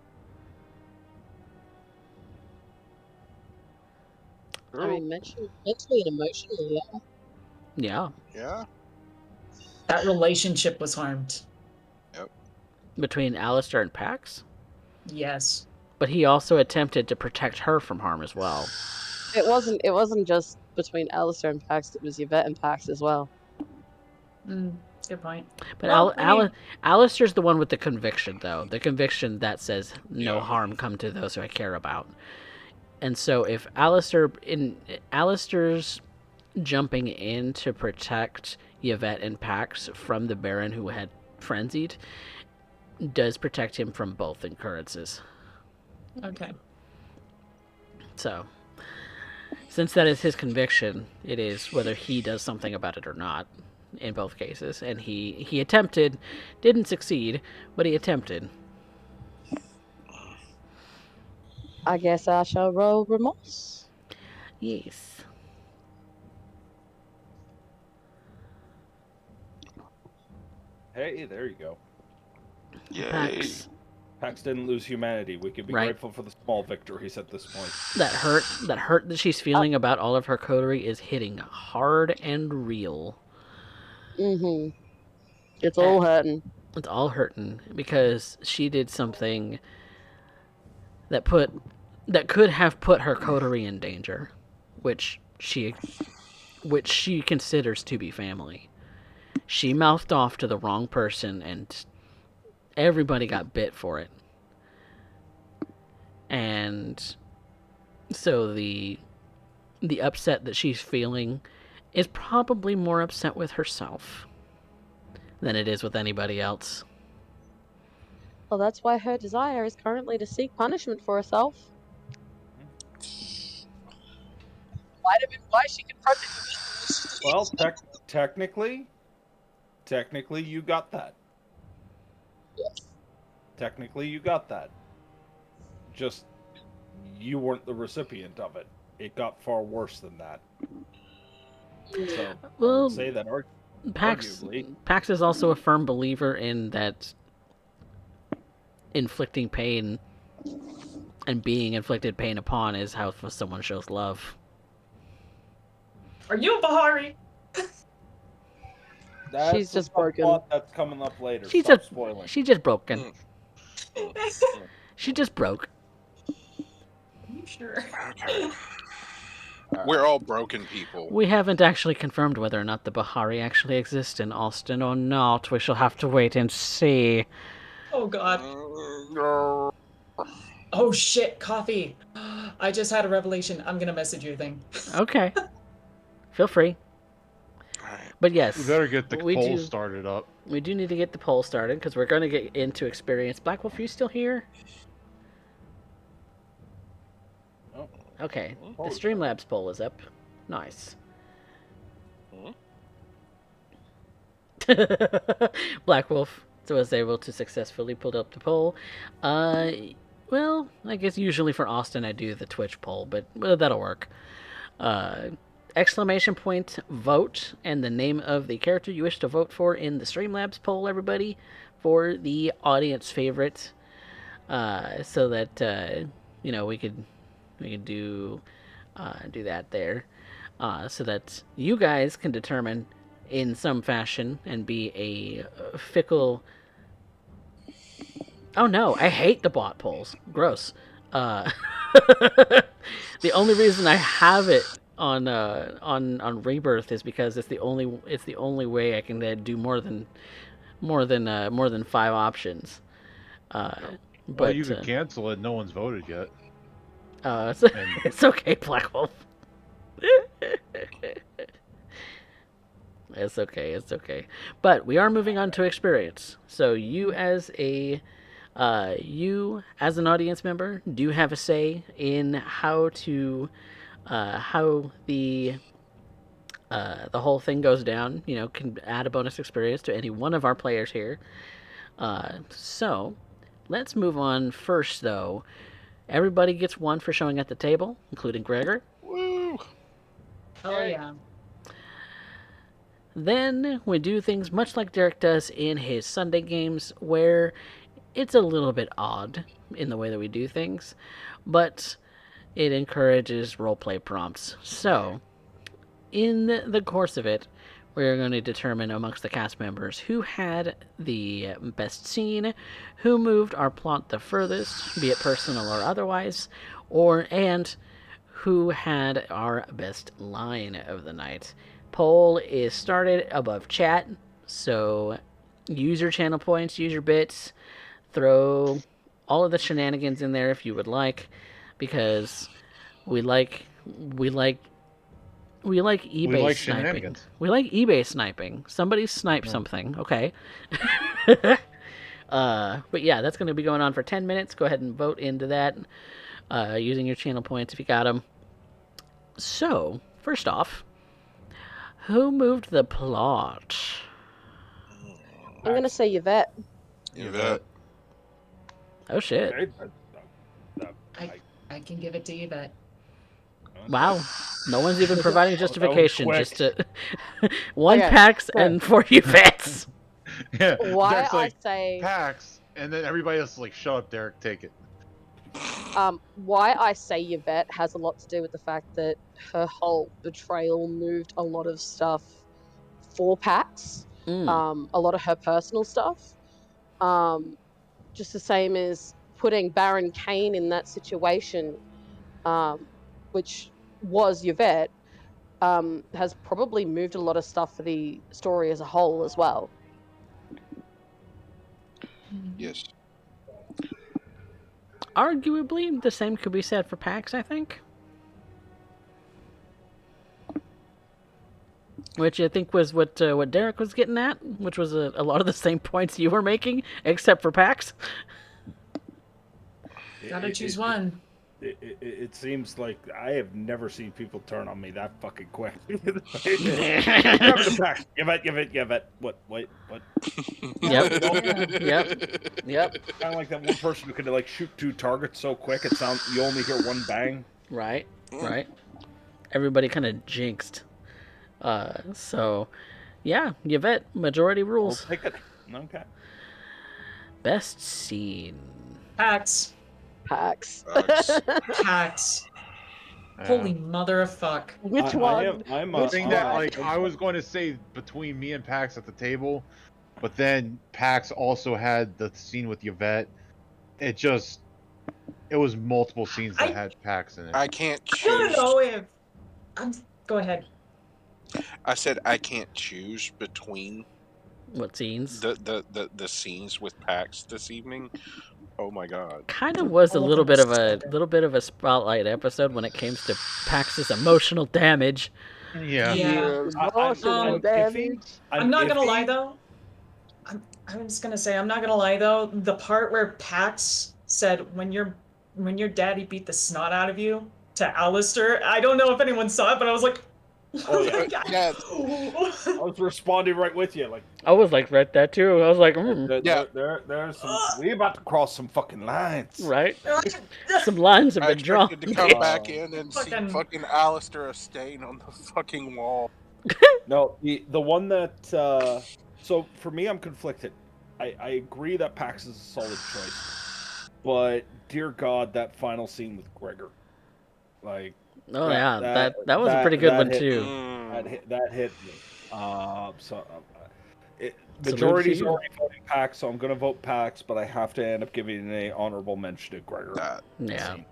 I mean, mentally and emotionally, yeah. Yeah. Yeah. That relationship was harmed. Between Alistair and Pax? Yes. But he also attempted to protect her from harm as well. It wasn't just between Alistair and Pax, it was Yvette and Pax as well. Good point. But Well, Alistair's the one with the conviction, though. The conviction that says no Yeah. harm come to those who I care about. And so if Alistair's jumping in to protect Yvette and Pax from the Baron who had frenzied does protect him from both occurrences. Okay. So, since that is his conviction, it is whether he does something about it or not in both cases. And he attempted, didn't succeed, but he attempted. I guess I shall roll remorse. Yes. Hey, there you go. Yay. Pax didn't lose humanity. We can be Right. grateful for the small victories at this point. That hurt that she's feeling about all of her coterie is hitting hard and real. Mm-hmm. It's all hurting. It's all hurting because she did something that could have put her coterie in danger, which she considers to be family. She mouthed off to the wrong person and everybody got bit for it. And so the upset that she's feeling is probably more upset with herself than it is with anybody else. Well, that's why her desire is currently to seek punishment for herself. Why she confronted me? Well, technically, you got that. Yes. Technically, you got that. Just, you weren't the recipient of it. It got far worse than that. So, I Well, would say that arguably. Pax is also a firm believer in that inflicting pain and being inflicted pain upon is how someone shows love. Are you a Bahari? That's She's just a broken. plot that's coming up later. She's Stop just spoiling. She's just broken. She just broke. Are you sure? Okay. We're all broken people. We haven't actually confirmed whether or not the Bahari actually exist in Austin or not. We shall have to wait and see. Oh god. Oh shit, coffee. I just had a revelation. I'm gonna message you a thing. Okay. Feel free. But yes, We better get the we poll do- started up. We do need to get the poll started because we're going to get into experience. Black Wolf, are you still here? Oh. Okay. Oh, The Streamlabs poll is up. Nice. Black Wolf was able to successfully pull up the poll. Well, I guess usually for Austin I do the Twitch poll, but that'll work. Exclamation point vote and the name of the character you wish to vote for in the Streamlabs poll, everybody, for the audience favorite, so that we could do that there, so that you guys can determine in some fashion and be a fickle. Oh no, I hate the bot polls. Gross. The only reason I have it on Rebirth is because it's the only way I can do more than 5 options. Uh, Well, but you could cancel it. No one's voted yet. it's, And it's okay, Black Wolf. It's okay. It's okay. But we are moving on to experience. So you as an audience member do have a say in how the whole thing goes down. Can add a bonus experience to any one of our players here. So let's move on first, though. Everybody gets one for showing at the table, including Gregor. Woo! Oh yeah. Then we do things much like Derek does in his Sunday games, where it's a little bit odd in the way that we do things, but it encourages roleplay prompts. So, in the course of it, we're going to determine amongst the cast members who had the best scene, who moved our plot the furthest, be it personal or otherwise, and who had our best line of the night. Poll is started above chat, so use your channel points, use your bits, throw all of the shenanigans in there if you would like, because we like eBay like sniping. shenanigans. We like eBay sniping. Somebody snipe something, okay? But yeah, that's going to be going on for 10 minutes. Go ahead and vote into that using your channel points if you got them. So, first off, who moved the plot? I'm gonna say Yvette. Yvette. Oh shit! Okay, I can give it to Yvette. Wow, no one's even providing justification. quick. Just to one Okay, PAX fair. and 4 Yvettes. Yeah. Why Derek's like, I say PAX, and then everybody else is like, shut up, Derek, take it. why I say Yvette has a lot to do with the fact that her whole betrayal moved a lot of stuff for PAX. A lot of her personal stuff. Just the same as putting Baron Kane in that situation, which was Yvette, has probably moved a lot of stuff for the story as a whole as well. Yes. Arguably, the same could be said for PAX, I think. Which I think was what Derek was getting at, which was a lot of the same points you were making, except for PAX. Gotta choose one. It seems like I have never seen people turn on me that fucking quick. Give it. What? Yep. Kind of like that one person who could like shoot 2 targets so quick it sounds you only hear one bang. Right. Everybody kind of jinxed. So, yeah, Yvette, majority I'll rules. take it. Okay. Best scene. PAX. PAX. PAX. Holy mother of fuck. Which one? I'm The thing that, like, I was going to say between me and PAX at the table, but then PAX also had the scene with Yvette. It was multiple scenes that had PAX in it. I can't I don't choose. know if. Go ahead. I said I can't choose between What scenes? the scenes with PAX this evening. Oh my god. Kind of was a All of little them bit of a spotlight episode when it came to PAX's emotional damage. Yeah. Emotional damage. I'm not gonna lie though. I'm just gonna say I'm not gonna lie though. The part where Pax said when your daddy beat the snot out of you to Alistair, I don't know if anyone saw it, but I was like, Oh, yeah. Yeah. I was responding right with you, like I was like right there too. I was like, Yeah. there's some. We about to cross some fucking lines. right. Some lines have I been drawn. expected to come back in and see Fucking- fucking Alistair a stain on the fucking wall. No, the one that. So for me, I'm conflicted. I agree that Pax is a solid choice, but dear God, that final scene with Gregor, like. Oh yeah, that was a pretty good one hit too. me. That hit me. Majority's you. already voting PAX, so I'm going to vote PAX, but I have to end up giving an honorable mention to Gregor. Yeah. Scene.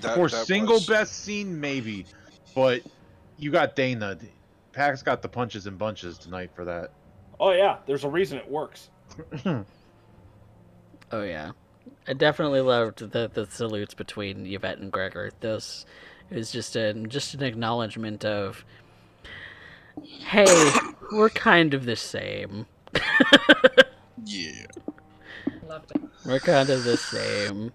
For that single was best scene, maybe, but you got Dana. Pax got the punches and bunches tonight for that. Oh yeah, there's a reason it works. Oh yeah, I definitely loved the salutes between Yvette and Gregor. Those it was just an acknowledgement of, hey, we're kind of the same. yeah. Loved it. We're kind of the same.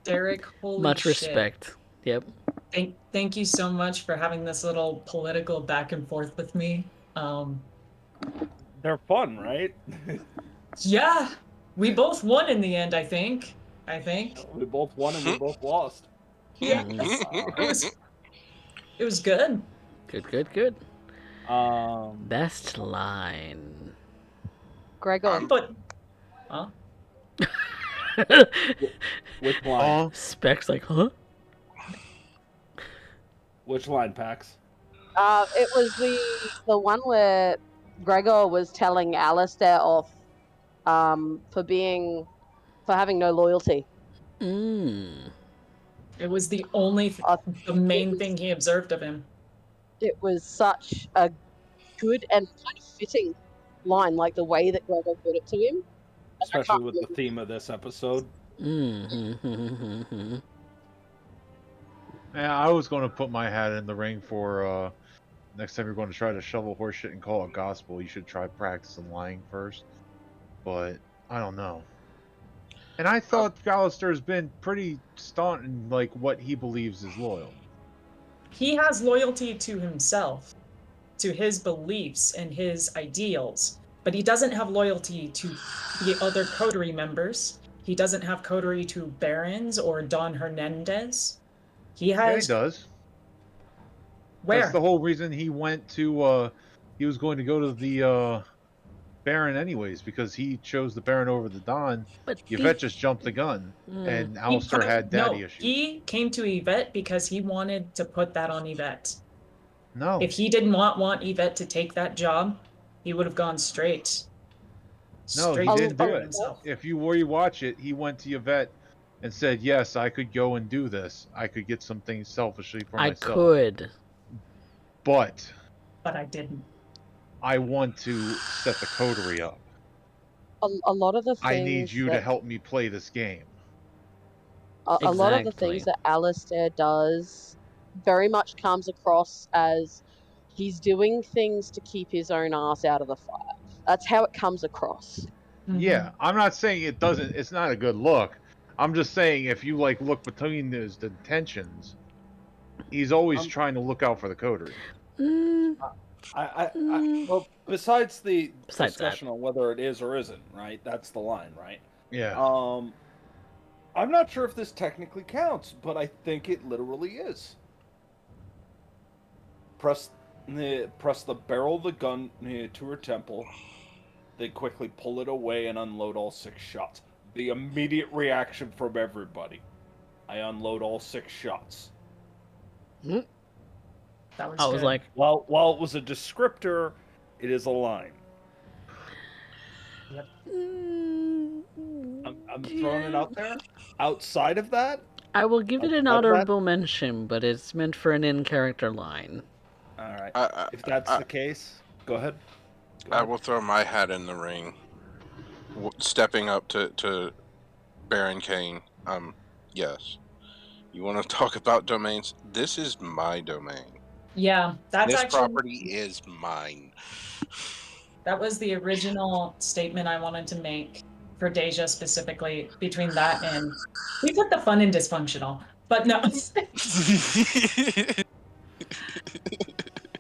Derek, holy Much shit. respect. Yep. Thank you so much for having this little political back and forth with me. They're fun, right? Yeah, we both won in the end, I think. We both won and we both lost. Yeah, Mhm. it was good. Good. Um, Best line. Gregor. But huh? which line? Specs like, huh? Which line, Pax? It was the one where Gregor was telling Alistair off for having no loyalty. Mm. It was the main thing he observed of him. It was such a good and kind of fitting line, like the way that Gregor put it to him. Especially with the theme of this episode. Mm-hmm. Yeah, I was going to put my hat in the ring for next time you're going to try to shovel horseshit and call it gospel, you should try practicing lying first. But I don't know. And I thought Gallister's been pretty staunch in like what he believes is loyal. He has loyalty to himself, to his beliefs and his ideals, but he doesn't have loyalty to the other coterie members. He doesn't have coterie to Barons or Don Hernandez. He has. Yeah, he does. Where? That's the whole reason he went to. He was going to go to the Baron anyways because he chose the Baron over the Don. But Yvette just jumped the gun, and Alistair had daddy issues. He came to Yvette because he wanted to put that on Yvette. No. If he didn't want Yvette to take that job, he would have gone straight. No, he to didn't do Baron it. himself. If you rewatch it, he went to Yvette and said, "Yes, I could go and do this. I could get some things selfishly for myself. I could, but I didn't. I want to set the coterie up. A lot of the things I need you to help me play this game." A lot of the things that Alistair does very much comes across as he's doing things to keep his own ass out of the fire. That's how it comes across. Yeah, I'm not saying it doesn't. It's not a good look. I'm just saying if you like look between his intentions, he's always trying to look out for the coterie. Well, besides the Besides discussion on whether it is or isn't, right? That's the line, right? Yeah. I'm not sure if this technically counts, but I think it literally is. Press the barrel of the gun to her temple. They quickly pull it away and unload all 6 shots. The immediate reaction from everybody. I unload all 6 shots. That was I was good. like, While it was a descriptor, it is a line. Yep. I'm throwing it out there. Outside of that, I will give it an honorable mention, but it's meant for an in-character line. All right. If that's the case, go ahead. I will throw my hat in the ring. Stepping up to Baron Kane. Yes. You want to talk about domains? This is my domain. Yeah, that's this actually, property is mine. That was the original statement I wanted to make for Deja specifically. Between that and we put the fun in dysfunctional, but no.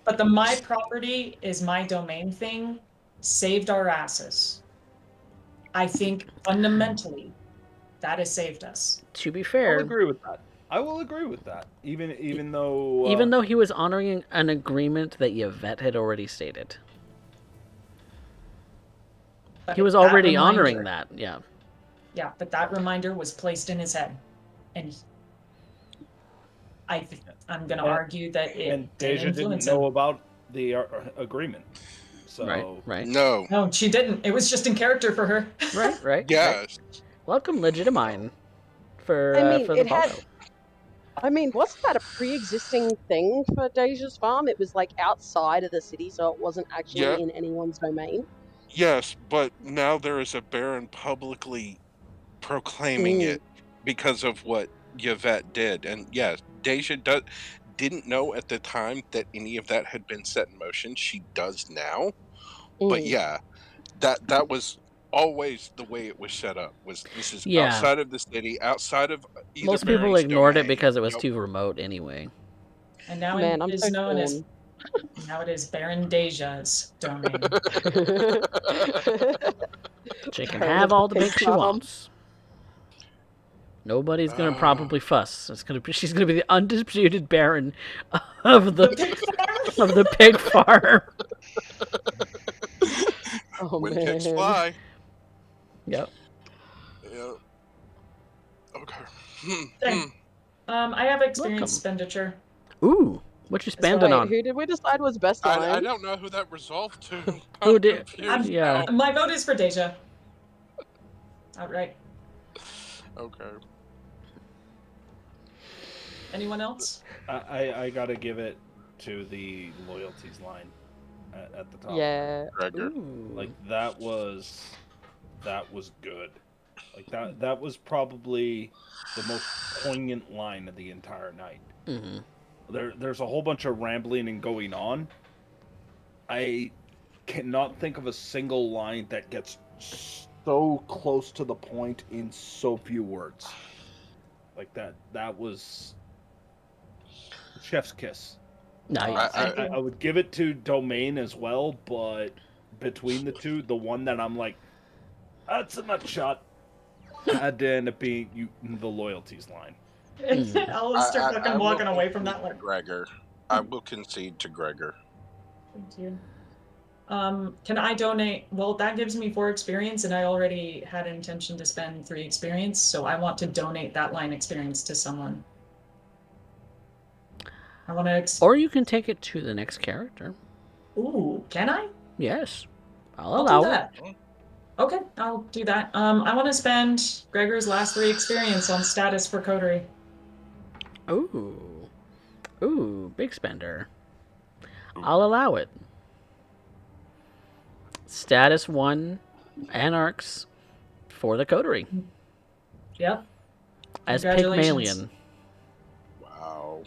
But the my property is my domain thing saved our asses. I think fundamentally that has saved us. To be fair, I'll agree with that. I will agree with that. Even though even though he was honoring an agreement that Yvette had already stated. But He was that already reminder- honoring that, yeah. Yeah, but that reminder was placed in his head, and I'm going to argue that it and Deja didn't influenced know him. about the agreement. So Right. No. No, she didn't. It was just in character for her. Right. Yes. Welcome, Legitimine, for I mean, for the it had follow. I mean, wasn't that a pre-existing thing for Deja's farm? It was like outside of the city, so it wasn't actually Yeah, in anyone's domain. yes, but now there is a baron publicly proclaiming Mm, it because of what Yvette did. And yes, didn't know at the time that any of that had been set in motion. She does now. But mm. yeah, that was always the way it was set up. Was this is Yeah. outside of the city, outside of either Most people baron's ignored it domain. because it was Yep. too remote anyway. And now Man, it I'm is so known as torn. now it is Baron Deja's domain. She can Baron have of the all the pig pigs she farm. wants. Nobody's gonna probably fuss. She's gonna be the undisputed baron of The the pig farm. of the pig farm. Oh When pigs man. fly. Yep. Yeah. Okay. Thank- I have experience Welcome. expenditure. Ooh, what you spending Wait, on? who did we decide was best I line? don't know who that resolved to. Who I'm did? confused Yeah. now. My vote is for Deja. Outright. Okay. Anyone else? I gotta give it to the loyalties line at the top. Yeah. Gregor. Ooh. Like that was good. Like that was probably the most poignant line of the entire night. Mm-hmm. There's a whole bunch of rambling and going on. I cannot think of a single line that gets so close to the point in so few words. Like that was chef's kiss. Nice. I would give it to Domain as well, but between the two, the one that I'm like, that's a nut shot, had to end up being the loyalties line. Alistair fucking will walking away from concede that to one. Gregor. I will concede to Gregor. Thank you. Can I donate? Well, that gives me 4 experience, and I already had intention to spend 3 experience, so I want to donate that line experience to someone. I want to. Or you can take it to the next character. Ooh, can I? Yes, I'll I'll allow do it. that. Okay, I'll do that. I want to spend Gregor's last 3 experience on status for coterie. Ooh, big spender. I'll allow it. Status 1 Anarchs for the coterie. Yep. As Congratulations. Pygmalion. Wow.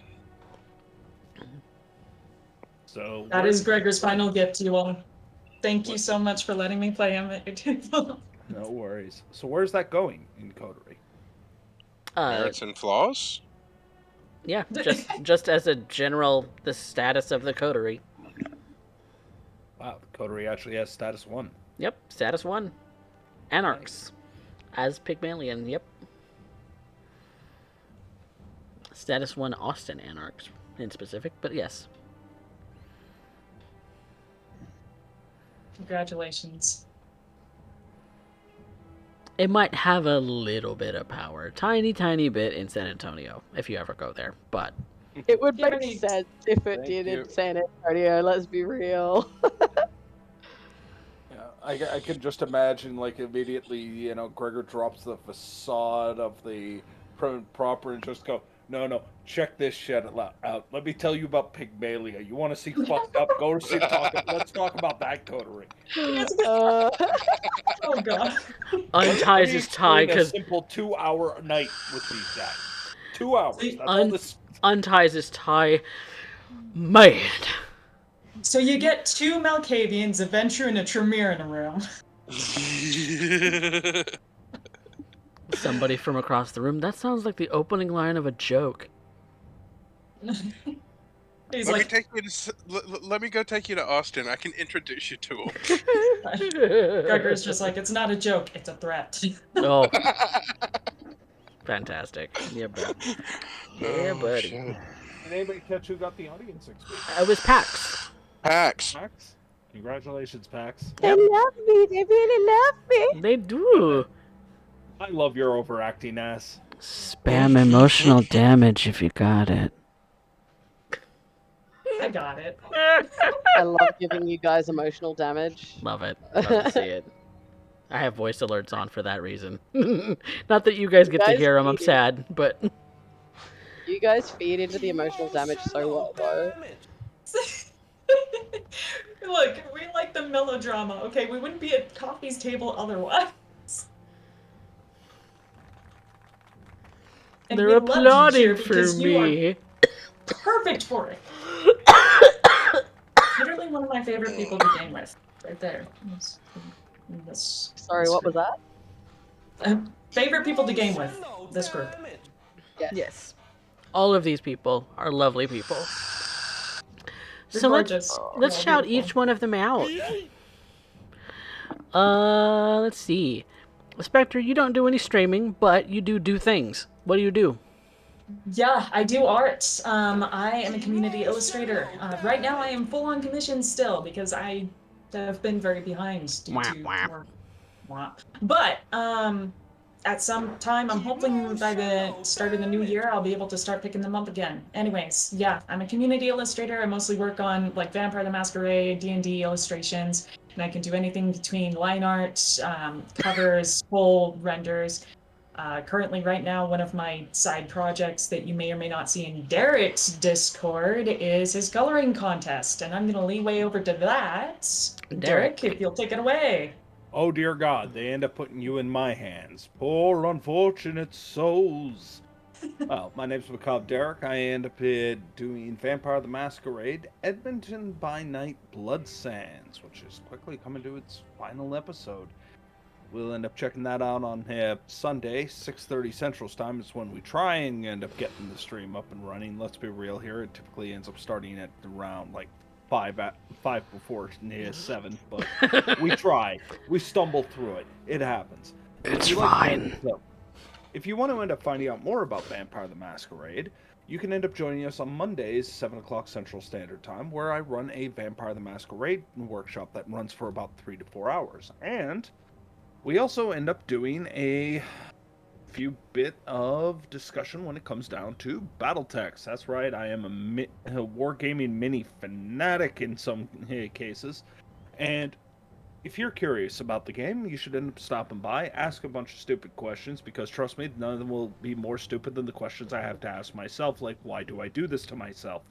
So That is Gregor's final gift to you all. Thank you so much for letting me play him at your table. No worries. So where's that going in coterie? Merits and flaws? Yeah, just as a general, the status of the coterie. Wow, the coterie actually has status 1. Yep, status 1. Anarchs. As Pygmalion, yep. Status 1 Austin Anarchs in specific, but yes. Congratulations. It might have a little bit of power. Tiny bit in San Antonio, if you ever go there. But It would Yeah, make but sense if it Thank did you. in San Antonio, let's be real. Yeah, I can just imagine, like, immediately, Gregor drops the facade of the prim and proper and just go, no, check this shit out. Let me tell you about Pygmalion. You want to see fucked up? Go see let's talk about that coterie. Uh, Oh god. unties Let me his tie explain a because simple 2-hour night with these guys. 2 hours. See, That's all this. unties his tie. Man, So you get 2 Malkavians, a Ventrue, and a Tremere in a room. somebody from across the room. That sounds like the opening line of a joke. He's Let me like, take you to. Let me go take you to Austin. I can introduce you to him. Gregor's just like, it's not a joke, it's a threat. Oh, fantastic. Yeah, buddy. Yeah, buddy. Shit. Did anybody catch who got the audience experience? It was Pax. Pax. Pax? Congratulations, Pax. they love me. They really love me. They do. I love your overacting ass. Spam emotional damage if you got it. I got it. I love giving you guys emotional damage. Love it. Love to see it. I have voice alerts on for that reason. Not that you guys get to guys hear them. I'm need it. sad, but You guys feed into the emotional damage so well, though. Look, we like the melodrama, okay? We wouldn't be at Coffee's table otherwise. And we They're loved you applauding here for because you are me. perfect for it. Literally one of my favorite people to game with. Right there. Sorry, what was that? Favorite people to game with, this group. Yes. Yes. All of these people are lovely people. You're So gorgeous. let's You're all shout beautiful. each one of them out. Let's see. Spectre, you don't do any streaming, but you do things. What do you do? Yeah, I do art. I am a community illustrator. Right now, I am full on commission still because I have been very behind due Wah, to wah. work. But at some time, I'm hoping by the start of the new year, I'll be able to start picking them up again. Anyways, yeah, I'm a community illustrator. I mostly work on like Vampire the Masquerade, D&D illustrations, and I can do anything between line art, covers, full renders. Currently, right now, one of my side projects that you may or may not see in Derek's Discord is his coloring contest, and I'm going to leeway over to that. Derek, if you'll take it away. Oh dear God, they end up putting you in my hands. Poor unfortunate souls. Well, my name's Macabre Derek. I end up doing Vampire the Masquerade, Edmonton by Night Blood Sands, which is quickly coming to its final episode. We'll end up checking that out on Sunday, 6:30 Central Time is when we try and end up getting the stream up and running. Let's be real here; it typically ends up starting at around like five before 7, but we try. We stumble through it. It happens. It's fine. If you want to end up finding out more about Vampire the Masquerade, you can end up joining us on Mondays, 7 o'clock Central Standard Time, where I run a Vampire the Masquerade workshop that runs for about 3 to 4 hours. And we also end up doing a few bit of discussion when it comes down to Battletech. That's right, I am a wargaming mini fanatic in some cases. And if you're curious about the game, you should end up stopping by, ask a bunch of stupid questions, because trust me, none of them will be more stupid than the questions I have to ask myself, like, why do I do this to myself?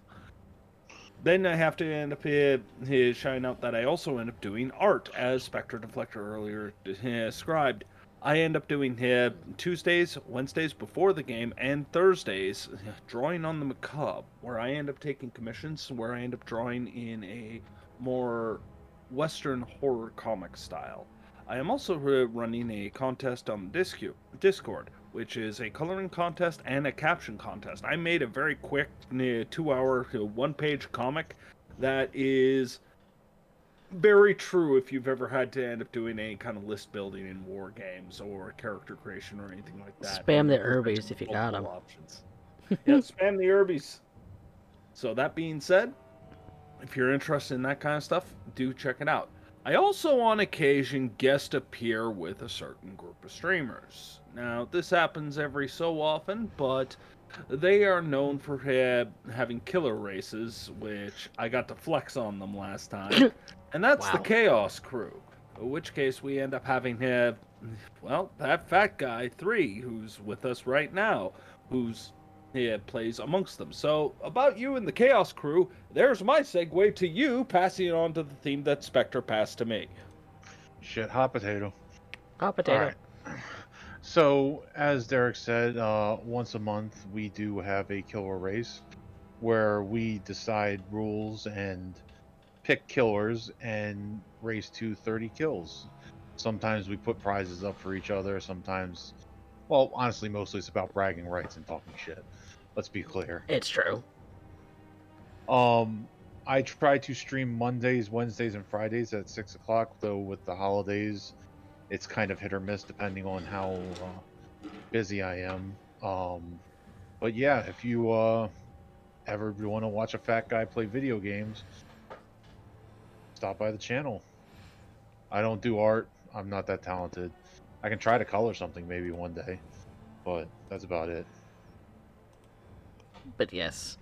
Then I have to end up showing out that I also end up doing art, as Spectre Deflector earlier described. I end up doing Tuesdays, Wednesdays before the game, and Thursdays drawing on the macabre, where I end up taking commissions, where I end up drawing in a more Western horror comic style. I am also running a contest on Discord, which is a coloring contest and a caption contest. I made a very quick 2-hour, one-page comic that is very true if you've ever had to end up doing any kind of list building in war games or character creation or anything like that. Spam the Urbies if you got them. Options. Yeah, spam the Urbies. So that being said, if you're interested in that kind of stuff, do check it out. I also, on occasion, guest appear with a certain group of streamers. Now, this happens every so often, but they are known for having killer races, which I got to flex on them last time. And that's the Wow. Chaos Crew. In which case, we end up having, well, that fat guy, 3, who's with us right now, who's plays amongst them. So, about you and the Chaos Crew, there's my segue to you passing it on to the theme that Spectre passed to me. Shit, hot potato. Hot potato. All right. So, as Derek said, once a month we do have a killer race where we decide rules and pick killers and race to 30 kills. Sometimes we put prizes up for each other. Sometimes, well, honestly, mostly it's about bragging rights and talking shit. Let's be clear. It's true. I try to stream Mondays, Wednesdays, and Fridays at 6 o'clock, though with the holidays, it's kind of hit or miss depending on how busy I am. But yeah, if you ever want to watch a fat guy play video games, stop by the channel. I don't do art. I'm not that talented. I can try to color something maybe one day, but that's about it. But yes,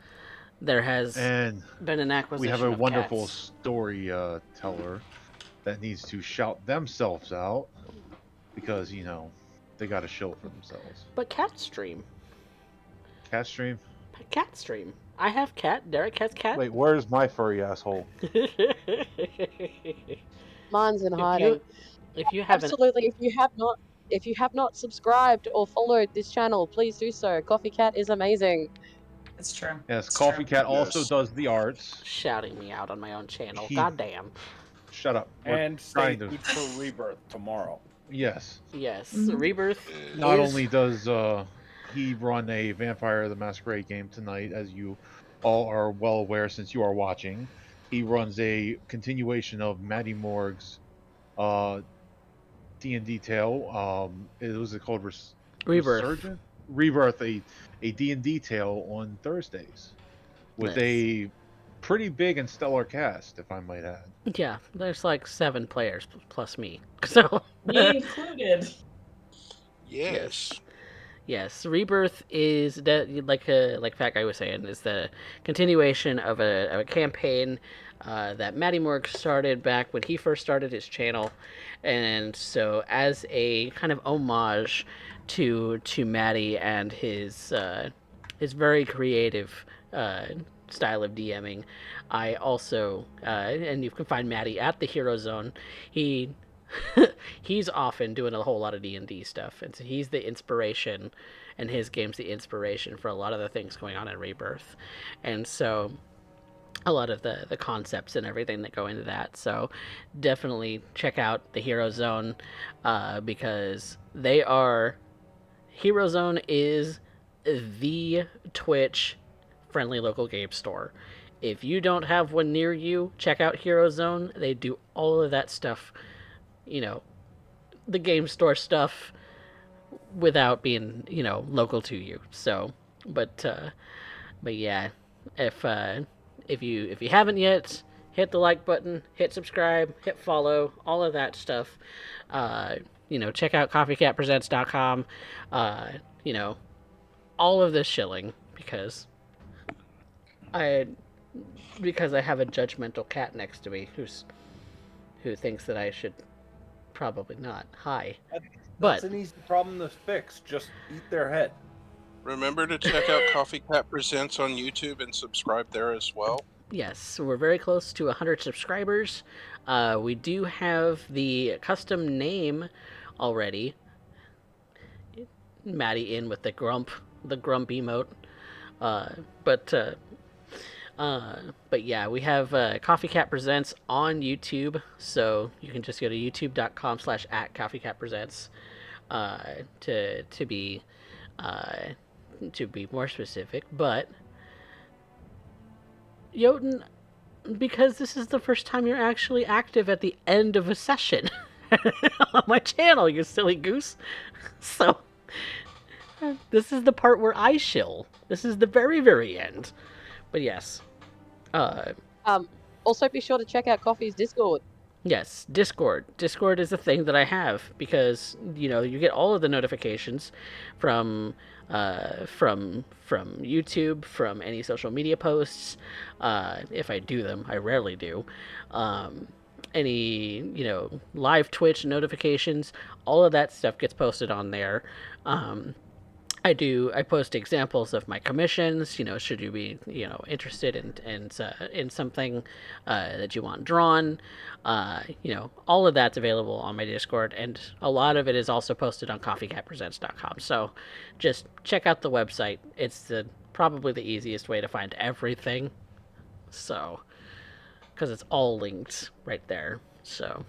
there has And been an acquisition. we have a of wonderful cats. story teller that needs to shout themselves out because, you know, they got to show it for themselves. But cat stream. Cat stream? cat stream. I have cat. Derek has cat. Wait, where's my furry asshole? Mine's in If hiding. you haven't, Absolutely. If you have not subscribed or followed this channel, please do so. CoffeeCat is amazing. It's true. Yes, It's true. CoffeeCat also Yes. does the arts. shouting me out on my own channel. He- Goddamn. Shut up. We're And stay trying to. tuned for Rebirth tomorrow. Yes. Yes, Mhm. Rebirth. Not is- only does he run a Vampire the Masquerade game tonight, as you all are well aware since you are watching, he runs a continuation of Matty Morg's D&D tale. It was called Rebirth. Resurgent? Rebirth, a D&D tale on Thursdays with Nice. a pretty big and stellar cast, if I might add. Yeah, there's like 7 players plus me. So Me included. Yes. yes, Rebirth is like Fat Guy was saying, is the continuation of a campaign that Matty Morg started back when he first started his channel, and so as a kind of homage to Matty and his very creative style of DMing, I also and you can find Matty at the Hero Zone. He's often doing a whole lot of D&D stuff, and so he's the inspiration, and his game's the inspiration for a lot of the things going on in Rebirth, and so a lot of the concepts and everything that go into that. So definitely check out the Hero Zone because they are Hero Zone is the Twitch friendly local game store. If you don't have one near you, check out Hero Zone. They do all of that stuff, you know, the game store stuff without being, local to you. So, but yeah, if you haven't yet, hit the like button, hit subscribe, hit follow, all of that stuff. Check out CoffeeCatPresents.com. All of this shilling because I have a judgmental cat next to me who thinks that I should probably not. Hi. That's But an easy problem to fix. Just eat their head. Remember to check out Coffee Cat Presents on YouTube and subscribe there as well. yes, we're very close to 100 subscribers. We do have the custom name already. Maddie in with the grump emote. But yeah, we have CoffeeCat Presents on YouTube, so you can just go to youtube.com/@CoffeeCatPresents to be more specific. But Jotun, because this is the first time you're actually active at the end of a session on my channel, you silly goose. So this is the part where I shill. This is the very, very end. But yes. Also be sure to check out Coffee's Discord. Yes, Discord. Discord is a thing that I have because you get all of the notifications from YouTube, from any social media posts. If I do them, I rarely do. Any live Twitch notifications, all of that stuff gets posted on there. I post examples of my commissions, should you be, interested in something that you want drawn. All of that's available on my Discord, and a lot of it is also posted on CoffeeCatPresents.com. So just check out the website. It's probably the easiest way to find everything. So, because it's all linked right there. So,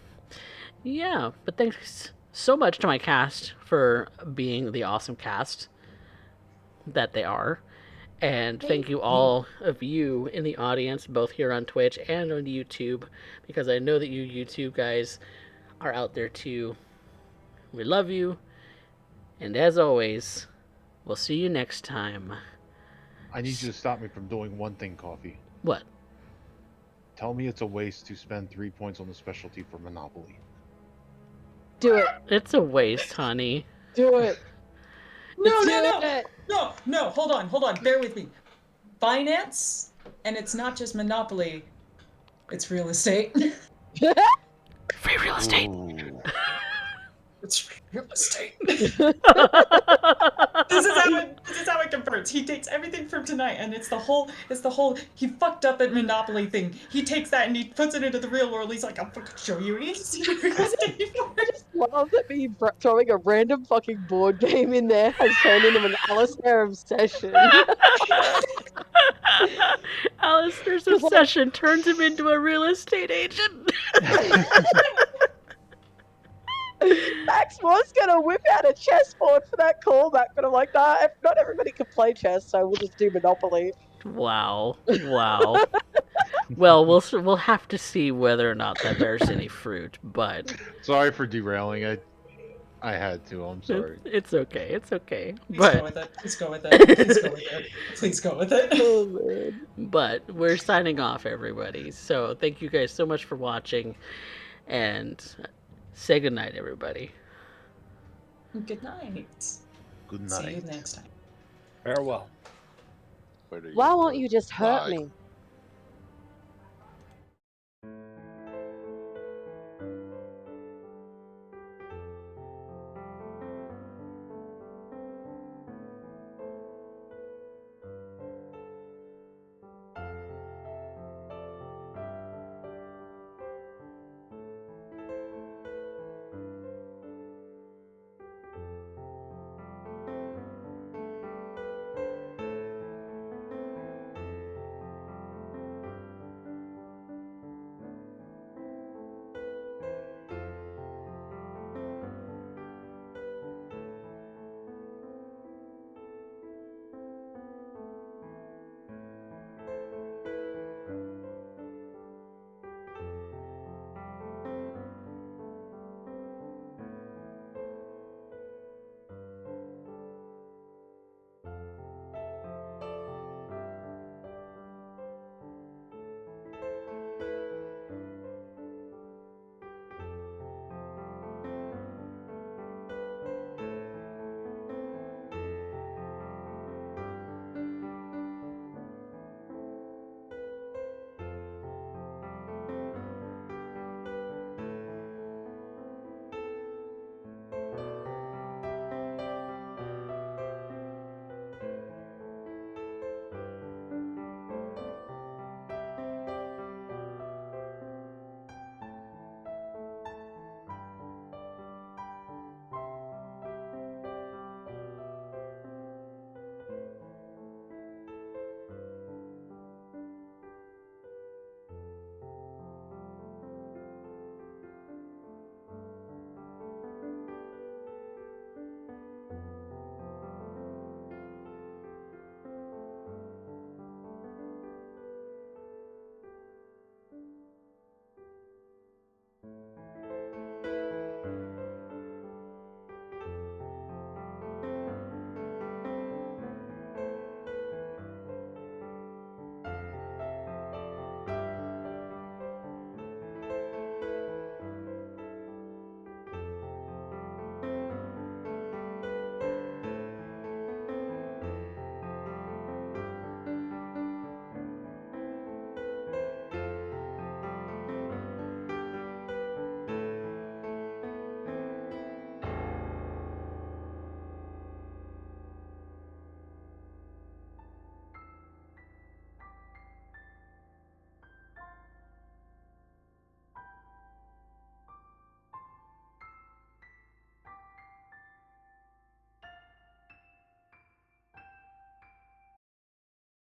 yeah, but thanks so much to my cast for being the awesome cast that they are, and thank you all of you in the audience, both here on Twitch and on YouTube, because I know that you YouTube guys are out there too. We love you, and as always, we'll see you next time. I need you to stop me from doing one thing, Coffee. What? Tell me it's a waste to spend 3 points on the specialty for Monopoly. Do it. It's a waste, honey. Do it. No, Do no, no, it. no. Hold on. Bear with me. Finance, and it's not just Monopoly. It's real estate. Free real estate. It's real estate. This is how it converts. cards. He takes everything from tonight, and it's the whole he fucked up at Monopoly thing. He takes that and he puts it into the real world. He's like, I'll fucking show you. He doesn't see the real estate before. I just love that me throwing a random fucking board game in there has turned into an Alistair obsession. Alistair's 'Cause, like- obsession turns him into a real estate agent. Max was gonna whip out a chessboard for that callback, but I'm like, nah, not everybody can play chess, so we'll just do Monopoly. Wow. Wow. Well, we'll have to see whether or not that bears any fruit, but Sorry for derailing. I had to. I'm sorry. it's okay. It's okay. Please go But with it. Please go with it. Please go with it. Please go with it. Oh man. but we're signing off, everybody. So thank you guys so much for watching, and say goodnight, everybody. Good night. Good See you night. next time. Farewell. Where do Why won't put you just hurt bye? me?